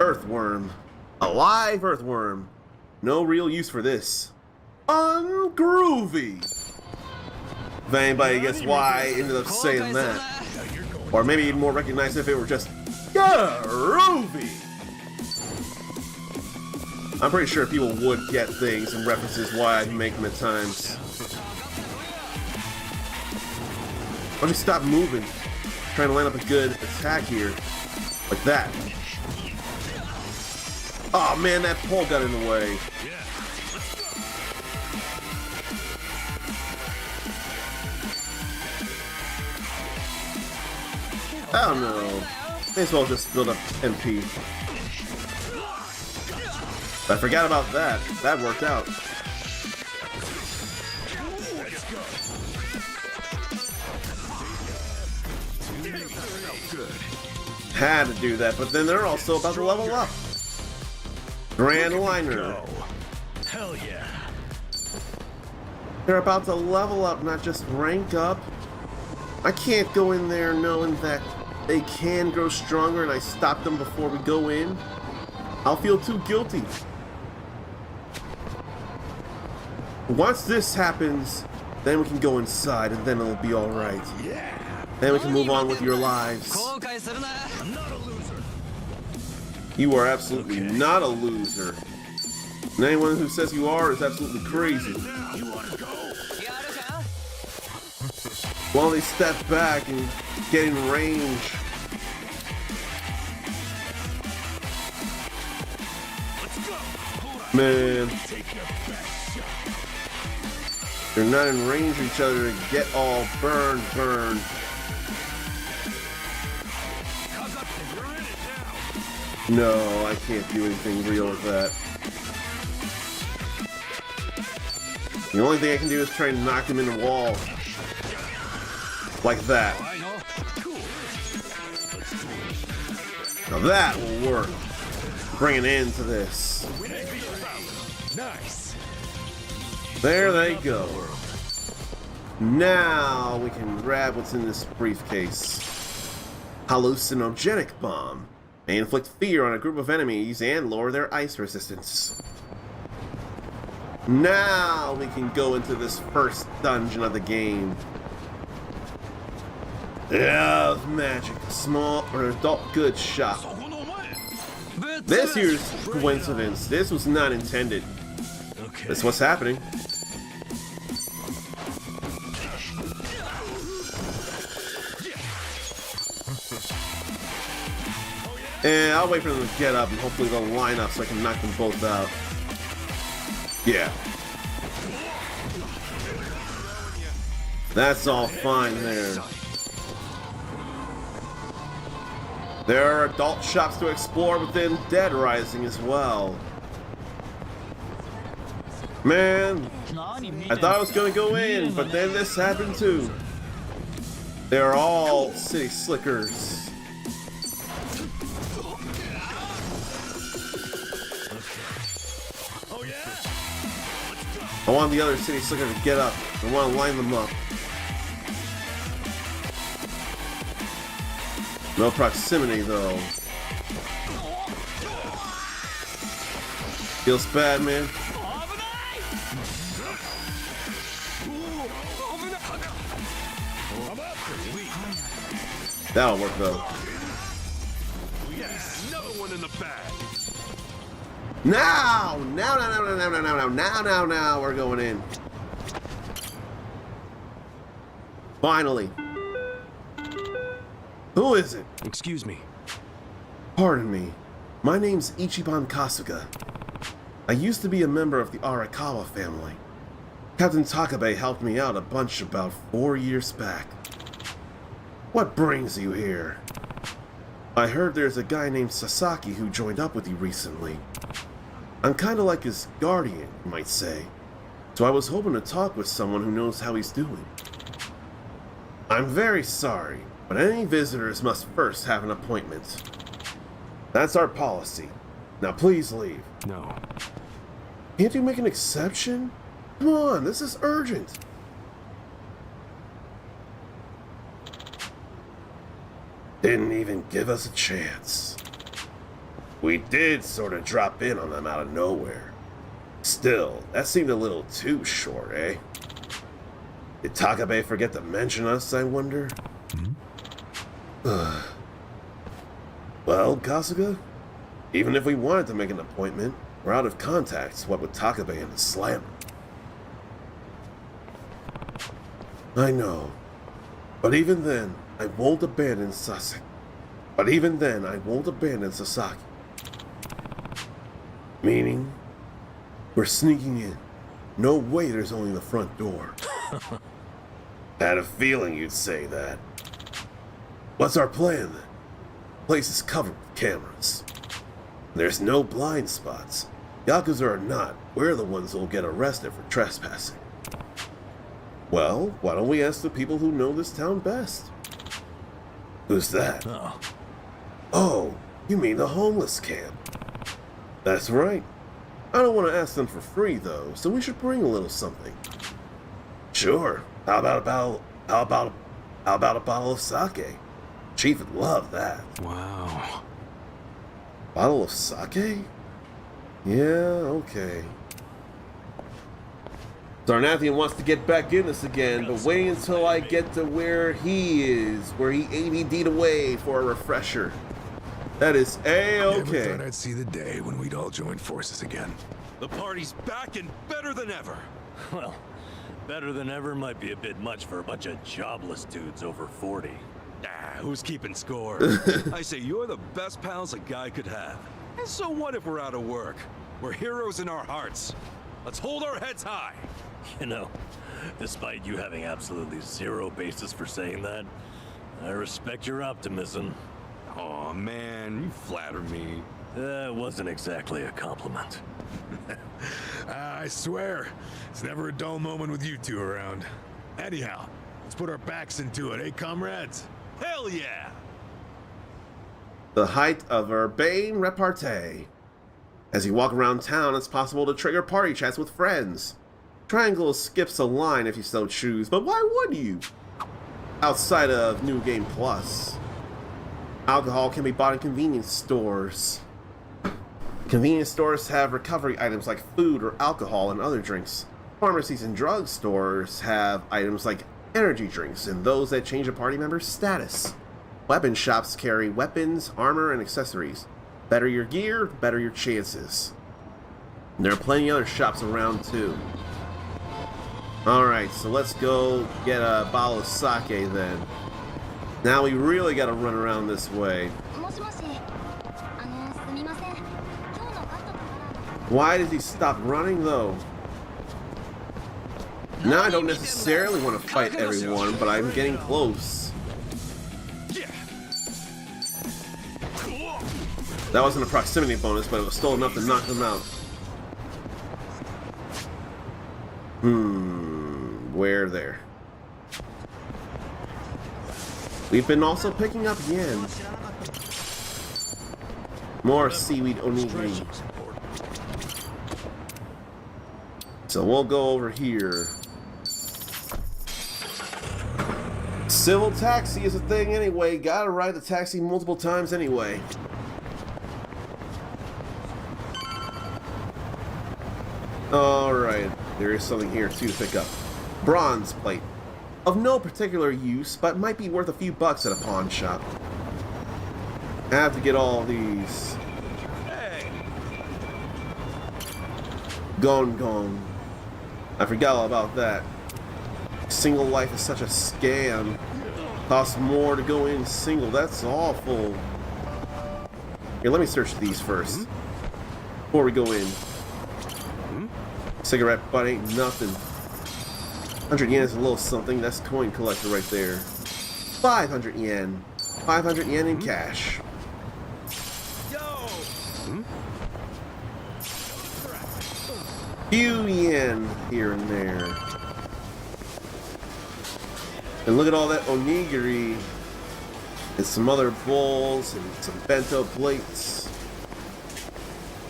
Earthworm. A live earthworm. No real use for this. Ungroovy. If anybody gets why I ended up saying that. Or maybe even more recognized if it were just groovy. I'm pretty sure people would get things and references why I make them at times. Why don't you stop moving? Trying to line up a good attack here. Like that. Oh man, that pole got in the way. I don't know. May as well just build up MP. I forgot about that. That worked out. Had to do that, but then they're also about to level up. Grand Liner. Hell yeah. They're about to level up, not just rank up. I can't go in there knowing that they can grow stronger and I stop them before we go in. I'll feel too guilty. Once this happens, then we can go inside and then it'll be alright. Then we can move on with your lives. I'm not a loser. You are absolutely not a loser. And anyone who says you are is absolutely crazy. While they step back and get in range. Man. They're not in range of each other to get all burned. No, I can't do anything real with that. The only thing I can do is try and knock him in the wall. Like that. Now that will work. Bring an end to this. Nice. There they go. Now we can grab what's in this briefcase. Hallucinogenic bomb. May inflict fear on a group of enemies and lower their ice resistance. Now we can go into this first dungeon of the game. Yeah, magic. Small or adult goods shop. This here's coincidence. This was not intended. That's what's happening. And I'll wait for them to get up and hopefully they'll line up so I can knock them both out. Yeah. That's all fine there. There are adult shops to explore within Dead Rising as well. Man, I thought I was gonna go in, but then this happened too. They're all city slickers. Oh yeah. I want the other city slicker to get up. I want to line them up. No proximity though. Feels bad, man. That'll work though. Yes, another one in the bag. Now, we're going in. Finally. Who is it? Excuse me. Pardon me. My name's Ichiban Kasuga. I used to be a member of the Arakawa family. Captain Takabe helped me out a bunch about 4 years back. What brings you here? I heard there's a guy named Sasaki who joined up with you recently. I'm kinda like his guardian, you might say. So I was hoping to talk with someone who knows how he's doing. I'm very sorry, but any visitors must first have an appointment. That's our policy. Now please leave. No. Can't you make an exception? Come on, this is urgent. Didn't even give us a chance. We did sort of drop in on them out of nowhere. Still, that seemed a little too short, eh? Did Takabe forget to mention us, I wonder? Well, Kasuga, even if we wanted to make an appointment, we're out of contacts, what with Takabe and the Slammer. I know. But even then, I won't abandon Sasaki. Meaning, we're sneaking in. No way there's only the front door. Had a feeling you'd say that. What's our plan then? Place is covered with cameras. There's no blind spots. Yakuza or not, we're the ones who'll get arrested for trespassing. Well, why don't we ask the people who know this town best? Who's that? Oh, you mean the homeless camp. That's right. I don't want to ask them for free though, so we should bring a little something. Sure. How about a bottle of sake? Chief would love that. Wow. Bottle of sake? Yeah, okay. Darnathian wants to get back in this again, but waiting until I get to where he is, where he ADD'd away for a refresher. That is A-okay. Never thought I'd see the day when we'd all join forces again. The party's back and better than ever. Well, better than ever might be a bit much for a bunch of jobless dudes over 40. Who's keeping score? I say you're the best pals a guy could have. And so what if we're out of work? We're heroes in our hearts. Let's hold our heads high. You know, despite you having absolutely zero basis for saying that, I respect your optimism. Aw, man, you flatter me. That wasn't exactly a compliment. I swear, it's never a dull moment with you two around. Anyhow, let's put our backs into it, eh, comrades? Hell yeah! The height of urbane repartee. As you walk around town, it's possible to trigger party chats with friends. Triangle skips a line if you so choose, but why would you? Outside of New Game Plus. Alcohol can be bought in convenience stores. Convenience stores have recovery items like food or alcohol and other drinks. Pharmacies and drug stores have items like energy drinks and those that change a party member's status. Weapon shops carry weapons, armor, and accessories. Better your gear, better your chances. And there are plenty of other shops around too. Alright, so let's go get a bottle of sake then. Now we really gotta run around this way. Why did he stop running though? Now I don't necessarily want to fight everyone, but I'm getting close. That wasn't a proximity bonus, but it was still enough to knock them out. Where there? We've been also picking up yen. More seaweed onigiri. So we'll go over here. Civil taxi is a thing anyway. Gotta ride the taxi multiple times anyway. Alright, there is something here too to pick up. Bronze plate. Of no particular use, but might be worth a few bucks at a pawn shop. I have to get all these. Gone. I forgot all about that. Single life is such a scam. Costs more to go in single. That's awful. Here, let me search these first. Before we go in. Cigarette butt ain't nothing. 100 yen is a little something. That's coin collector right there. 500 yen. 500 yen in cash. Few yen here and there. And look at all that onigiri. And some other bowls and some bento plates.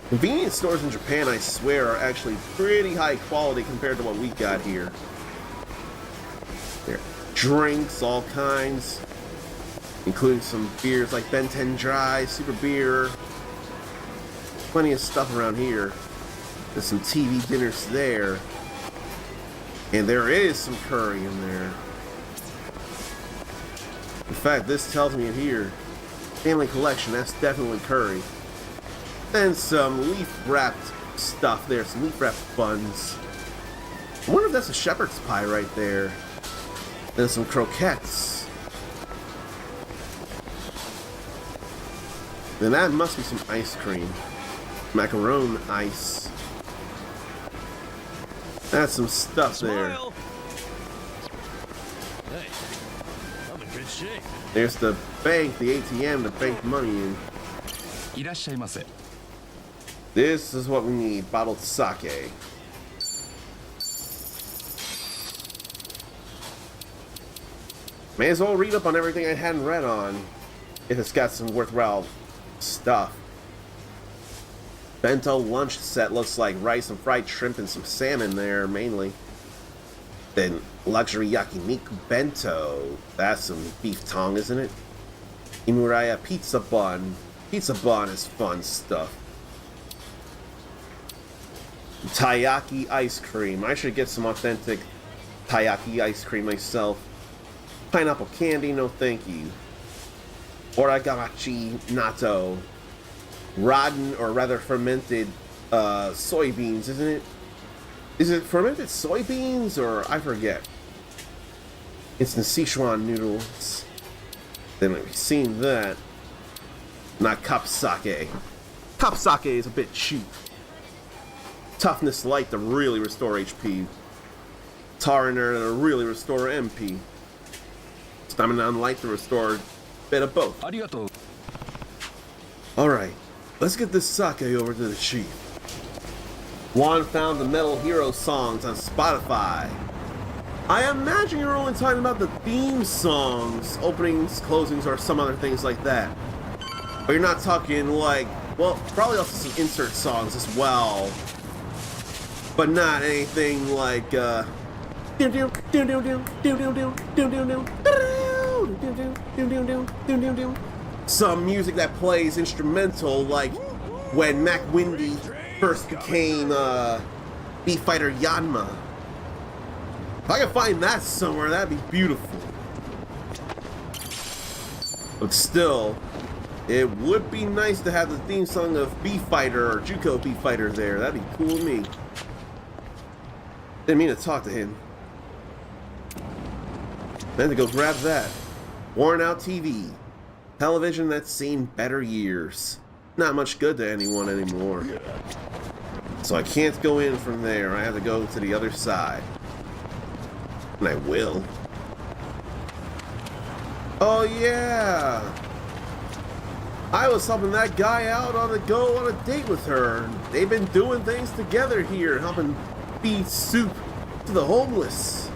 Convenience stores in Japan, I swear, are actually pretty high quality compared to what we got here. There are drinks, all kinds, including some beers like Benten Dry, Super Beer. Plenty of stuff around here. There's some TV dinners there. And there is some curry in there. In fact, this tells me in here, family collection, that's definitely curry. And some leaf-wrapped stuff there, some leaf-wrapped buns. I wonder if that's a shepherd's pie right there. Then some croquettes. Then that must be some ice cream. Macaron ice. That's some stuff there. Hey, I'm in good shape. There's the bank, the ATM to bank money in. This is what we need, bottled sake. May as well read up on everything I hadn't read on, if it's got some worthwhile stuff. Bento lunch set looks like rice and fried shrimp and some salmon there, mainly. Then luxury yakiniku bento. That's some beef tongue, isn't it? Imuraya pizza bun. Pizza bun is fun stuff. Taiyaki ice cream. I should get some authentic taiyaki ice cream myself. Pineapple candy, no thank you. Oragamachi natto. Rotten, or rather fermented, soybeans, isn't it? Is it fermented soybeans, or I forget. It's in Sichuan noodles. Then we've seen that. Not cup sake. Cup sake is a bit cheap. Toughness light to really restore HP. Tariner to really restore MP. Stamina light to restore a bit of both. Alright, let's get this sake over to the chief. Juan found the Metal Hero songs on Spotify. I imagine you're only talking about the theme songs, openings, closings, or some other things like that. But you're not talking like, well, probably also some insert songs as well. But not anything like, some music that plays instrumental, like when Mac Windy first became Beat Fighter Yanma. If I could find that somewhere, that'd be beautiful. But still, it would be nice to have the theme song of Beat Fighter or Juko Beat Fighter there. That'd be cool to me. Didn't mean to talk to him. Then to go grab that. Worn out TV. Television that's seen better years. Not much good to anyone anymore. So I can't go in from there. I have to go to the other side. And I will. Oh yeah! I was helping that guy out on a date with her. They've been doing things together here, helping feed soup to the homeless.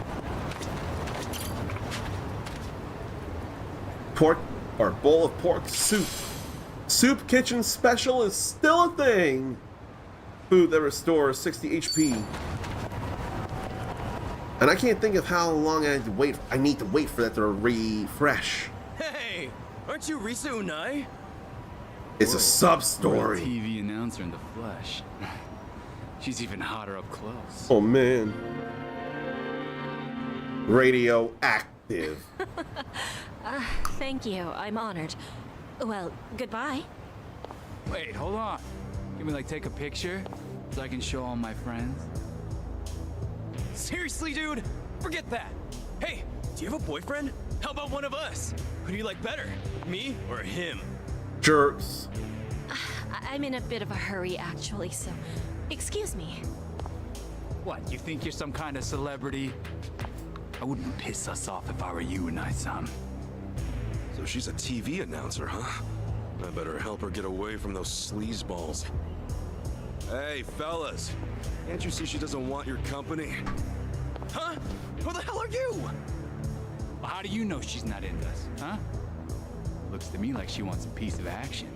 Pork or bowl of pork soup. Soup kitchen special is still a thing. Food that restores 60 HP. And I can't think of how long I need to wait for that to refresh. Hey, aren't you Risa Unai? It's a sub story. TV announcer in the flesh. She's even hotter up close. Oh man. Radioactive. Thank you. I'm honored. Well, goodbye. Wait, hold on. Can we like take a picture so I can show all my friends? Seriously, dude? Forget that. Hey, do you have a boyfriend? How about one of us? Who do you like better? Me or him? Jerks. I'm in a bit of a hurry, actually, so excuse me. What, you think you're some kind of celebrity? I wouldn't piss us off if I were you, Unai-san. So she's a TV announcer, huh? I better help her get away from those sleazeballs. Hey, fellas. Can't you see she doesn't want your company? Huh? Who the hell are you? Well, how do you know she's not into us, huh? Looks to me like she wants a piece of action,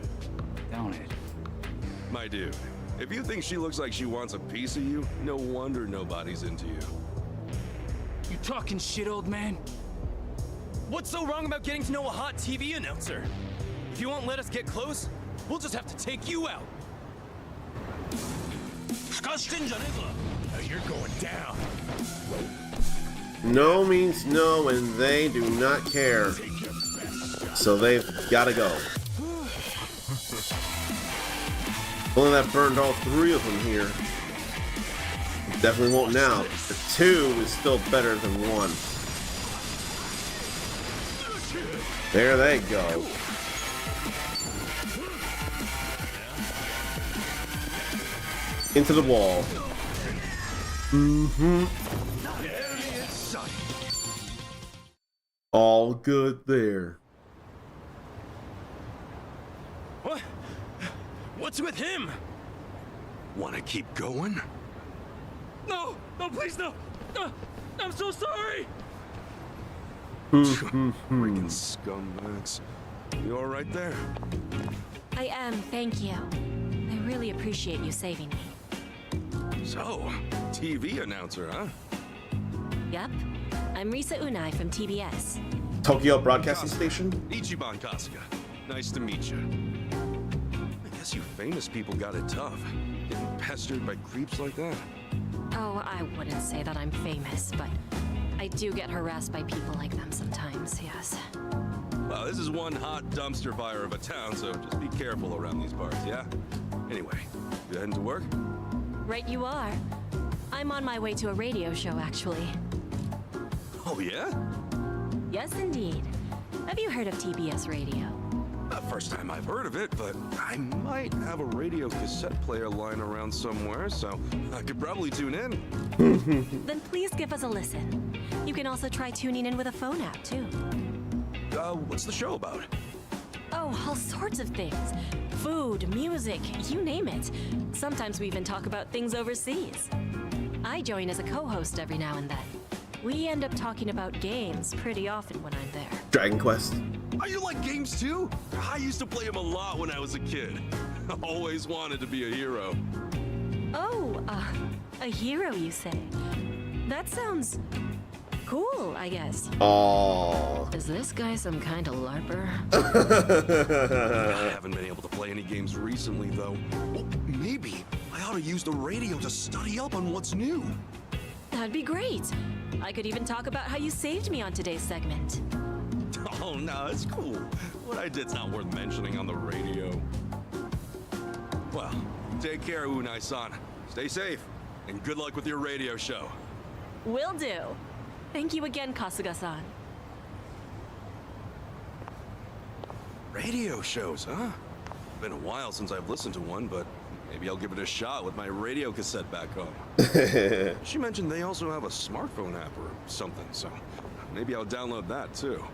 don't it? My dude, if you think she looks like she wants a piece of you, no wonder nobody's into you. You talking shit, old man? What's so wrong about getting to know a hot TV announcer? If you won't let us get close, we'll just have to take you out. You're going down. No means no, and they do not care. So they've got to go. Only that burned all three of them here. Definitely won't now. The 2 is still better than 1. There they go. Into the wall. All good there. What? What's with him? Want to keep going? No, no, please, no. I'm so sorry. Freaking scumbags. You all right there? I am, thank you. I really appreciate you saving me. So, TV announcer, huh? Yep. I'm Risa Unai from TBS. Tokyo Broadcasting Station? Ichiban Kasuga. Nice to meet you. I guess you famous people got it tough. Getting pestered by creeps like that. Oh, I wouldn't say that I'm famous, but I do get harassed by people like them sometimes, yes. Well, this is one hot dumpster fire of a town, so just be careful around these parts, yeah? Anyway, you heading to work? Right you are. I'm on my way to a radio show, actually. Oh, yeah? Yes, indeed. Have you heard of TBS Radio? First time I've heard of it, but I might have a radio cassette player lying around somewhere, so I could probably tune in. Then please give us a listen. You can also try tuning in with a phone app, too. What's the show about? Oh, all sorts of things. Food, music, you name it. Sometimes we even talk about things overseas. I join as a co-host every now and then. We end up talking about games pretty often when I'm there. Dragon Quest. Are you like games too? I used to play them a lot when I was a kid. Always wanted to be a hero. Oh, a hero, you say? That sounds cool, I guess. Aww. Is this guy some kind of LARPer? I haven't been able to play any games recently, though. Well, maybe I ought to use the radio to study up on what's new. That'd be great. I could even talk about how you saved me on today's segment. Oh, no, it's cool. What I did's not worth mentioning on the radio. Well, take care, Unai-san. Stay safe, and good luck with your radio show. Will do. Thank you again, Kasuga-san. Radio shows, huh? Been a while since I've listened to one, but maybe I'll give it a shot with my radio cassette back home. She mentioned they also have a smartphone app or something, so maybe I'll download that too.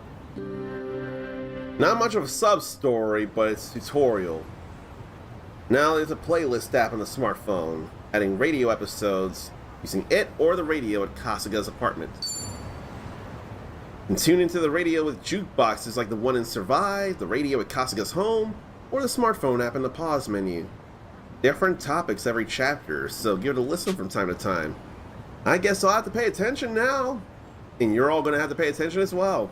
Not much of a sub-story, but it's tutorial. Now there's a playlist app on the smartphone, adding radio episodes, using it or the radio at Kasuga's apartment. And tune into the radio with jukeboxes like the one in Survive, the radio at Kasuga's home, or the smartphone app in the pause menu. Different topics every chapter, so give it a listen from time to time. I guess I'll have to pay attention now. And you're all going to have to pay attention as well.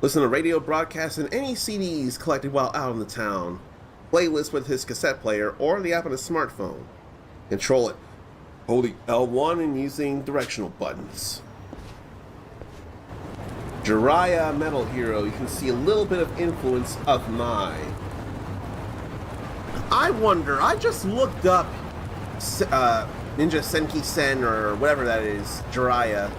Listen to radio broadcasts and any CDs collected while out in the town. Playlist with his cassette player or the app on his smartphone. Control it holding L1 and using directional buttons. Jiraiya Metal Hero, you can see a little bit of influence of Mai. I wonder, I just looked up Ninja Senki Sen or whatever that is, Jiraiya,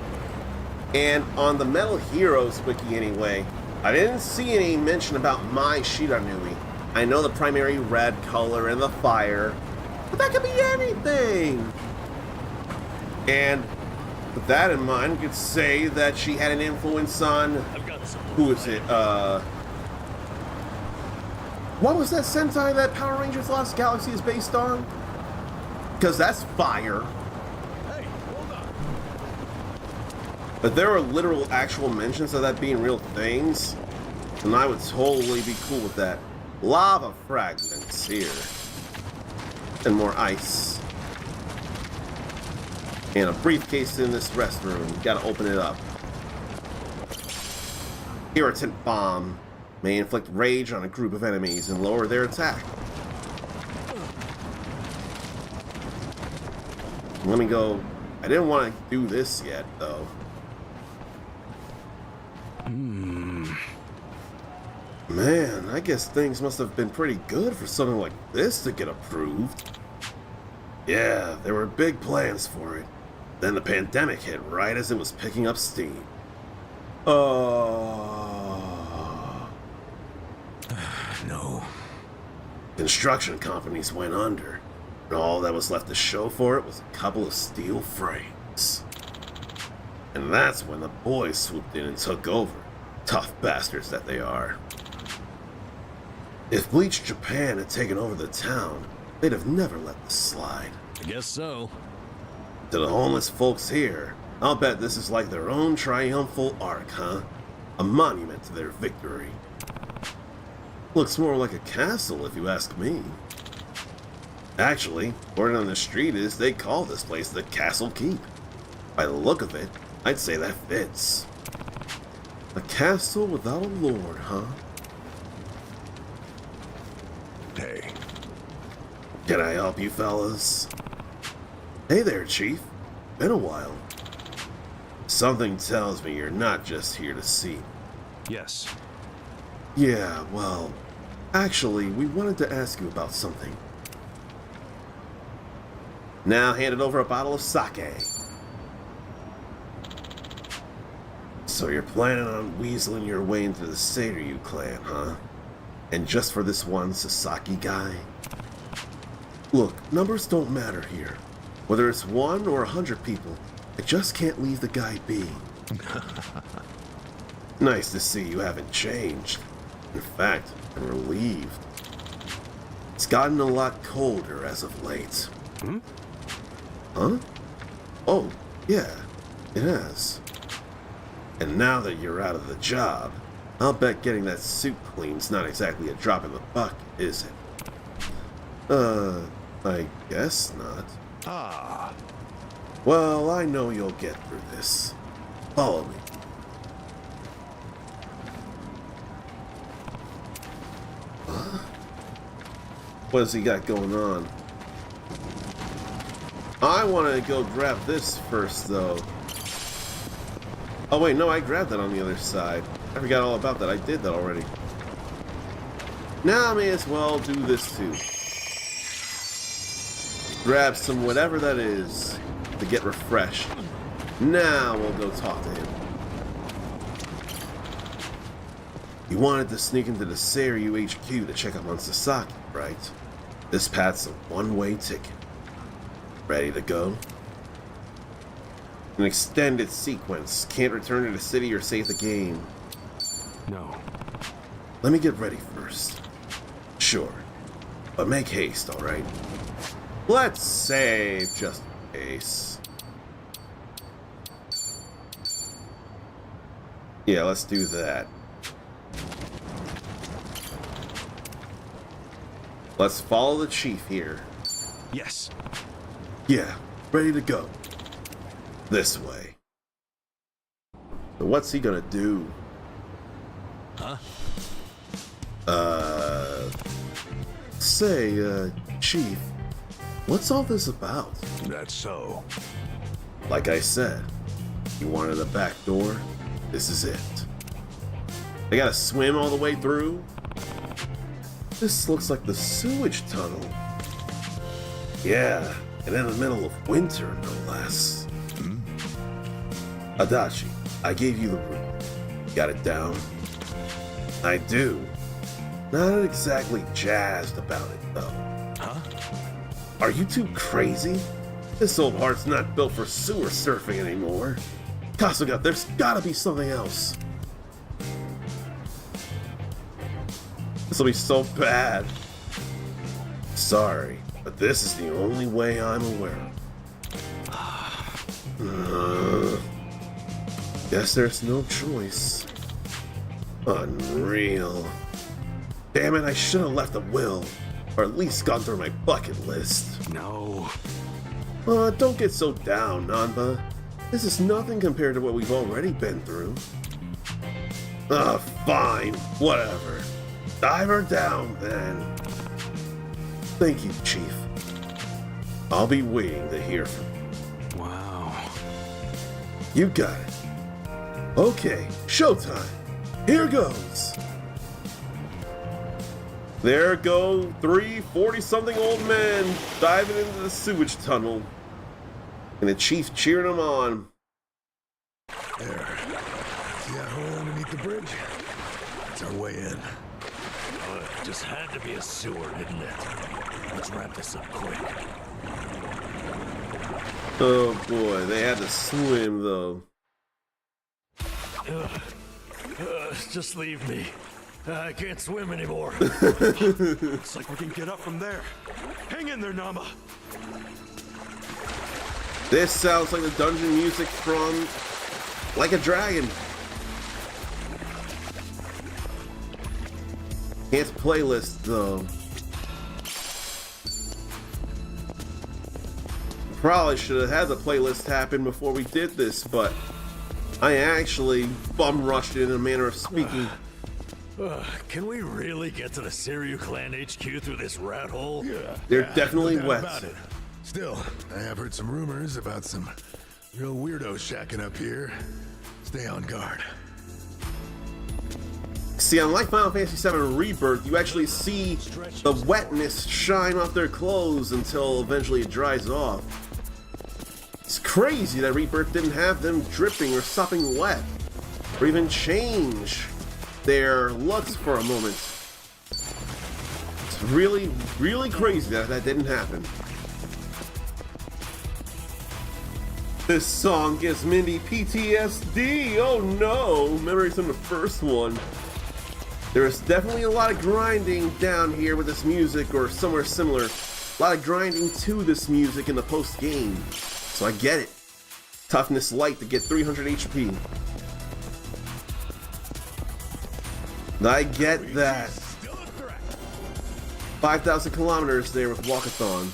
and on the Metal Heroes wiki anyway, I didn't see any mention about Mai Shiranui. I know the primary red color and the fire, but that could be anything. And with that in mind, we could say that she had an influence on, who is it, what was that Sentai that Power Rangers Lost Galaxy is based on? Because that's fire. Hey, hold on. But there are literal actual mentions of that being real things, and I would totally be cool with that. Lava fragments here. And more ice. And a briefcase in this restroom. You gotta open it up. Irritant bomb may inflict rage on a group of enemies and lower their attack. Let me go. I didn't want to do this yet, though. Man, I guess things must have been pretty good for something like this to get approved. Yeah, there were big plans for it. Then the pandemic hit right as it was picking up steam. No. Construction companies went under, and all that was left to show for it was a couple of steel frames. And that's when the boys swooped in and took over. Tough bastards that they are. If Bleach Japan had taken over the town, they'd have never let this slide. I guess so. To the homeless folks here, I'll bet this is like their own triumphal arc, huh? A monument to their victory. Looks more like a castle, if you ask me. Actually, word on the street is they call this place the Castle Keep. By the look of it, I'd say that fits. A castle without a lord, huh? Hey. Can I help you, fellas? Hey there, Chief. Been a while. Something tells me you're not just here to see. Yes. Yeah, well, actually, we wanted to ask you about something. Now handed over a bottle of sake. So you're planning on weaseling your way into the Seiryu clan, huh? And just for this one Sasaki guy? Look, numbers don't matter here. Whether it's 1 or 100 people, I just can't leave the guy be. Nice to see you haven't changed. In fact, I'm relieved. It's gotten a lot colder as of late. Huh? Oh, yeah, it has. And now that you're out of the job, I'll bet getting that suit clean's not exactly a drop in the bucket, is it? I guess not. Ah. Well, I know you'll get through this. Follow me. Huh? What has he got going on? I want to go grab this first, though. Oh, wait, no, I grabbed that on the other side. I forgot all about that. I did that already. Now I may as well do this, too. Grab some whatever that is to get refreshed. Now we'll go talk to him. You wanted to sneak into the Seiryu HQ to check up on Sasaki, right? This path's a one-way ticket. Ready to go? An extended sequence. Can't return to the city or save the game. No. Let me get ready first. Sure. But make haste, alright? Let's save just in case. Yeah, let's do that. Let's follow the chief here. Yes. Yeah, ready to go. This way. So what's he gonna do? Huh? Say, Chief, what's all this about? That's so. Like I said, you wanted a back door? This is it. They gotta swim all the way through? This looks like the sewage tunnel. Yeah, and in the middle of winter, no less. Adachi, I gave you the room. Got it down? I do. Not exactly jazzed about it, though. Huh? Are you two crazy? This old heart's not built for sewer surfing anymore. Kasuga, there's gotta be something else. This'll be so bad. Sorry, but this is the only way I'm aware of. Guess there's no choice. Unreal. Damn it, I should have left a will. Or at least gone through my bucket list. No. Don't get so down, Nanba. This is nothing compared to what we've already been through. Fine. Whatever. Dive her down, then. Thank you, Chief. I'll be waiting to hear from you. Wow. You got it. Okay, showtime. Here goes. There go 3 40-something old men diving into the sewage tunnel. And the chief cheering them on. There. See that hole underneath the bridge? That's our way in. It just had to be a sewer, didn't it? Let's wrap this up quick. Oh boy, they had to swim though. Just leave me. I can't swim anymore. Looks like we can get up from there. Hang in there, Nama. This sounds like the dungeon music from Like a Dragon. Can't playlist though. Probably should have had the playlist happen before we did this, but I actually bum rushed it in a manner of speaking. Can we really get to the Siryu Clan HQ through this rat hole? Yeah. They're definitely no doubt wet. about it. Still, I have heard some rumors about some real weirdos shacking up here. Stay on guard. See, unlike Final Fantasy VII Rebirth, you actually see the wetness shine off their clothes until eventually it dries off. It's crazy that Rebirth didn't have them dripping or sopping wet, or even change their looks for a moment. It's really, really crazy that that didn't happen. This song gives Mindy PTSD. Oh no, memories from the first one. There is definitely a lot of grinding down here with this music, or somewhere similar. A lot of grinding to this music in the post game. So I get it. Toughness light to get 300 HP. I get that. 5,000 kilometers there with Walkathon.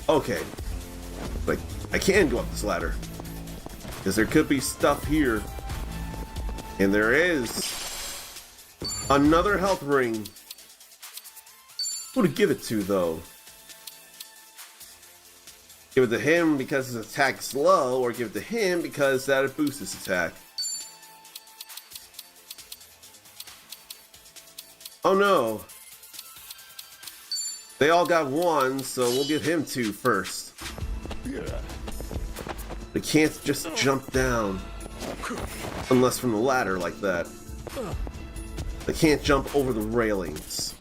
Okay. But I can go up this ladder. Because there could be stuff here. And there is another health ring. Who to give it to, though? Give it to him because his attack's low, or give it to him because that would boost his attack. Oh no. They all got one, so we'll give him 2 first. They can't just jump down. Unless from the ladder like that. They can't jump over the railings.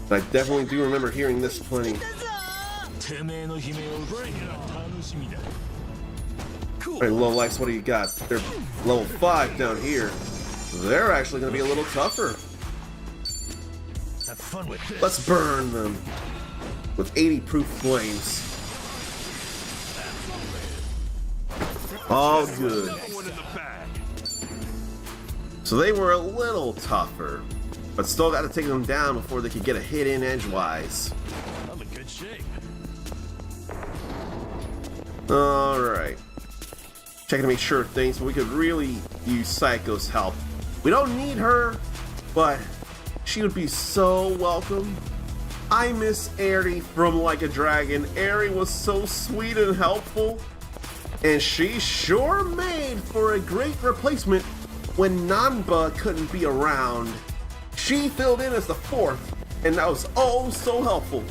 But I definitely do remember hearing this plenty. Alright, low lights, what do you got? They're level 5 down here. They're actually going to be a little tougher. Have fun with this. Let's burn them with 80 proof flames. All good. So they were a little tougher, but still got to take them down before they could get a hit in edgewise. I'm in good shape. Alright. Checking to make sure things, but we could really use Psycho's help. We don't need her, but she would be so welcome. I miss Eri from Like a Dragon. Eri was so sweet and helpful, and she sure made for a great replacement when Nanba couldn't be around. She filled in as the fourth, and that was oh so helpful.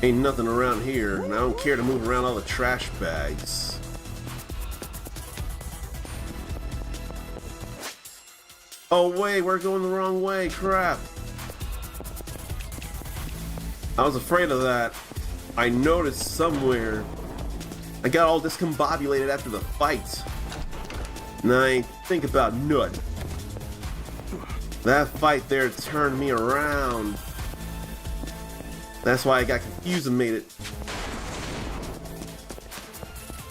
Ain't nothing around here, and I don't care to move around all the trash bags. Oh wait, we're going the wrong way, crap. I was afraid of that. I noticed somewhere. I got all discombobulated after the fight. And I ain't think about nothing. That fight there turned me around. That's why I got confused and made it.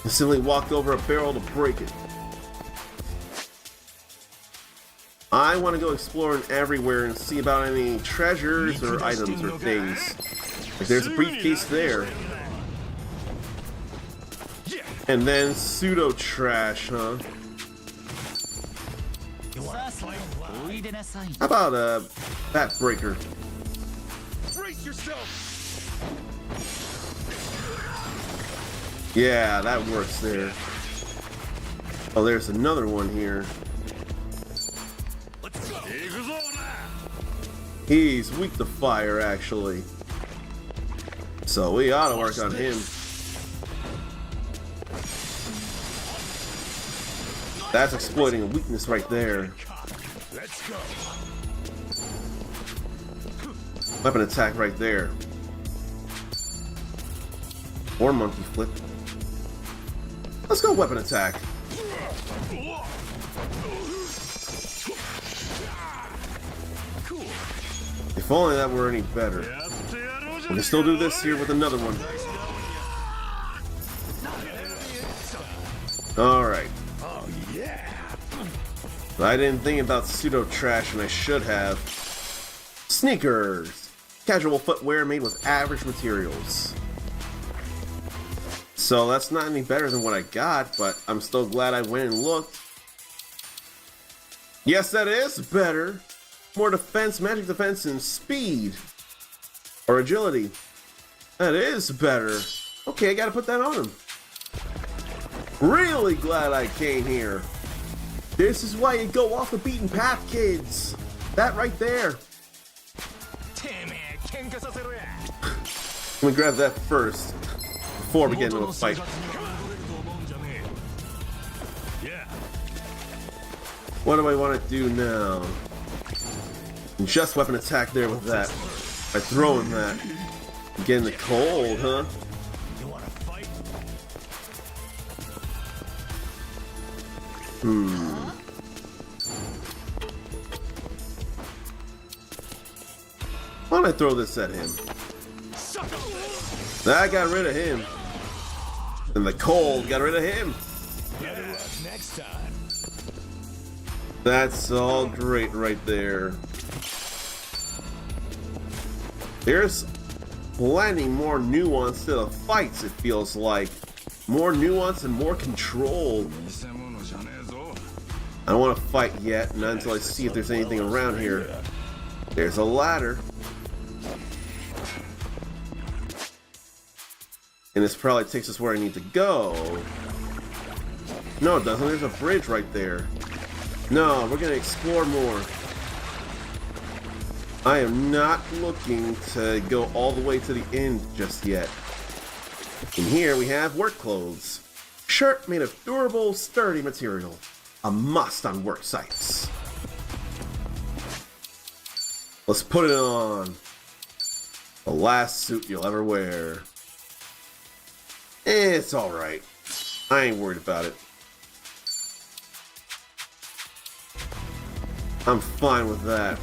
I simply walked over a barrel to break it. I want to go exploring everywhere and see about any treasures or items or things. Like there's a briefcase there. And then pseudo trash, huh? How about a bat breaker? Brace yourself. Yeah, that works there. Oh, there's another one here. He's weak to fire, actually. So we ought to work on him. That's exploiting a weakness right there. Let's go. Weapon attack right there. Or monkey flip. Let's go weapon attack. If only that were any better. We can still do this here with another one. Alright. Oh yeah. I didn't think about pseudo trash and I should have. Sneakers. Casual footwear made with average materials. So that's not any better than what I got, but I'm still glad I went and looked. Yes, that is better. More defense, magic defense, and speed. Or agility. That is better. Okay, I gotta put that on him. Really glad I came here. This is why you go off the beaten path, kids. That right there. Let me grab that first before we get into a fight. Yeah. What do I want to do now? Just weapon attack there with that. By throwing that. Getting the cold, huh? Why don't I throw this at him? I got rid of him. And the cold got rid of him. Better luck next time. That's all great right there. There's plenty more nuance to the fights, it feels like. More nuance and more control. I don't want to fight yet, not until I see if there's anything around here. There's a ladder. And this probably takes us where I need to go. No, it doesn't. There's a bridge right there. No, we're going to explore more. I am not looking to go all the way to the end just yet. In here we have work clothes. Shirt made of durable, sturdy material. A must on work sites. Let's put it on. The last suit you'll ever wear. It's alright. I ain't worried about it. I'm fine with that.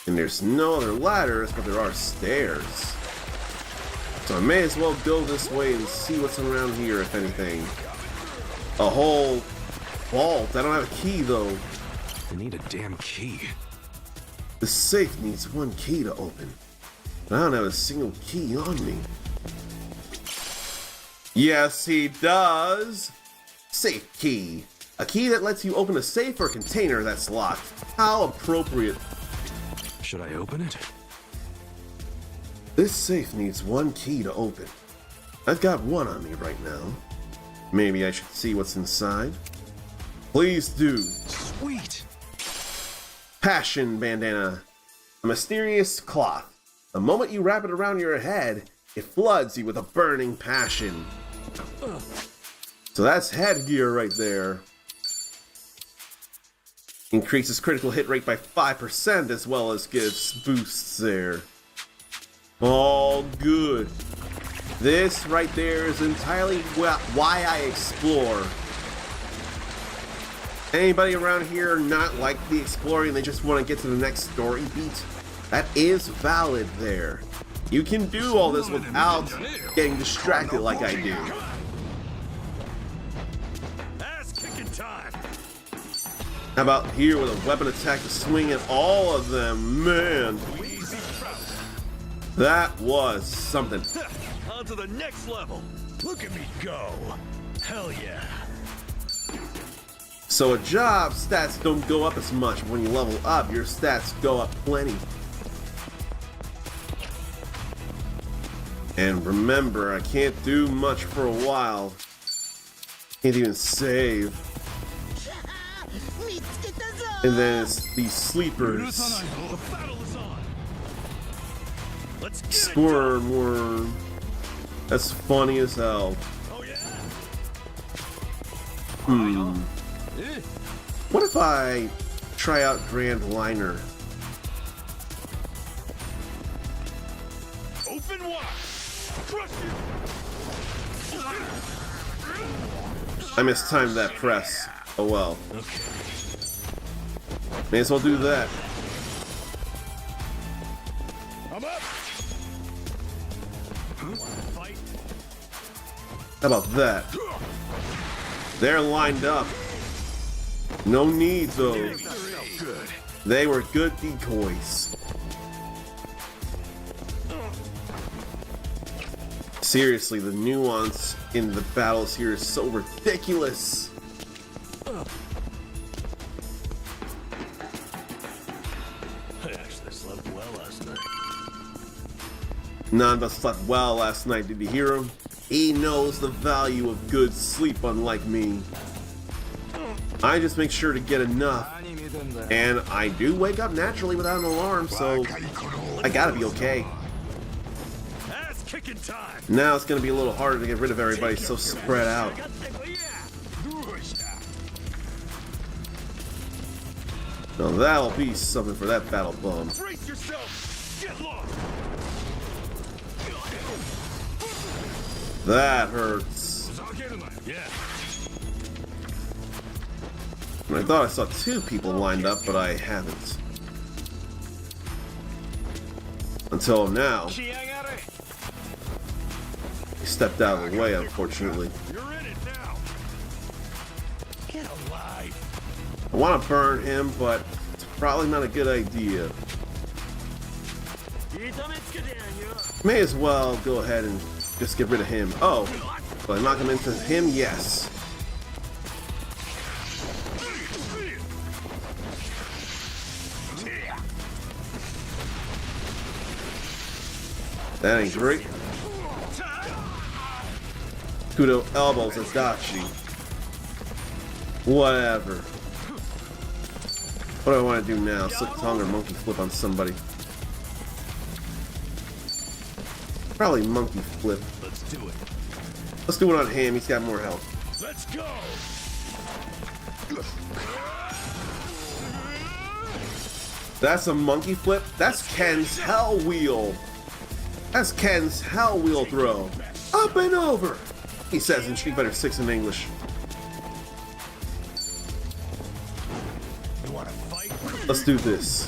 And there's no other ladders, but there are stairs. So I may as well go this way and see what's around here, if anything. A whole vault. I don't have a key, though. I need a damn key. The safe needs one key to open. But I don't have a single key on me. Yes, he does. Safe key. A key that lets you open a safe or container that's locked. How appropriate. Should I open it? This safe needs one key to open. I've got one on me right now. Maybe I should see what's inside. Please do. Sweet. Passion bandana. A mysterious cloth. The moment you wrap it around your head, it floods you with a burning passion. So that's headgear right there. Increases critical hit rate by 5% as well as gives boosts there. All good. This right there is entirely why I explore. Anybody around here not like the exploring, they just want to get to the next story beat? That is valid there. You can do all this without getting distracted like I do. Ass kicking time. How about here with a weapon attack to swing at all of them? Man, that was something. On to the next level. Look at me go. Hell yeah. So a job stats don't go up as much. When you level up, your stats go up plenty. And remember, I can't do much for a while. Can't even save. And then it's these sleepers. Squirm worm. That's funny as hell. What if I try out Grand Liner? Open wide. Crush you. I mistimed that press. Oh well. May as well do that. I'm up. How about that? They're lined up. No need though. They were good decoys. Seriously, the nuance in the battles here is so ridiculous. I actually slept well last night. None of us slept well last night, did you hear him? He knows the value of good sleep, unlike me. I just make sure to get enough. And I do wake up naturally without an alarm, so I gotta be okay. Ass kicking time. Now it's gonna be a little harder to get rid of everybody so spread out. Now that'll be something for that battle bum. Brace yourself. Get lost. That hurts. Yeah. I thought I saw two people lined up, but I haven't. Until now. He stepped out of the way, unfortunately. You're in it now. Get alive. I want to burn him, but it's probably not a good idea. May as well go ahead and just get rid of him. Oh, but knock him into him? Yes. That ain't great. Kudo elbows Adachi. Whatever. What do I want to do now? Slick tongue or monkey flip on somebody? Probably monkey flip. Let's do it. Let's do it on him. He's got more health. Let's go. That's a monkey flip? That's Ken's Hell Wheel. That's Ken's Hell Wheel throw. Up and over, he says in Street Fighter 6 in English. You want to fight? Let's do this.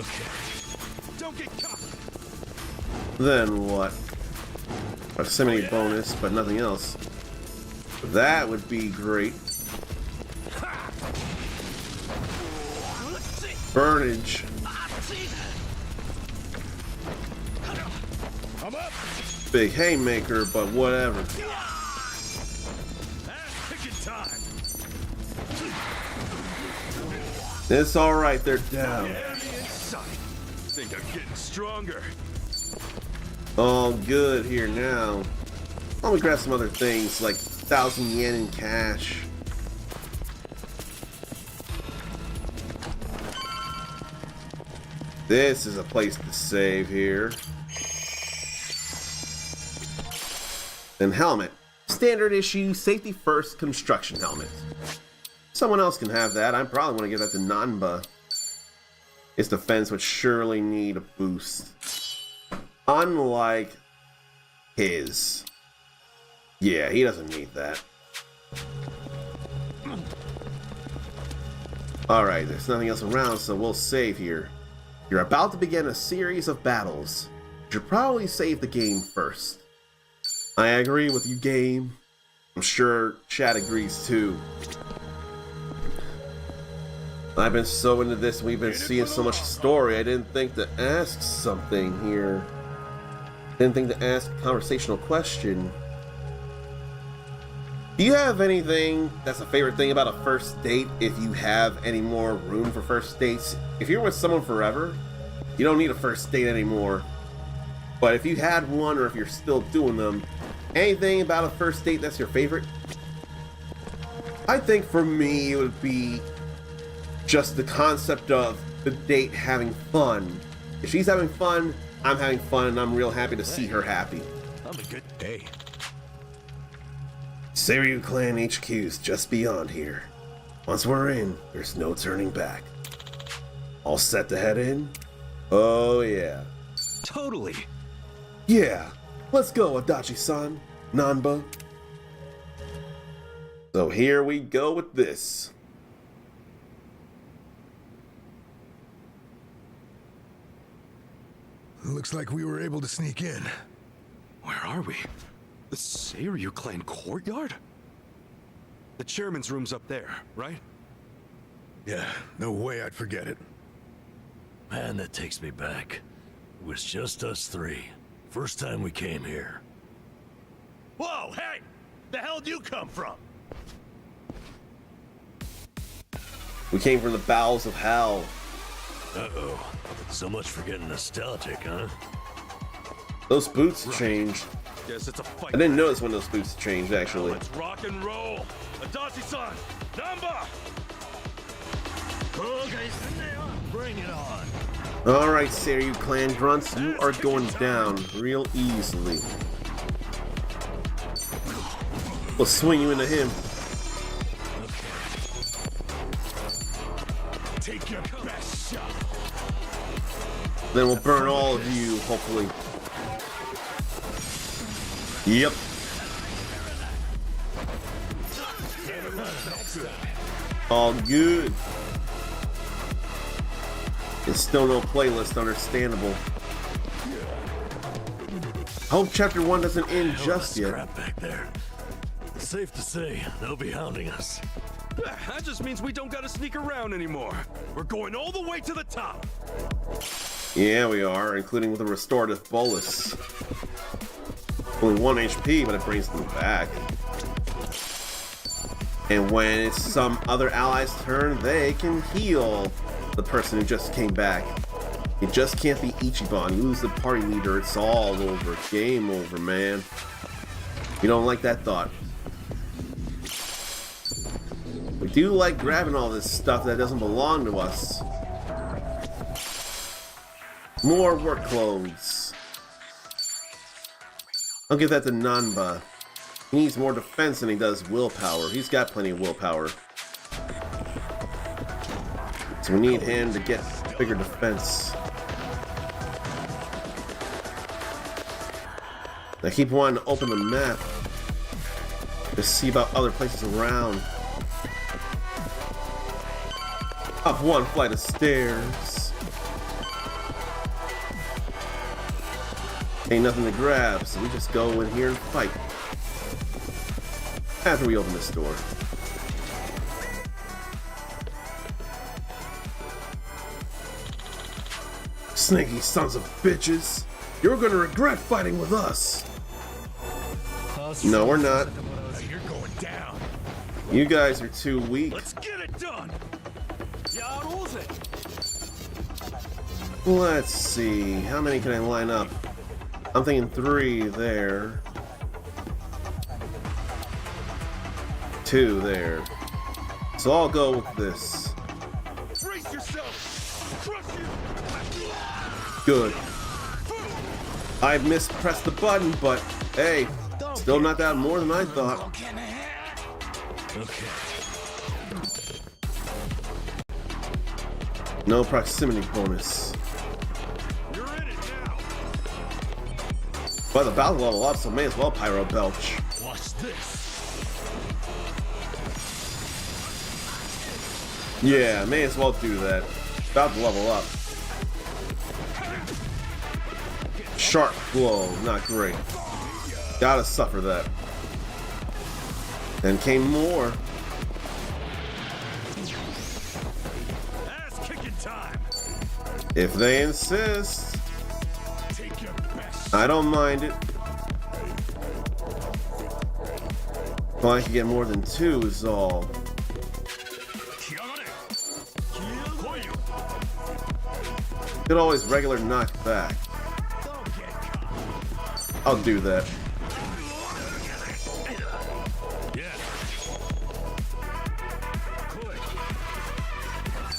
Okay. Don't get caught. Then what? Proximity bonus, but nothing else. That would be great. Burnage. I'm up. Big haymaker, but whatever. Picking time. It's alright, they're down. Think I'm getting stronger. All good here now. Let me grab some other things like 1,000 yen in cash. This is a place to save here. And helmet. Standard issue, safety first construction helmet. Someone else can have that. I probably want to give that to Nanba. Its defense would surely need a boost. Unlike his. Yeah, he doesn't need that. Alright, there's nothing else around, so we'll save here. You're about to begin a series of battles. You should probably save the game first. I agree with you, game. I'm sure chat agrees too. I've been so into this, we've been seeing so much story, I didn't think to ask something here. Didn't think to ask a conversational question. Do you have anything that's a favorite thing about a first date, if you have any more room for first dates? If you're with someone forever, you don't need a first date anymore. But if you had one, or if you're still doing them, anything about a first date that's your favorite? I think for me it would be just the concept of the date having fun. If she's having fun, I'm having fun, and I'm real happy to see her happy. I'm a good day. Seiryu Clan HQ's just beyond here. Once we're in, there's no turning back. All set to head in? Oh yeah. Totally. Yeah. Let's go, Adachi-san. Nanba. So here we go with this. Looks like we were able to sneak in. Where are we? The Seiryu Clan courtyard? The chairman's room's up there, right? Yeah, no way I'd forget it. Man, that takes me back. It was just us three. First time we came here. Whoa, hey! The hell'd you come from? We came from the bowels of hell. Uh-oh. So much for getting nostalgic, huh? Those boots changed. Guess it's a fight. I didn't notice when those boots changed, actually. Let's rock and roll! Adachi-san! Namba! Bring it on! Alright, Seiryu Clan grunts, you are going down real easily. We'll swing you into him. Take your best shot. Then we'll burn all of you, hopefully. Yep. All good. There's still no playlist, understandable. I hope chapter 1 doesn't end just yet. Crap back there. Safe to say, they'll be hounding us. That just means we don't gotta sneak around anymore. We're going all the way to the top. Yeah, we are, including with a restorative bolus. Only 1 HP, but it brings them back. And when it's some other ally's turn, they can heal the person who just came back. It just can't be Ichiban. You lose the party leader, it's all over. Game over, man. You don't like that thought. We do like grabbing all this stuff that doesn't belong to us. More work clothes. I'll give that to Nanba. He needs more defense than he does willpower. He's got plenty of willpower. So we need him to get bigger defense. I keep wanting to open the map to see about other places around. Up one flight of stairs. Ain't nothing to grab, so we just go in here and fight. After we open this door. Sneaky sons of bitches. You're gonna regret fighting with us. No, we're not. You're going down. You guys are too weak. Let's get it done. Let's see. How many can I line up? I'm thinking 3 there. 2 there. So I'll go with this. Brace yourself. Crush you. Good. I mispressed the button, but hey, still not that more than I thought. Okay. No proximity bonus. You're in it now. But the battle level up, so may as well Pyro Belch. Watch this. Yeah, may as well do that. About to level up. Sharp blow, not great. Gotta suffer that. Then came more. Ass kicking time. If they insist. I don't mind it. If I can get more than 2 is all. Could always regular knockback. I'll do that.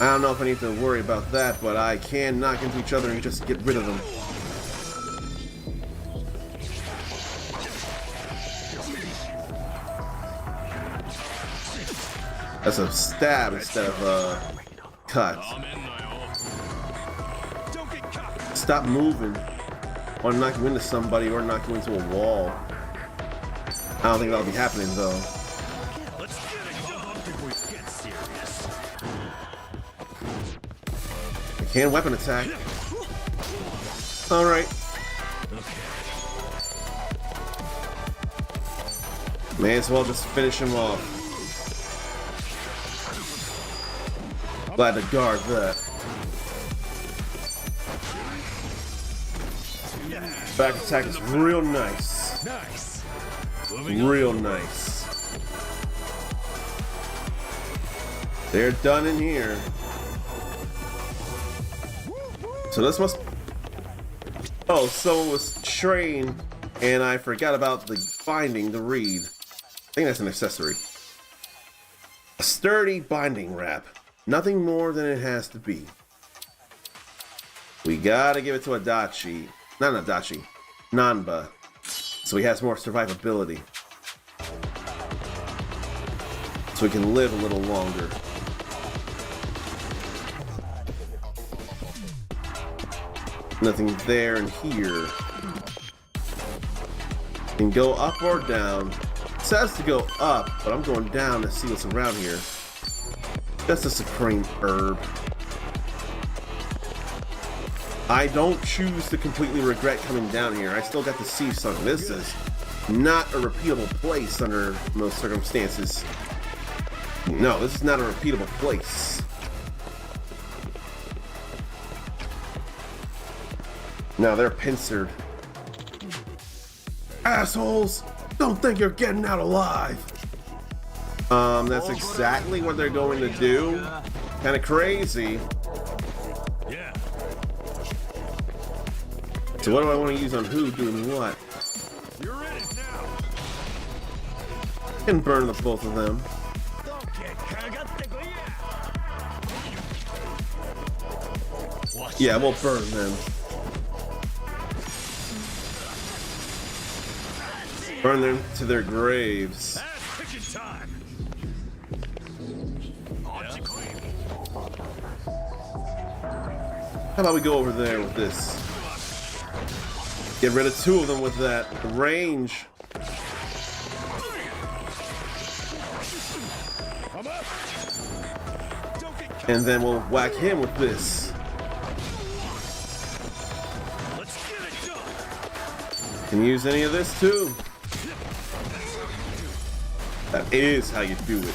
I don't know if I need to worry about that, but I can knock into each other and just get rid of them. That's a stab instead of a cut. Stop moving. I want to knock you into somebody or knock you into a wall. I don't think that'll be happening though. Let's get it done. Before we get serious. I can weapon attack. Alright. May as well just finish him off. Glad to guard that. Back attack is real nice. Nice. Real nice. They're done in here. So this must... Oh, someone was trained and I forgot about the binding to read. I think that's an accessory. A sturdy binding wrap. Nothing more than it has to be. We gotta give it to Adachi. Not Adachi. Nanba. So he has more survivability. So he can live a little longer. Nothing there and here. Can go up or down. It says to go up, but I'm going down to see what's around here. That's a supreme herb. I don't choose to completely regret coming down here. I still got to see something. This is not a repeatable place under most circumstances. No, this is not a repeatable place. Now they're pincered. Assholes! Don't think you're getting out alive! That's exactly what they're going to do. Kinda crazy. Yeah. So what do I want to use on who doing what? You're in it now. Can burn the both of them. Yeah, we'll burn them. Burn them to their graves. How about we go over there with this? Get rid of 2 of them with that range. And then we'll whack him with this. Can use any of this too. That is how you do it.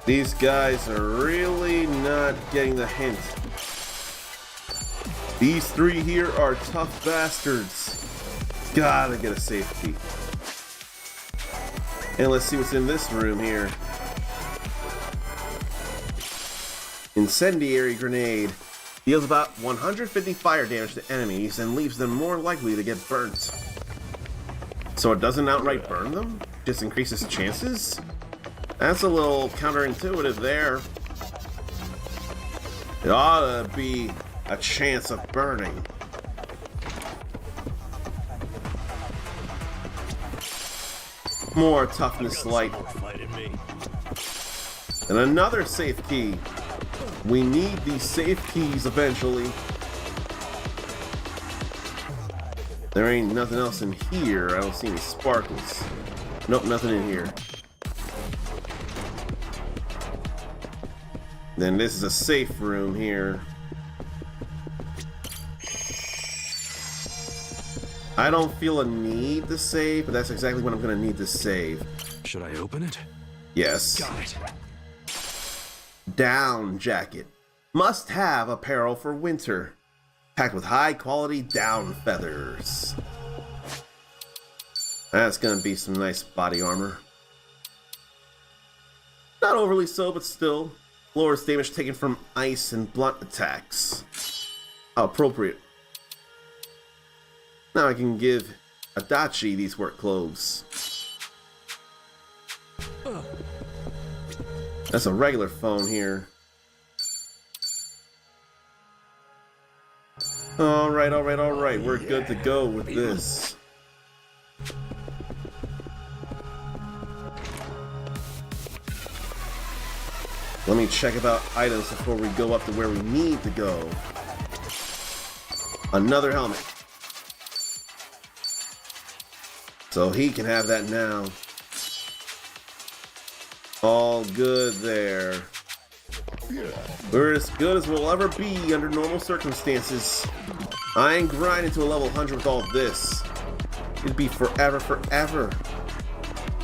These guys are really not getting the hint. These three here are tough bastards. Gotta get a safe key. And let's see what's in this room here. Incendiary grenade. Deals about 150 fire damage to enemies and leaves them more likely to get burnt. So it doesn't outright burn them? Just increases chances? That's a little counterintuitive there. It ought to be a chance of burning. More toughness light. And another safe key. We need these safe keys eventually. There ain't nothing else in here. I don't see any sparkles. Nope, nothing in here. Then this is a safe room here. I don't feel a need to save, but that's exactly what I'm gonna need to save. Should I open it? Yes. Got it. Down jacket. Must have apparel for winter. Packed with high quality down feathers. That's gonna be some nice body armor. Not overly so, but still. Lowers damage taken from ice and blunt attacks. How appropriate. Now I can give Adachi these work clothes. That's a regular phone here. Alright, alright, alright. We're good to go with this. Let me check about items before we go up to where we need to go. Another helmet. So he can have that now. All good there. We're as good as we'll ever be under normal circumstances. I ain't grinding to a level 100 with all this. It'd be forever, forever.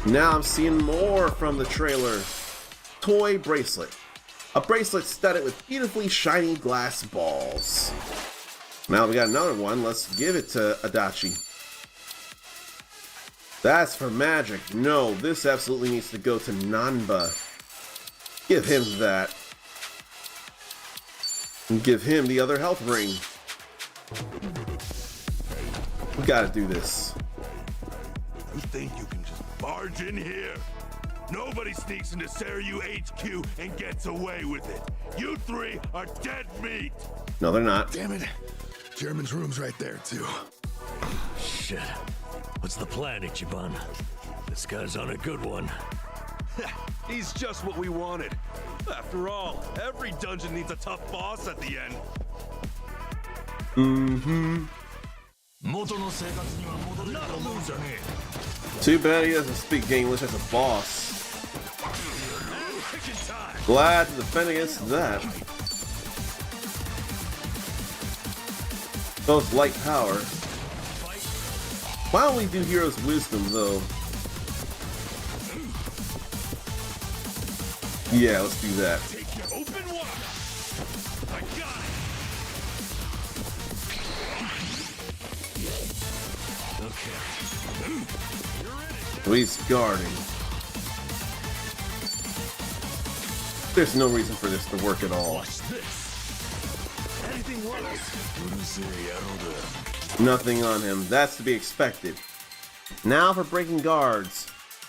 Now I'm seeing more from the trailer. Toy bracelet. A bracelet studded with beautifully shiny glass balls. Now we got another one. Let's give it to Adachi. That's for magic. No, this absolutely needs to go to Nanba. Give him that. And give him the other health ring. We gotta do this. You think you can just barge in here? Nobody sneaks into Seiryu HQ and gets away with it. You three are dead meat. No, they're not. Damn it. Chairman's room's right there, too. Shit. What's the plan, Ichiban? This guy's on a good one. He's just what we wanted. After all, every dungeon needs a tough boss at the end. Mm-hmm. Not a loser. Too bad he doesn't speak English as a boss. Glad to defend against that. Both light power. Why don't we do Hero's Wisdom, though? Yeah, let's do that. Open wide. I got it. Okay. He's guarding. There's no reason for this to work at all. Watch this. Anything works. Nothing on him. That's to be expected. Now for breaking guards.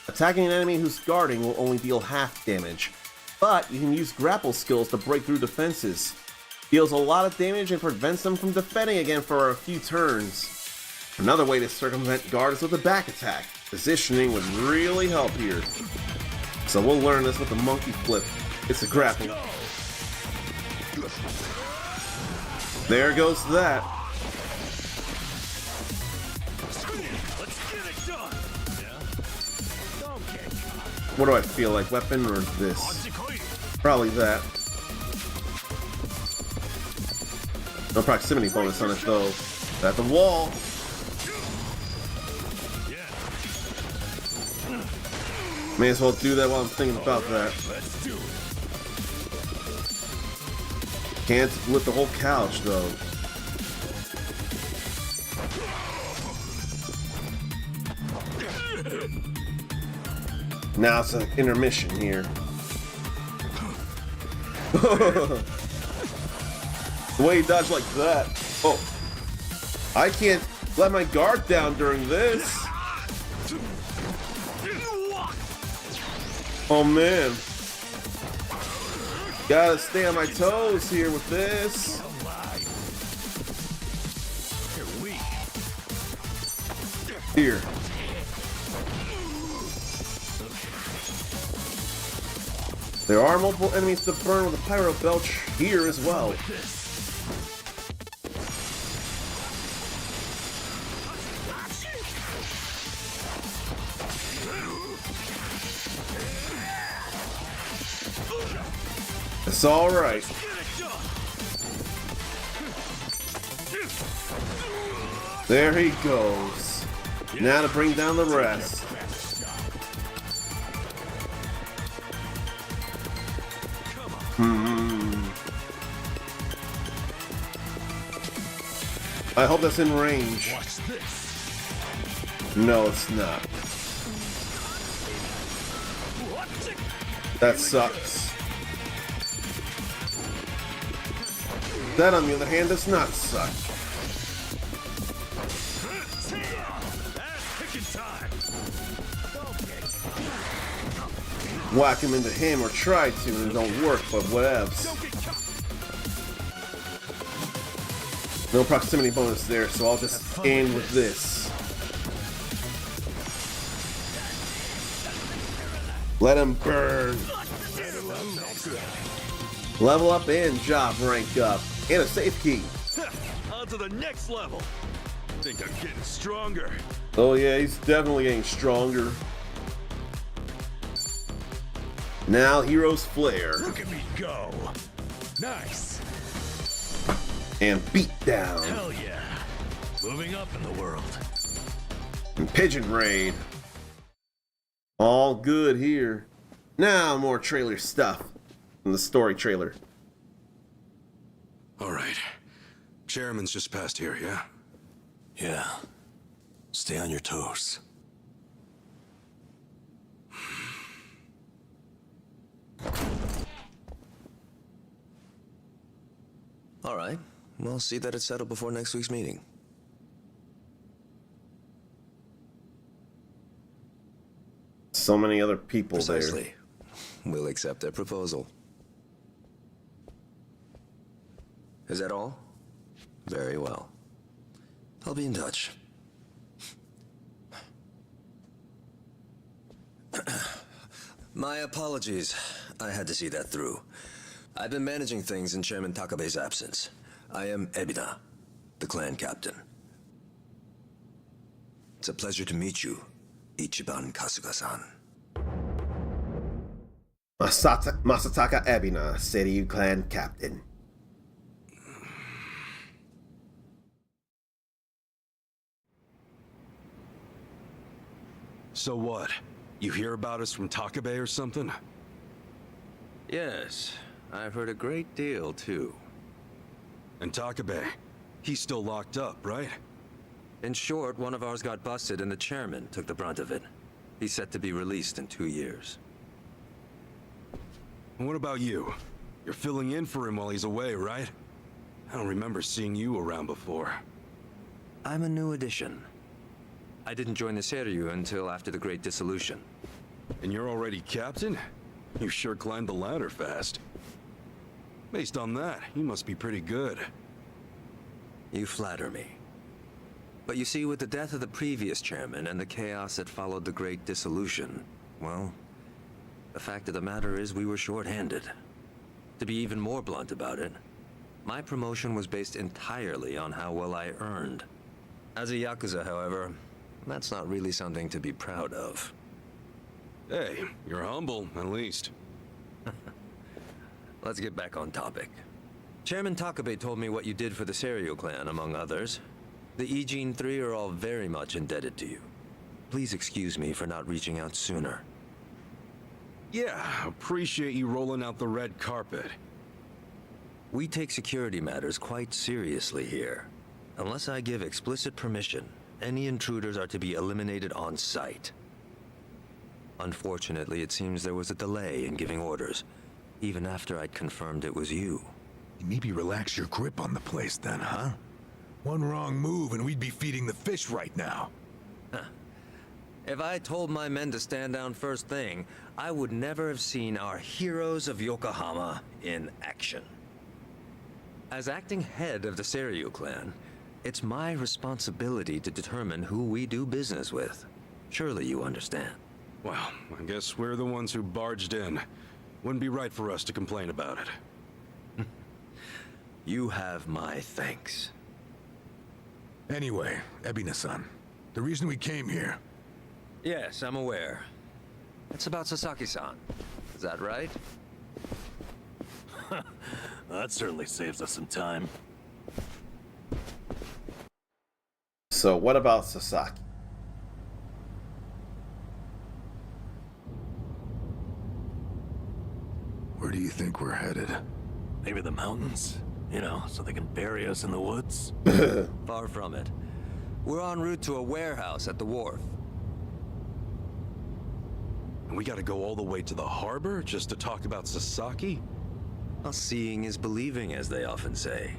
Attacking an enemy who's guarding will only deal half damage, but you can use grapple skills to break through defenses. Deals a lot of damage and prevents them from defending again for a few turns. Another way to circumvent guards is with a back attack. Positioning would really help here. So we'll learn this with the monkey flip. It's a grapple. There goes that. What do I feel like? Weapon or this? Probably that. No proximity bonus on it though. At the wall. May as well do that while I'm thinking about that. Let's do it. Can't with the whole couch though. Now it's an intermission here. The way he dodged like that. Oh. I can't let my guard down during this. Oh man. Gotta stay on my toes here with this. Here. There are multiple enemies to burn with a pyro belch here as well. It's all right. There he goes. Now to bring down the rest. I hope that's in range. No, it's not. That sucks. That, on the other hand, does not suck. Whack him into him, or try to, and it don't work, but whatevs. No proximity bonus there, so I'll just end with this. Let him burn. Level up and job rank up. And a safe key. On to the next level. Think I'm getting stronger. Oh yeah, he's definitely getting stronger. Now Hero's Flare. Look at me go. Nice. And beat down. Hell yeah. Moving up in the world. And Pigeon Raid. All good here. Now more trailer stuff from the story trailer. All right. Chairman's just passed here, yeah? Yeah. Stay on your toes. All right. We'll see that it's settled before next week's meeting. So many other people Precisely. We'll accept their proposal. Is that all? Very well. I'll be in touch. My apologies. I had to see that through. I've been managing things in Chairman Takabe's absence. I am Ebina, the clan captain. It's a pleasure to meet you, Ichiban Kasuga-san. Masataka Ebina, Seiryu clan captain. So what? You hear about us from Takabe or something? Yes, I've heard a great deal, too. And Takabe, he's still locked up, right? In short, one of ours got busted and the chairman took the brunt of it. He's set to be released in 2 years. And what about you? You're filling in for him while he's away, right? I don't remember seeing you around before. I'm a new addition. I didn't join the Seiryu until after the Great Dissolution. And you're already captain? You sure climbed the ladder fast. Based on that, you must be pretty good. You flatter me. But you see, with the death of the previous chairman and the chaos that followed the Great Dissolution, well, the fact of the matter is we were short-handed. To be even more blunt about it, my promotion was based entirely on how well I earned. As a Yakuza, however, that's not really something to be proud of. Hey, you're humble, at least. Let's get back on topic. Chairman Takabe told me what you did for the Seiryu clan, among others. The Ijin 3 are all very much indebted to you. Please excuse me for not reaching out sooner. Yeah, appreciate you rolling out the red carpet. We take security matters quite seriously here. Unless I give explicit permission, any intruders are to be eliminated on sight. Unfortunately, it seems there was a delay in giving orders, even after I'd confirmed it was you. Maybe relax your grip on the place then, huh? One wrong move and we'd be feeding the fish right now. If I told my men to stand down first thing, I would never have seen our heroes of Yokohama in action. As acting head of the Seiryu clan, it's my responsibility to determine who we do business with. Surely you understand. Well, I guess we're the ones who barged in. Wouldn't be right for us to complain about it. You have my thanks. Anyway, Ebina-san, the reason we came here... Yes, I'm aware. It's about Sasaki-san. Is that right? That certainly saves us some time. So what about Sasaki? Where do you think we're headed? Maybe the mountains? You know, so they can bury us in the woods? Far from it. We're en route to a warehouse at the wharf. And we gotta go all the way to the harbor just to talk about Sasaki? Well, seeing is believing, as they often say.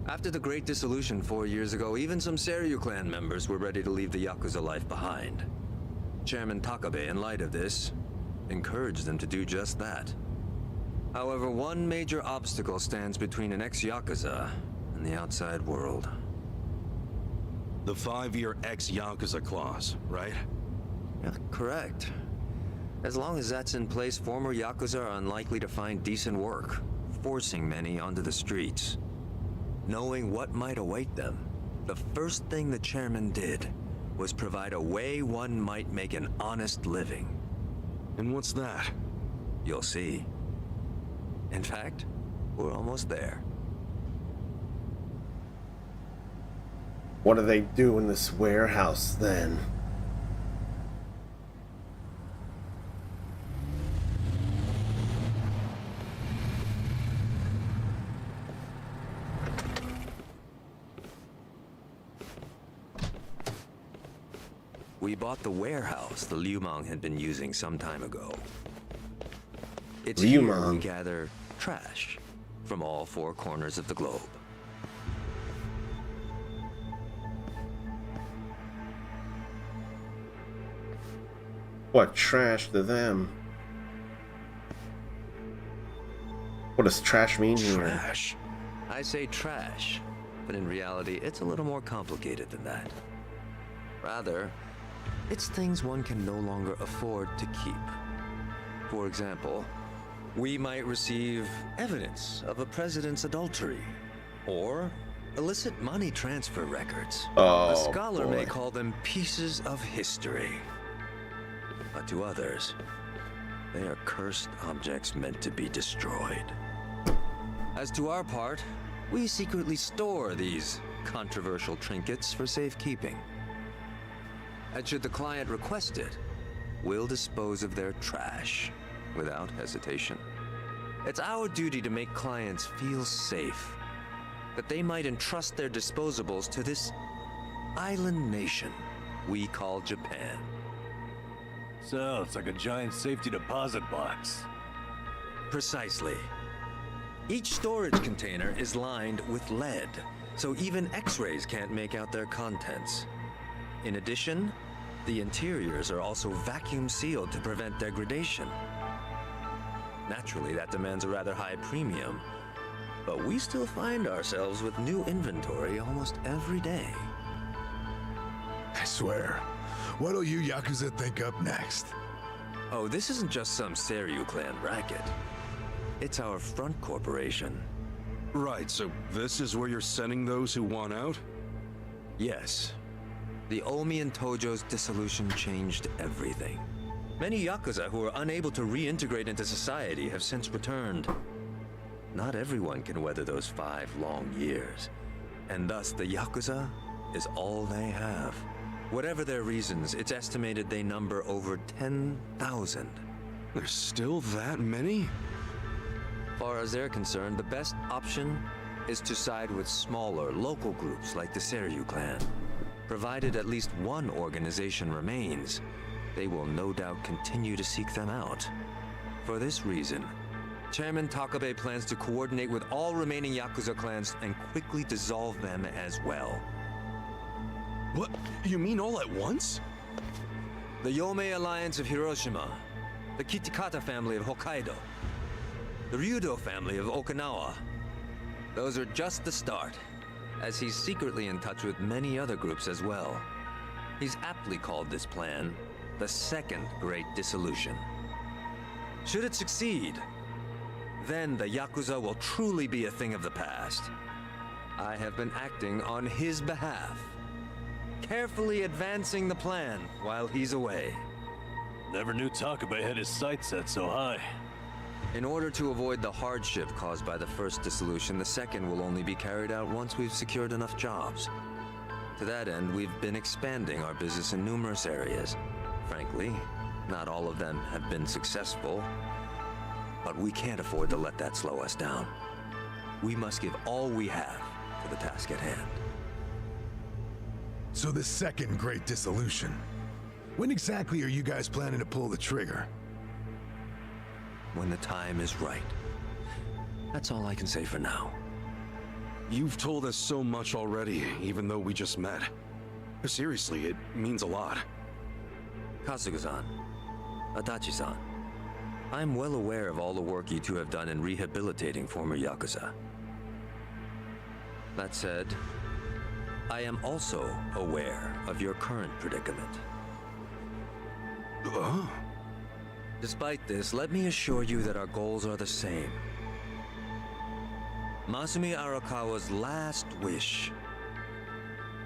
After the Great Dissolution 4 years ago, even some Seiryu clan members were ready to leave the Yakuza life behind. Chairman Takabe, in light of this, encouraged them to do just that. However, one major obstacle stands between an ex-Yakuza and the outside world. The 5-year ex-Yakuza clause, right? Yeah, correct. As long as that's in place, former Yakuza are unlikely to find decent work, forcing many onto the streets. Knowing what might await them, the first thing the chairman did was provide a way one might make an honest living. And what's that? You'll see. In fact, we're almost there. What do they do in this warehouse then? We bought the warehouse the Liumang had been using some time ago. It's here we gather trash from all 4 corners of the globe. What trash to them? What does trash mean here? Trash? I say trash, but in reality, it's a little more complicated than that. Rather, it's things one can no longer afford to keep. For example, we might receive evidence of a president's adultery, or illicit money transfer records. Oh, a scholar boy. may call them pieces of history. But to others, they are cursed objects meant to be destroyed. As to our part, we secretly store these controversial trinkets for safekeeping. And should the client request it, we'll dispose of their trash without hesitation. It's our duty to make clients feel safe, that they might entrust their disposables to this island nation we call Japan. So, it's like a giant safety deposit box. Precisely. Each storage container is lined with lead, so even X-rays can't make out their contents. In addition, the interiors are also vacuum sealed to prevent degradation. Naturally, that demands a rather high premium, but we still find ourselves with new inventory almost every day. I swear, what'll you Yakuza think up next? Oh, this isn't just some Seiryu clan racket. It's our front corporation. Right, so this is where you're sending those who want out? Yes. The Omi and Tojo's dissolution changed everything. Many Yakuza who were unable to reintegrate into society have since returned. not everyone can weather those 5 long years. And thus, the Yakuza is all they have. Whatever their reasons, it's estimated they number over 10,000. There's still that many? Far as they're concerned, the best option is to side with smaller, local groups like the Seiryu clan. Provided at least one organization remains, they will no doubt continue to seek them out. For this reason, Chairman Takabe plans to coordinate with all remaining Yakuza clans and quickly dissolve them as well. What? You mean all at once? The Yomei Alliance of Hiroshima, the Kitakata family of Hokkaido, the Ryudo family of Okinawa. Those are just the start, as he's secretly in touch with many other groups as well. He's aptly called this plan the Second Great Dissolution. Should it succeed, then the Yakuza will truly be a thing of the past. I have been acting on his behalf, carefully advancing the plan while he's away. Never knew Takabe had his sights set so high. In order to avoid the hardship caused by the first dissolution, the second will only be carried out once we've secured enough jobs. To that end, we've been expanding our business in numerous areas. Frankly, not all of them have been successful, but we can't afford to let that slow us down. We must give all we have to the task at hand. So the Second Great Dissolution. When exactly are you guys planning to pull the trigger? When the time is right. That's all I can say for now. You've told us so much already, even though we just met. Seriously, it means a lot. Kasuga-san, Adachi-san, I'm well aware of all the work you two have done in rehabilitating former Yakuza. That said, I am also aware of your current predicament. Despite this, let me assure you that our goals are the same. Masumi Arakawa's last wish,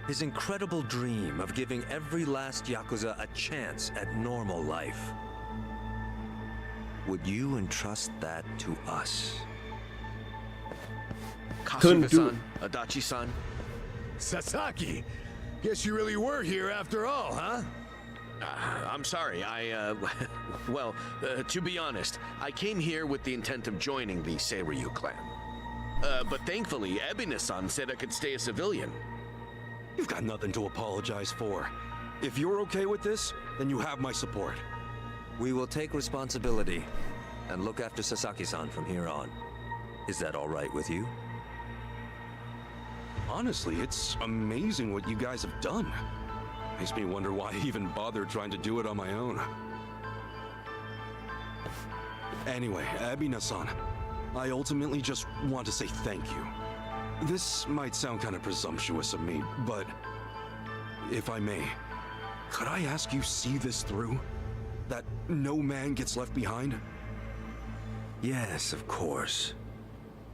his incredible dream of giving every last Yakuza a chance at normal life. Would you entrust that to us? Kasuga-san, Adachi-san. Sasaki! Guess you really were here after all, huh? I'm sorry, well, to be honest, I came here with the intent of joining the Seiryu clan. But thankfully, Ebina-san said I could stay a civilian. You've got nothing to apologize for. If you're okay with this, then you have my support. We will take responsibility and look after Sasaki-san from here on. Is that all right with you? Honestly, it's amazing what you guys have done. Makes me wonder why I even bothered trying to do it on my own. Anyway, Ebina-san, I ultimately just want to say thank you. This might sound kind of presumptuous of me, but if I may, could I ask you see this through? That no man gets left behind? Yes, of course.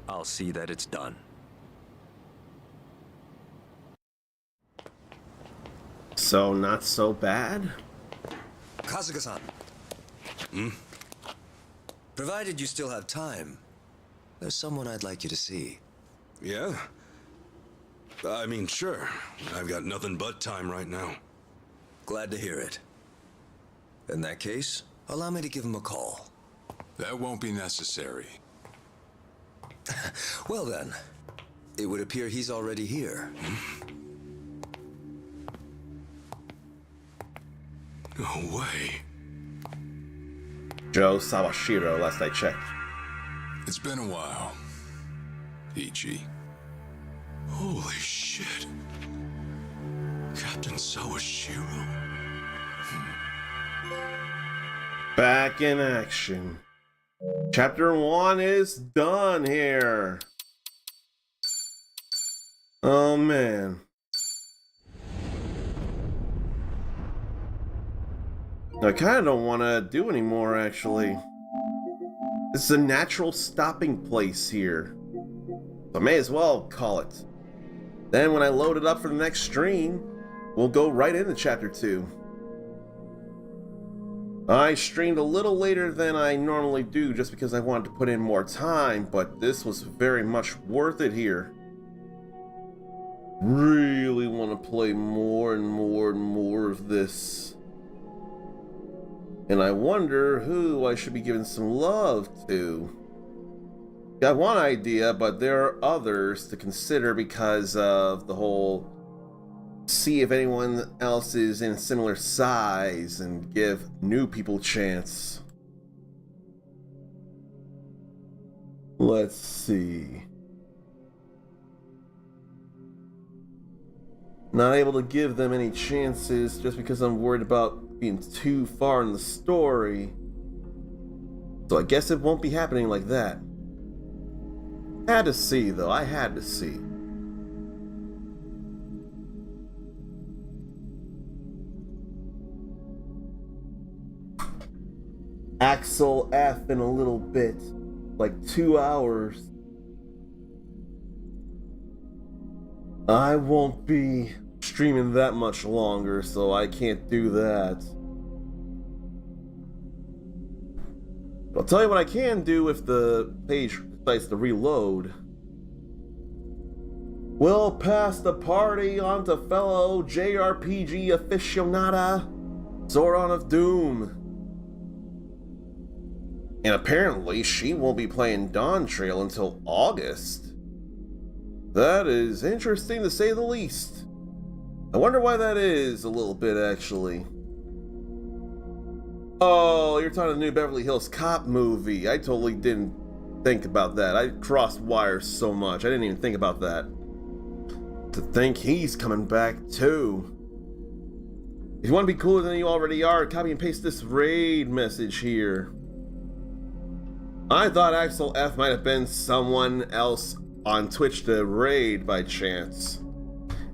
I'll see that it's done. So, not so bad? Kasuga-san. Provided you still have time, there's someone I'd like you to see. Yeah? I mean, sure. I've got nothing but time right now. Glad to hear it. In that case, allow me to give him a call. That won't be necessary. Well then, it would appear he's already here. No way. Joe Sawashiro, last I checked. It's been a while, Ichi. Holy shit. Captain Sawashiro. Back in action. Chapter 1 is done here. Oh man. I kind of don't want to do anymore, actually. This is a natural stopping place here. So I may as well call it. Then when I load it up for the next stream, we'll go right into Chapter 2. I streamed a little later than I normally do just because I wanted to put in more time, but this was very much worth it here. Really want to play more and more and more of this. And I wonder who I should be giving some love to. Got one idea, but there are others to consider because of the whole see if anyone else is in similar size and give new people a chance. Let's see. Not able to give them any chances just because I'm worried about being too far in the story. So I guess it won't be happening like that. Had to see though, I had to see. Axel F in a little bit, like 2 hours. I won't be streaming that much longer, so I can't do that. I'll tell you what I can do if the page decides to reload. We'll pass the party on to fellow JRPG aficionada, Zoran of Doom. And apparently she won't be playing Dawn Trail until August. That is interesting to say the least. I wonder why that is a little bit actually. Oh, you're talking the new Beverly Hills Cop movie. I totally didn't think about that. I crossed wires so much. I didn't even think about that. To think he's coming back too. If you want to be cooler than you already are, copy and paste this raid message here. I thought Axel F might have been someone else on Twitch to raid by chance.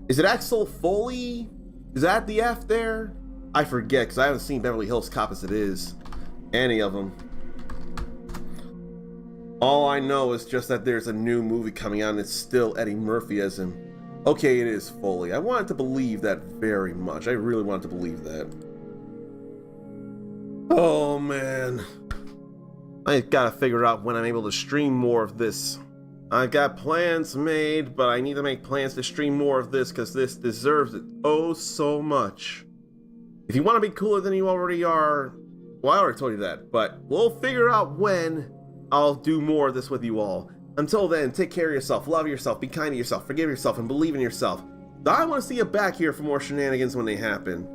Is it Axel Foley? Is that the F there? I forget because I haven't seen Beverly Hills Cop as it is. Any of them. All I know is just that there's a new movie coming out and it's still Eddie Murphy as him. Okay, it is Foley. I wanted to believe that very much. I really wanted to believe that. Oh man. I gotta figure out when I'm able to stream more of this. I got plans made, but I need to make plans to stream more of this because this deserves it oh so much. If you want to be cooler than you already are, well, I already told you that, but we'll figure out when I'll do more of this with you all. Until then, take care of yourself, love yourself, be kind to yourself, forgive yourself, and believe in yourself. I want to see you back here for more shenanigans when they happen.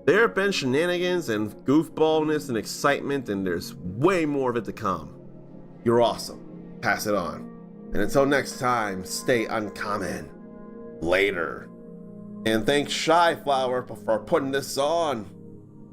There have been shenanigans and goofballness and excitement, and there's way more of it to come. You're awesome. Pass it on. And until next time, stay uncommon. Later. And thanks Shy Flower for putting this on.